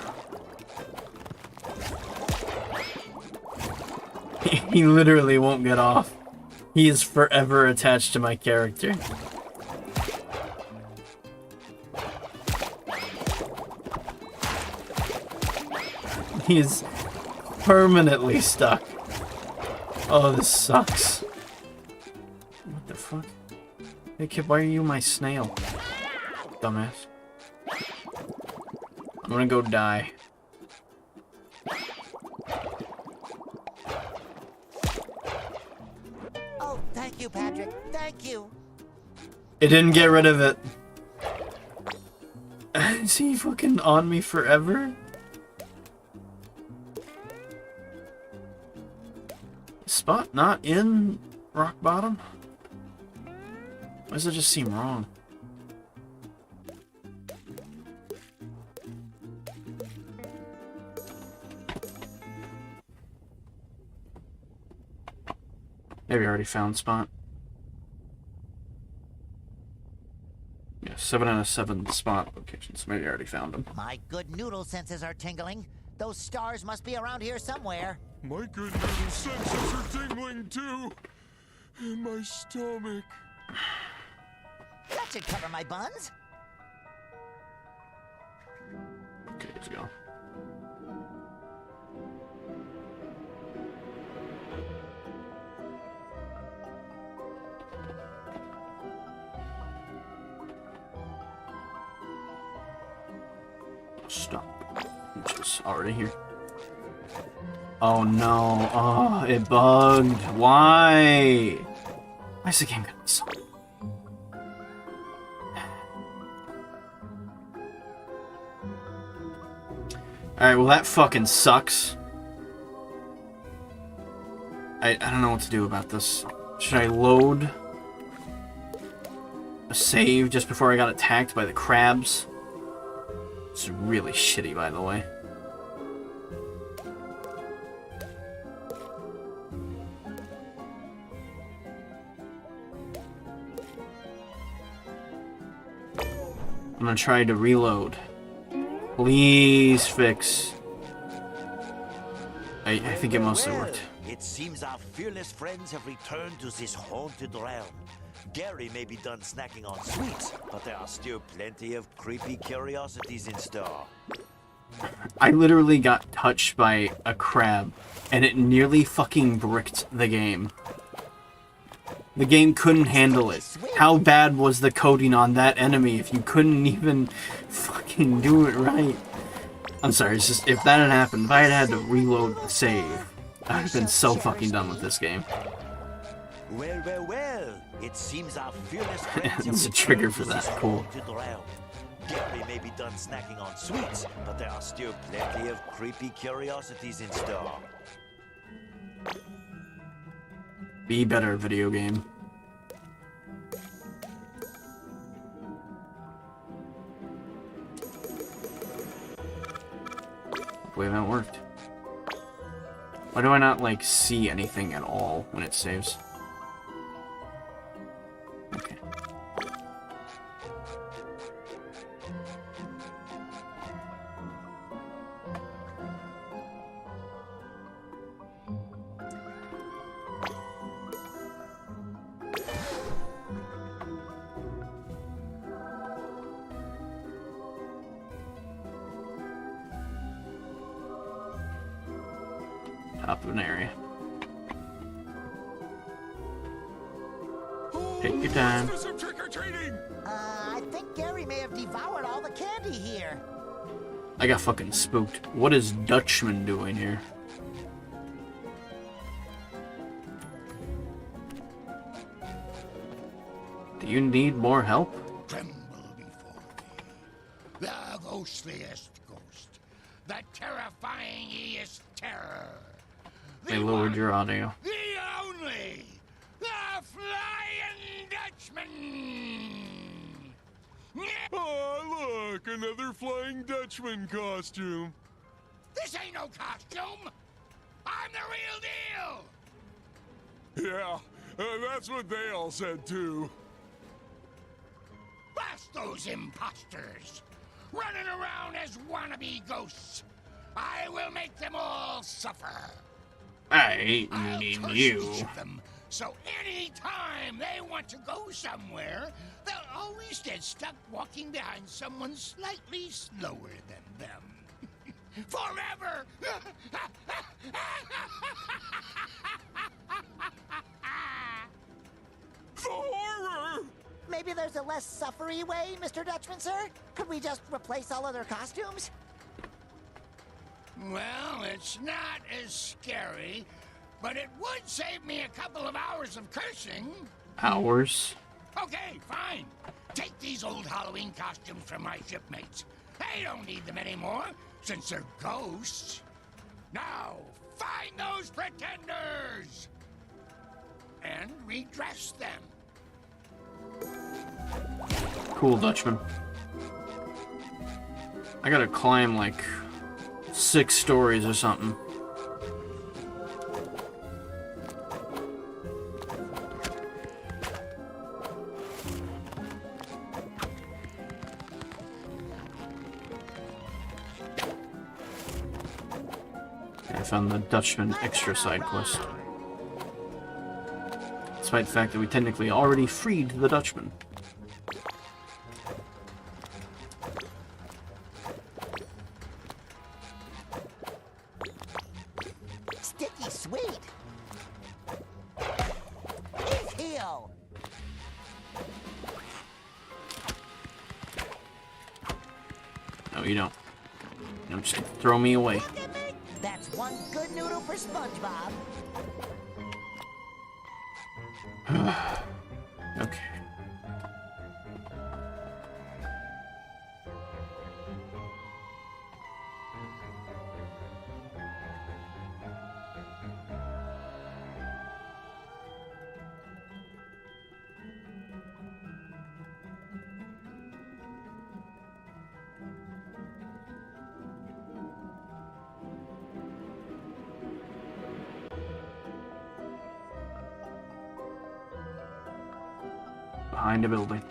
He literally won't get off. He is forever attached to my character. He is permanently stuck. Oh, this sucks. What the fuck? Hey kid, why are you my snail? Dumbass. I'm gonna go die. Oh, thank you, Patrick. Thank you. It didn't get rid of it. Is he fucking on me forever? Spot not in Rock bottom? Why does it just seem wrong? Maybe I already found spot. Yeah, 7 out of 7 spot locations. Maybe I already found them. My good noodle senses are tingling. Those stars must be around here somewhere. My good noodle senses are tingling too. In my stomach. That should cover my buns. Okay, let's go. Stop. Which is already here. Oh no. Oh, it bugged. Why? Why is the game gonna be so... Alright, well that fucking sucks. I don't know what to do about this. Should I load a save just before I got attacked by the crabs? It's really shitty, by the way. I'm gonna try to reload. Please fix. I think it mostly worked. It seems our fearless friends have returned to this haunted realm. Gary may be done snacking on sweets, but there are still plenty of creepy curiosities in store. I literally got touched by a crab, and it nearly fucking bricked the game. The game couldn't handle it. How bad was the coding on that enemy if you couldn't even fucking do it right? I'm sorry, it's just, if that had happened, if I had to reload the save, I've been so fucking done with this game. Well, well, well. It seems our fearless friends It's a trigger for that. Cool. Gary may be done snacking on sweets, but there are still plenty of creepy curiosities in store. Be better, video game. Hopefully that worked. Why do I not, like, see anything at all when it saves? Okay. Top of an area. Take your time. I think Gary may have devoured all the candy here. I got fucking spooked. What is Dutchman doing here? Do you need more help? Tremble before me. The ghostliest ghost. The terrifyingest terror. They lowered your audio. The only. The Flying Dutchman. Oh, look, another Flying Dutchman costume. This ain't no costume. I'm the real deal. Yeah, that's what they all said too. Blast those imposters! Running around as wannabe ghosts! I will make them all suffer! I ain't needing you. Each of them, so any time they want to go somewhere, they'll always get stuck walking behind someone slightly slower than them. Forever! The horror! Maybe there's a less suffery way, Mr. Dutchman, sir? Could we just replace all of their costumes? Well, it's not as scary, but it would save me a couple of hours of cursing. Hours? Okay, fine. Take these old Halloween costumes from my shipmates. They don't need them anymore, since they're ghosts. Now, find those pretenders! And redress them. Cool, Dutchman. I gotta climb like 6 stories or something. I found the Dutchman extra side quest. Despite the fact that we technically already freed the Dutchman. Sticky sweet. His heel. No, you don't. You don't just throw me away. That's one good noodle for SpongeBob. Okay. Behind a building.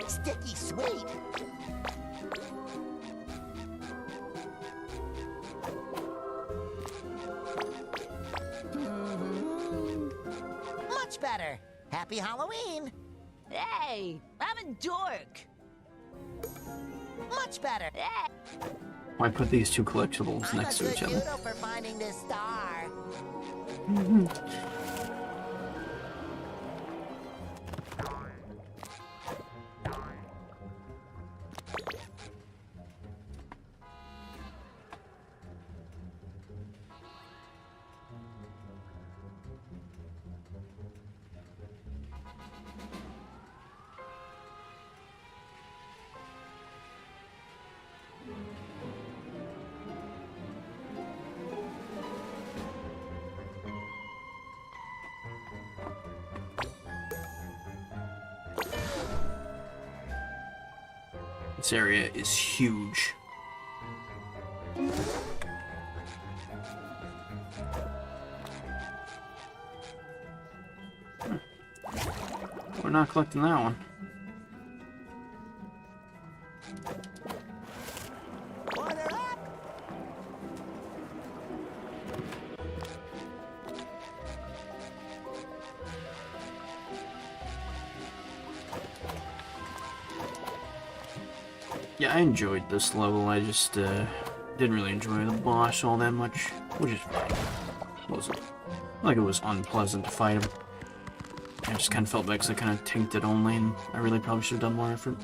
Sticky sweet. Much better. Happy Halloween. Hey, I'm a dork. Much better. Hey. Why put these two collectibles I'm next a to good each other? noodle for finding this star. This area is huge. We're not collecting that one. Yeah, I enjoyed this level. I just didn't really enjoy the boss all that much, which is fine. It wasn't like it was unpleasant to fight him. I just kind of felt like I kind of tanked it only, and I really probably should have done more effort.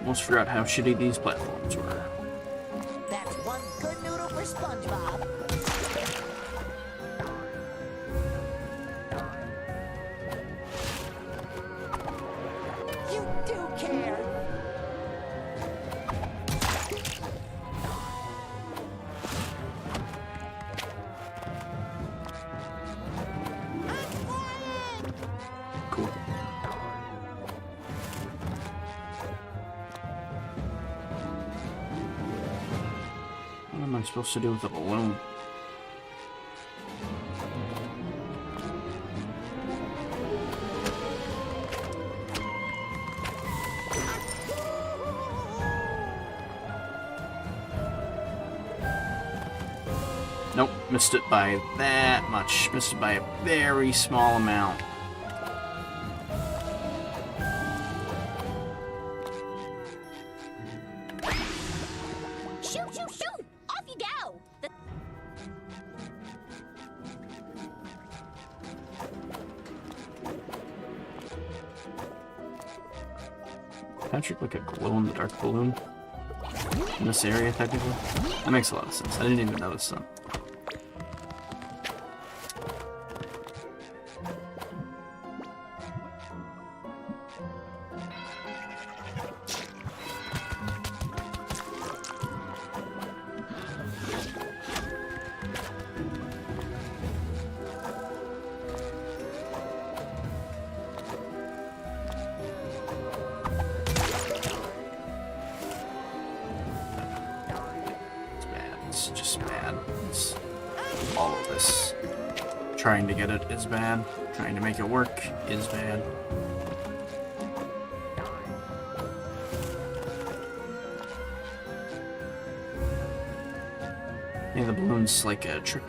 Almost forgot how shitty these platforms were. That's one good noodle for SpongeBob. You do care. Cool. What am I supposed to do with the balloon? Nope. Missed it by that much. Missed it by a very small amount. Shoot, shoot, shoot! Off you go! Patrick, like a glow-in-the-dark balloon in this area, technically. That makes a lot of sense. I didn't even notice that. It's just bad. It's all of this. Trying to get it is bad. Trying to make it work is bad. Maybe the balloon's like a trick.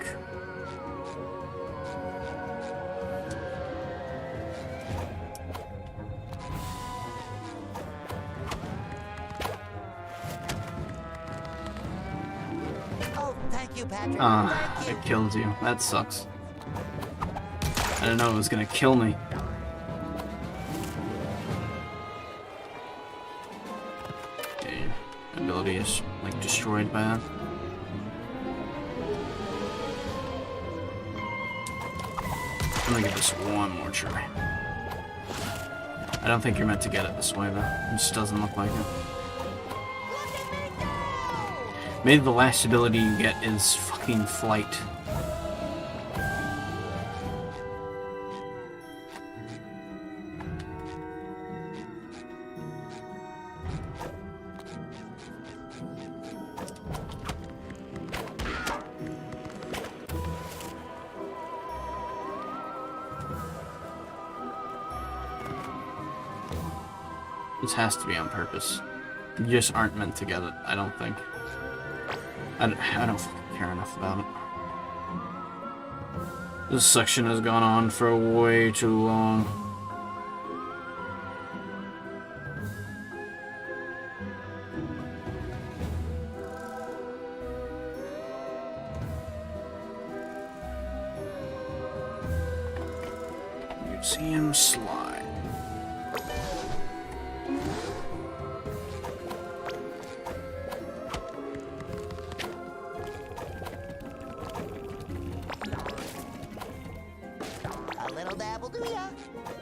It killed you. That sucks. I didn't know it was gonna kill me. Okay, your ability is like destroyed by that. I'm gonna give this one more try. I don't think you're meant to get it this way though. It just doesn't look like it. Maybe the last ability you get is fucking flight. This has to be on purpose. You just aren't meant to get it, I don't think. I don't fucking care enough about it. This section has gone on for way too long. Museum slide.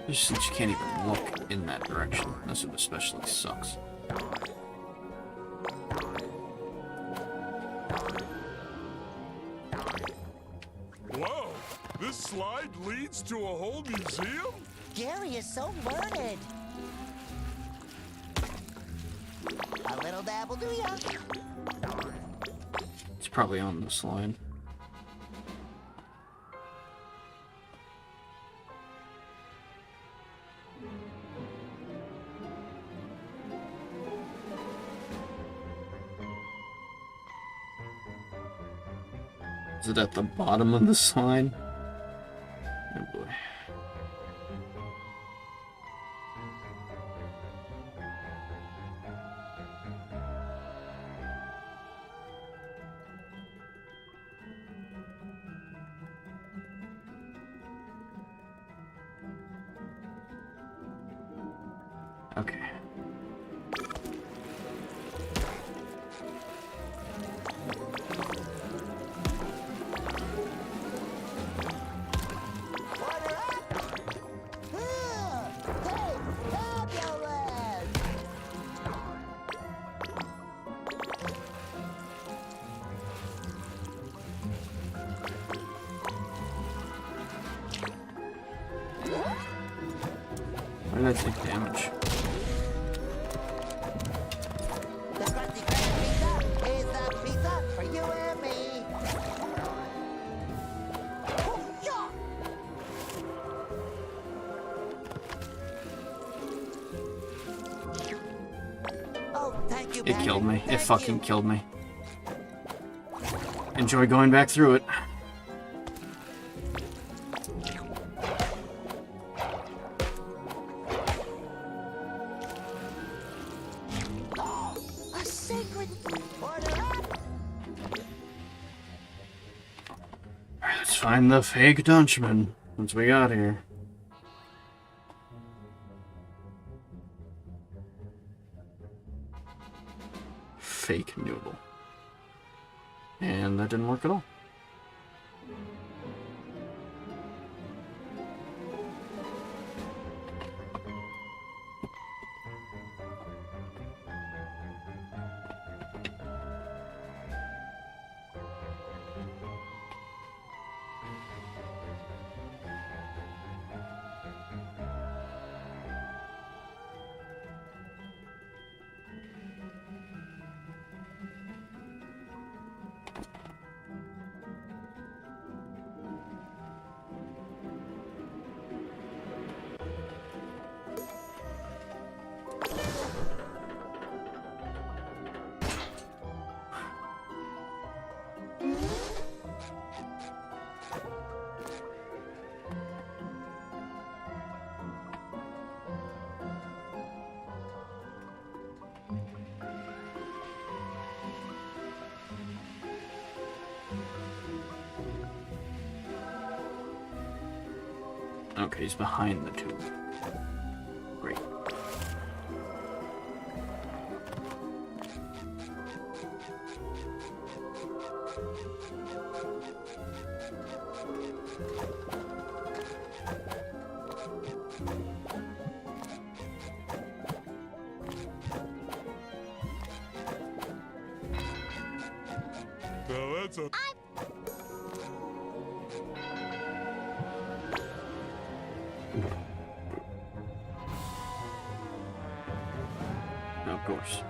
Just since you can't even look in that direction. This one especially sucks. Whoa! This slide leads to a whole museum? Gary is so learned. A little dabble, do ya? It's probably on the slide. Is it at the bottom of the slide? Oh boy. Okay. Why did I take damage? The crusty crab pizza is the pizza for you and me. Oh, yeah. Oh, thank you, It Patrick. killed me. It Thank fucking you. killed me. Enjoy going back through it. find the fake Dutchman. That's what we got here. Fake noodle. And that didn't work at all. Okay, he's behind the tube. Great. Now that's a... Of course.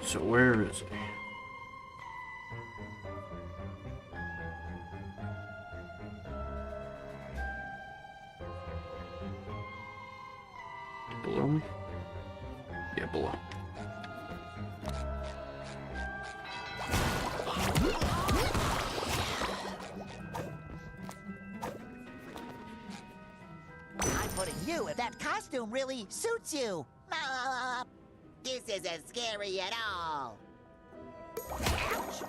So where is he? Below me? Yeah, below. I'm putting you, if that costume really suits you. This isn't scary at all. Ouch.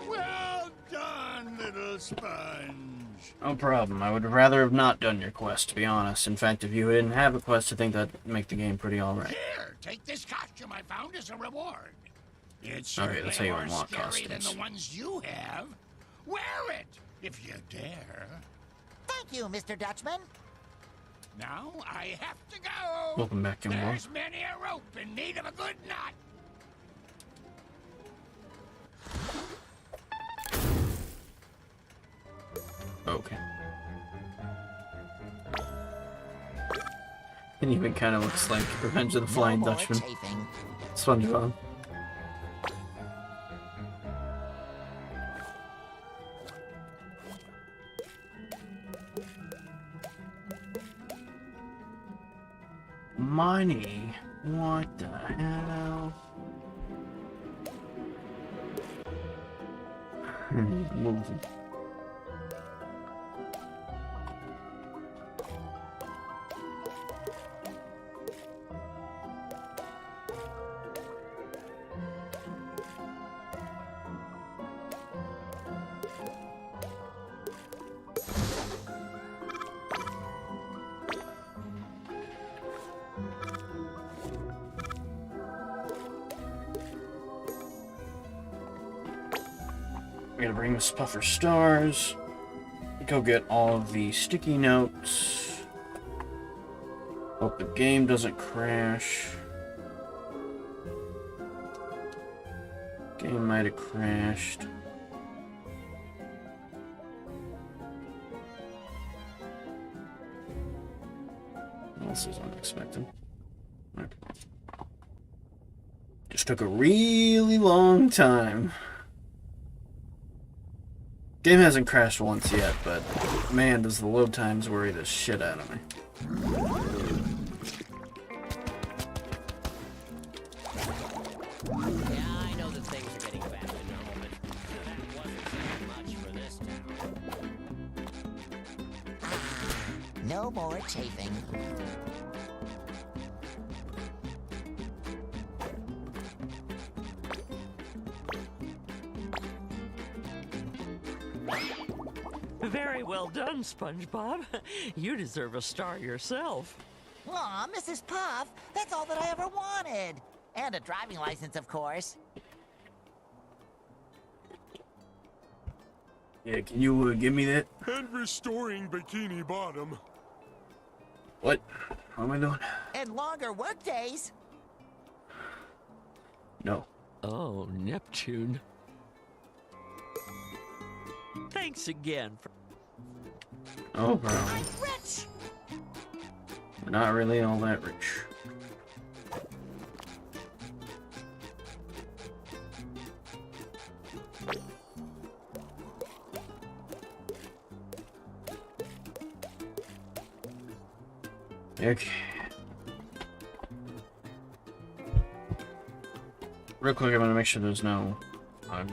Well done, little sponge. No problem. I would rather have not done your quest, to be honest. In fact, if you didn't have a quest, I think that'd make the game pretty alright. Here, take this costume I found as a reward. It's Alright, let's say you more unlock scary costumes. than the ones you have. Wear it, if you dare. Thank you, Mr. Dutchman. Now I have to go. Welcome back, young boy. There's many a rope in need of a good knot. Okay. It even kind of looks like Revenge of the Flying Dutchman. SpongeBob. Money? What the hell? Moving. I gotta bring the Puffer Stars. Go get all of the sticky notes. Hope the game doesn't crash. Game might have crashed. What else is unexpected? Okay. Just took a really long time. Game hasn't crashed once yet, but man, does the load times worry the shit out of me. Yeah, I know that things are getting back to normal, but that wasn't so much for this town. No more chafing. Very well done, SpongeBob. You deserve a star yourself. Aw, Mrs. Puff, that's all that I ever wanted. And a driving license, of course. Yeah, can you give me that? And restoring Bikini Bottom. What? What am I doing? And longer work days. No. Oh, Neptune. Thanks again for... Oh, bro. I'm rich. We're not really all that rich. Okay. Real quick, I'm gonna make sure there's no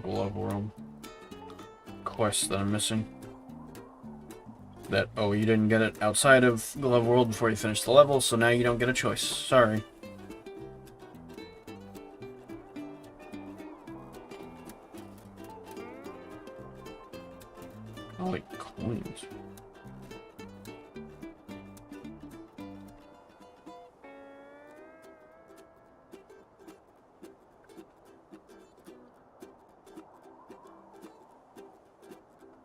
glove world quest that I'm missing. That, oh, you didn't get it outside of Glove World before you finished the level, so now you don't get a choice. Sorry. Oh, wait, coins.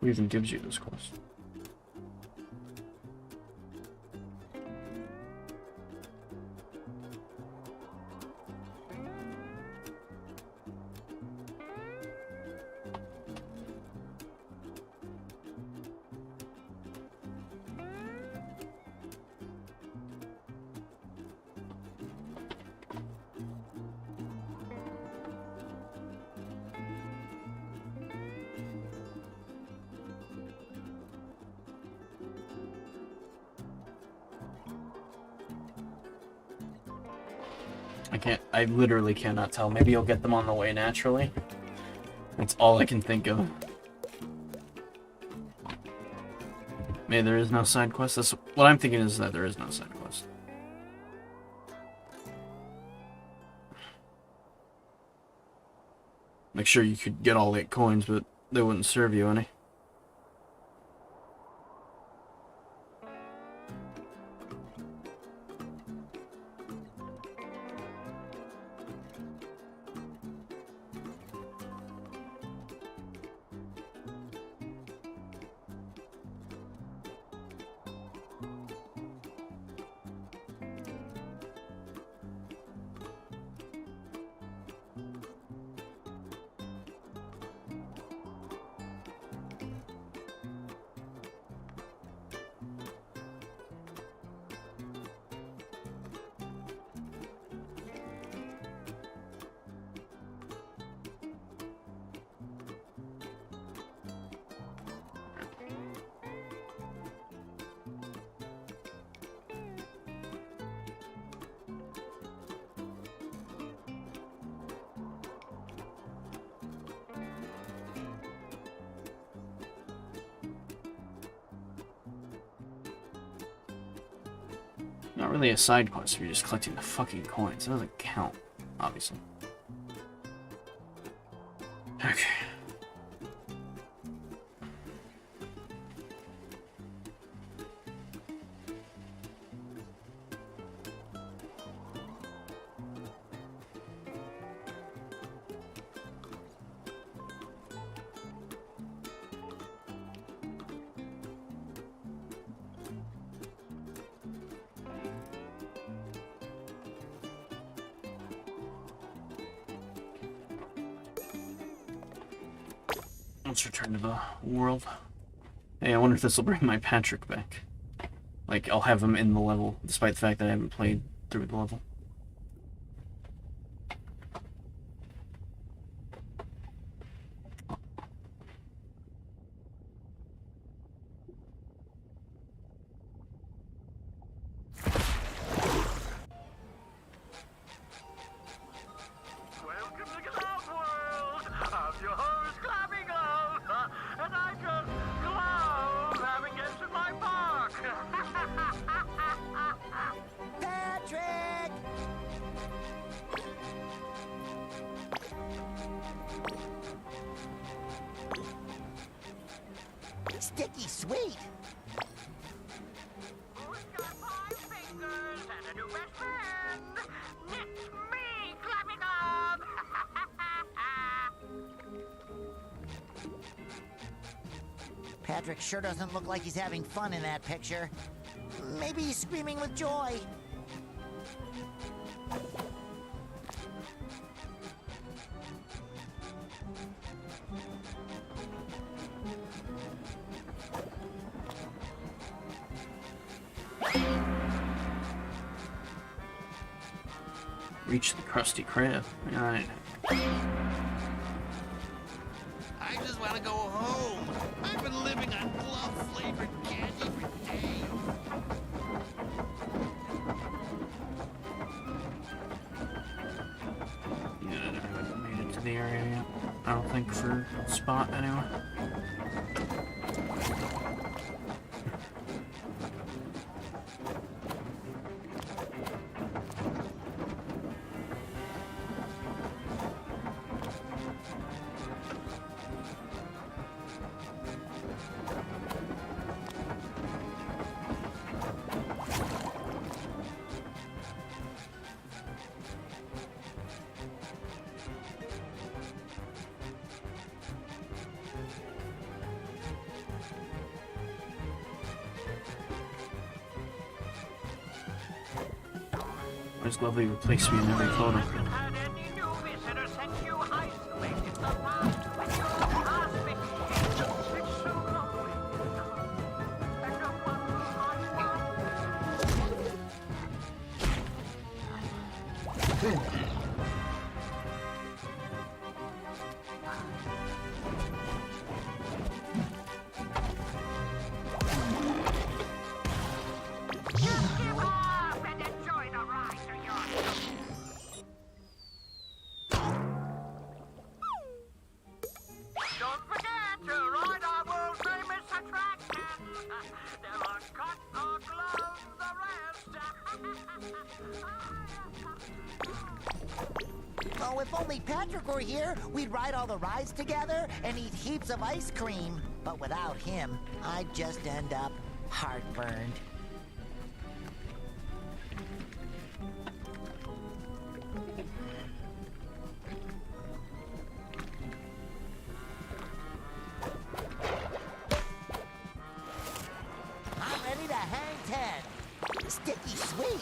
Who even gives you this quest? I literally cannot tell. Maybe you'll get them on the way naturally. That's all I can think of. Maybe there is no side quest. That's what I'm thinking, is that there is no side quest. Make sure you could get all 8 coins, but they wouldn't serve you any. Not really a side quest if you're just collecting the fucking coins. It doesn't count, obviously. Okay. Let's return to the world. Hey, I wonder if this will bring my Patrick back. Like, I'll have him in the level, despite the fact that I haven't played through the level. Welcome to Glove World! I'm your host, Glovey Glove, and I just glove having guests in my park! Patrick! Sticky sweet! Who's got 5 fingers and a new best friend? It's me, Glovey Glove! Patrick sure doesn't look like he's having fun in that picture. Maybe he's screaming with joy. Reach the Krusty Krab. Alright. I just want to go home. I've been living on glove-flavored candy for days. Yeah, I haven't made it to the area yet. I don't think for Spot anyway. Why does Glovey replace me in every photo? Oh, if only Patrick were here, we'd ride all the rides together and eat heaps of ice cream. But without him, I'd just end up heartburned. I'm ready to hang 10. Sticky sweet.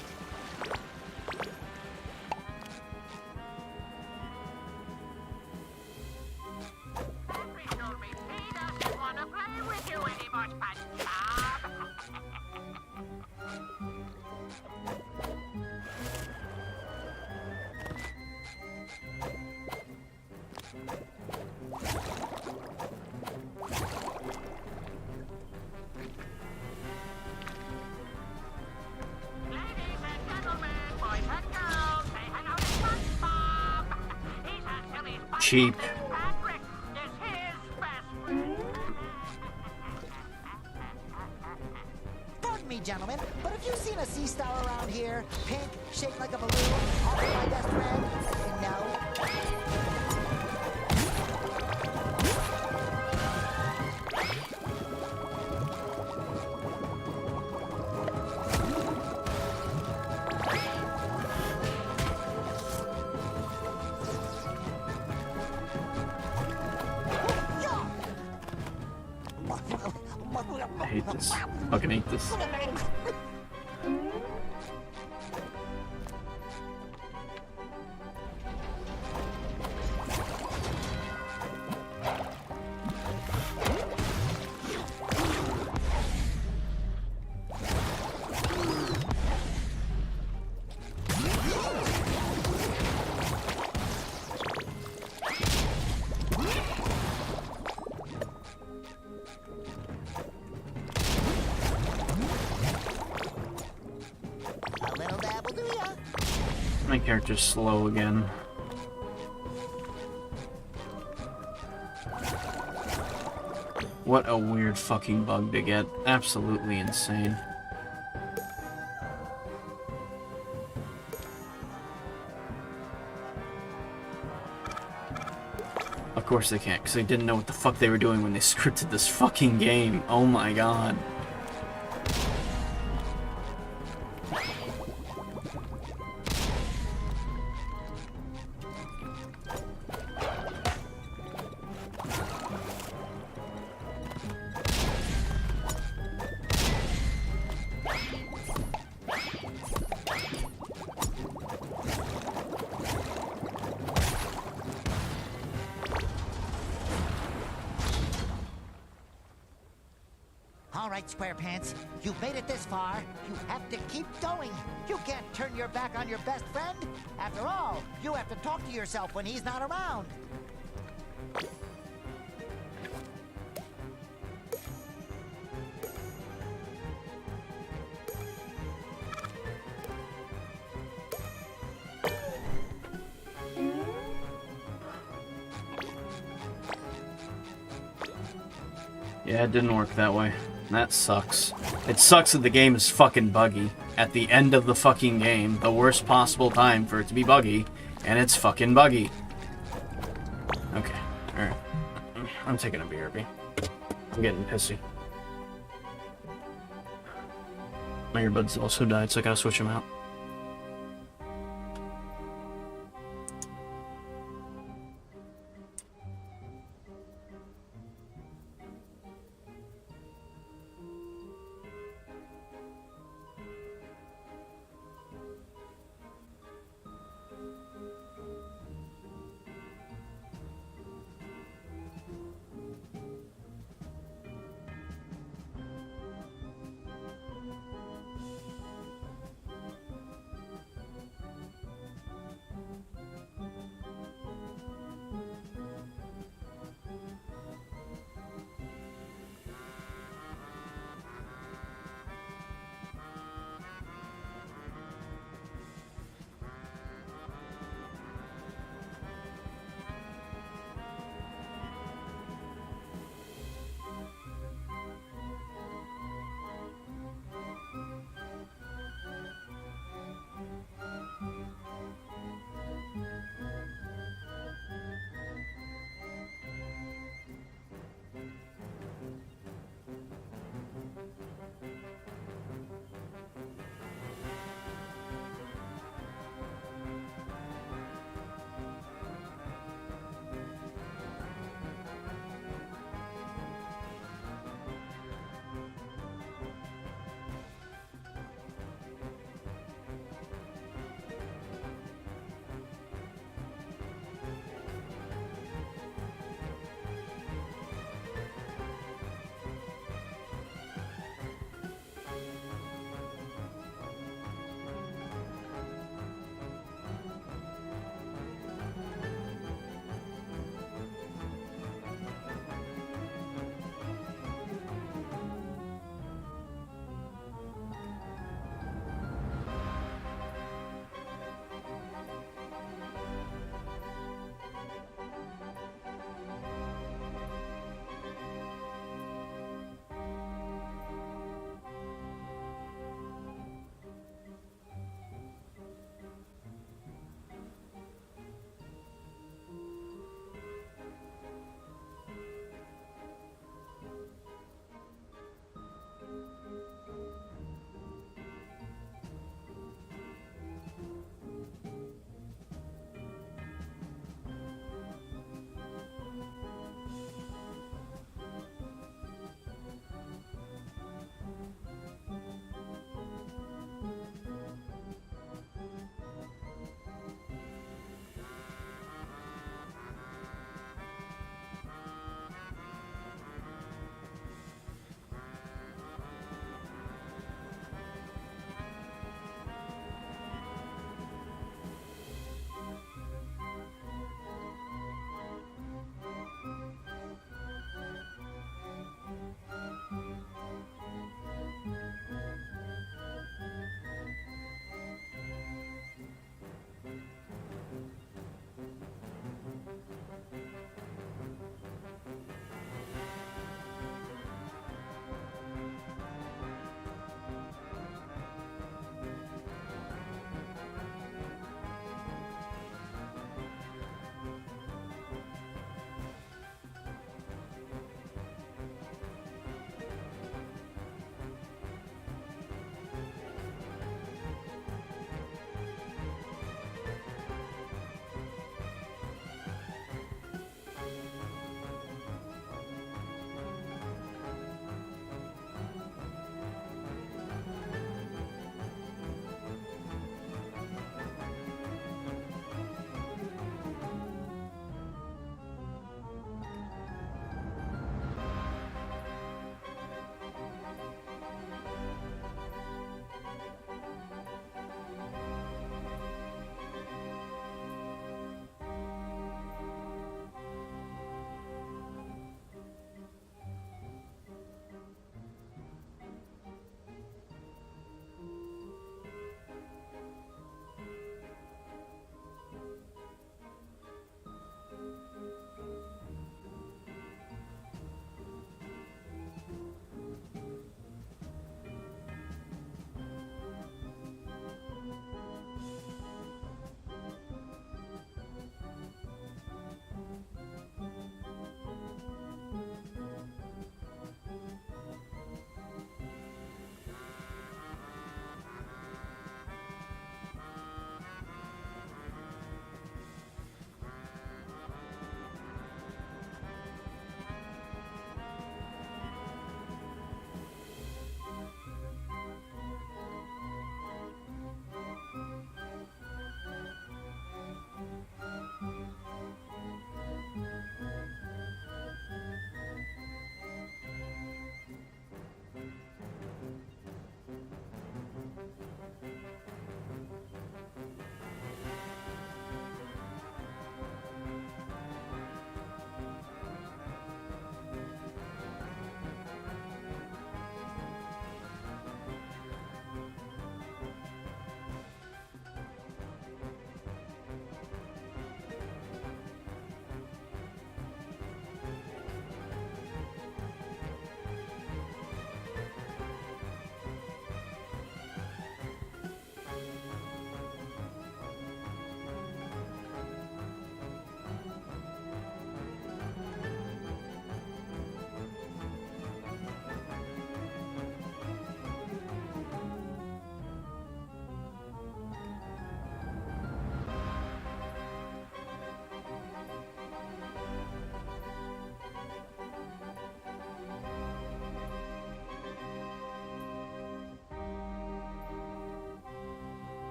Cheap. Pardon me, gentlemen, but have you seen a sea star around here? Pink, shaped like a balloon, also my best friend? No. I hate this. Fucking hate this. My character's slow again. What a weird fucking bug to get. Absolutely insane. Of course they can't, because they didn't know what the fuck they were doing when they scripted this fucking game. Oh my god. All right, SquarePants, you've made it this far. You have to keep going. You can't turn your back on your best friend. After all, you have to talk to yourself when he's not around. Yeah, it didn't work that way. That sucks. It sucks that the game is fucking buggy. At the end of the fucking game, the worst possible time for it to be buggy, and it's fucking buggy. Okay, alright. I'm taking a BRB. I'm getting pissy. My earbuds also died, so I gotta switch them out.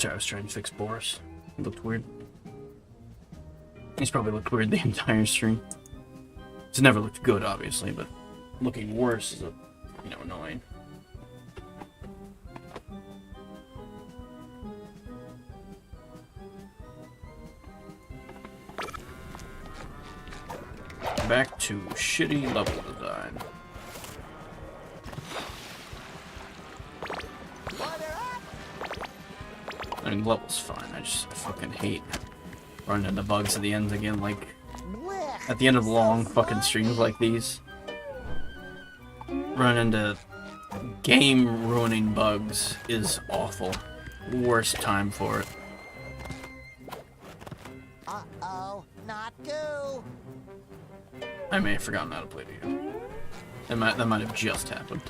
Sorry, I was trying to fix Boris. It looked weird. He's probably looked weird the entire stream. It's never looked good, obviously, but looking worse is, annoying. Back to shitty level design. I mean, level's fine. I just fucking hate running into bugs at the end again, like at the end of long fucking streams like these. Run into game-ruining bugs is awful. Worst time for it. Uh-oh, not goo. I may have forgotten how to play the game. That might have just happened.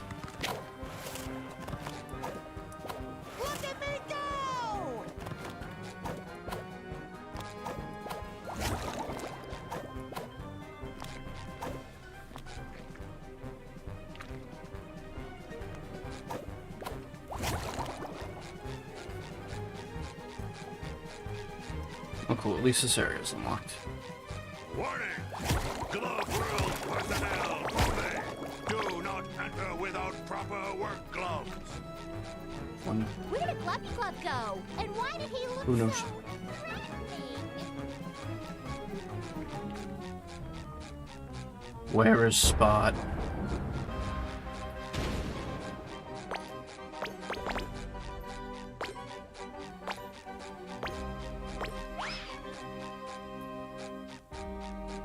Look at me go! Oh cool, at least this area is unlocked. Warning! Glove World personnel, obey! Do not enter without proper work gloves. Where did Glovey Glove go? And why did he look Who knows? so Where is Spot?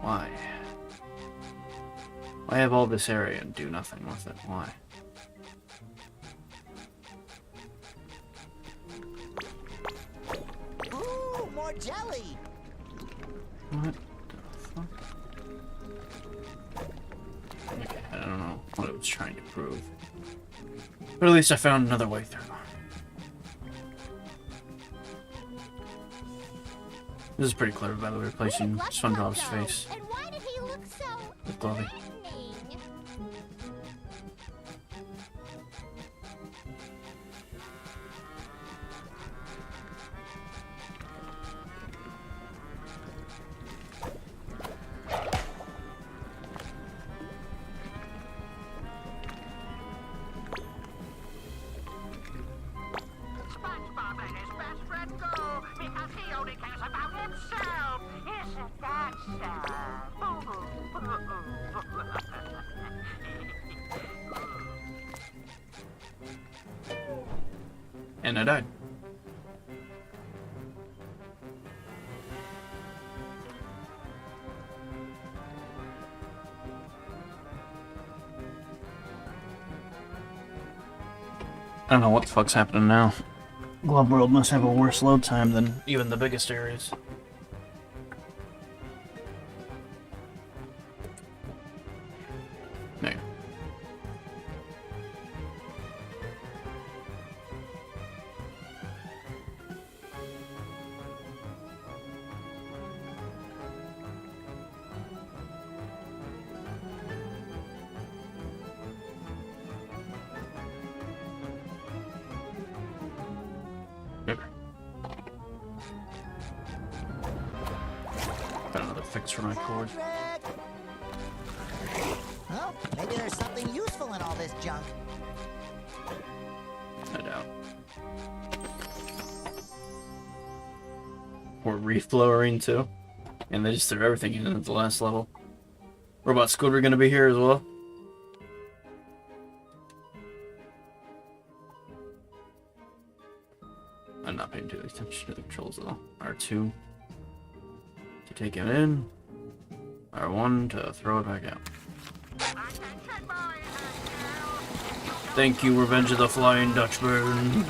Why? Why have all this area and do nothing with it? Why? Ooh, more jelly! What the fuck? Okay, I don't know what it was trying to prove. But at least I found another way through. This is pretty clever, by the way, replacing SpongeBob's face And why did he look so with Glovey. SpongeBob and his best friend go because he only cares about himself. Isn't that sad? And I died. I don't know what the fuck's happening now. Glove World must have a worse load time than even the biggest areas. There. Got another fix for my cord. Well, maybe there's something useful in all this junk. I doubt. Or Wreath lowering too. And they just threw everything in at the last level. Robot Squidward gonna be here as well. I'm not paying too much attention to the controls though. R2 to take it in. R1 to throw it back out. Thank you, Revenge of the Flying Dutchman.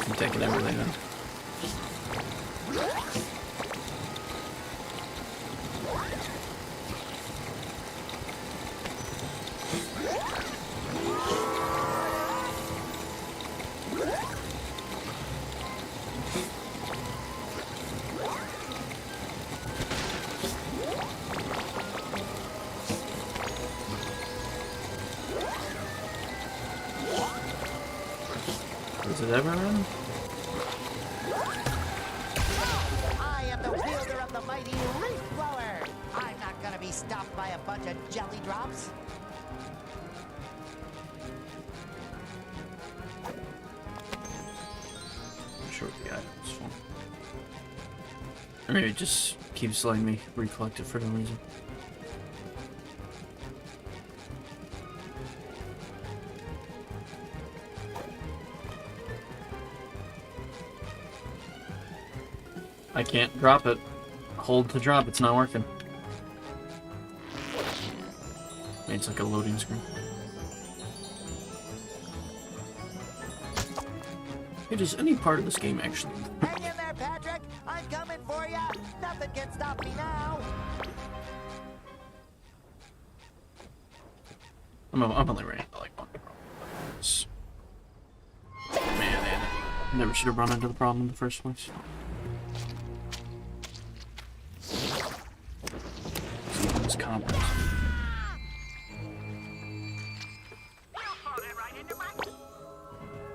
I'm taking everything in. Does it ever run? I am the wielder of the mighty Wreath blower. I'm not gonna be stopped by a bunch of jelly drops. I'm sure what the item's for. Or maybe it just keeps letting me recollect it for no reason. I can't drop it. Hold to drop, it's not working. Maybe it's like a loading screen. It is any part of this game actually. Hang in there, Patrick. I'm coming for ya. Nothing can stop me now. I'm only ready to like one problem. Man, I never should have run into the problem in the first place. This conference.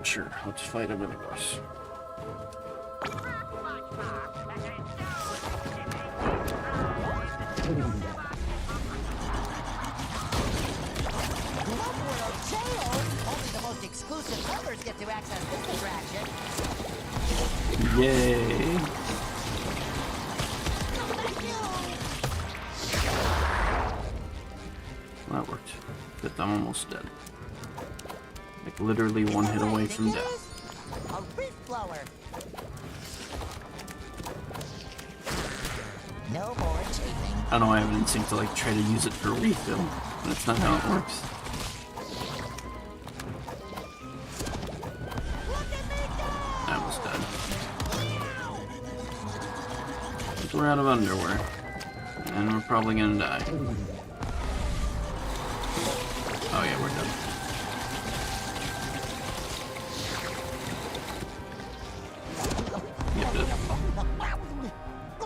Sure, I'll just fight him anyways. Only the most exclusive members get to access this attraction. Yay! That worked. But I'm almost dead. Like literally one hit away from death. A Wreath blower. No more chafing. I don't know, I have an instinct to like try to use it for refill, but it's not how it works. I almost died. We're out of underwear. And we're probably gonna die. Oh yeah, we're done. Yep, dead.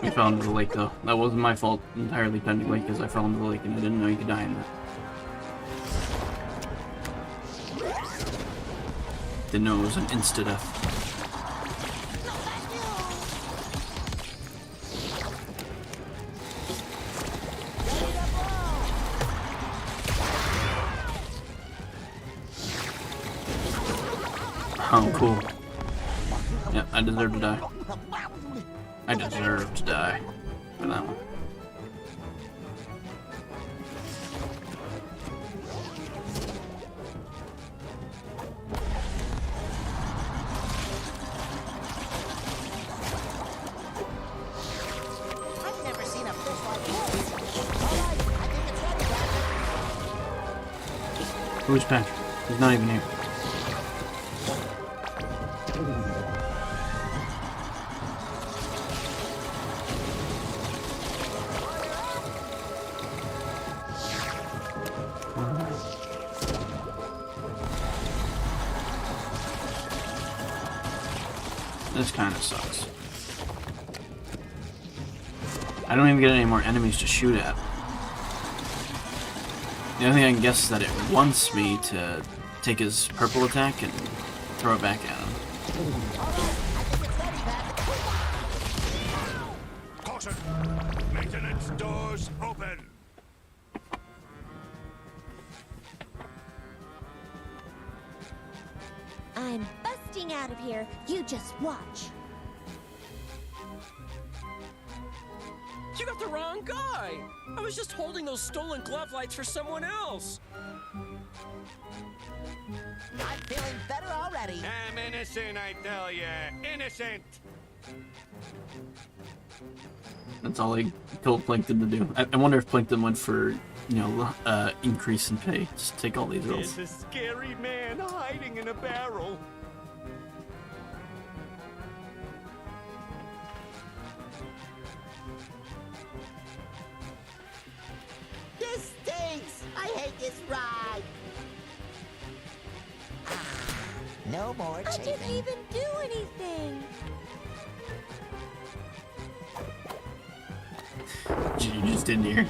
We fell into the lake though. That wasn't my fault entirely technically because I fell into the lake and I didn't know you could die in that. Didn't know it was an insta-death. Oh, cool. Yeah, I deserve to die. I deserve to die for that one. I've never seen a fish like this. Alright, I think it's ready, Patrick. Who's Patrick? He's not even here. This kind of sucks. I don't even get any more enemies to shoot at. The only thing I can guess is that it wants me to take his purple attack and throw it back at him. Caution! Maintenance doors open! I'm busting out of here. You just watch. You got the wrong guy! I was just holding those stolen glove lights for someone else! I'm feeling better already. I'm innocent, I tell ya. Innocent! That's all I told Plankton to do. I wonder if Plankton went for, you know, increase in pay. Just take all these rolls. There's a scary man hiding in a barrel. This stinks! I hate this ride! No more I chafing. didn't even do anything. You just didn't hear.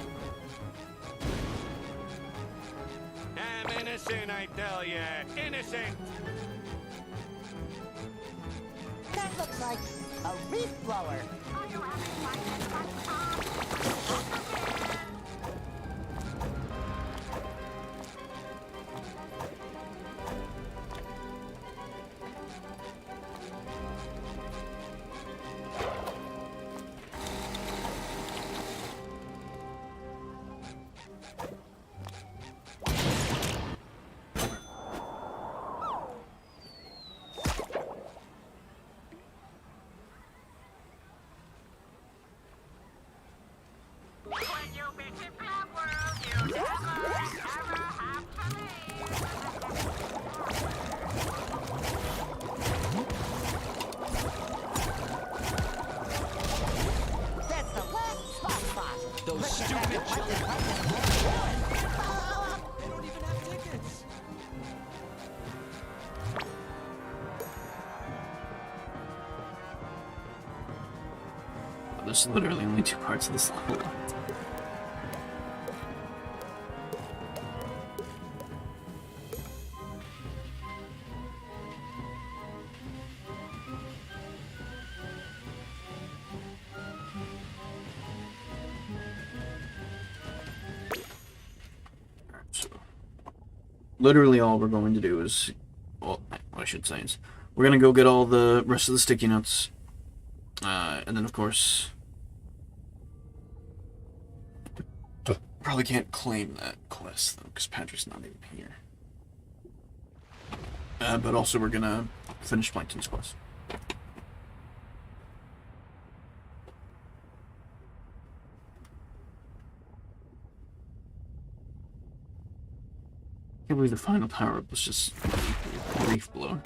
I'm innocent, I tell ya. Innocent! looks like a reef blower. There's literally only 2 parts of this level. So, literally all we're going to do is, well, what I should say is, we're going to go get all the rest of the sticky notes, and then of course, probably can't claim that quest though, because Patrick's not even here. But also we're gonna finish Plankton's quest. I can't believe the final power-up was just a reef blower.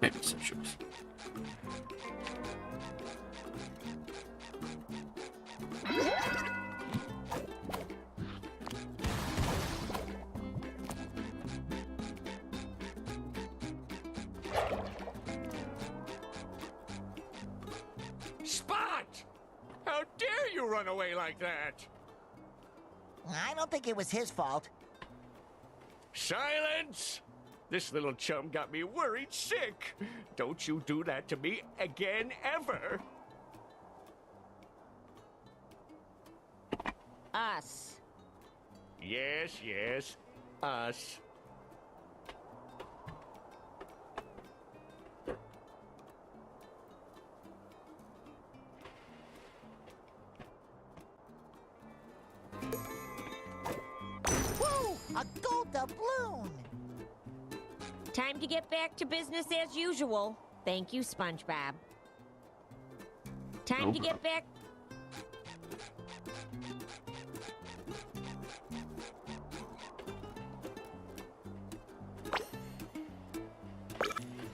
Maybe some choice. How dare you run away like that? I don't think it was his fault. Silence! This little chum got me worried sick. Don't you do that to me again, ever. Us. Yes, yes, us. A gold doubloon! Time to get back to business as usual. Thank you, SpongeBob. Time to get back...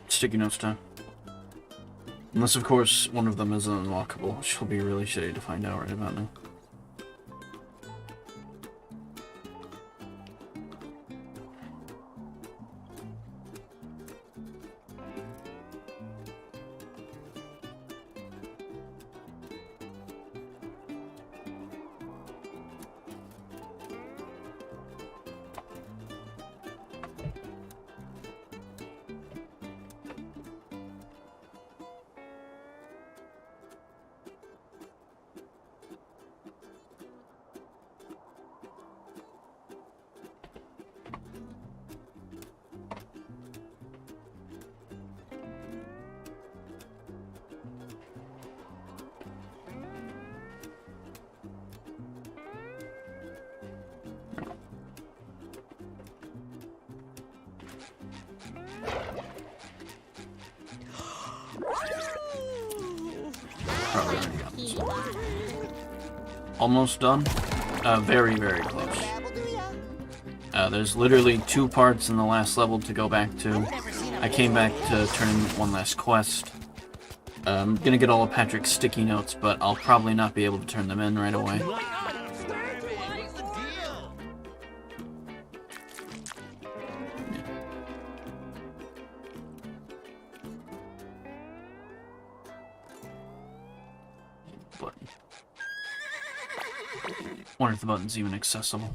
Sticky notes time. Unless, of course, one of them is unlockable, which will be really shitty to find out right about now. Almost done. Very, very close. There's literally 2 parts in the last level to go back to. I came back to turn in one last quest. I'm gonna get all of Patrick's sticky notes, but I'll probably not be able to turn them in right away. Wonder if the button's even accessible.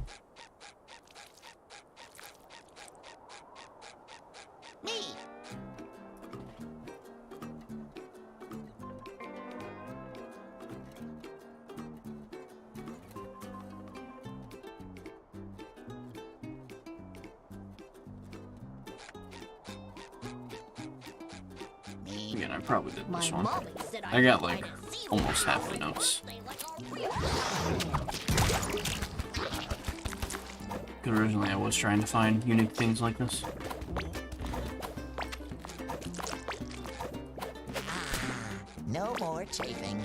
Me. again, I probably did this one. mommy said I got like almost half the notes. Because originally I was trying to find unique things like this. No more chafing.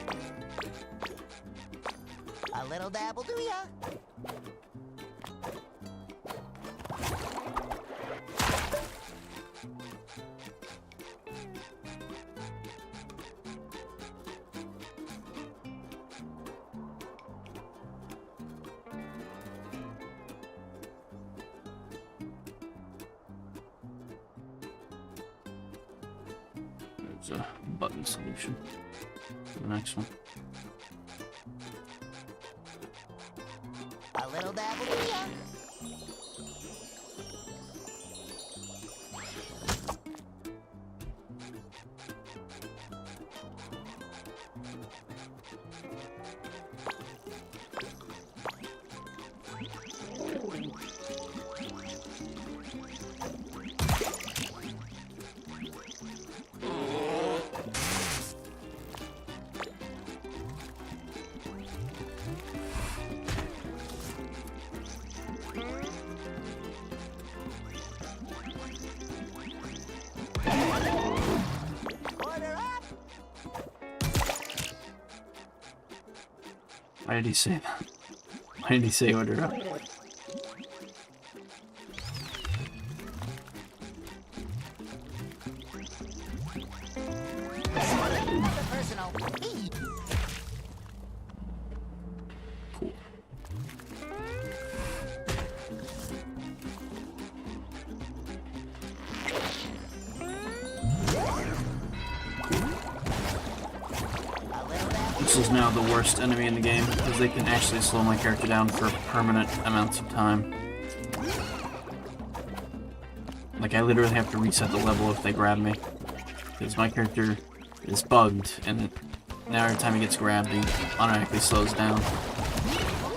A little dab will do ya. There's a button solution for the next one. A little dab will do ya. Why did he say that? Why did he say order up? Personal. Cool. This is now the worst enemy in the game, because they can actually slow my character down for permanent amounts of time. Like, I literally have to reset the level if they grab me. Because my character is bugged, and now every time he gets grabbed, he automatically slows down.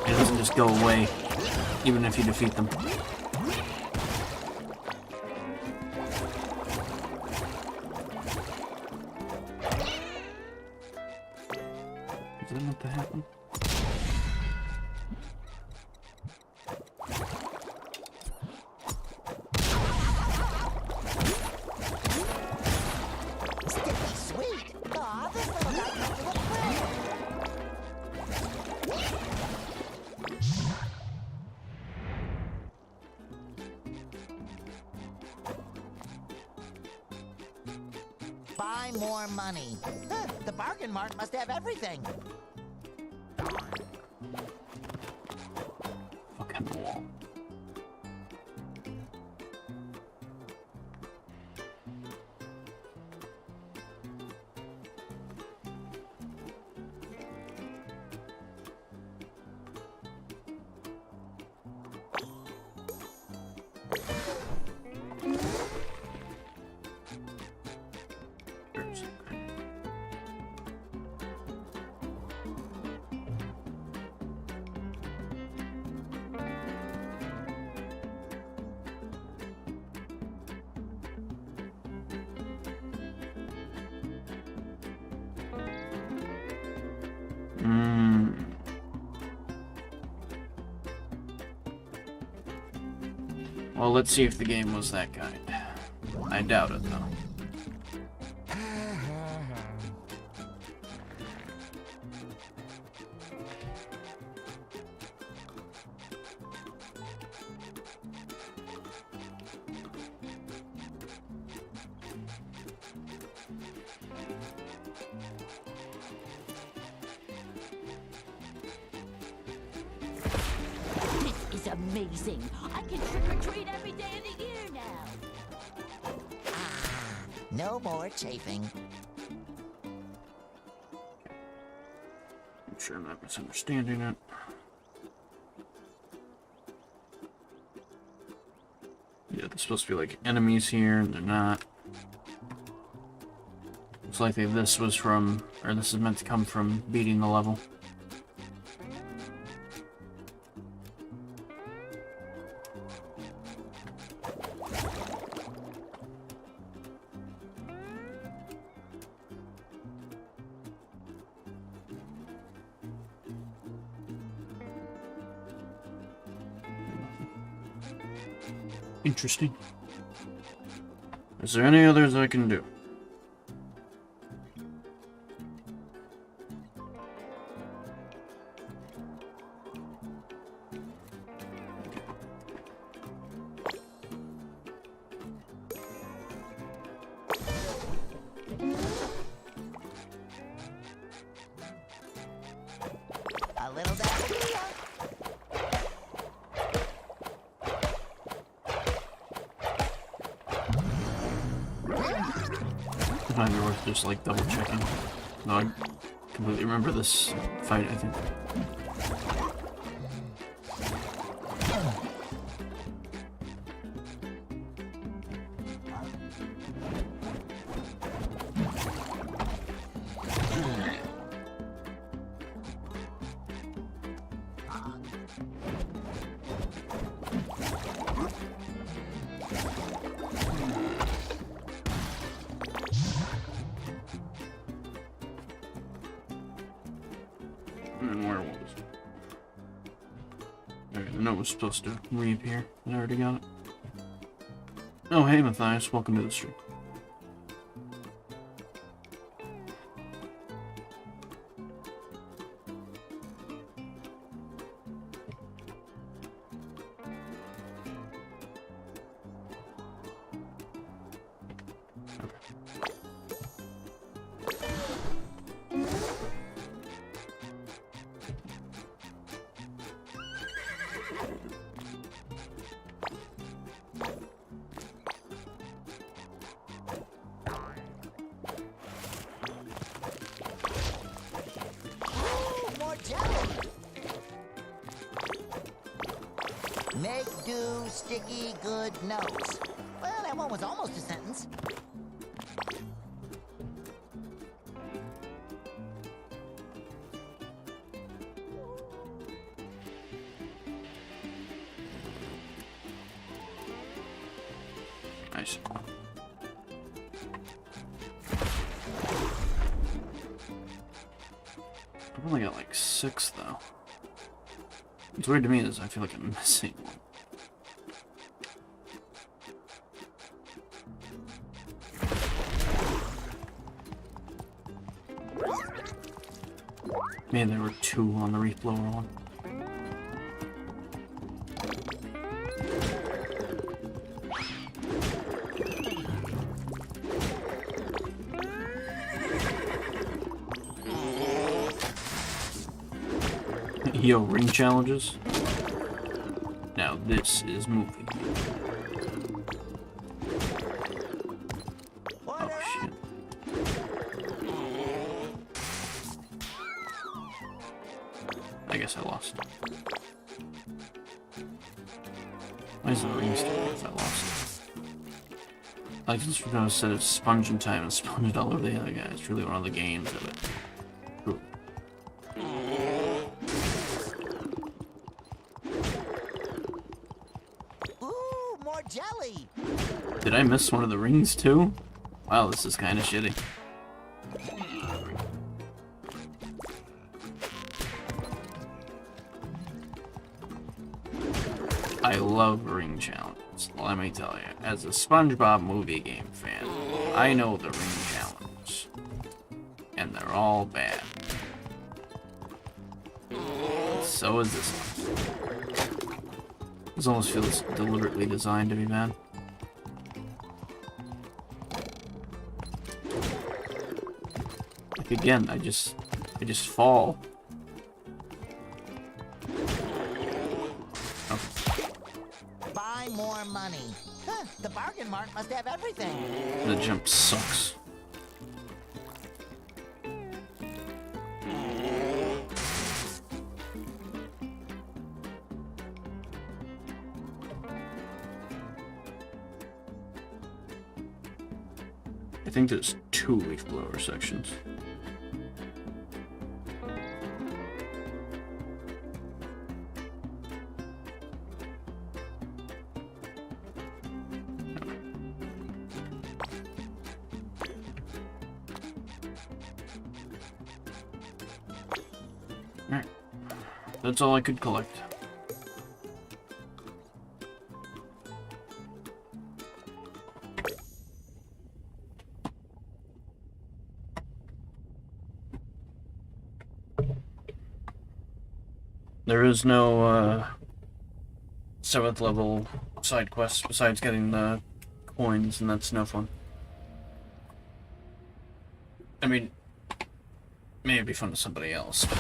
It doesn't just go away, even if you defeat them. Is that meant to happen? Sticky sweet. Aw, this little guy comes with a friend. Buy more money. Huh, the bargain mart must have everything. Fucking wall. Well, let's see if the game was that kind. I doubt it, though. This is amazing. I can trick or treat every day of the year now. No more chafing. I'm sure I'm not misunderstanding it. Yeah, there's supposed to be like enemies here, and they're not. Looks like this was from, or this is meant to come from beating the level. Interesting. Is there any others I can do? A little diarrhea. It might be worth just like double checking. No, I completely remember this fight, I think. And where was it? Okay, the note was supposed to reappear. I already got it. Oh, hey Matthias, welcome to the stream. Make do sticky good nose. Well, that one was almost a sentence. Nice. I've only got like 6 though. What's weird to me is I feel like I'm missing one. Man, there were 2 on the Wreath blower one. Yo, ring challenges. Now this is movie. Oh shit. I guess I lost. Why is the ring still if I lost? Like this from a set of sponge in time and sponged all over the other guy. It's really one of the games of it. Ooh. Jelly. Did I miss one of the rings too? Wow, this is kind of shitty. I love ring challenges, let me tell you. As a SpongeBob movie game fan, I know the ring challenges. And they're all bad. So is this one. This almost feels deliberately designed to be bad. Like again, I just fall. Okay. Buy more money. Huh, the bargain mart must have everything. The jump sucks. I think there's 2 leaf blower sections. Alright. That's all I could collect. There is no 7th level side quest besides getting the coins, and that's no fun. I mean, maybe it'd be fun to somebody else, but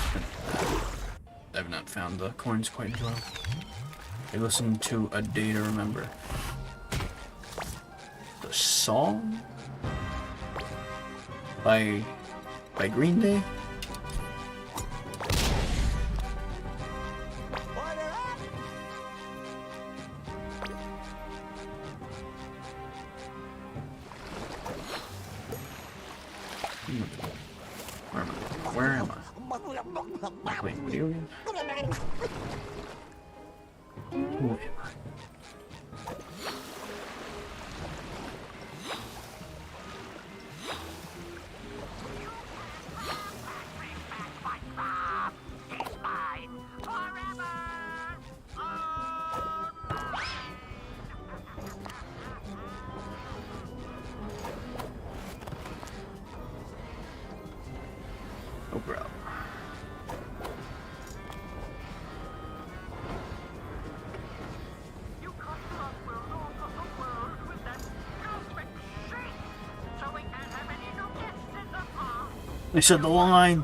I've not found the coins quite enjoyable. I listened to A Day to Remember. The song? By Green Day? Where am I? Wait, what are you again? Who am I? Oh, bro. They said the line.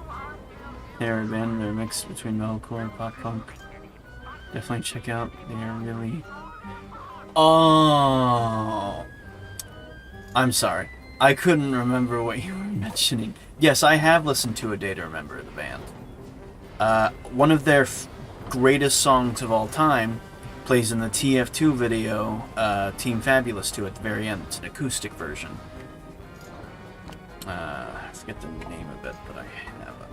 They're a band, they're a mix between metalcore and pop punk. Definitely check out. They're really. Oh, I'm sorry. I couldn't remember what you were mentioning. Yes, I have listened to A Day to Remember, the band. One of their greatest songs of all time plays in the TF2 video, Team Fabulous 2 at the very end. It's an acoustic version. I forget the name of it, but I have it.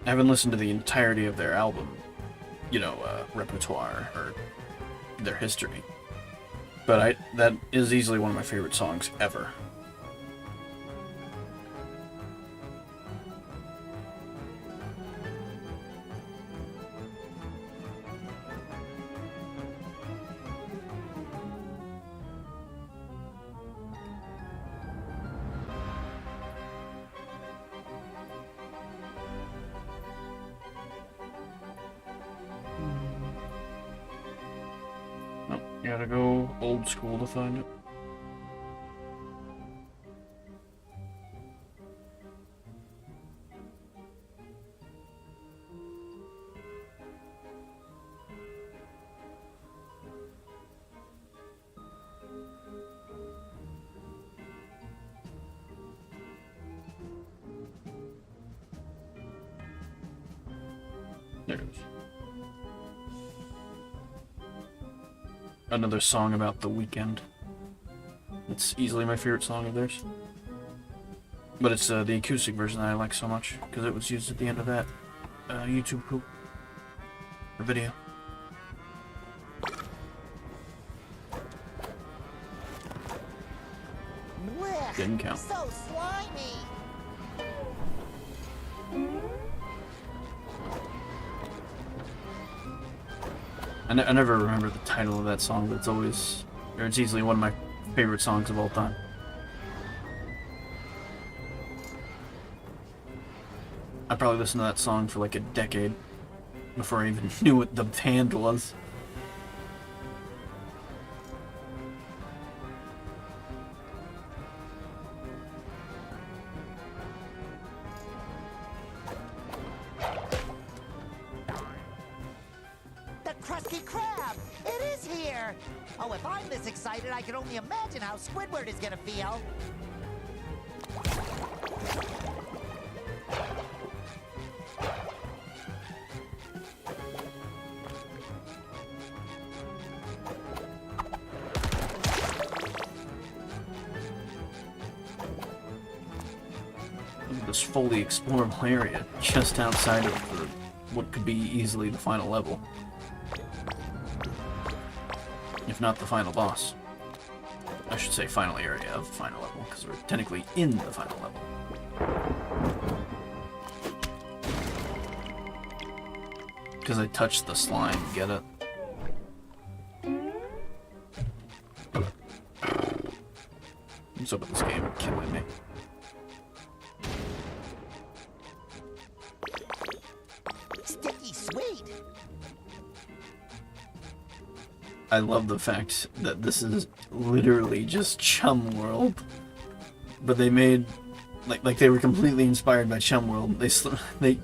I haven't listened to the entirety of their album, you know, repertoire or their history, but that is easily one of my favorite songs ever. Gotta go old school to find it. There it is. Another song about the weekend. It's easily my favorite song of theirs. But it's the acoustic version that I like so much, because it was used at the end of that YouTube video. Blech, Didn't count. So slimy. I never remember the title of that song, but it's always, or it's easily one of my favorite songs of all time. I probably listened to that song for like a decade before I even knew what the band was. Krusty Krab! It is here! Oh, if I'm this excited, I can only imagine how Squidward is gonna feel. Look at this fully explorable area just outside of what could be easily the final level. If not the final boss. I should say final area of the final level, because we're technically in the final level. Because I touched the slime, get it? What's up with this game? Killing me. Sticky sweet. I love the fact that this is literally just Chum World, but they made like they were completely inspired by Chum World. They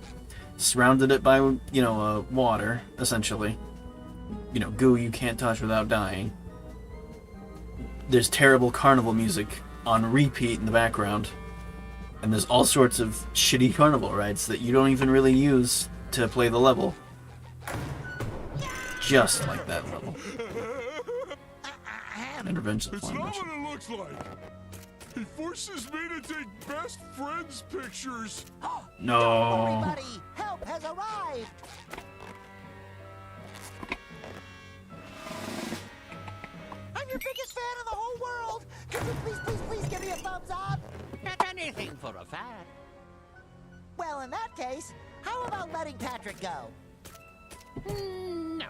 surrounded it by water essentially, goo you can't touch without dying. There's terrible carnival music on repeat in the background, and there's all sorts of shitty carnival rides that you don't even really use to play the level. Just like that level. Intervention. It's not what it looks like. He forces me to take best friends pictures. No. Everybody, help has arrived. I'm your biggest fan in the whole world. Could you please give me a thumbs up? Anything for a fan. Well, in that case, how about letting Patrick go? No.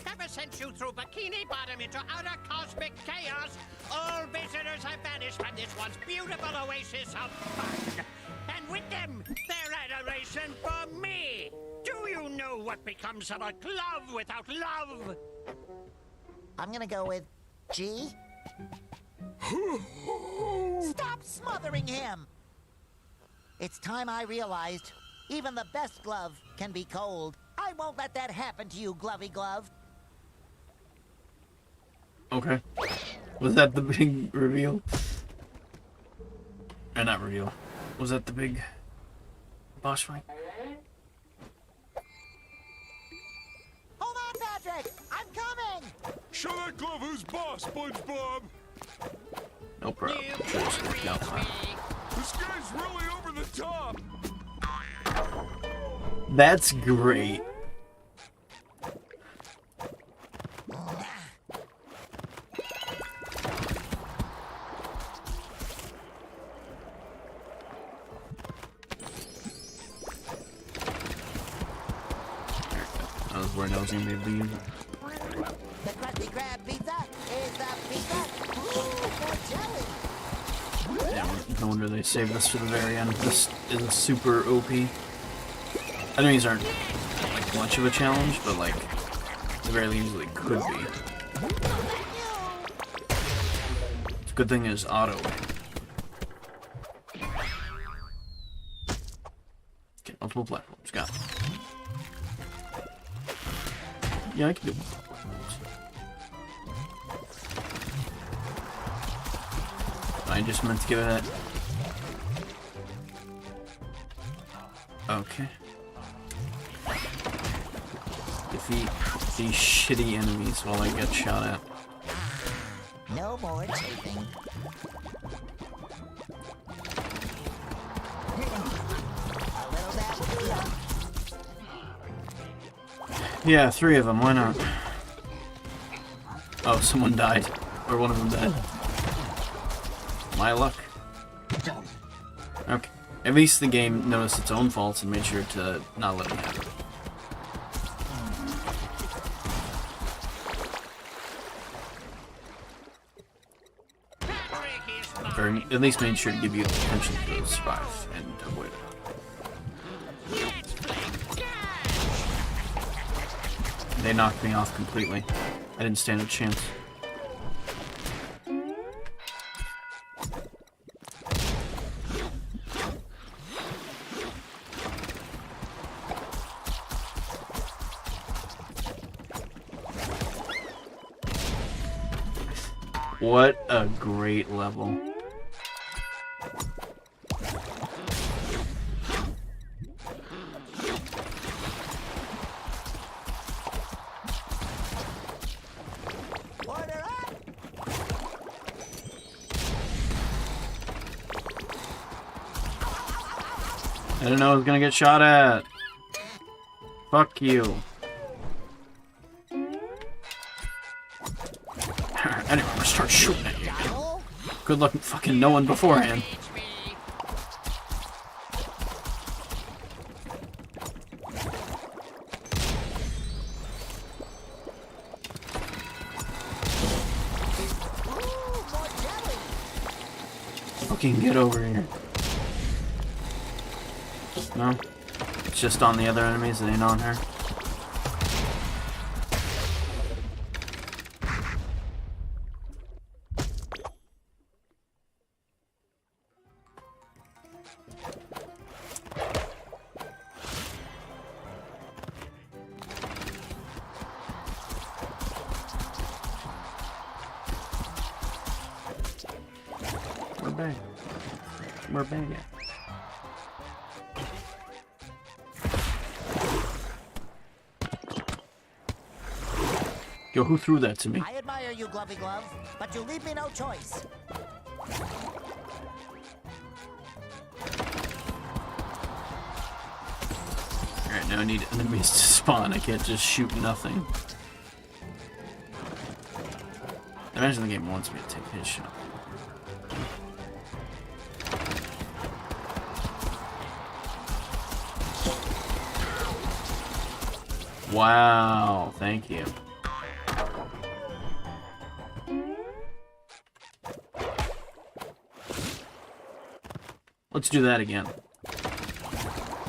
Ever since you threw Bikini Bottom into utter cosmic chaos, all visitors have vanished from this once beautiful oasis of fun. And with them, their adoration for me. Do you know what becomes of a glove without love? I'm gonna go with G. Stop smothering him! It's time I realized even the best glove can be cold. I won't let that happen to you, Glovey Glove. Okay. Was that the big reveal? Or not reveal. Was that the big boss fight? Hold on, Patrick! I'm coming! Show that glove who's boss, SpongeBob! No problem. No problem. This guy's really over the top! That's great. I was worried I was going to be able to use it. The Krusty Krab pizza is the pizza. Ooh, more jelly. Yeah, no wonder they saved this for the very end. This is super OP. I know these aren't like much of a challenge, but like they very easily could be. The good thing is auto. Okay, multiple platforms. Got it. Yeah, I can do it. I just meant to give it that. Okay. Defeat these shitty enemies while I get shot at. No more chafing. Yeah, 3 of them, why not? Oh, someone died. Or one of them died. My luck. Okay. At least the game noticed its own faults and made sure to not let it happen. Or at least made sure to give you the potential to survive and avoid it. They knocked me off completely. I didn't stand a chance. What a great level. I didn't know I was gonna get shot at. Fuck you. Anyway, I'm gonna start shooting at you. Good luck fucking knowing beforehand. Fucking get over here. No? It's just on the other enemies, it ain't on her. We're back at. Yo, who threw that to me? I admire you, Glovey Glove, but you leave me no choice. Alright, now I need enemies to spawn. I can't just shoot nothing. I imagine the game wants me to take his shot. Wow, thank you. Let's do that again.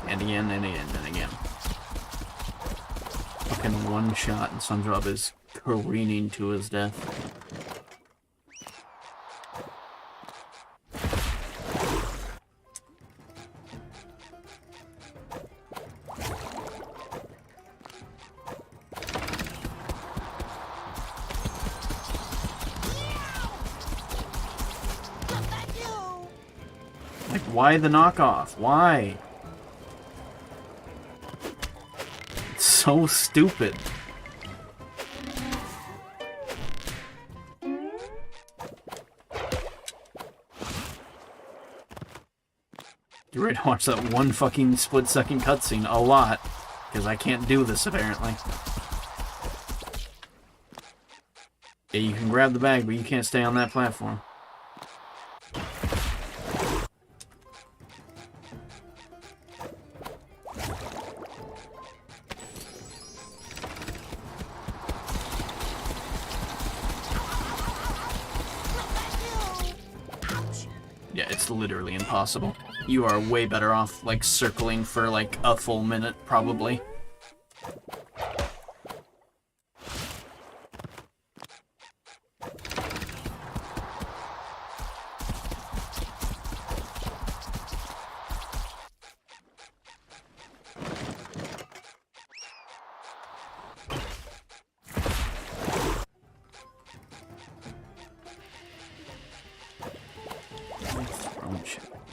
And again, and again, and again. Fucking one shot and SpongeBob is careening to his death. Why the knockoff? Why? It's so stupid. You're ready to watch that one fucking split-second cutscene a lot, because I can't do this apparently. Yeah, you can grab the bag, but you can't stay on that platform. Yeah, it's literally impossible. You are way better off, like, circling for, like, a full minute, probably.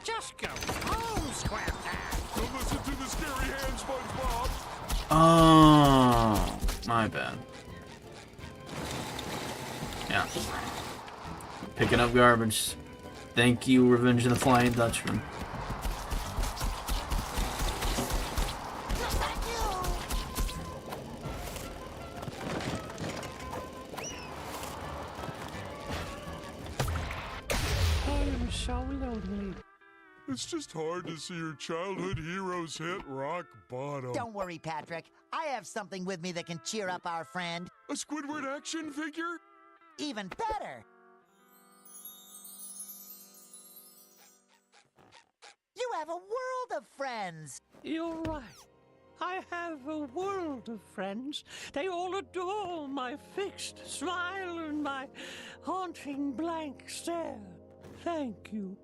Just go home, SquarePants. Don't listen to the scary hand, SpongeBob. Oh, my bad. Yeah. Picking up garbage. Thank you, Revenge of the Flying Dutchman. I'm so lonely. It's just hard to see your childhood heroes hit rock bottom. Don't worry, Patrick. I have something with me that can cheer up our friend. A Squidward action figure? Even better. You have a world of friends. You're right. I have a world of friends. They all adore my fixed smile and my haunting blank stare. Thank you.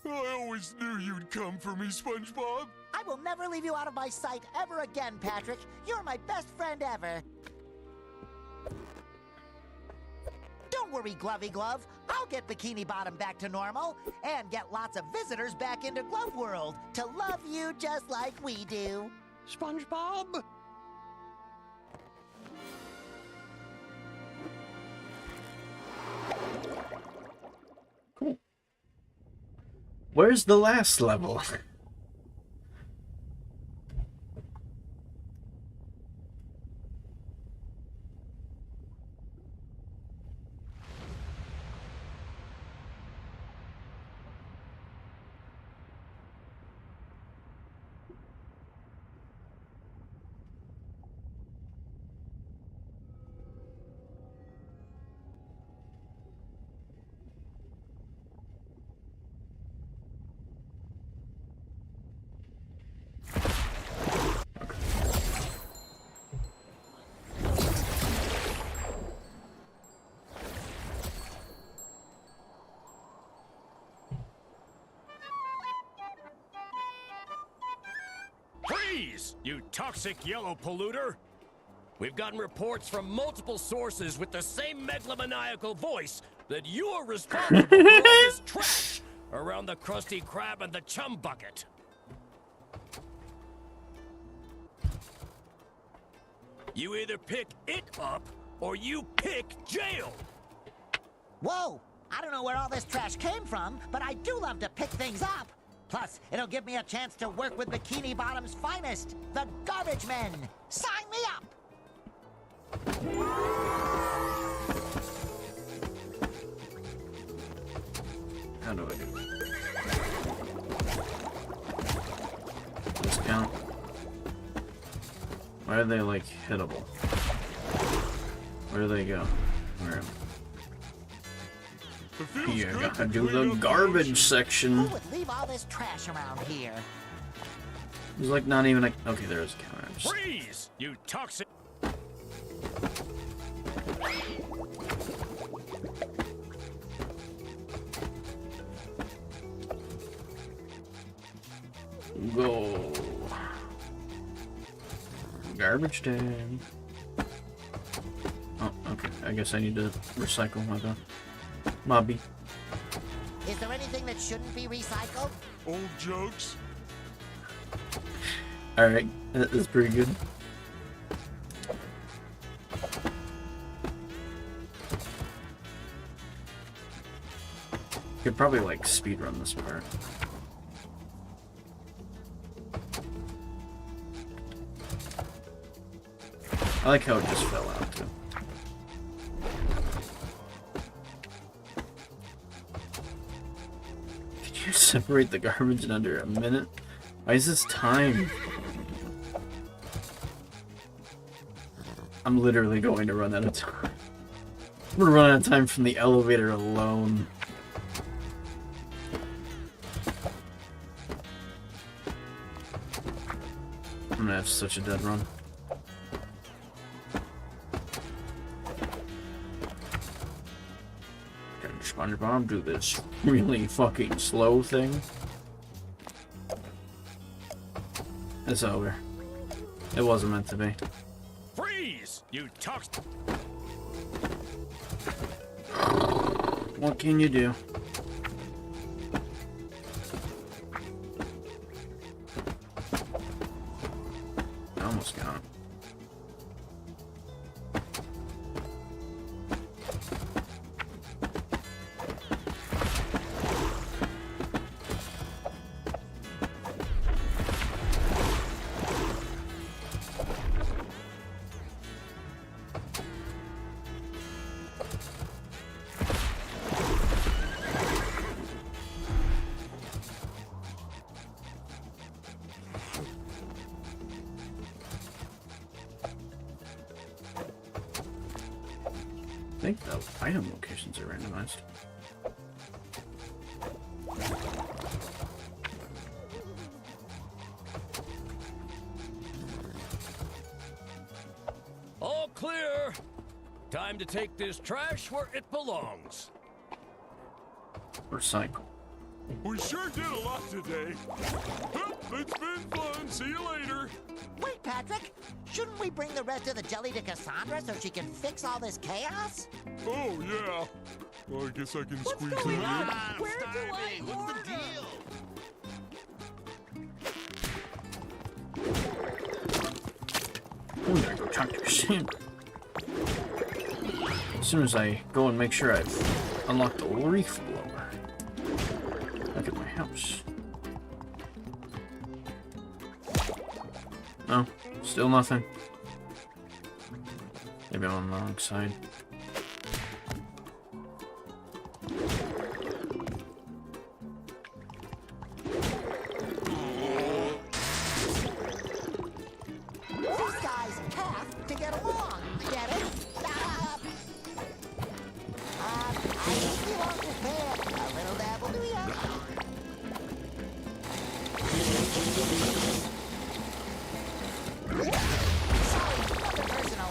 I always knew you'd come for me, SpongeBob. I will never leave you out of my sight ever again, Patrick. You're my best friend ever. Don't worry, Glovey Glove. I'll get Bikini Bottom back to normal and get lots of visitors back into Glove World to love you just like we do. SpongeBob? Where's the last level? Freeze, you toxic yellow polluter! We've gotten reports from multiple sources with the same megalomaniacal voice that you are responsible for all this trash around the Krusty Krab and the Chum Bucket. You either pick it up or you pick jail. Whoa! I don't know where all this trash came from, but I do love to pick things up. Plus, it'll give me a chance to work with Bikini Bottom's finest, the Garbage Men. Sign me up! How do I do discount? Why are they like hittable? Where do they go? Where am I? Here, I gotta do the garbage section. Who would leave all this trash around here? There's like not even a... Okay, there is a counter. Freeze, you toxic... Go. Garbage day. Oh, okay. I guess I need to recycle my mobby. Is there anything that shouldn't be recycled? Old jokes. Alright, that's pretty good. Could probably like speedrun this part. I like how it just fell out too. Can you separate the garbage in under a minute? Why is this time? I'm literally going to run out of time. I'm gonna run out of time from the elevator alone. I'm gonna have such a dead run. Can SpongeBob do this really fucking slow thing? It's over. It wasn't meant to be. Freeze, you toxic... What can you do? I almost got him. I think the item locations are randomized. All clear. Time to take this trash where it belongs. Recycle. We sure did a lot today. It's been fun. See you later. Wait, Patrick. Shouldn't we bring the rest of the jelly to Cassandra so she can fix all this chaos? Oh, yeah. Well, I guess I can squeeze it in. Where do I What's the deal? I'm gonna go talk to Sam. As soon as I go and make sure I've unlocked the Wreath blower. Look at my house. No, still nothing. Maybe I'm on the wrong side. These guys have to get along. Get it? I think you want to pay a little dabble, do ya? Sorry, nothing personal.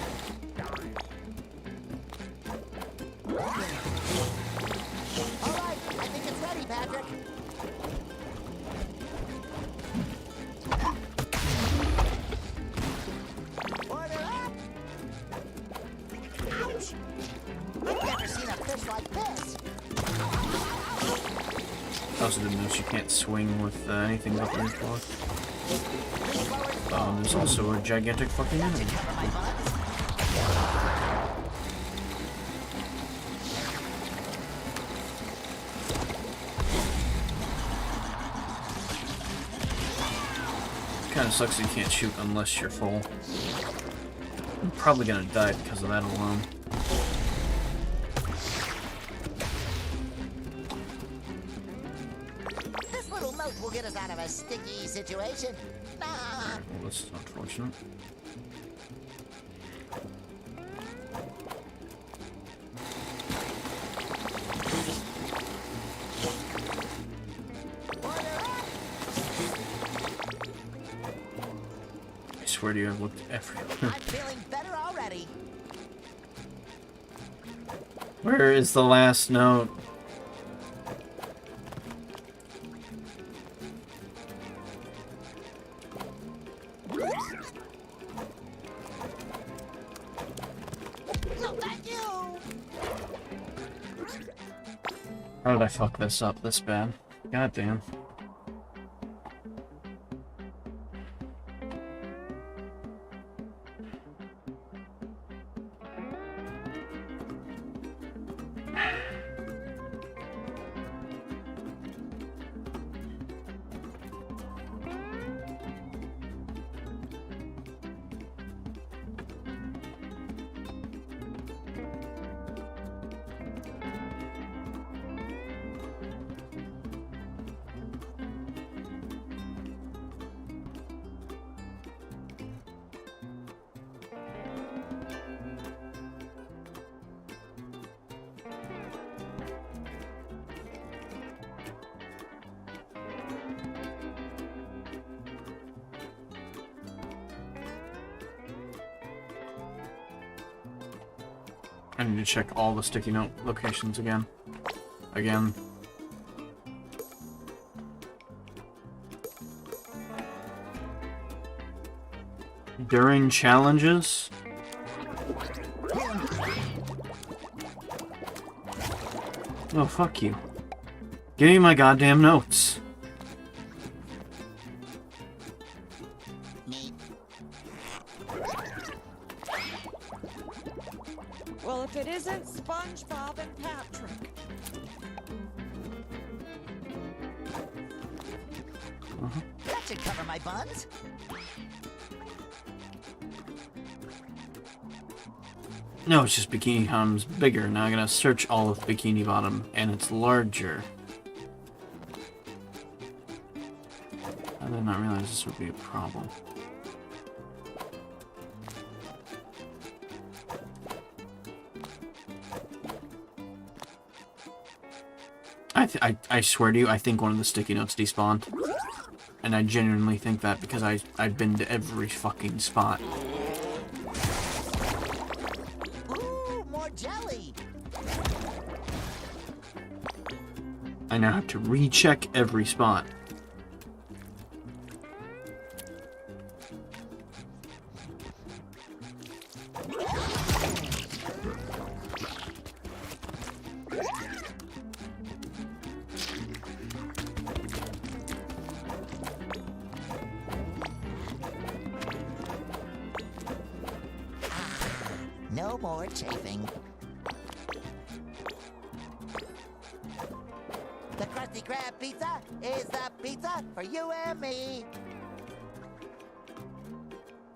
I also didn't notice you can't swing with anything but the block. There's also a gigantic fucking enemy. Kinda sucks that you can't shoot unless you're full. I'm probably gonna die because of that alone. This little moat will get us out of a sticky situation. Well, this is unfortunate. I swear to you, I've looked everywhere. I'm feeling better already. Where is the last note? No, thank you. How did I fuck this up this bad? God damn. I need to check all the sticky note locations again. During challenges? Oh, fuck you. Give me my goddamn notes. Well, if it isn't SpongeBob and Patrick. That should cover my buns. No, it's just Bikini Bottom's bigger. Now I'm gonna search all of Bikini Bottom, and it's larger. I did not realize this would be a problem. I swear to you, I think one of the sticky notes despawned. And I genuinely think that because I've been to every fucking spot. Ooh, more jelly. I now have to recheck every spot. No more chafing. The Krusty Krab pizza is the pizza for you and me.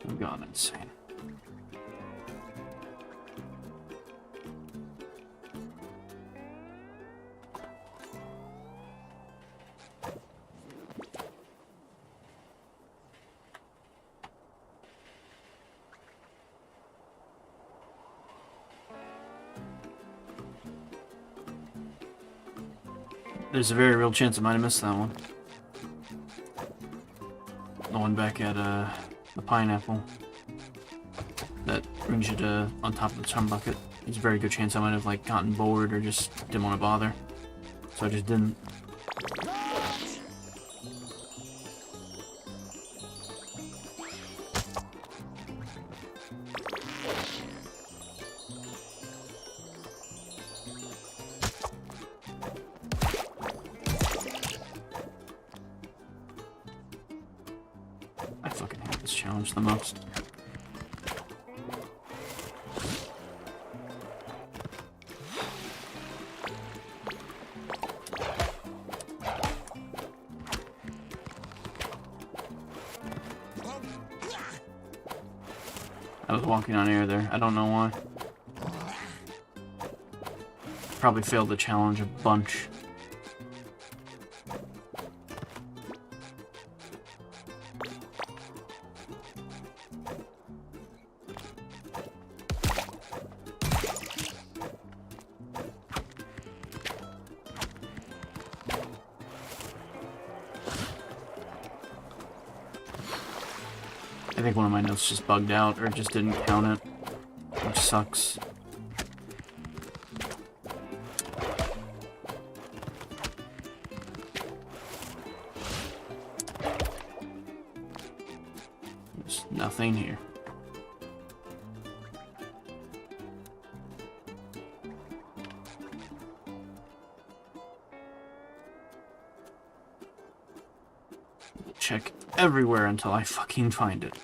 I'm gone insane. There's a very real chance I might have missed that one. The one back at the pineapple that brings you to on top of the chum bucket. There's a very good chance I might have like gotten bored or just didn't want to bother, so I just didn't. this challenge the most. I was walking on air there. I don't know why. Probably failed the challenge a bunch. I think one of my notes just bugged out or just didn't count it, which sucks. There's nothing here. Check everywhere until I fucking find it.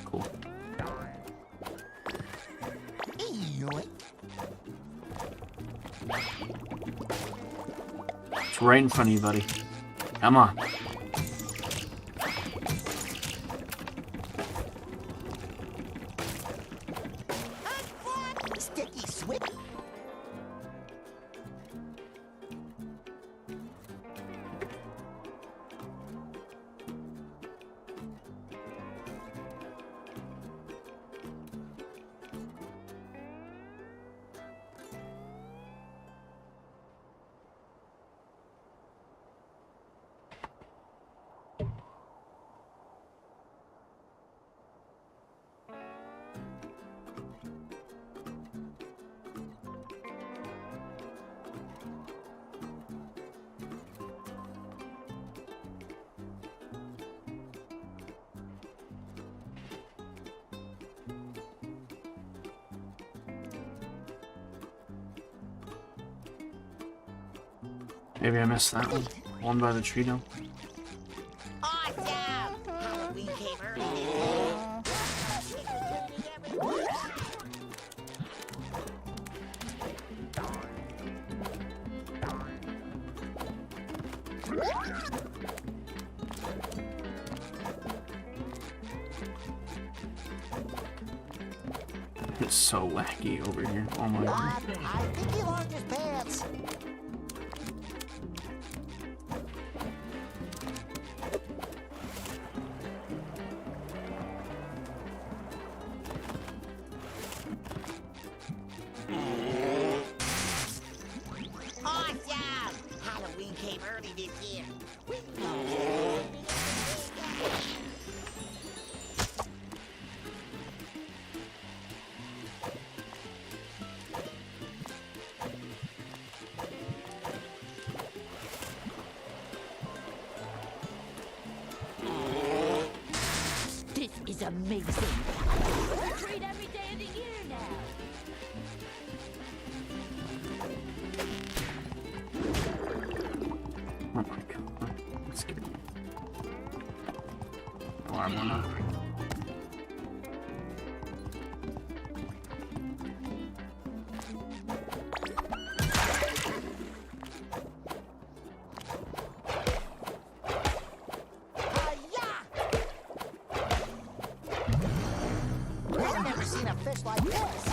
Cool. It's right in front of you, buddy. Come on. Sticky switch. Maybe I missed that one. One by the tree now. Awesome! Halloween came early. It's so wacky over here. Oh my god. I think he lost his pants. Awesome! Halloween came early this year. This is amazing. Treat every day of the year now. Oh my god. That's good. Alarm went off. I've never seen a fish like this.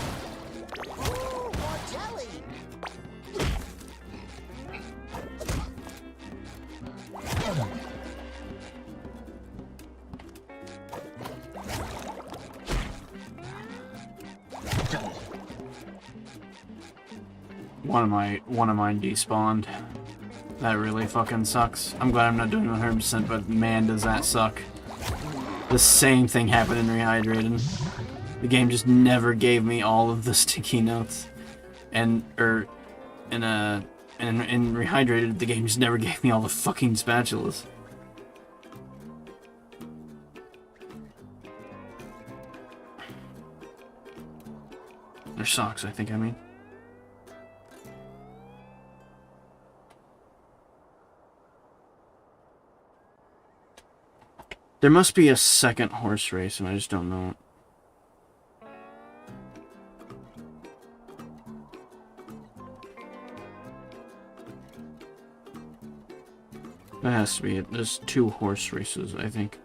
Ooh, more jelly. One of mine despawned. That really fucking sucks. I'm glad I'm not doing 100%, but man, does that suck. The same thing happened in Rehydrated. The game just never gave me all of the sticky notes, and in a And Rehydrated, the game just never gave me all the fucking spatulas. Or socks, I think I mean. There must be a second horse race, and I just don't know it. That has to be it. There's 2 horse races, I think.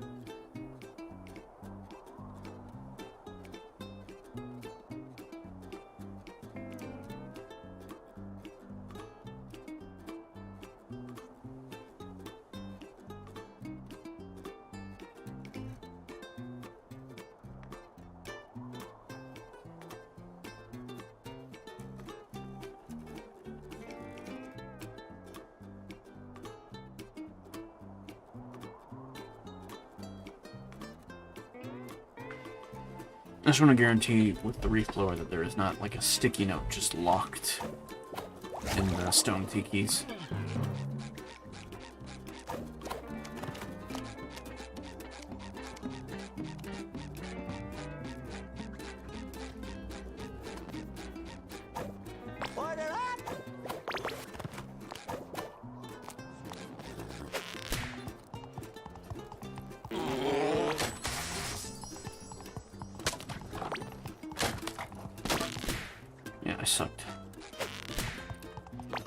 I just want to guarantee with the Wreath blower that there is not like a sticky note just locked in the stone tikis. I sucked.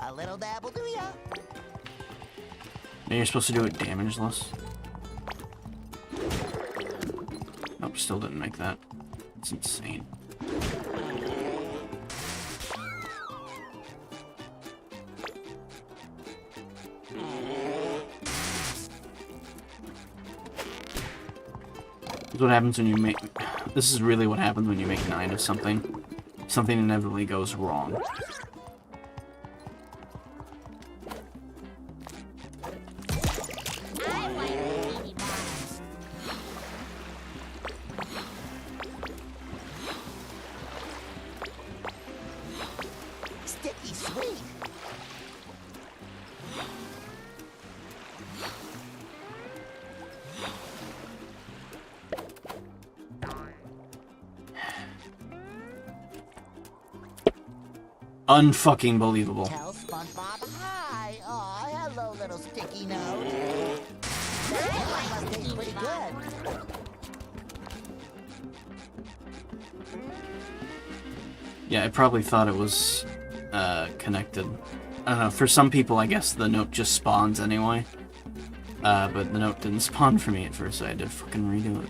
A little dabble do ya? Maybe you're supposed to do it damageless. Nope, still didn't make that. It's insane. This is what happens when you make... This is really what happens when you make 9 of something. Something inevitably goes wrong. Sticky sweet. Unfucking believable. Tell SpongeBob hi. Aw, hello, little sticky note. That must taste pretty good. Yeah, I probably thought it was connected. I don't know, for some people I guess the note just spawns anyway. But the note didn't spawn for me at first, so I had to fucking redo it.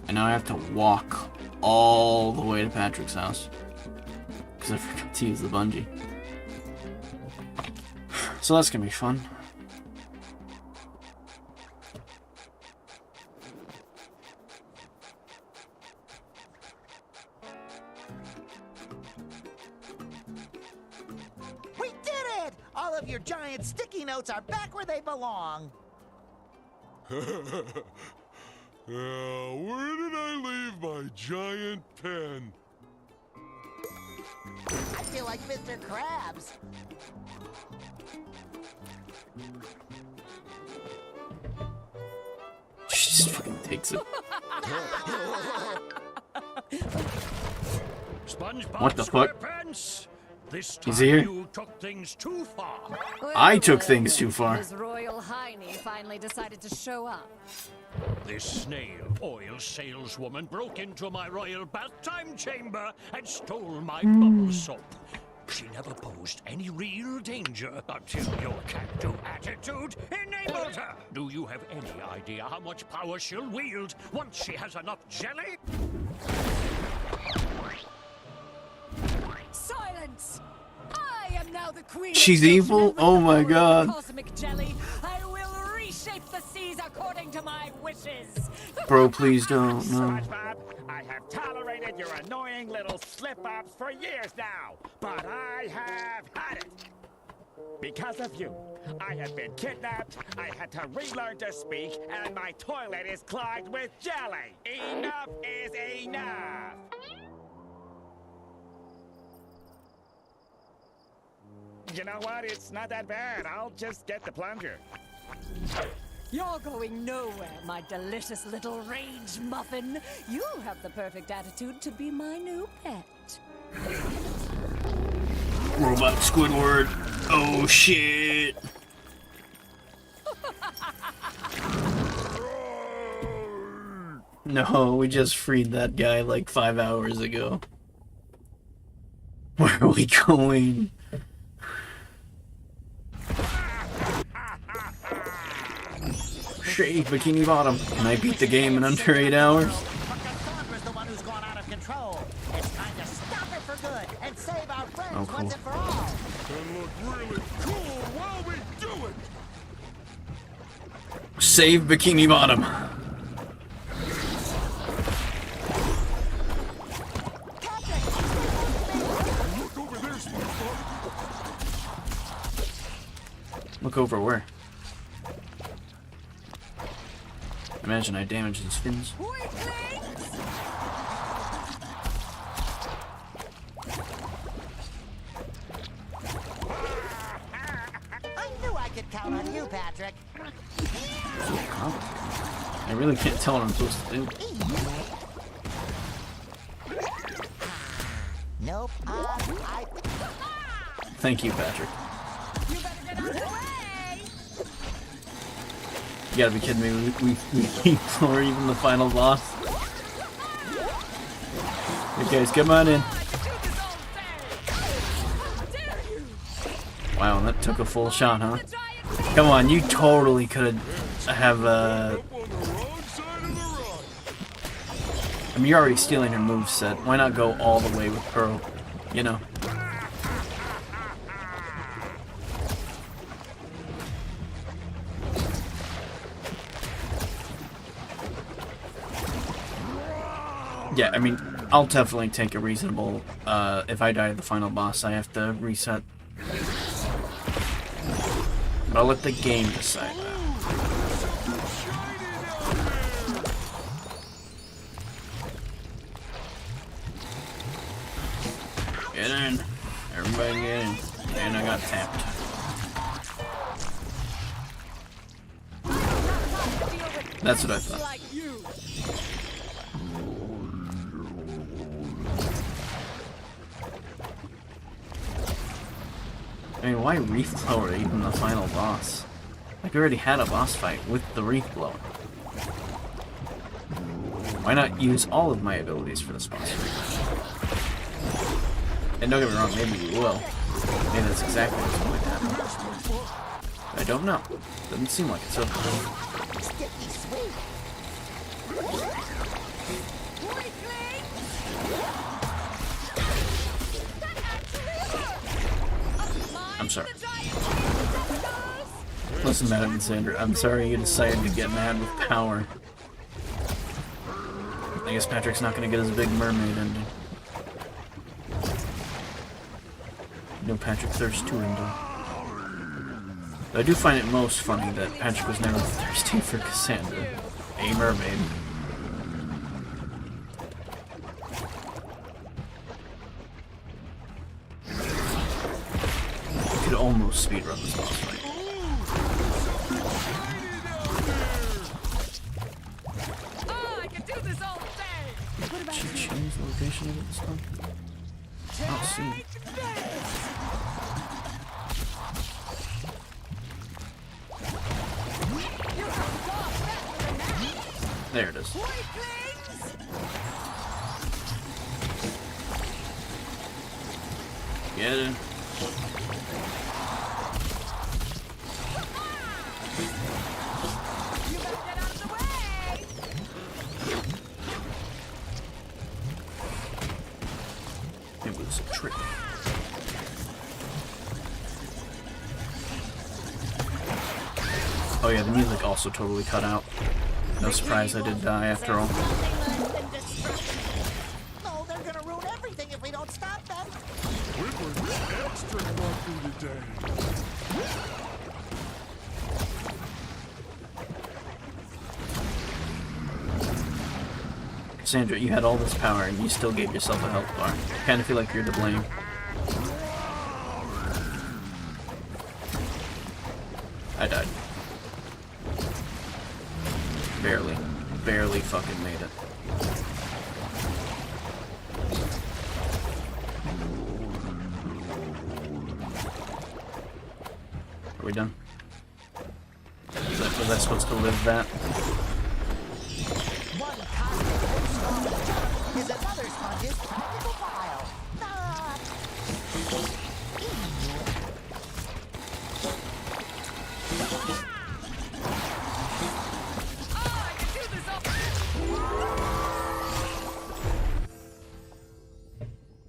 And now I have to walk all the way to Patrick's house. Because I forgot to use the bungee. So that's gonna be fun. We did it! All of your giant sticky notes are back where they belong. Where did I leave my giant pen? I feel like Mr. Krabs. She just fucking takes it. SpongeBob What the fuck? SquarePants, this time He's here? you took things too far. I took things too far. His Royal Highness finally decided to show up. This Snail oil saleswoman broke into my royal bath time chamber and stole my bubble soap. She never posed any real danger until your can-do attitude enabled her. Do you have any idea how much power she'll wield once she has enough jelly? Silence! I am now the queen. She's evil? Oh my god. Cosmic jelly. I will reshape the seas according to my wishes. Bro, please don't. No. SpongeBob, I have tolerated your annoying little slip-ups for years now, but I have had it. Because of you, I have been kidnapped, I had to relearn to speak, and my toilet is clogged with jelly. Enough is enough. You know what? It's not that bad. I'll just get the plunger. You're going nowhere, my delicious little rage muffin. You have the perfect attitude to be my new pet. Robot Squidward. Oh shit. No, we just freed that guy like 5 hours ago. Where are we going? Shave Bikini Bottom. Can I beat the game in under 8 hours? Sulfur's the one who's gone out of control. It's time to stop it for good and save our friends Oh, cool. once and for all. And look really cool while we do it. Save Bikini Bottom. Look over there, SpongeBob. Look over where? Imagine I damaged his fins. I knew I could count on you, Patrick. I really can't tell what I'm supposed to do. Nope. Thank you, Patrick. You gotta be kidding me. We ignore even the final boss. Hey guys, come on in. Wow, that took a full shot, huh? Come on, you totally could have I mean, you're already stealing her moveset. Why not go all the way with Pearl? You know. Yeah, I mean, I'll definitely take a reasonable, if I die at the final boss, I have to reset. But I'll let the game decide that. Get in. Everybody get in. And I got tapped. That's what I thought. I mean, why Wreath blower even the final boss? Like, we already had a boss fight with the Wreath blower. Why not use all of my abilities for this boss fight? And don't get me wrong, maybe we will. Maybe that's exactly what's going to happen. I don't know. Doesn't seem like it, so... I'm sorry. Listen, Madam Sandra, I'm sorry you decided to get mad with power. I guess Patrick's not gonna get his big mermaid ending. No Patrick Thirst 2 ending. But I do find it most funny that Patrick was never thirsty for Cassandra, a mermaid. Could almost speedrun this boss fight. Should we change the location of it this time? I don't see it. There it is. Get in. It was a trick. Oh yeah, the music also totally cut out. No surprise I did die after all. No, they're gonna ruin everything if we don't stop them. We were extra lucky today. Cassandra, you had all this power and you still gave yourself a health bar. I kind of feel like you're to blame. Are we done? Was I supposed to live that? One cosmic strong jump is another sponge's practical file.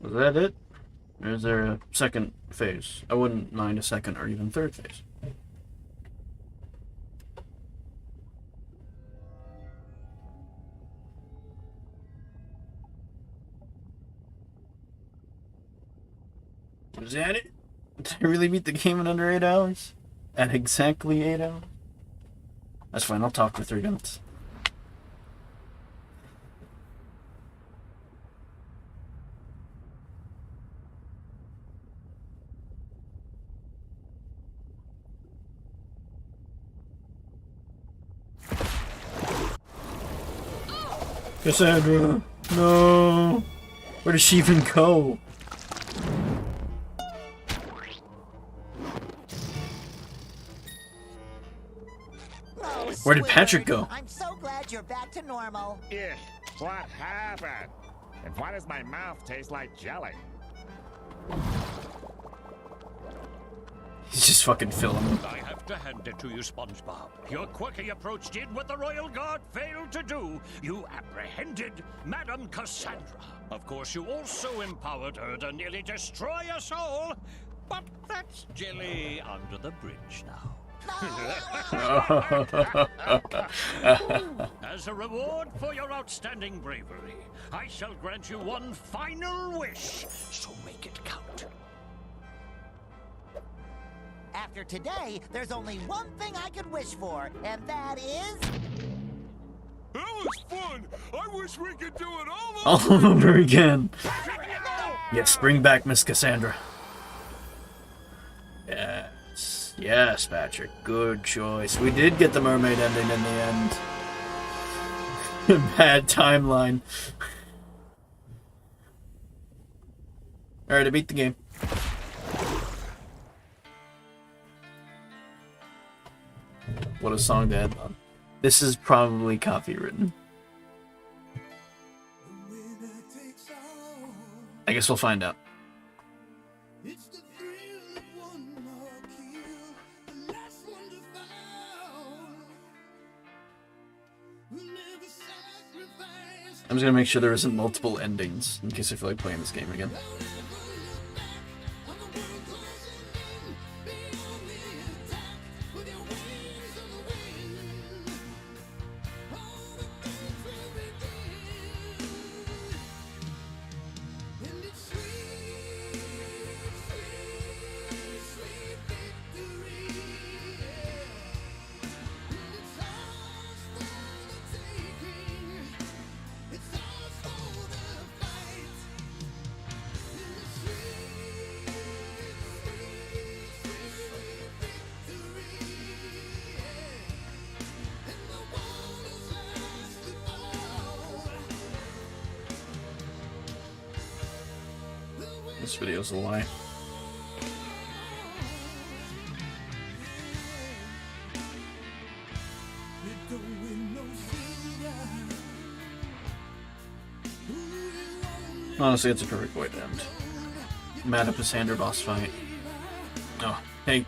Was that it? Or is there a second phase? I wouldn't mind a second or even third phase. Was that it? Did I really beat the game in under 8 hours? At exactly 8 hours? That's fine, I'll talk for 3 minutes. Cassandra! No! Where does she even go? Where did Patrick go? I'm so glad you're back to normal. Yeah, what happened? And why does my mouth taste like jelly? He's just fucking filming. I have to hand it to you, SpongeBob. Your quirky approach did what the Royal Guard failed to do. You apprehended Madame Cassandra. Of course, you also empowered her to nearly destroy us all. But that's jelly under the bridge now. As a reward for your outstanding bravery, I shall grant you one final wish, so make it count. After today, there's only one thing I could wish for, and that is... That was fun! I wish we could do it all over again. Yes, bring back Miss Cassandra. Yes, yes, Patrick. Good choice. We did get the mermaid ending in the end. Bad timeline. Alright, I beat the game. What a song to end on. This is probably copywritten. I guess we'll find out. I'm just gonna make sure there isn't multiple endings in case I feel like playing this game again. This video's a lie. Honestly, it's a perfect way to end. Madame Cassandra boss fight. Oh, hey.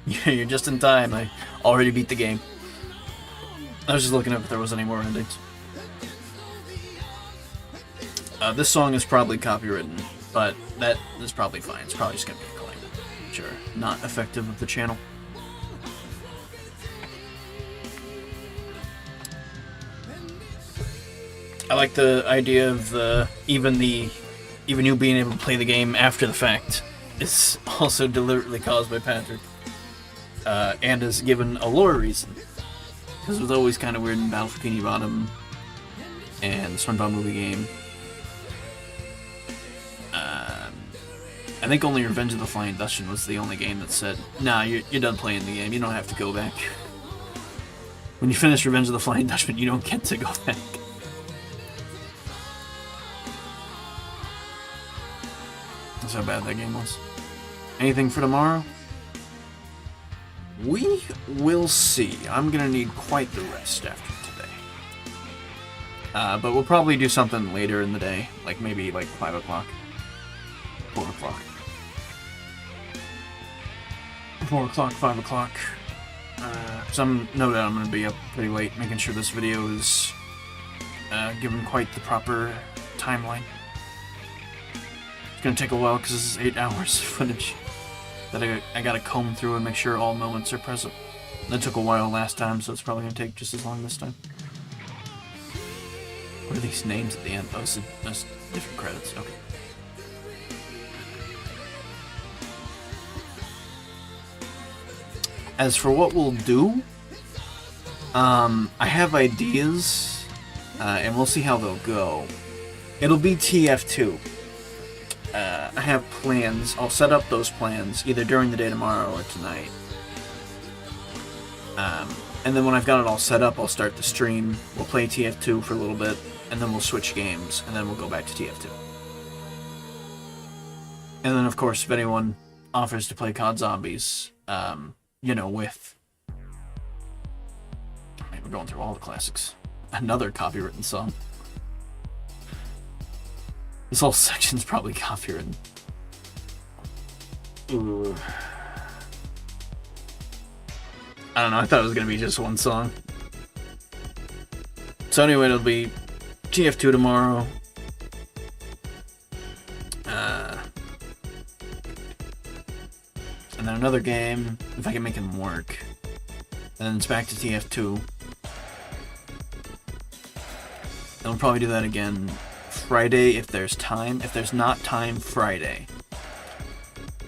Yeah, you're just in time. I already beat the game. I was just looking up if there was any more endings. This song is probably copywritten, but that is probably fine. It's probably just gonna be a claim. Sure. Not effective of the channel. I like the idea of even you being able to play the game after the fact is also deliberately caused by Patrick, and is given a lore reason. Because it was always kind of weird in Battle for Bikini Bottom and the SpongeBob movie game. I think only Revenge of the Flying Dutchman was the only game that said, nah, you're done playing the game, you don't have to go back. When you finish Revenge of the Flying Dutchman, you don't get to go back. That's how bad that game was. Anything for tomorrow? We will see. I'm gonna need quite the rest after today. But we'll probably do something later in the day, like maybe like 5 o'clock. 4 o'clock. 4 o'clock, 5 o'clock. No doubt I'm gonna be up pretty late, making sure this video is given quite the proper timeline. It's gonna take a while because this is 8 hours of footage that I gotta comb through and make sure all moments are present. That took a while last time, so it's probably gonna take just as long this time. What are these names at the end? Oh, those different credits. Okay. As for what we'll do, I have ideas, and we'll see how they'll go. It'll be TF2. I have plans. I'll set up those plans either during the day tomorrow or tonight. And then when I've got it all set up, I'll start the stream. We'll play TF2 for a little bit, and then we'll switch games, and then we'll go back to TF2. And then, of course, if anyone offers to play COD Zombies, you know, with... I mean, we're going through all the classics. Another copywritten song. This whole section's probably copywritten. Ooh. I don't know, I thought it was gonna be just one song. So anyway, it'll be TF2 tomorrow. And then another game, if I can make them work. And then it's back to TF2. And we'll probably do that again Friday if there's time. If there's not time Friday,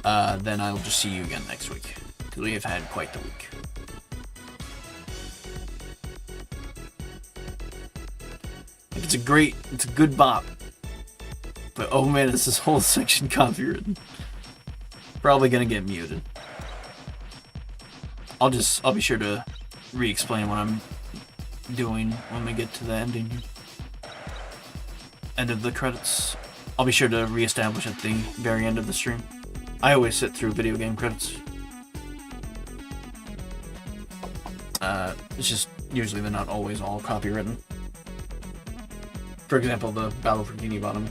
then I'll just see you again next week. Because we have had quite the week. Like, it's a good bop. But oh man, is this whole section copywritten. Probably gonna get muted. I'll be sure to re-explain what I'm doing when we get to the ending. End of the credits. I'll be sure to re-establish at the very end of the stream. I always sit through video game credits. It's just usually they're not always all copywritten. For example, the Battle for Bikini Bottom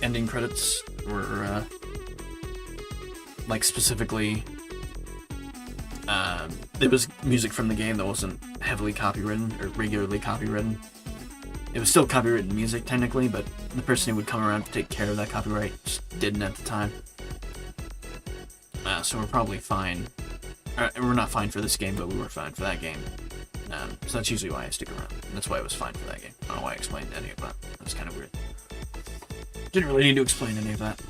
ending credits were like specifically it was music from the game that wasn't heavily copywritten or regularly copywritten. It was still copywritten music technically, but the person who would come around to take care of that copyright just didn't at the time. So we're probably fine. We're not fine for this game, but we were fine for that game. So that's usually why I stick around. That's why it was fine for that game. I don't know why I explained any of that. That's kind of weird. Didn't really need to explain any of that.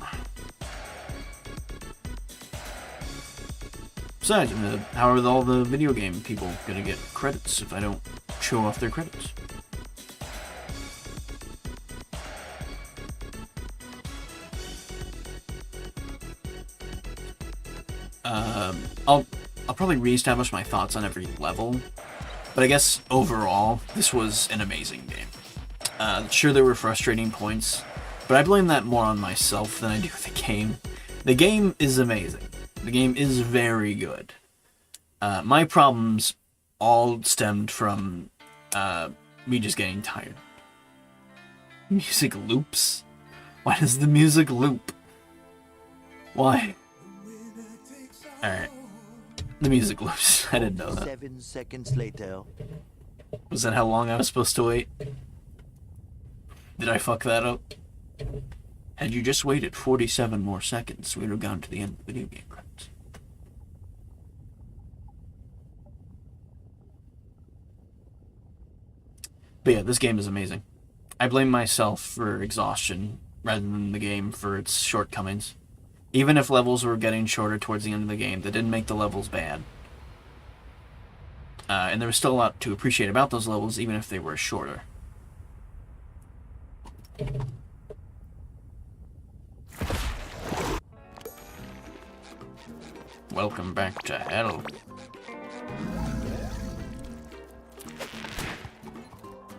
Besides, how are all the video game people gonna get credits if I don't show off their credits? I'll probably re-establish my thoughts on every level, but I guess overall, this was an amazing game. Sure, there were frustrating points, but I blame that more on myself than I do the game. The game is amazing. The game is very good. My problems all stemmed from me just getting tired. Music loops? Why does the music loop? Why? Alright. The music loops. I didn't know that. 7 seconds later. Was that how long I was supposed to wait? Did I fuck that up? Had you just waited 47 more seconds, we would have gone to the end of the video game credits. But yeah, this game is amazing. I blame myself for exhaustion rather than the game for its shortcomings. Even if levels were getting shorter towards the end of the game, that didn't make the levels bad. And there was still a lot to appreciate about those levels, even if they were shorter. Welcome back to hell.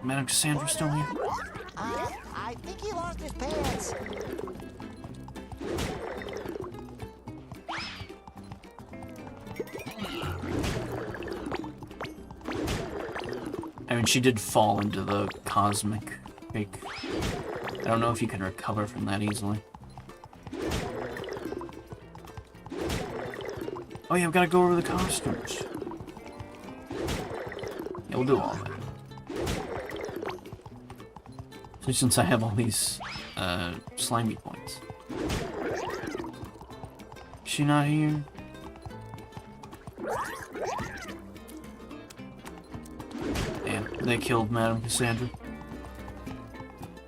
Madam Cassandra's still here? I think he lost his pants. I mean, she did fall into the cosmic cake. I don't know if you can recover from that easily. Oh yeah, I've got to go over the costumes. Yeah, we'll do all that. So since I have all these slimy points. Is she not here? Damn, they killed Madame Cassandra.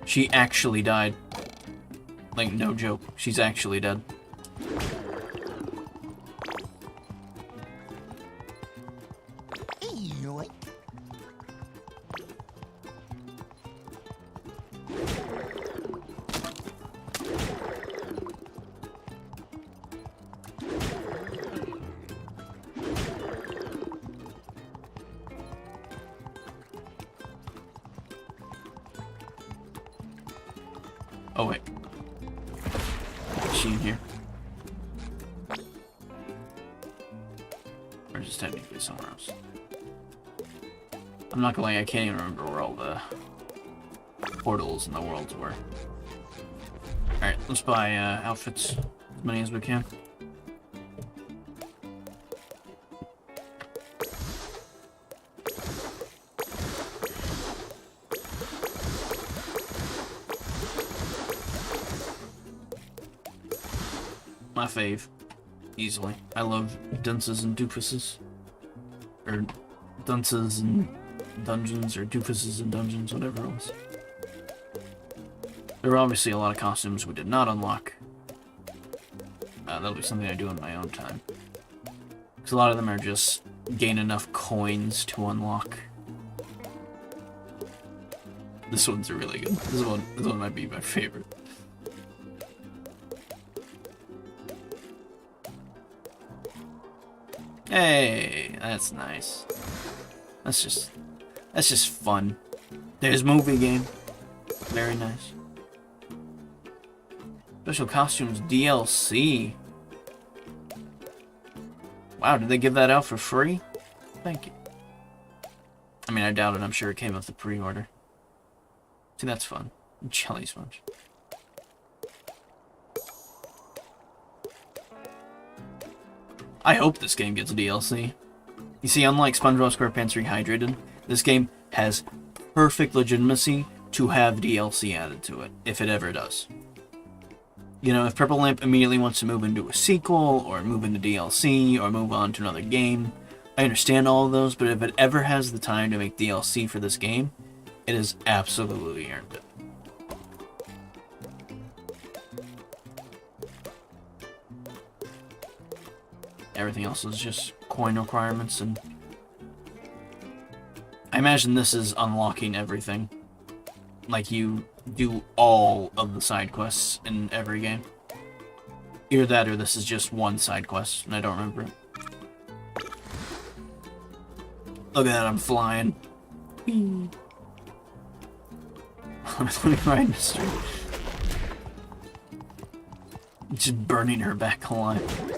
She actually died. Like, no joke. She's actually dead. Oh wait. Is she in here? Or is this technically somewhere else? I'm not gonna lie, I can't even remember where all the portals in the worlds were. Alright, let's buy outfits, as many as we can. My fave. Easily. I love dunces and doofuses. Or dunces and dungeons, or doofuses and dungeons, whatever it was. There were obviously a lot of costumes we did not unlock. That'll be something I do in my own time. Because a lot of them are just gain enough coins to unlock. This one's really good. This one might be my favorite. Hey, that's nice. That's just fun. There's movie game. Very nice. Special costumes DLC. Wow, did they give that out for free? Thank you. I mean, I doubt it. I'm sure it came with the pre-order. See, that's fun. Jelly sponge. I hope this game gets DLC. You see, unlike SpongeBob SquarePants Rehydrated, this game has perfect legitimacy to have DLC added to it, if it ever does. You know, if Purple Lamp immediately wants to move into a sequel, or move into DLC, or move on to another game, I understand all of those, but if it ever has the time to make DLC for this game, it has absolutely earned it. Everything else is just coin requirements, and I imagine this is unlocking everything. Like, you do all of the side quests in every game. Either that or this is just one side quest, and I don't remember it. Look at that, I'm flying. Let me ride in the street. Just burning her back alive.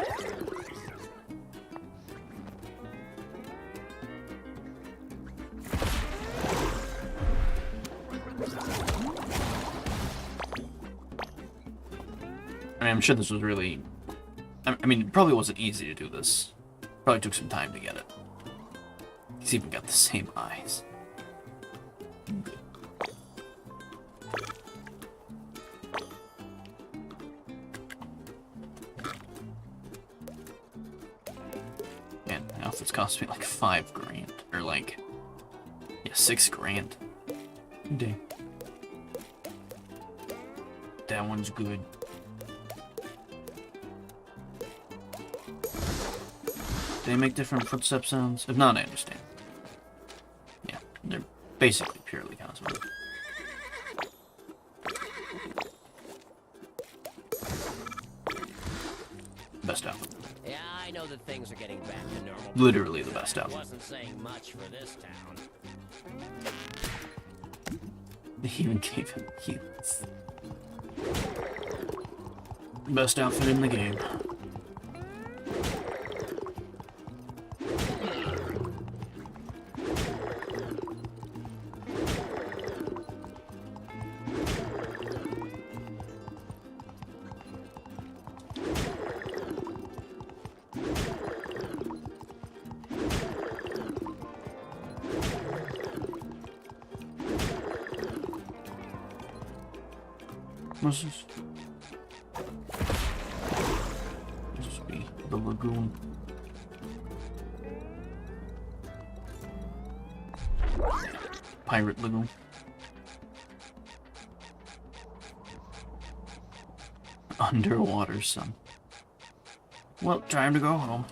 I mean, I'm sure this was really... I mean, it probably wasn't easy to do this. Probably took some time to get it. He's even got the same eyes. Man, my outfits cost me like $5 grand. Or like... yeah, $6 grand. Dang. That one's good. They make different footstep sounds? If not, I understand. Yeah, they're basically purely cosmetic. Best outfit. Yeah, I know that things are getting back to normal. Literally the best outfit. Wasn't saying much for this town. They even gave him heels. Best outfit in the game. What's this? This must be the lagoon. Pirate lagoon. Underwater sun. Well, time to go home.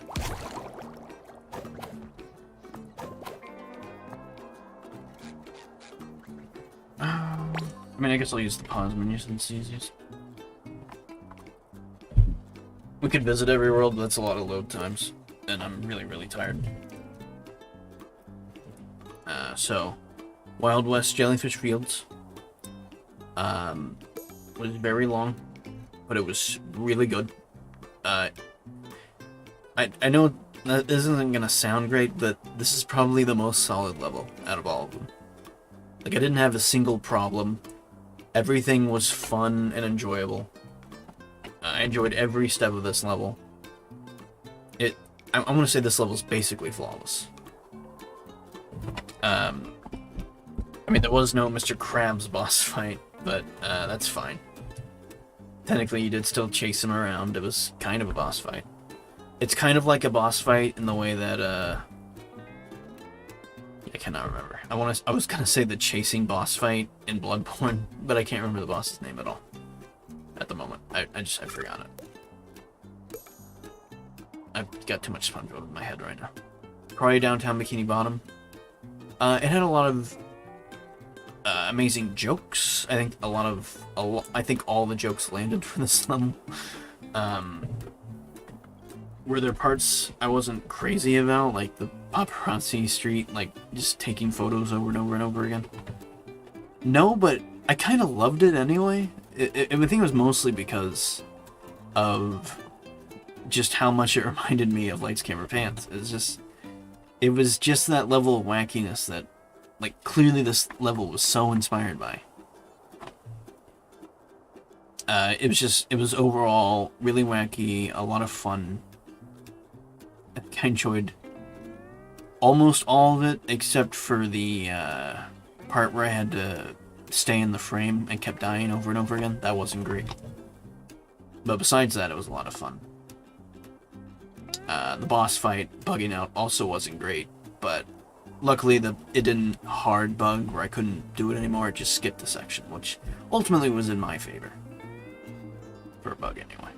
I mean, I guess I'll use the pause menu since it's easiest. We could visit every world, but that's a lot of load times, and I'm really, really tired. So, Wild West Jellyfish Fields was very long, but it was really good. I know that this isn't gonna sound great, but this is probably the most solid level out of all of them. Like, I didn't have a single problem. Everything was fun and enjoyable. I enjoyed every step of this level. I'm gonna say this level is basically flawless. I mean, there was no Mr. Krab's boss fight, but that's fine. Technically, you did still chase him around. It was kind of a boss fight. It's kind of like a boss fight in the way that, I cannot remember. I was gonna say the chasing boss fight in Bloodborne, but I can't remember the boss's name at all. At the moment. I forgot it. I've got too much SpongeBob in my head right now. Probably Downtown Bikini Bottom. It had a lot of amazing jokes. I think I think all the jokes landed for this level. Were there parts I wasn't crazy about, like the paparazzi street, like just taking photos over and over and over again? No, but I kind of loved it anyway. I think it was mostly because of just how much it reminded me of Lights, Camera, Pants. It was just that level of wackiness that, like, clearly this level was so inspired by. It was overall really wacky, a lot of fun. I enjoyed almost all of it, except for the part where I had to stay in the frame and kept dying over and over again. That wasn't great. But besides that, it was a lot of fun. The boss fight, bugging out, also wasn't great, but luckily it didn't hard bug where I couldn't do it anymore. It just skipped the section, which ultimately was in my favor. For a bug, anyway.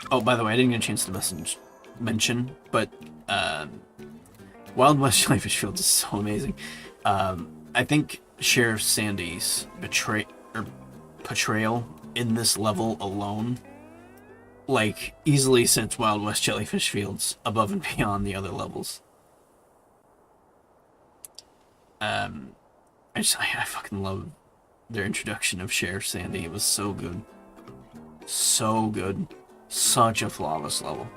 Oh, by the way, I didn't get a chance to mention, but Wild West Jellyfish Fields is so amazing. I think Sheriff Sandy's portrayal in this level alone, like, easily sets Wild West Jellyfish Fields above and beyond the other levels. I fucking love their introduction of Sheriff Sandy. It was so good. So good. Such a flawless level.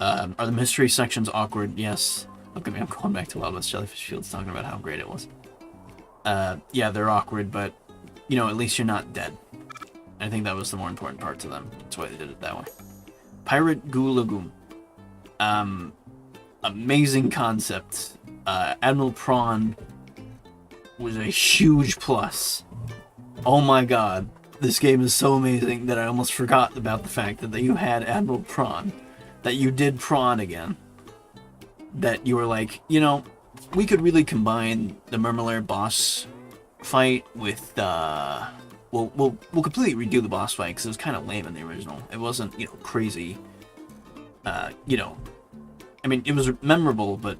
Are the mystery sections awkward? Yes. Look at me, I'm going back to Wild West Jellyfish Fields talking about how great it was. Yeah, they're awkward, but, you know, at least you're not dead. I think that was the more important part to them. That's why they did it that way. Pirate Goo Lagoon. Amazing concept. Admiral Prawn was a huge plus. Oh my god. This game is so amazing that I almost forgot about the fact that you had Admiral Prawn. That you did Prawn again. That you were like, you know, we could really combine the Murmulaire boss fight with, we'll completely redo the boss fight because it was kind of lame in the original. It wasn't, you know, crazy. You know, I mean, it was memorable, but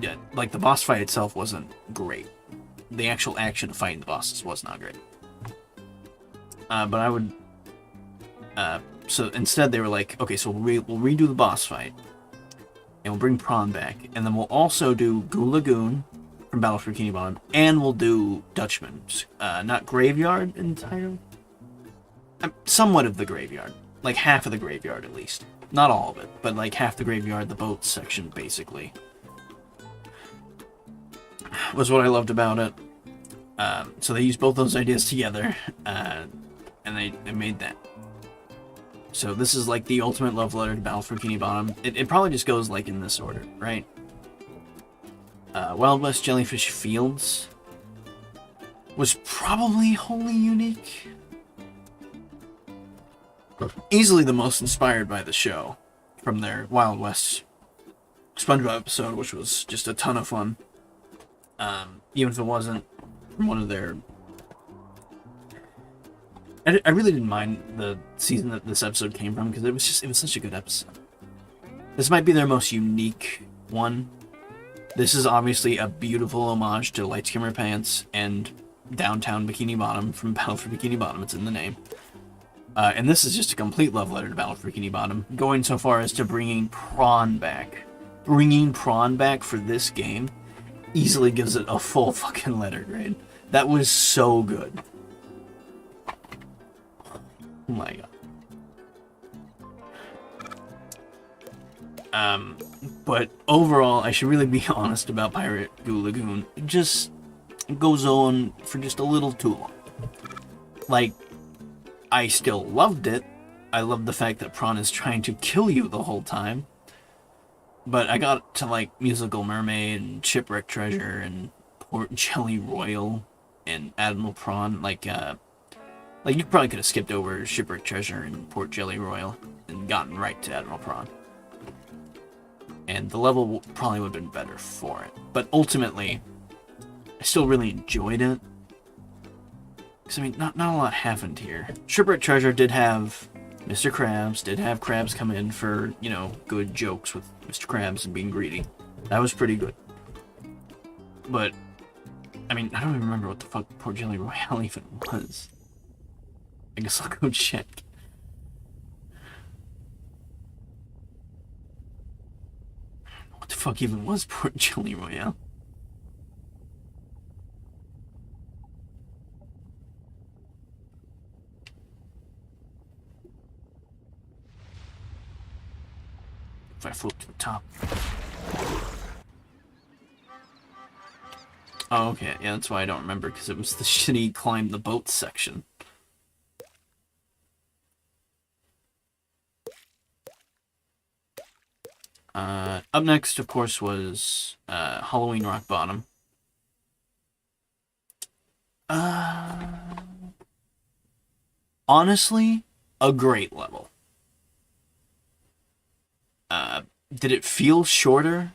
yeah, like the boss fight itself wasn't great. The actual action of fighting the bosses was not great. But I would, so instead they were like, okay, so we'll redo the boss fight, and we'll bring Prawn back, and then we'll also do Goo Lagoon from Battle for Bikini Bottom, and we'll do Dutchman's, not Graveyard entirely, somewhat of the Graveyard, like half of the Graveyard at least, not all of it, but like half the Graveyard, the boat section basically, was what I loved about it. So they used both those ideas together, and they made that. So this is like the ultimate love letter to Battle for Bikini Bottom. It probably just goes like in this order, right? Wild West Jellyfish Fields was probably wholly unique. Easily the most inspired by the show from their Wild West SpongeBob episode, which was just a ton of fun. Even if it wasn't from one of their... I really didn't mind the season that this episode came from, because it was such a good episode. This might be their most unique one. This is obviously a beautiful homage to Light Skimmer Pants and Downtown Bikini Bottom from Battle for Bikini Bottom. It's in the name. And this is just a complete love letter to Battle for Bikini Bottom, going so far as to bringing Prawn back. Bringing Prawn back for this game easily gives it a full fucking letter grade. That was so good. Oh my god. But overall, I should really be honest about Pirate Goo Lagoon. It just goes on for just a little too long. Like, I still loved it. I loved the fact that Prawn is trying to kill you the whole time. But I got to, like, Musical Mermaid and Shipwreck Treasure and Port Jelly Royal and Admiral Prawn. Like, you probably could have skipped over Shipwreck Treasure and Port Jelly Royal and gotten right to Admiral Prawn. And the level probably would have been better for it. But ultimately, I still really enjoyed it. Because, I mean, not a lot happened here. Shipwreck Treasure did have Mr. Krabs, did have Krabs come in for, you know, good jokes with Mr. Krabs and being greedy. That was pretty good. But, I mean, I don't even remember what the fuck Port Jelly Royale even was. I guess I'll go check. What the fuck even was Port Jelly Royale? If I flip to the top. Oh, okay. Yeah, that's why I don't remember, because it was the shitty climb the boat section. Up next, of course, was Halloween Rock Bottom. Honestly, a great level. Did it feel shorter?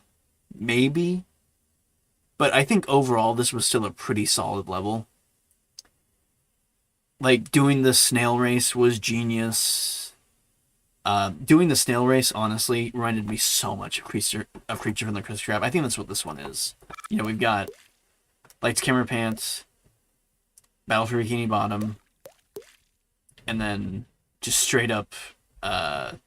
Maybe. But I think overall this was still a pretty solid level. Like, doing the snail race was genius. Doing the snail race, honestly, reminded me so much of Creature from the Krusty Krab. I think that's what this one is. You know, we've got Lights, Camera, Pants, Battle for Bikini Bottom, and then just straight up, not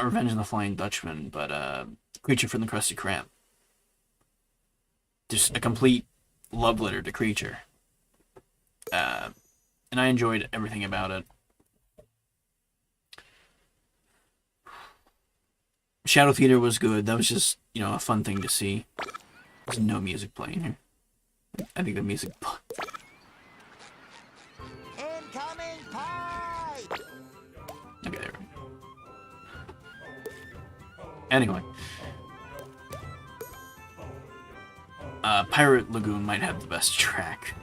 Revenge of the Flying Dutchman, but Creature from the Krusty Krab. Just a complete love letter to Creature. And I enjoyed everything about it. Shadow Theater was good. That was just, you know, a fun thing to see. There's no music playing here. I think the music... Incoming pie! Okay, there we go. Anyway. Pirate Lagoon might have the best track.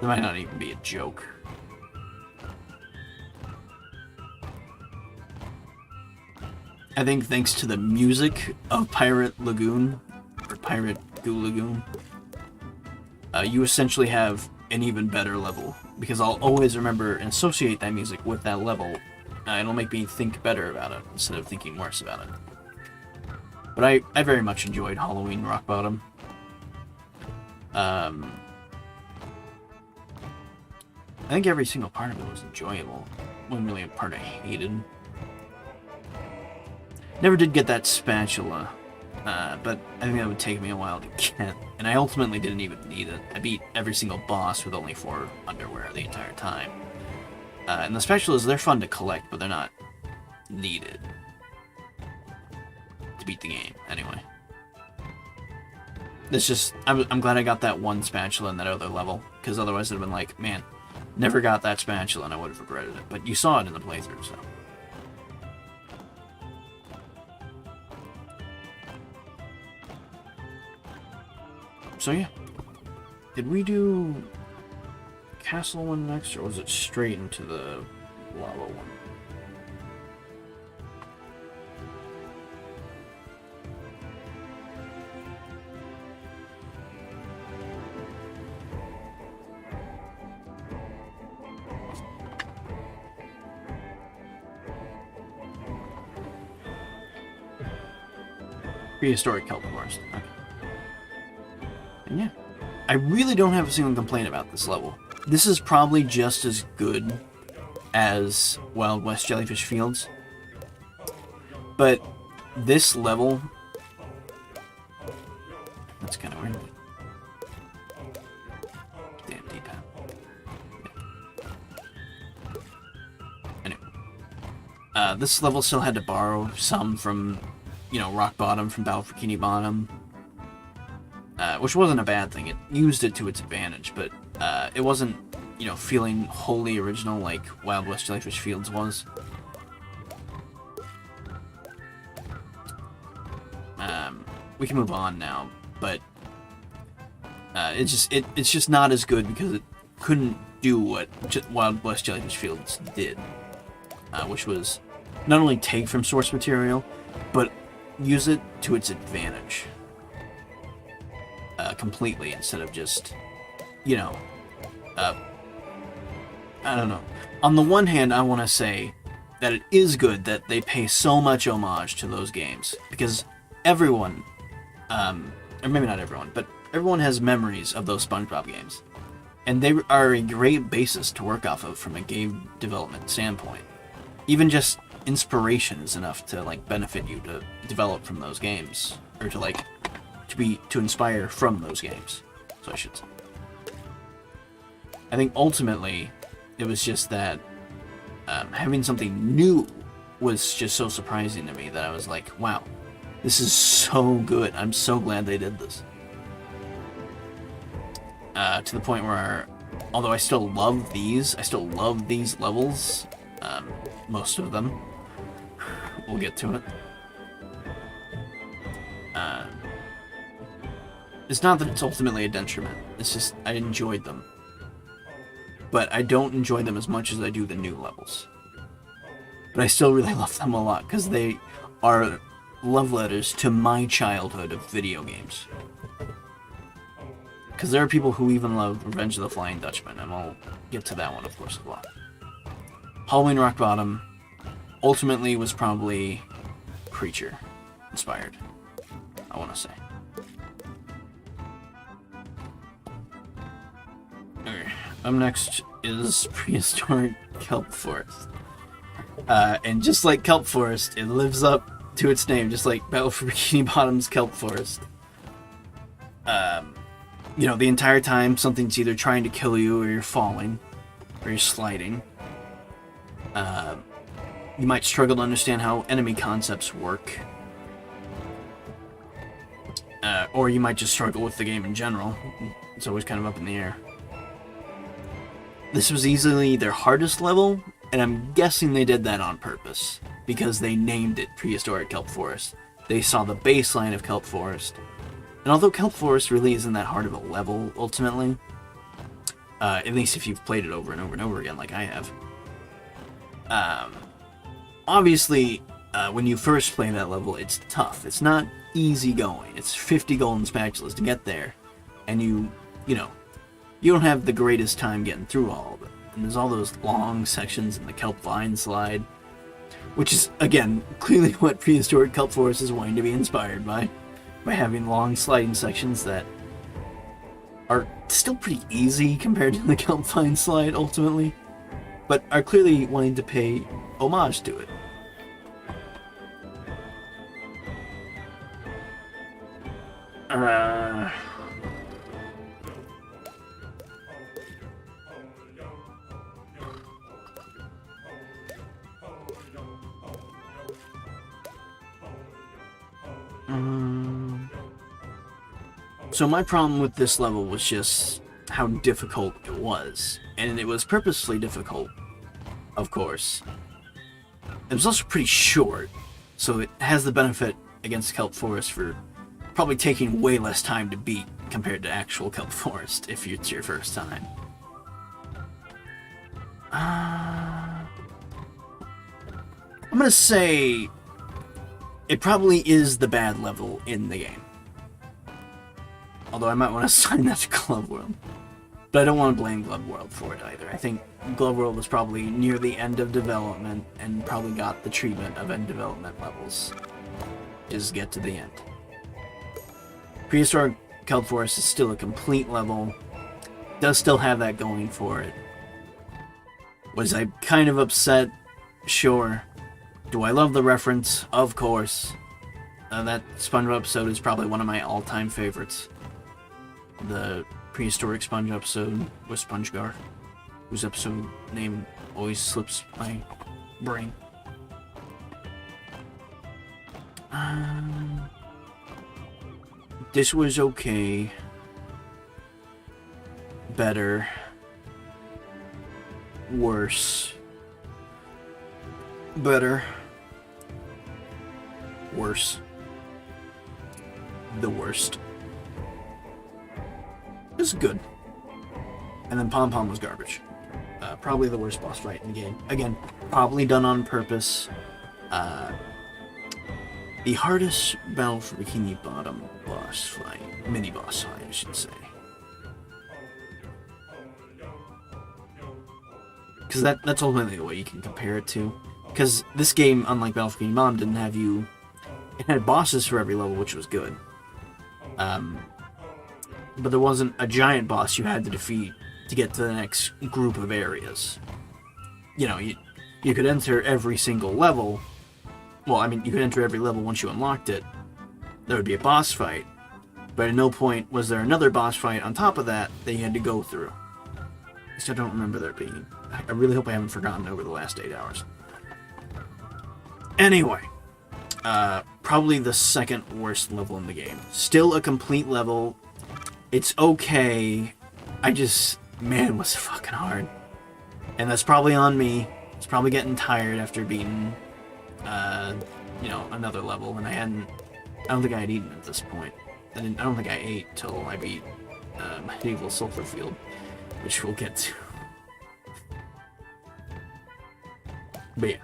It might not even be a joke. I think thanks to the music of Pirate Lagoon, or Pirate Goo Lagoon, you essentially have an even better level. Because I'll always remember and associate that music with that level. It'll make me think better about it, instead of thinking worse about it. But I very much enjoyed Halloween Rock Bottom. I think every single part of it was enjoyable. Wasn't really a part I hated. Never did get that spatula, but I think that would take me a while to get, and I ultimately didn't even need it. I beat every single boss with only 4 underwear the entire time. And the spatulas, they're fun to collect, but they're not needed to beat the game, anyway. It's just, I'm glad I got that one spatula in that other level, because otherwise it would have been like, man, never got that spatula and I would have regretted it. But you saw it in the playthrough, so. So yeah. Did we do castle one next, or was it straight into the lava one? Prehistoric Kelp Forest. Okay. And yeah. I really don't have a single complaint about this level. This is probably just as good as Wild West Jellyfish Fields. But this level... That's kind of weird. Damn D-pad. Yeah. Anyway. This level still had to borrow some from, you know, Rock Bottom, from Battle for Bikini Bottom. Which wasn't a bad thing. It used it to its advantage, but it wasn't, you know, feeling wholly original like Wild West Jellyfish Fields was. We can move on now, but it's just not as good because it couldn't do what Wild West Jellyfish Fields did, which was not only take from source material, but use it to its advantage. Completely, instead of just, you know, I don't know. On the one hand, I want to say that it is good that they pay so much homage to those games, because everyone, or maybe not everyone, but everyone has memories of those SpongeBob games, and they are a great basis to work off of from a game development standpoint. Even just inspiration is enough to, like, benefit you to develop from those games, or to, like, to inspire from those games, so I should say. I think ultimately it was just that having something new was just so surprising to me that I was like, wow, this is so good. I'm so glad they did this. To the point where, although I still love these levels, most of them. We'll get to it. It's not that it's ultimately a detriment. It's just I enjoyed them. But I don't enjoy them as much as I do the new levels. But I still really love them a lot because they are love letters to my childhood of video games. Because there are people who even love Revenge of the Flying Dutchman, and I'll get to that one, of course, a lot. Halloween Rock Bottom ultimately was probably Creature inspired, I want to say. Up next is Prehistoric Kelp Forest. And just like Kelp Forest, it lives up to its name, just like Battle for Bikini Bottom's Kelp Forest. You know, the entire time something's either trying to kill you, or you're falling, or you're sliding. You might struggle to understand how enemy concepts work. Or you might just struggle with the game in general. It's always kind of up in the air. This was easily their hardest level, and I'm guessing they did that on purpose, because they named it Prehistoric Kelp Forest. They saw the baseline of Kelp Forest. And although Kelp Forest really isn't that hard of a level, ultimately, at least if you've played it over and over and over again like I have, obviously, when you first play that level, it's tough. It's not easy going. It's 50 golden spatulas to get there, and you know, you don't have the greatest time getting through all of it. And there's all those long sections in the Kelp Vine Slide, which is, again, clearly what Prehistoric Kelp Forest is wanting to be inspired by having long sliding sections that are still pretty easy compared to the Kelp Vine Slide, ultimately, but are clearly wanting to pay homage to it. So my problem with this level was just how difficult it was. And it was purposely difficult, of course. It was also pretty short, so it has the benefit against Kelp Forest for probably taking way less time to beat compared to actual kelp forest if it's your first time. I'm gonna say it probably is the bad level in the game. Although I might want to assign that to Glove World. But I don't want to blame Glove World for it either. I think Glove World was probably near the end of development and probably got the treatment of end development levels. Just get to the end. Prehistoric Kelp Forest is still a complete level. Does still have that going for it. Was I kind of upset? Sure. Do I love the reference? Of course. That SpongeBob episode is probably one of my all-time favorites. The Prehistoric Sponge episode with SpongeGar, whose episode name always slips my brain. This was okay. Better. Worse. Better. Worse. The worst. It was good. And then Pom Pom was garbage. Probably the worst boss fight in the game. Again, probably done on purpose. The hardest battle for Bikini Bottom boss fight. Mini boss fight, I should say. Because that's ultimately the way you can compare it to. Because this game, unlike Battle for Bikini Bottom, didn't have you... It had bosses for every level, which was good. But there wasn't a giant boss you had to defeat to get to the next group of areas. You know, you could enter every single level. Well, I mean, you could enter every level once you unlocked it. There would be a boss fight. But at no point was there another boss fight on top of that you had to go through. At least I don't remember there being. I really hope I haven't forgotten over the last 8 hours. Anyway. Probably the second worst level in the game. Still a complete level. It's okay. Man, was it fucking hard. And that's probably on me. It's probably getting tired after beating, another level. And I don't think I had eaten at this point. I don't think I ate till I beat Medieval Sulfur Field, which we'll get to. But yeah.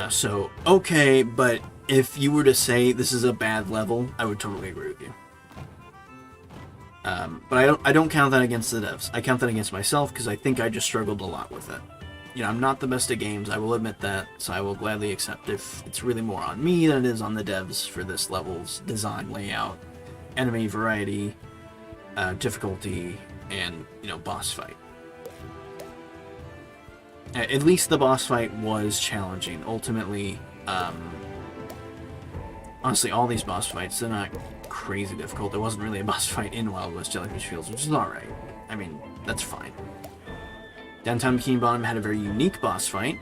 So, okay, but if you were to say this is a bad level, I would totally agree with you. But I don't count that against the devs. I count that against myself because I think I just struggled a lot with it. You know, I'm not the best at games, I will admit that, so I will gladly accept if it's really more on me than it is on the devs for this level's design, layout, enemy variety, difficulty, and, boss fight. At least the boss fight was challenging. Ultimately, honestly, all these boss fights, they're not crazy difficult. There wasn't really a boss fight in Wild West Jellyfish Fields, which is alright. I mean, that's fine. Downtown Bikini Bottom had a very unique boss fight.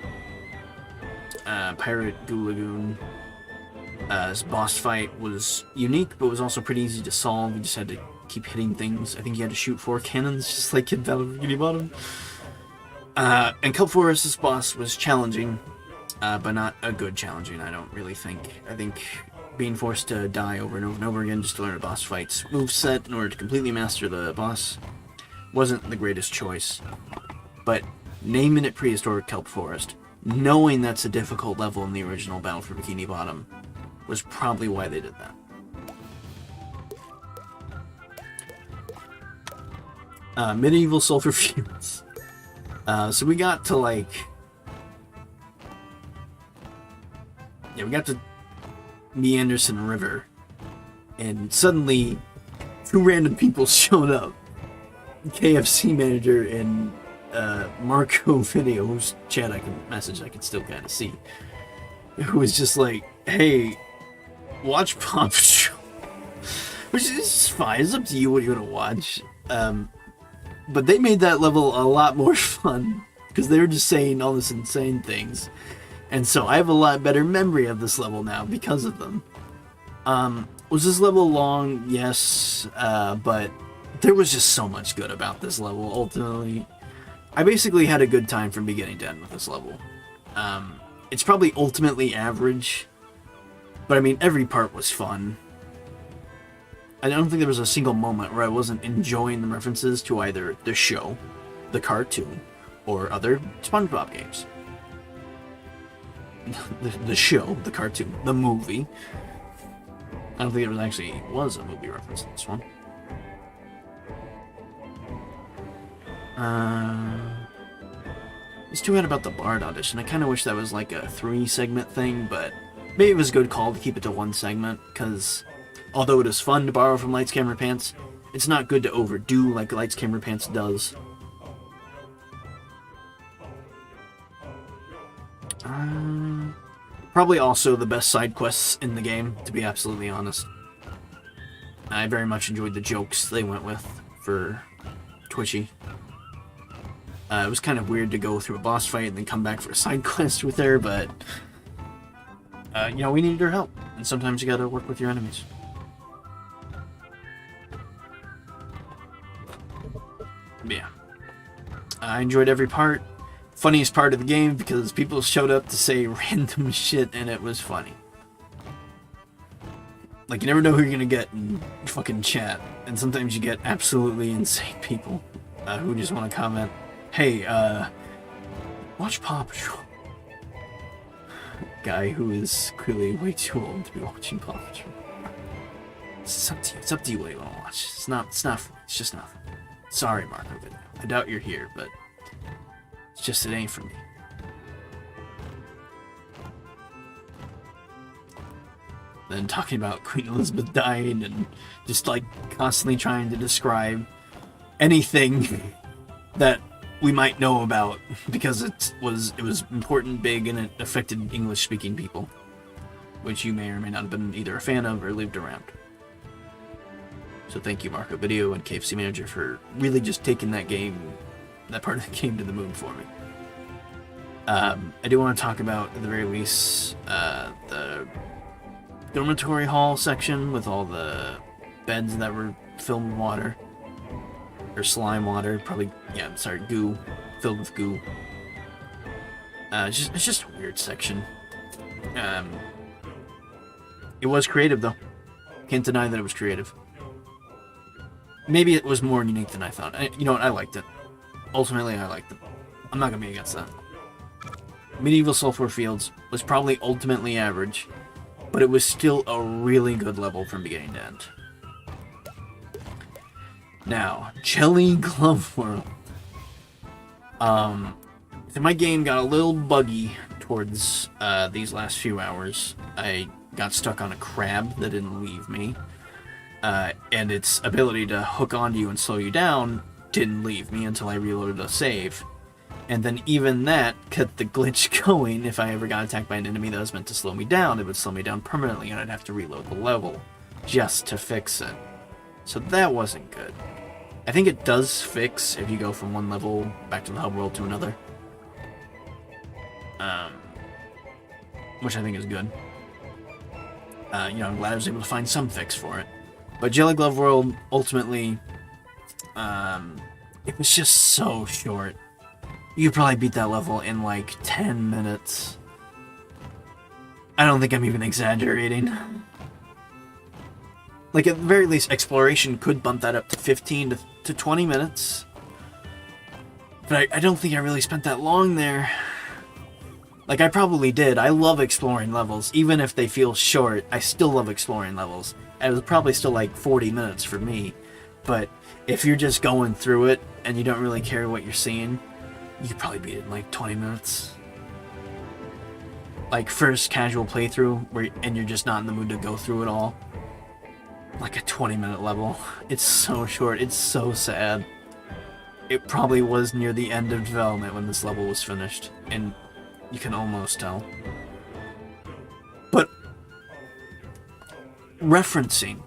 Pirate Goo Lagoon. This boss fight was unique, but was also pretty easy to solve. You just had to keep hitting things. I think you had to shoot 4 cannons, just like in Battle of Bikini Bottom. And Kelp Forest's boss was challenging, but not a good challenging, I don't really think. I think being forced to die over and over and over again just to learn a boss fight's moveset in order to completely master the boss wasn't the greatest choice. But naming it Prehistoric Kelp Forest, knowing that's a difficult level in the original Battle for Bikini Bottom, was probably why they did that. Medieval Sulfur Fields. So we got to we got to Meanderson River, and suddenly 2 random people showed up. KFC manager and Marco Video, whose chat I could still kind of see, who was just like, hey, watch Paw Patrol. Which is fine, it's up to you what you want to watch. But they made that level a lot more fun, because they were just saying all this insane things. And so I have a lot better memory of this level now because of them. Was this level long? Yes, but there was just so much good about this level, ultimately. I basically had a good time from beginning to end with this level. It's probably ultimately average, but I mean, every part was fun. I don't think there was a single moment where I wasn't enjoying the references to either the show, the cartoon, or other SpongeBob games. The show, the cartoon, the movie. I don't think there actually was a movie reference in this one. It's too bad about the Bard audition. I kind of wish that was like a 3-segment thing, but maybe it was a good call to keep it to 1 segment, because although it is fun to borrow from Lights Camera Pants, it's not good to overdo like Lights Camera Pants does. Probably also the best side quests in the game, to be absolutely honest. I very much enjoyed the jokes they went with for Twitchy. It was kind of weird to go through a boss fight and then come back for a side quest with her, but you know, we needed her help, and sometimes you gotta work with your enemies. But yeah, I enjoyed every part. Funniest part of the game because people showed up to say random shit and it was funny. Like, you never know who you're gonna get in fucking chat, and sometimes you get absolutely insane people who just want to comment, hey, watch Paw Patrol. Guy who is clearly way too old to be watching Paw Patrol. It's up to you what you want to watch. It's not for me. It's just not for me. Sorry, Marco Video. I doubt you're here, but it's just, it ain't for me. Then talking about Queen Elizabeth dying and just like constantly trying to describe anything that we might know about because it was important, big, and it affected English-speaking people, which you may or may not have been either a fan of or lived around. So thank you, Marco Video and KFC Manager, for really just taking that part of the game to the moon for me. I do want to talk about, at the very least, the dormitory hall section with all the beds that were filled with water. Or slime water, probably, yeah, I'm sorry, goo. Filled with goo. It's just a weird section. It was creative, though. Can't deny that it was creative. Maybe it was more unique than I thought. You know what, I liked it. Ultimately, I liked it. I'm not gonna be against that. Medieval Sulfur Fields was probably ultimately average, but it was still a really good level from beginning to end. Now, Glovey Glove World. My game got a little buggy towards these last few hours. I got stuck on a crab that didn't leave me. And its ability to hook onto you and slow you down didn't leave me until I reloaded a save. And then even that kept the glitch going. If I ever got attacked by an enemy that was meant to slow me down, it would slow me down permanently and I'd have to reload the level just to fix it. So that wasn't good. I think it does fix if you go from one level back to the hub world to another. Which I think is good. You know, I'm glad I was able to find some fix for it. But Glovey Glove World, ultimately, it was just so short. You could probably beat that level in like 10 minutes. I don't think I'm even exaggerating. Like, at the very least, exploration could bump that up to 15 to 20 minutes. But I don't think I really spent that long there. Like, I probably did. I love exploring levels. Even if they feel short, I still love exploring levels. And it was probably still like 40 minutes for me. But if you're just going through it and you don't really care what you're seeing, you could probably beat it in like 20 minutes. Like, first casual playthrough, and you're just not in the mood to go through it all. Like a 20-minute level. It's so short. It's so sad. It probably was near the end of development when this level was finished, and you can almost tell. But referencing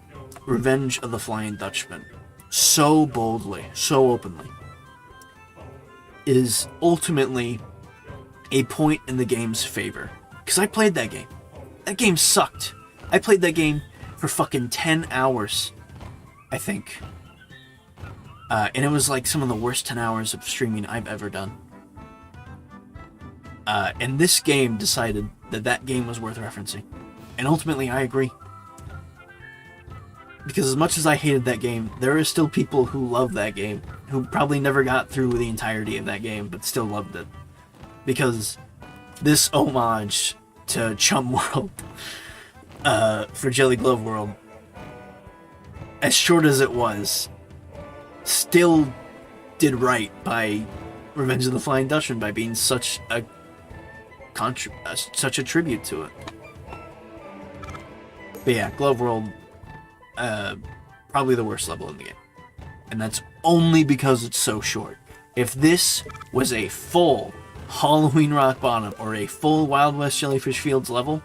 Revenge of the Flying Dutchman so boldly, so openly, is ultimately a point in the game's favor. Because I played that game. That game sucked. I played that game for fucking 10 hours, I think. And it was like some of the worst 10 hours of streaming I've ever done. And this game decided that that game was worth referencing. And ultimately, I agree. Because as much as I hated that game, there are still people who love that game, who probably never got through the entirety of that game, but still loved it. Because this homage to Chum World for Jelly Glove World, as short as it was, still did right by Revenge of the Flying Dutchman by being such a tribute to it. But yeah, Glove World, probably the worst level in the game. And that's only because it's so short. If this was a full Halloween Rock Bottom or a full Wild West Jellyfish Fields level,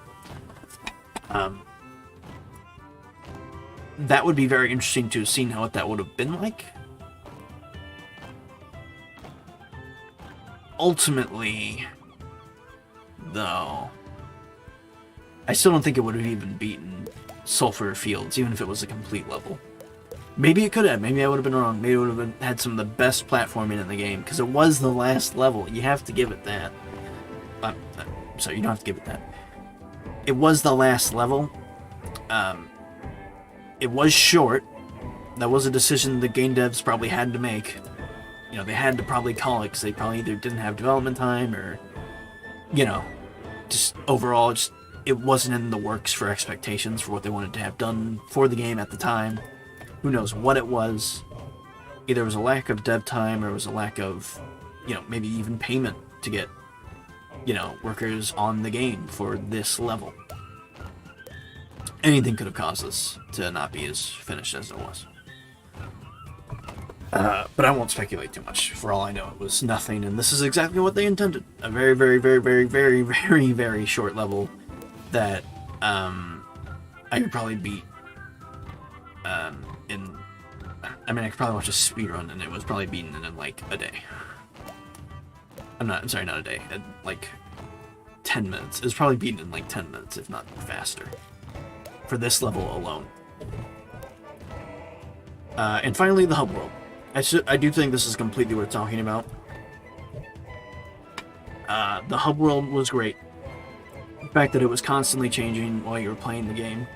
that would be very interesting to have seen what that would have been like. Ultimately, though, I still don't think it would have even beaten Sulfur Fields, even if it was a complete level. Maybe it could have. Maybe I would have been wrong. Maybe it would have had some of the best platforming in the game, because it was the last level. You have to give it that. Sorry, you don't have to give it that. It was the last level. It was short. That was a decision the game devs probably had to make. You know, they had to probably call it, because they probably either didn't have development time, or, you know, just overall, it wasn't in the works for expectations for what they wanted to have done for the game at the time. Who knows what it was. Either it was a lack of dev time, or it was a lack of, you know, maybe even payment to get, you know, workers on the game for this level. Anything could have caused this to not be as finished as it was. But I won't speculate too much. For all I know, it was nothing, and this is exactly what they intended. A very, very, very, very, very, very, very short level that I could probably beat I mean, I could probably watch a speedrun, and it was probably beaten in like a day. I'm sorry, not a day. Like 10 minutes. It was probably beaten in like 10 minutes, if not faster. For this level alone. And finally, the hub world. I do think this is completely worth talking about. The hub world was great. The fact that it was constantly changing while you were playing the game.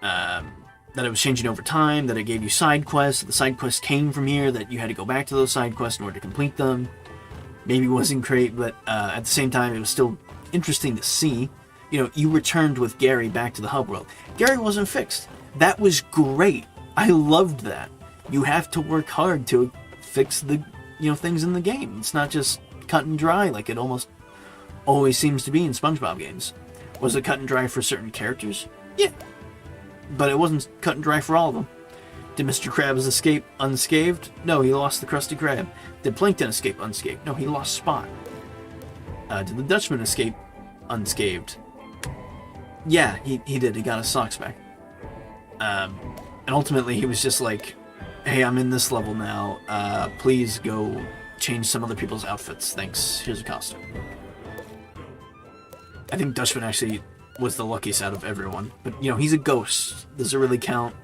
That it was changing over time, that it gave you side quests, the side quests came from here, that you had to go back to those side quests in order to complete them. Maybe it wasn't great, but at the same time, it was still interesting to see. You know, you returned with Gary back to the hub world. Gary wasn't fixed. That was great. I loved that. You have to work hard to fix the, you know, things in the game. It's not just cut and dry like it almost always seems to be in SpongeBob games. Was it cut and dry for certain characters? Yeah. But it wasn't cut and dry for all of them. Did Mr. Krabs escape unscathed? No, he lost the Krusty Krab. Did Plankton escape unscathed? No, he lost Spot. Did the Dutchman escape unscathed? Yeah, he did. He got his socks back. And ultimately, he was just like, hey, I'm in this level now. Please go change some other people's outfits. Thanks. Here's a costume. I think Dutchman actually was the luckiest out of everyone. But, you know, he's a ghost. Does it really count?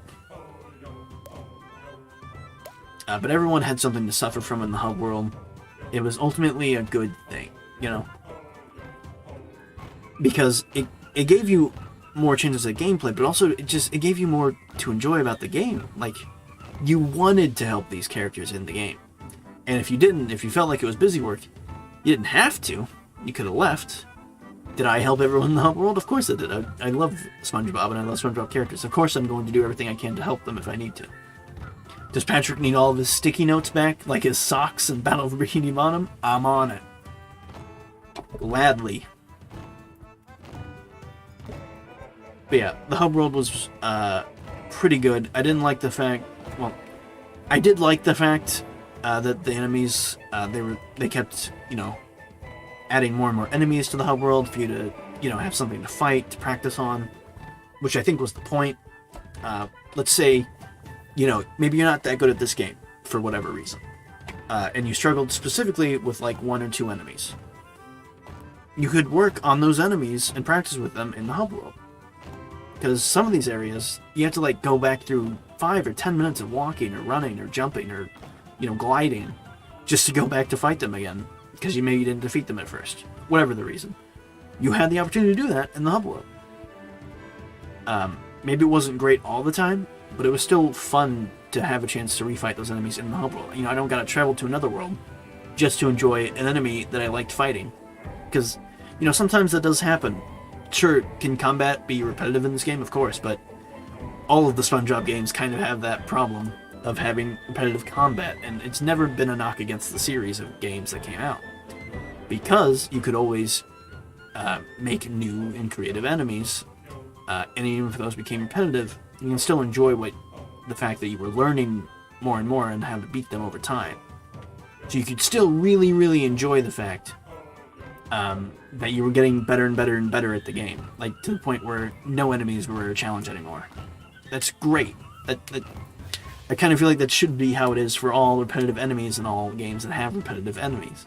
But everyone had something to suffer from in the hub world. It was ultimately a good thing, you know? Because it gave you more changes of gameplay, but also it gave you more to enjoy about the game. Like, you wanted to help these characters in the game. And if you didn't, if you felt like it was busy work, you didn't have to. You could have left. Did I help everyone in the hub world? Of course I did. I love SpongeBob, and I love SpongeBob characters. Of course I'm going to do everything I can to help them if I need to. Does Patrick need all of his sticky notes back, like his socks in Battle of Bikini Bottom? I'm on it. Gladly. But yeah, the hub world was pretty good. I didn't like the fact... Well, I did like the fact that the enemies, they kept, you know, adding more and more enemies to the hub world for you to, you know, have something to fight, to practice on, which I think was the point. Let's say, you know, maybe you're not that good at this game for whatever reason, and you struggled specifically with like 1 or 2 enemies. You could work on those enemies and practice with them in the hub world. Because some of these areas, you have to like go back through 5 or 10 minutes of walking or running or jumping or, you know, gliding just to go back to fight them again. Because you maybe didn't defeat them at first. Whatever the reason. You had the opportunity to do that in the hub world. Maybe it wasn't great all the time, but it was still fun to have a chance to refight those enemies in the hub world. You know, I don't gotta travel to another world just to enjoy an enemy that I liked fighting. Because, you know, sometimes that does happen. Sure, can combat be repetitive in this game? Of course, but all of the SpongeBob games kind of have that problem of having repetitive combat, and it's never been a knock against the series of games that came out. Because you could always make new and creative enemies, and even if those became repetitive, you can still enjoy the fact that you were learning more and more and how to beat them over time. So you could still really, really enjoy the fact that you were getting better and better and better at the game, like to the point where no enemies were a challenge anymore. That's great. I kind of feel like that should be how it is for all repetitive enemies in all games that have repetitive enemies.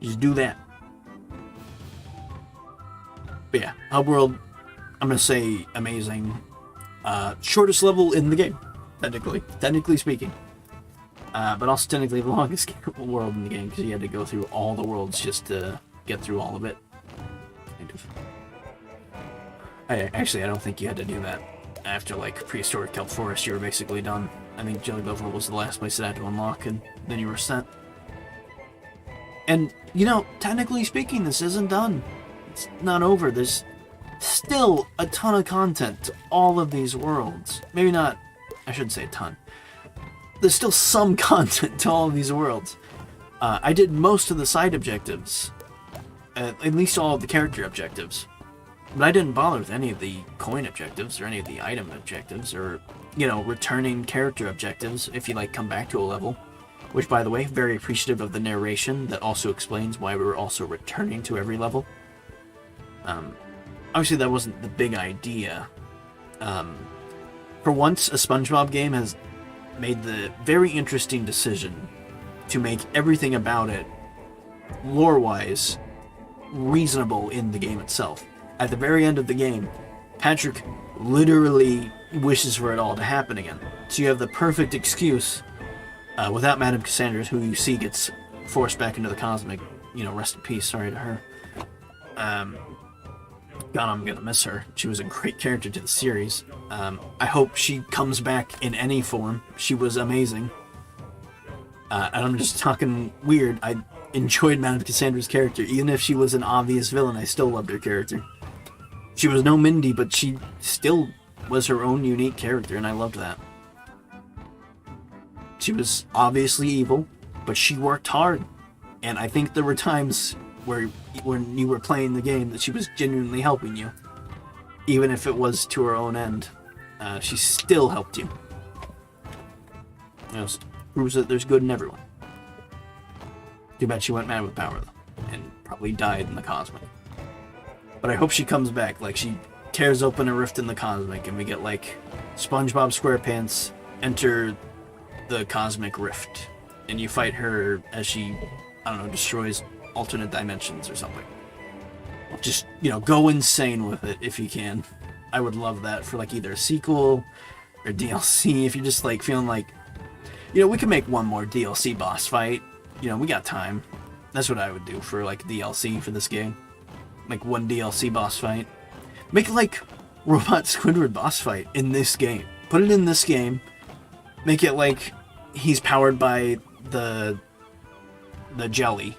Just do that. But yeah, Hub World, I'm gonna say amazing. Shortest level in the game, technically speaking. But also technically the longest world in the game, because you had to go through all the worlds just to get through all of it. Actually, I don't think you had to do that. After, like, Prehistoric Kelp Forest, you were basically done. I think Jelly Glove was the last place that had to unlock, and then you were sent. And, you know, technically speaking, this isn't done. It's not over. There's still a ton of content to all of these worlds. Maybe not, I shouldn't say a ton. There's still some content to all of these worlds. I did most of the side objectives, at least all of the character objectives, but I didn't bother with any of the coin objectives or any of the item objectives or, you know, returning character objectives if you, like, come back to a level. Which, by the way, very appreciative of the narration that also explains why we were also returning to every level. Obviously, that wasn't the big idea. For once, a SpongeBob game has made the very interesting decision to make everything about it, lore-wise, reasonable in the game itself. At the very end of the game, Patrick literally wishes for it all to happen again. So you have the perfect excuse, without Madame Cassandra, who you see gets forced back into the cosmic, you know, rest in peace, sorry to her. God, I'm gonna miss her. She was a great character to the series. I hope she comes back in any form. She was amazing. And I'm just talking weird. I enjoyed Madame Cassandra's character. Even if she was an obvious villain, I still loved her character. She was no Mindy, but she still was her own unique character, and I loved that. She was obviously evil, but she worked hard. And I think there were times where when you were playing the game that she was genuinely helping you. Even if it was to her own end. She still helped you. You know, proves that there's good in everyone. Too bad she went mad with power, though. And probably died in the cosmic. But I hope she comes back. Like, she tears open a rift in the cosmic and we get, like, SpongeBob SquarePants enter the cosmic rift. And you fight her as she, I don't know, destroys alternate dimensions or something. Just, you know, go insane with it if you can. I would love that for, like, either a sequel or DLC. If you're just, like, feeling like, you know, we could make one more DLC boss fight. You know, we got time. That's what I would do for, like, DLC for this game. Like, one DLC boss fight. Make, like, Robot Squidward boss fight in this game. Put it in this game. Make it, like, he's powered by the jelly.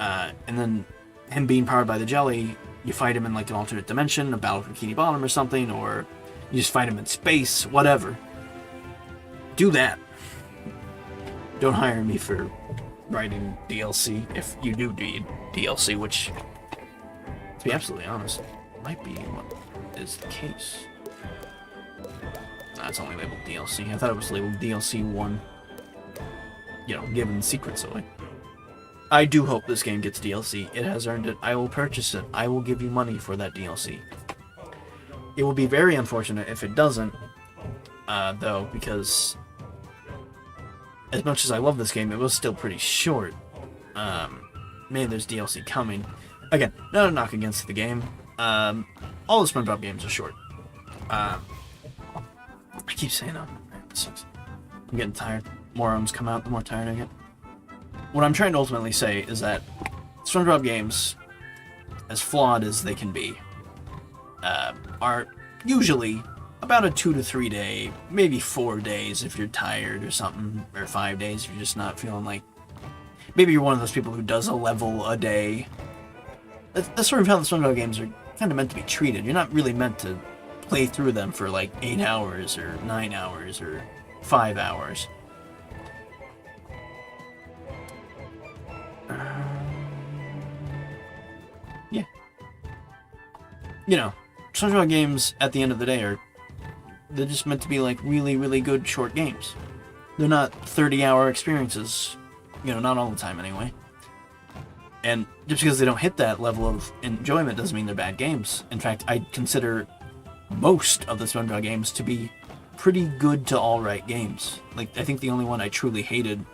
And then him being powered by the jelly, you fight him in, like, an alternate dimension, a battle for Bikini Bottom or something, or you just fight him in space, whatever. Do that. Don't hire me for writing DLC if you do need DLC, which, to be absolutely honest, might be what is the case. Nah, it's only labeled DLC. I thought it was labeled DLC 1. You know, giving secrets away. I do hope this game gets DLC. It has earned it. I will purchase it. I will give you money for that DLC. It will be very unfortunate if it doesn't, though, because as much as I love this game, it was still pretty short. Maybe there's DLC coming. Again, not a knock against the game. All the SpongeBob games are short. I keep saying that. This sucks. I'm getting tired. More ums come out, the more tired I get. What I'm trying to ultimately say is that SpongeBob games, as flawed as they can be, are usually about a 2 to 3 day, maybe 4 days if you're tired or something, or 5 days if you're just not feeling like... Maybe you're one of those people who does a level a day. That's sort of how the SpongeBob games are kind of meant to be treated. You're not really meant to play through them for like 8 hours or 9 hours or 5 hours. Yeah. You know, SpongeBob games at the end of the day they're just meant to be like really, really good short games. They're not 30-hour experiences, you know, not all the time anyway. And just because they don't hit that level of enjoyment doesn't mean they're bad games. In fact, I consider most of the SpongeBob games to be pretty good to alright games. Like, I think the only one I truly hated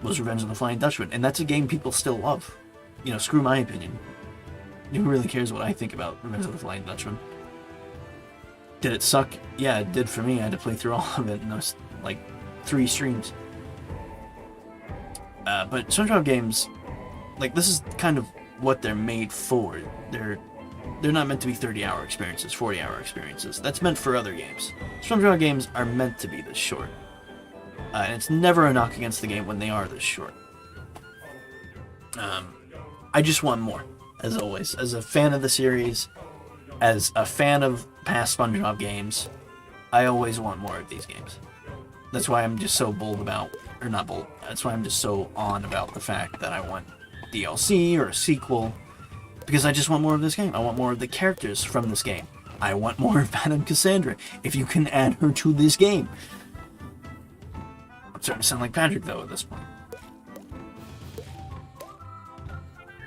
was Revenge of the Flying Dutchman, and that's a game people still love. You know, screw my opinion. Who really cares what I think about Revenge of the Flying Dutchman? Did it suck? Yeah, it did for me. I had to play through all of it in those, like, 3 streams. But SpongeBob games, like, this is kind of what they're made for. They're not meant to be 30-hour experiences, 40-hour experiences. That's meant for other games. SpongeBob games are meant to be this short. And it's never a knock against the game when they are this short. I just want more, as always. As a fan of the series, as a fan of past SpongeBob games, I always want more of these games. That's why I'm just so bold about, or not bold, that's why I'm just so on about the fact that I want DLC or a sequel, because I just want more of this game. I want more of the characters from this game. I want more of Madame Cassandra, if you can add her to this game. I'm starting to sound like Patrick, though, at this point.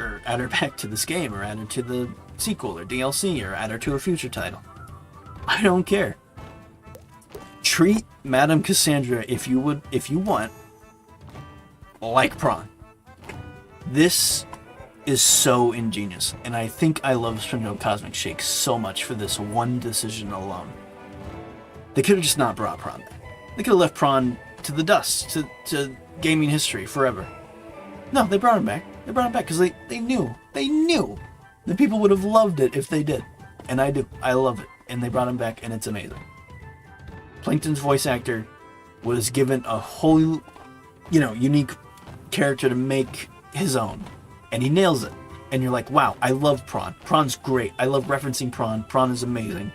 Or add her back to this game, or add her to the sequel, or DLC, or add her to a future title. I don't care. Treat Madame Cassandra, if you want, like Prawn. This is so ingenious, and I think I love SpongeBob Cosmic Shake so much for this one decision alone. They could have just not brought Prawn back. They could have left Prawn to the dust, to gaming history forever. No, they brought him back. They brought him back because they knew that people would have loved it if they did. And I do. I love it. And they brought him back, and it's amazing. Plankton's voice actor was given a whole, you know, unique character to make his own. And he nails it. And you're like, wow, I love Prawn. Prawn's great. I love referencing Prawn. Prawn is amazing.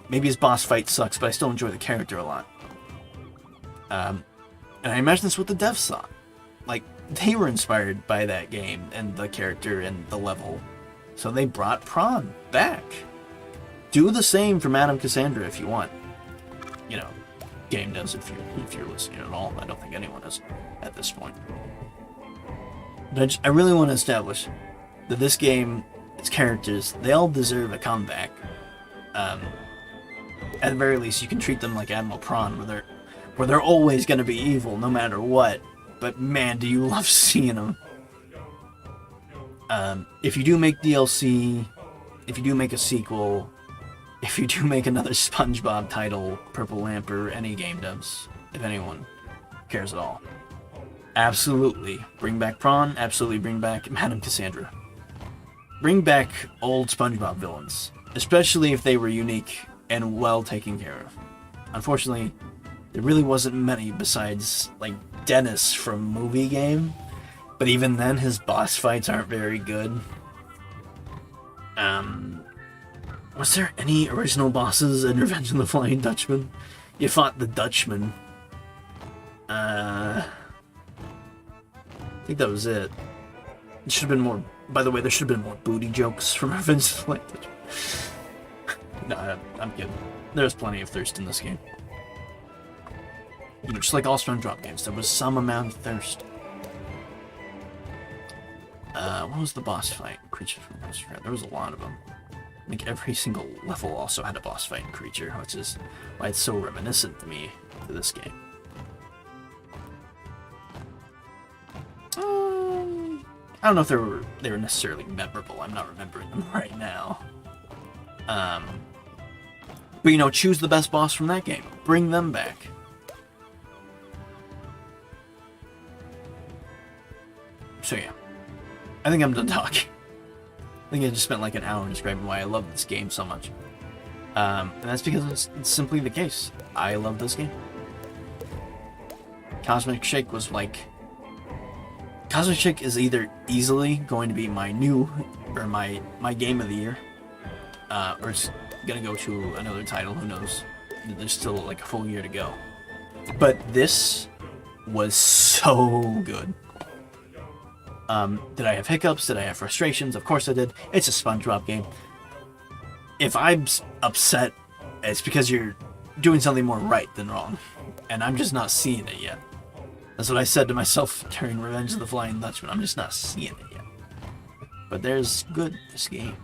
Maybe his boss fight sucks, but I still enjoy the character a lot. And I imagine that's what the devs thought. Like, they were inspired by that game and the character and the level. So they brought Prawn back. Do the same for Madame Cassandra if you want. You know, game devs, if you're listening at all. I don't think anyone is at this point. But I really want to establish that this game, its characters, they all deserve a comeback. At the very least, you can treat them like Admiral Prawn, where they're always going to be evil no matter what. But man, do you love seeing them. If you do make DLC, if you do make a sequel, if you do make another SpongeBob title, Purple Lamp, or any game devs, if anyone cares at all, absolutely bring back Prawn, absolutely bring back Madame Cassandra. Bring back old SpongeBob villains, especially if they were unique and well taken care of. Unfortunately, there really wasn't many besides, like, Dennis from Movie Game, but even then his boss fights aren't very good. Was there any original bosses in Revenge of the Flying Dutchman? You fought the Dutchman. I think that was it. It should have been more, by the way, there should have been more booty jokes from Revenge of the Flying Dutchman. No, I'm kidding. There's plenty of thirst in this game. You know, just like all SpongeBob games, there was some amount of thirst. What was the boss fight? Creature from Prehistoric. There was a lot of them. I think every single level also had a boss fight creature, which is why it's so reminiscent to me to this game. I don't know if they were necessarily memorable. I'm not remembering them right now. But you know, choose the best boss from that game. Bring them back. So yeah, I think I'm done talking. I think I just spent like an hour describing why I love this game so much. And that's because it's simply the case. I love this game. Cosmic Shake was like... Cosmic Shake is either easily going to be my my game of the year, or it's gonna go to another title, who knows. There's still like a full year to go. But this was so good. Did I have hiccups? Did I have frustrations? Of course I did. It's a SpongeBob game. If I'm upset, it's because you're doing something more right than wrong. And I'm just not seeing it yet. That's what I said to myself during Revenge of the Flying Dutchman. I'm just not seeing it yet. But there's good in this game.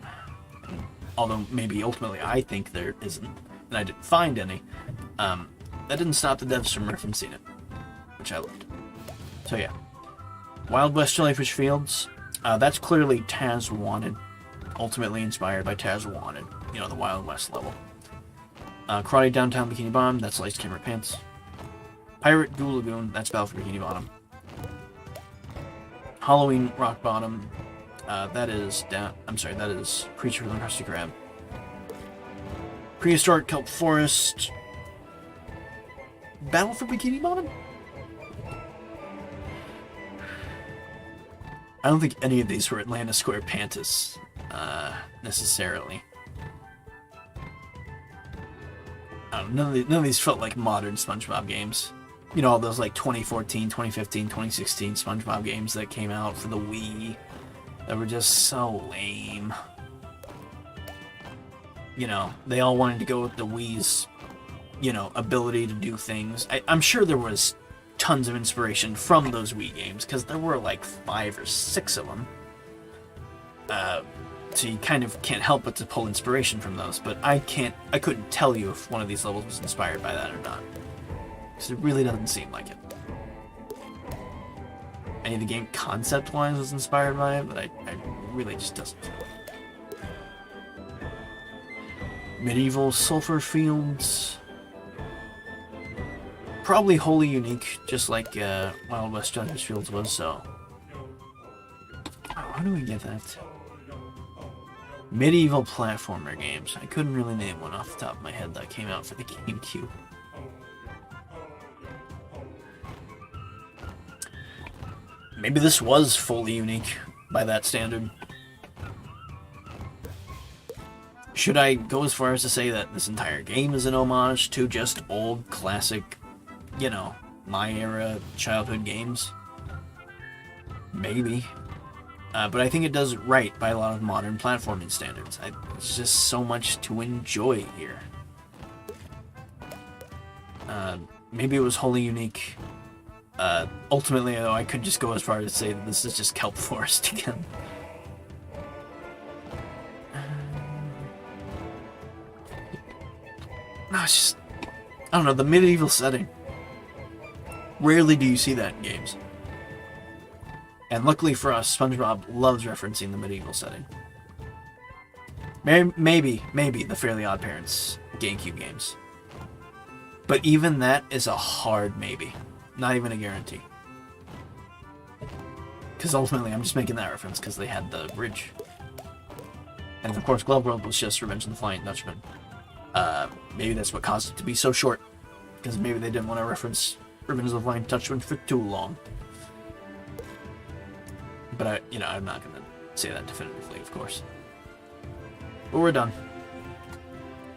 Although maybe ultimately I think there isn't, and I didn't find any. That didn't stop the devs from referencing it, which I loved. So yeah. Wild West Jellyfish Fields. That's clearly Taz Wanted. Ultimately inspired by Taz Wanted. You know, the Wild West level. Karate Downtown Bikini Bottom. That's Lights Camera Pants. Pirate Goo Lagoon. That's Battle for Bikini Bottom. Halloween Rock Bottom. That is Creature from the Krusty Krab. Prehistoric Kelp Forest. Battle for Bikini Bottom? I don't think any of these were Atlanta SquarePants, necessarily. None of these felt like modern SpongeBob games. You know, all those like 2014, 2015, 2016 SpongeBob games that came out for the Wii that were just so lame. You know, they all wanted to go with the Wii's, you know, ability to do things. I'm sure there was tons of inspiration from those Wii games, because there were like 5 or 6 of them. So you kind of can't help but to pull inspiration from those, but I couldn't tell you if one of these levels was inspired by that or not. Because it really doesn't seem like it. Any of the game concept-wise was inspired by it, but I really just doesn't. Medieval Sulfur Fields. Probably wholly unique, just like Wild West Jellyfish Fields was, so... How do we get that? Medieval platformer games. I couldn't really name one off the top of my head that came out for the GameCube. Maybe this was fully unique by that standard. Should I go as far as to say that this entire game is an homage to just old, classic, you know, my era childhood games? Maybe. But I think it does right by a lot of modern platforming standards. It's just so much to enjoy here. Maybe it was wholly unique. Ultimately, though, I could just go as far as to say that this is just Kelp Forest again. No, it's just... I don't know, the medieval setting. Rarely do you see that in games. And luckily for us, SpongeBob loves referencing the medieval setting. Maybe the Fairly Odd Parents GameCube games. But even that is a hard maybe. Not even a guarantee. Because ultimately, I'm just making that reference because they had the bridge. And of course, Glove World was just Revenge of the Flying Dutchman. Maybe that's what caused it to be so short. Because maybe they didn't want to reference Revenge of the Flying Dutchman for too long. But I'm not going to say that definitively, of course. But we're done.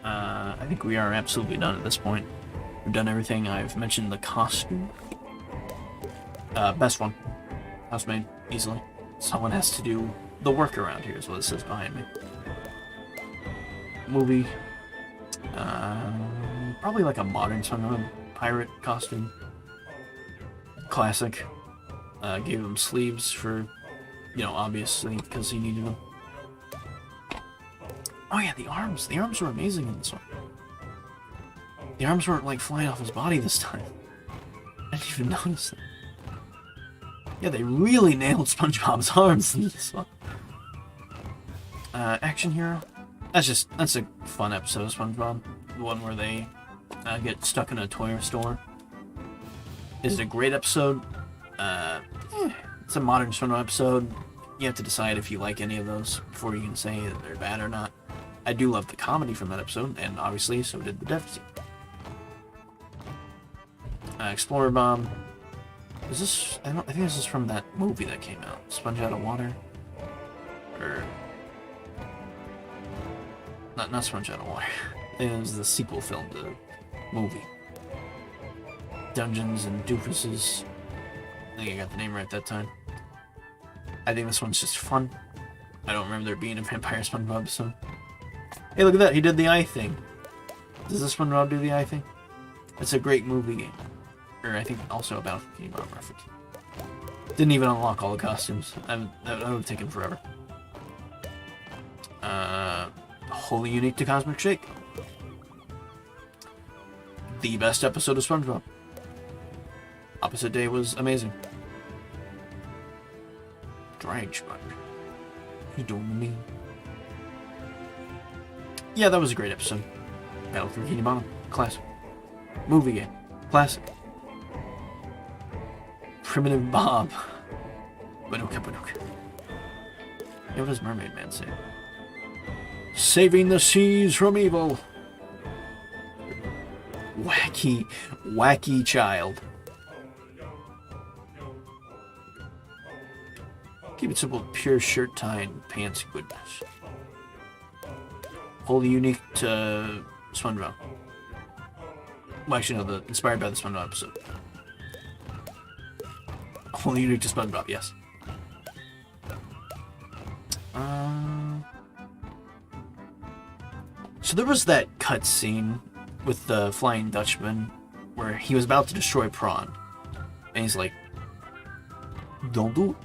I think we are absolutely done at this point. We've done everything. I've mentioned the costume. Best one. House made, easily. Someone has to do the work around here, is what it says behind me. Movie. Probably like a modern SpongeBob pirate costume. Classic. Gave him sleeves for, obviously, because he needed them. Oh yeah, the arms. The arms were amazing in this one. The arms weren't like flying off his body this time. I didn't even notice that. Yeah, they really nailed SpongeBob's arms in this one. Action Hero. That's a fun episode of SpongeBob. The one where they get stuck in a toy store. Is it a great episode? It's a modern SpongeBob episode. You have to decide if you like any of those before you can say that they're bad or not. I do love the comedy from that episode, and obviously so did the death scene. Explorer Bob. Is this? I think this is from that movie that came out, Sponge Out of Water, or not Sponge Out of Water. It was the sequel film to the movie. Dungeons and Doofuses. I think I got the name right that time. I think this one's just fun. I don't remember there being a vampire SpongeBob episode. Hey, look at that! He did the eye thing. Does this SpongeBob do the eye thing? It's a great movie game. Or I think also about Bikini Bottom reference. Didn't even unlock all the costumes. That would have taken forever. Wholly unique to Cosmic Shake. The best episode of SpongeBob. Opposite Day was amazing. Drag Sponge. You doing me? Yeah, that was a great episode. Battle for Bikini Bottom. Classic. Movie game. Classic. Primitive Bob. Banuka Banuka. Yeah, what does Mermaid Man say? Saving the seas from evil. Wacky child. Keep it simple, pure shirt tie and pants goodness. Wholly unique to SpongeBob. Well, actually, no, inspired by the SpongeBob episode. Wholly unique to SpongeBob, yes. So there was that cutscene with the Flying Dutchman where he was about to destroy Prawn. And he's like, don't do it.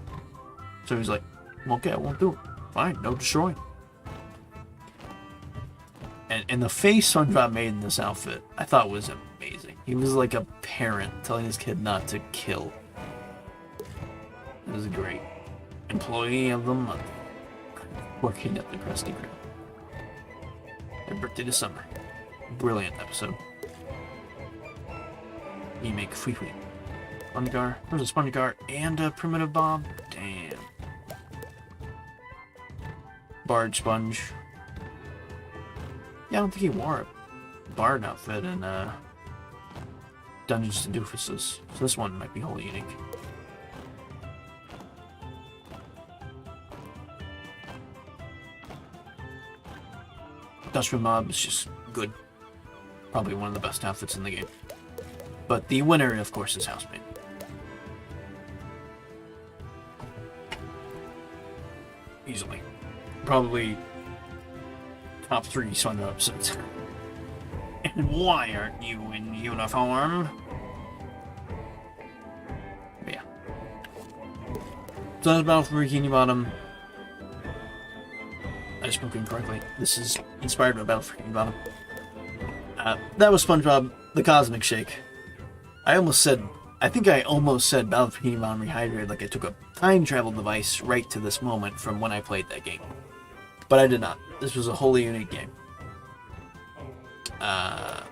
So he's like, okay, I won't do it. Fine, no destroy. And the face SpongeBob made in this outfit, I thought was amazing. He was like a parent telling his kid not to kill. It was great. Employee of the month. Working at the Krusty Krab. Their birthday to summer. Brilliant episode. We make Fui Fui. SpongeGar. There's a SpongeGar and a Primitive Bob. Damn. Bard Sponge. Yeah, I don't think he wore a Bard outfit in Dungeons and Doofuses. So this one might be wholly unique. Dutchman Bob is just good. Probably one of the best outfits in the game. But the winner, of course, is Housemate. Easily. Probably top 3 SpongeBob episodes. And why aren't you in uniform? But yeah. So that's Battle for Bikini Bottom. I spoke incorrectly. This is inspired by Battle for Bikini Bottom. That was SpongeBob the Cosmic Shake. I think I almost said Battle for Bikini Bottom Rehydrated, like I took a time travel device right to this moment from when I played that game. But I did not. This was a wholly unique game. I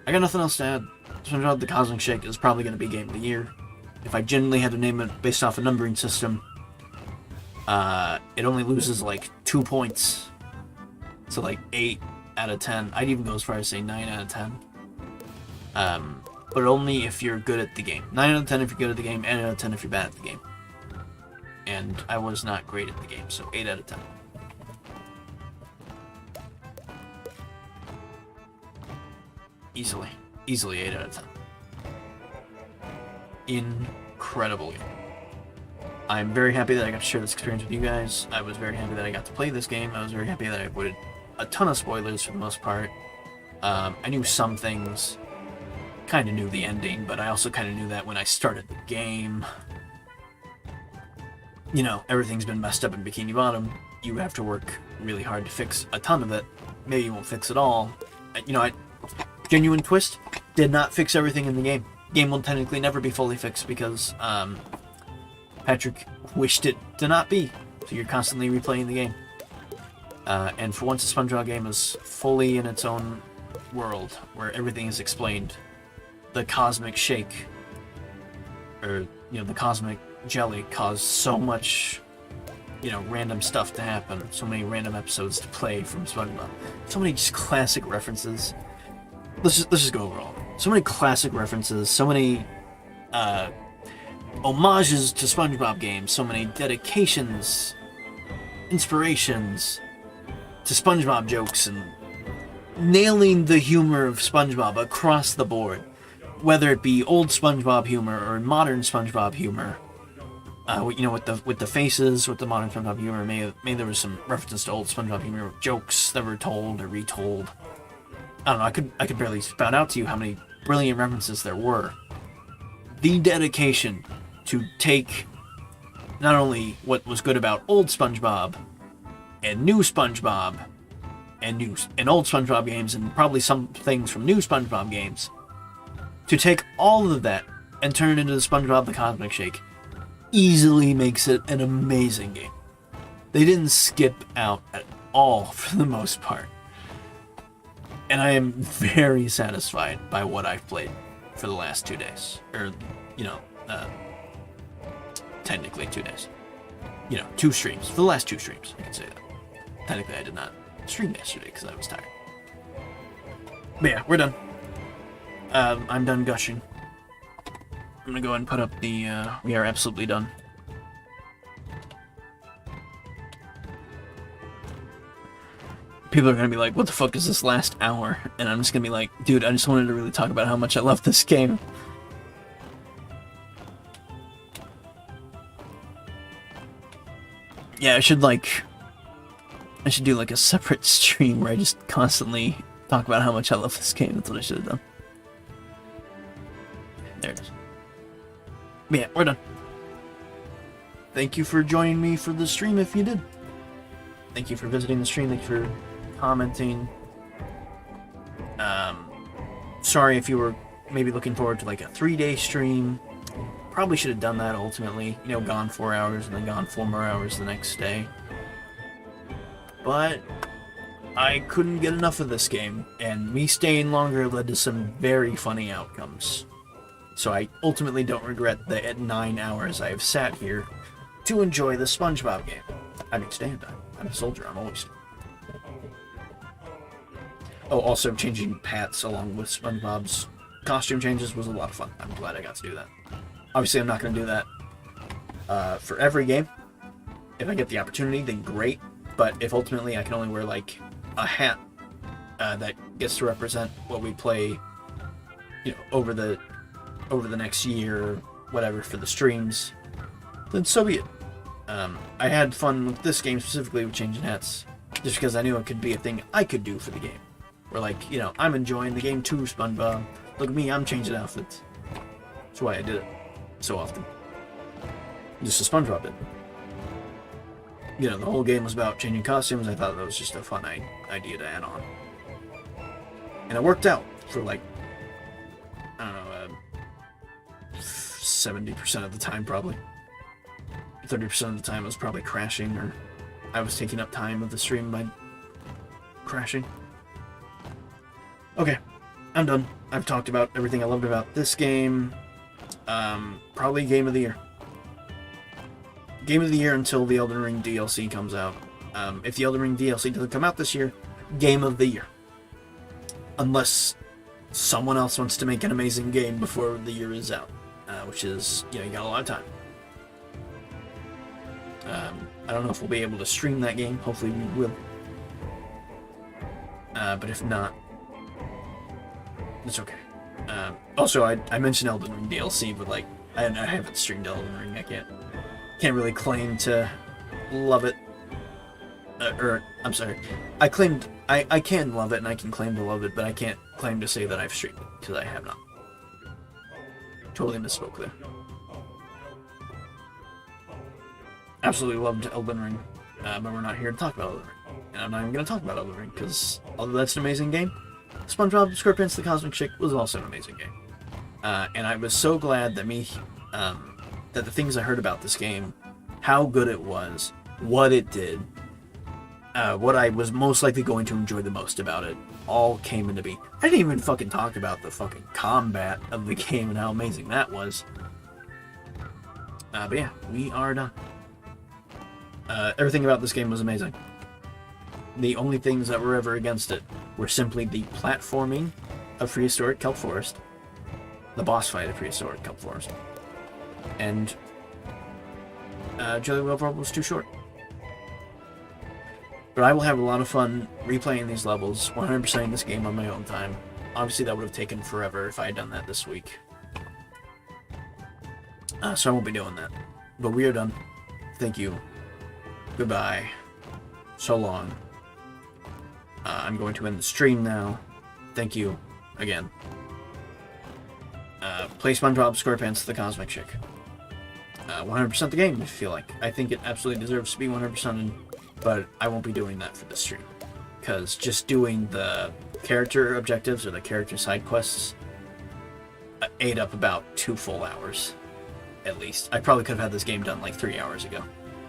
got nothing else to add. SpongeBob the Cosmic Shake is probably going to be Game of the Year. If I genuinely had to name it based off a numbering system, it only loses like 2 points. So like 8 out of 10. I'd even go as far as say 9 out of 10. But only if you're good at the game. 9 out of 10 if you're good at the game, 8 out of 10 if you're bad at the game. And I was not great at the game, so 8 out of 10. Easily 8 out of 10. Incredible game. I'm very happy that I got to share this experience with you guys. I was very happy that I got to play this game. I was very happy that I avoided a ton of spoilers for the most part. I knew some things, kind of knew the ending, but I also kind of knew that when I started the game. You know, everything's been messed up in Bikini Bottom. You have to work really hard to fix a ton of it. Maybe you won't fix it all. You know, genuine twist, did not fix everything in the game. Game will technically never be fully fixed because Patrick wished it to not be. So you're constantly replaying the game. And for once, the SpongeBob game is fully in its own world, where everything is explained. The Cosmic Shake, or, you know, the Cosmic Jelly caused so much you know, random stuff to happen, so many random episodes to play from SpongeBob, so many just classic references. Let's just go over all. So many classic references, so many homages to SpongeBob games, so many dedications, inspirations to SpongeBob jokes, and nailing the humor of SpongeBob across the board, whether it be old SpongeBob humor or modern SpongeBob humor. You know, with the faces, with the modern SpongeBob humor, maybe there was some references to old SpongeBob humor, jokes that were told or retold. I don't know. I could barely spout out to you how many brilliant references there were. The dedication to take not only what was good about old SpongeBob and new SpongeBob and old SpongeBob games, and probably some things from new SpongeBob games, to take all of that and turn it into SpongeBob the Cosmic Shake, easily makes it an amazing game. They didn't skip out at all for the most part. And I am very satisfied by what I've played for the last 2 days. Or, you know, technically 2 days. You know, 2 streams. For the last 2 streams, I can say that. Technically, I did not stream yesterday because I was tired. But yeah, we're done. I'm done gushing. I'm gonna go ahead and put up the, we are absolutely done. People are gonna be like, what the fuck is this last hour? And I'm just gonna be like, dude, I just wanted to really talk about how much I love this game. Yeah, I should do like a separate stream where I just constantly talk about how much I love this game. That's what I should have done. There it is. But yeah, we're done. Thank you for joining me for the stream if you did. Thank you for visiting the stream. Thank you for commenting. Sorry if you were maybe looking forward to like a 3-day stream. Probably should have done that ultimately. You know, gone 4 hours and then gone 4 more hours the next day. But I couldn't get enough of this game, and me staying longer led to some very funny outcomes. So I ultimately don't regret the 9 hours I have sat here to enjoy the SpongeBob game. I mean, stand. I'm a soldier. I'm always. Oh, also changing hats along with SpongeBob's costume changes was a lot of fun. I'm glad I got to do that. Obviously, I'm not going to do that for every game. If I get the opportunity, then great. But if ultimately I can only wear like a hat that gets to represent what we play, you know, over the next year or whatever for the streams, then so be it. I had fun with this game specifically with changing hats, just because I knew it could be a thing I could do for the game. Where like, you know, I'm enjoying the game too, SpongeBob. Look at me, I'm changing outfits. That's why I did it so often. Just a SpongeBob bit. You know, the whole game was about changing costumes. I thought that was just a fun idea to add on. And it worked out for like, I don't know, 70% of the time probably. 30% of the time I was probably crashing, or I was taking up time of the stream by crashing. Okay, I'm done. I've talked about everything I loved about this game. Probably Game of the Year. Game of the Year until the Elden Ring DLC comes out. If the Elden Ring DLC doesn't come out this year, Game of the Year. Unless someone else wants to make an amazing game before the year is out. Which is, you know, you got a lot of time. I don't know if we'll be able to stream that game. Hopefully we will. But if not, it's okay. Also, I mentioned Elden Ring DLC, but like, I haven't streamed Elden Ring. I can't really claim to love it. I'm sorry. I can love it and I can claim to love it, but I can't claim to say that I've streamed it, because I have not. Totally misspoke there. Absolutely loved Elden Ring, but we're not here to talk about Elden Ring. And I'm not even going to talk about Elden Ring, because although that's an amazing game, SpongeBob SquarePants The Cosmic Shake was also an amazing game. And I was so glad that that the things I heard about this game, how good it was, what it did, what I was most likely going to enjoy the most about it, all came into being. I didn't even fucking talk about the fucking combat of the game and how amazing that was. But yeah, we are done. Everything about this game was amazing. The only things that were ever against it were simply the platforming of Prehistoric Kelp Forest, the boss fight of Prehistoric Kelp Forest, and Jelly Whale World was too short. But I will have a lot of fun replaying these levels, 100%ing this game on my own time. Obviously that would have taken forever if I had done that this week. So I won't be doing that. But we are done. Thank you. Goodbye. So long. I'm going to end the stream now. Thank you again. Play SpongeBob SquarePants the Cosmic Chick. 100% the game, if you feel like. I think it absolutely deserves to be 100%, but I won't be doing that for this stream. Because just doing the character objectives or the character side quests ate up about 2 full hours, at least. I probably could have had this game done like 3 hours ago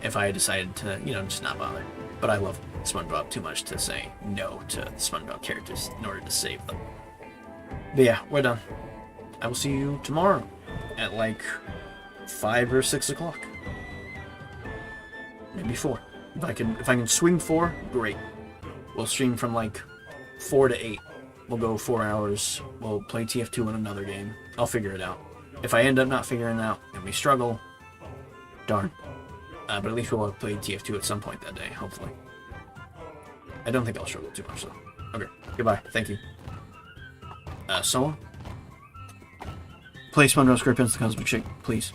if I had decided to, just not bother. But I love SpongeBob too much to say no to the SpongeBob characters in order to save them. But yeah, we're done. I will see you tomorrow at like 5 or 6 o'clock. Maybe 4. If I can swing 4, great. We'll stream from like 4 to 8. We'll go 4 hours. We'll play TF2 in another game. I'll figure it out. If I end up not figuring it out and we struggle, darn. But at least we'll have played TF2 at some point that day, hopefully. I don't think I'll struggle too much though. Okay, goodbye. Thank you. So, play SpongeBob SquarePants the Cosmic Chick, please.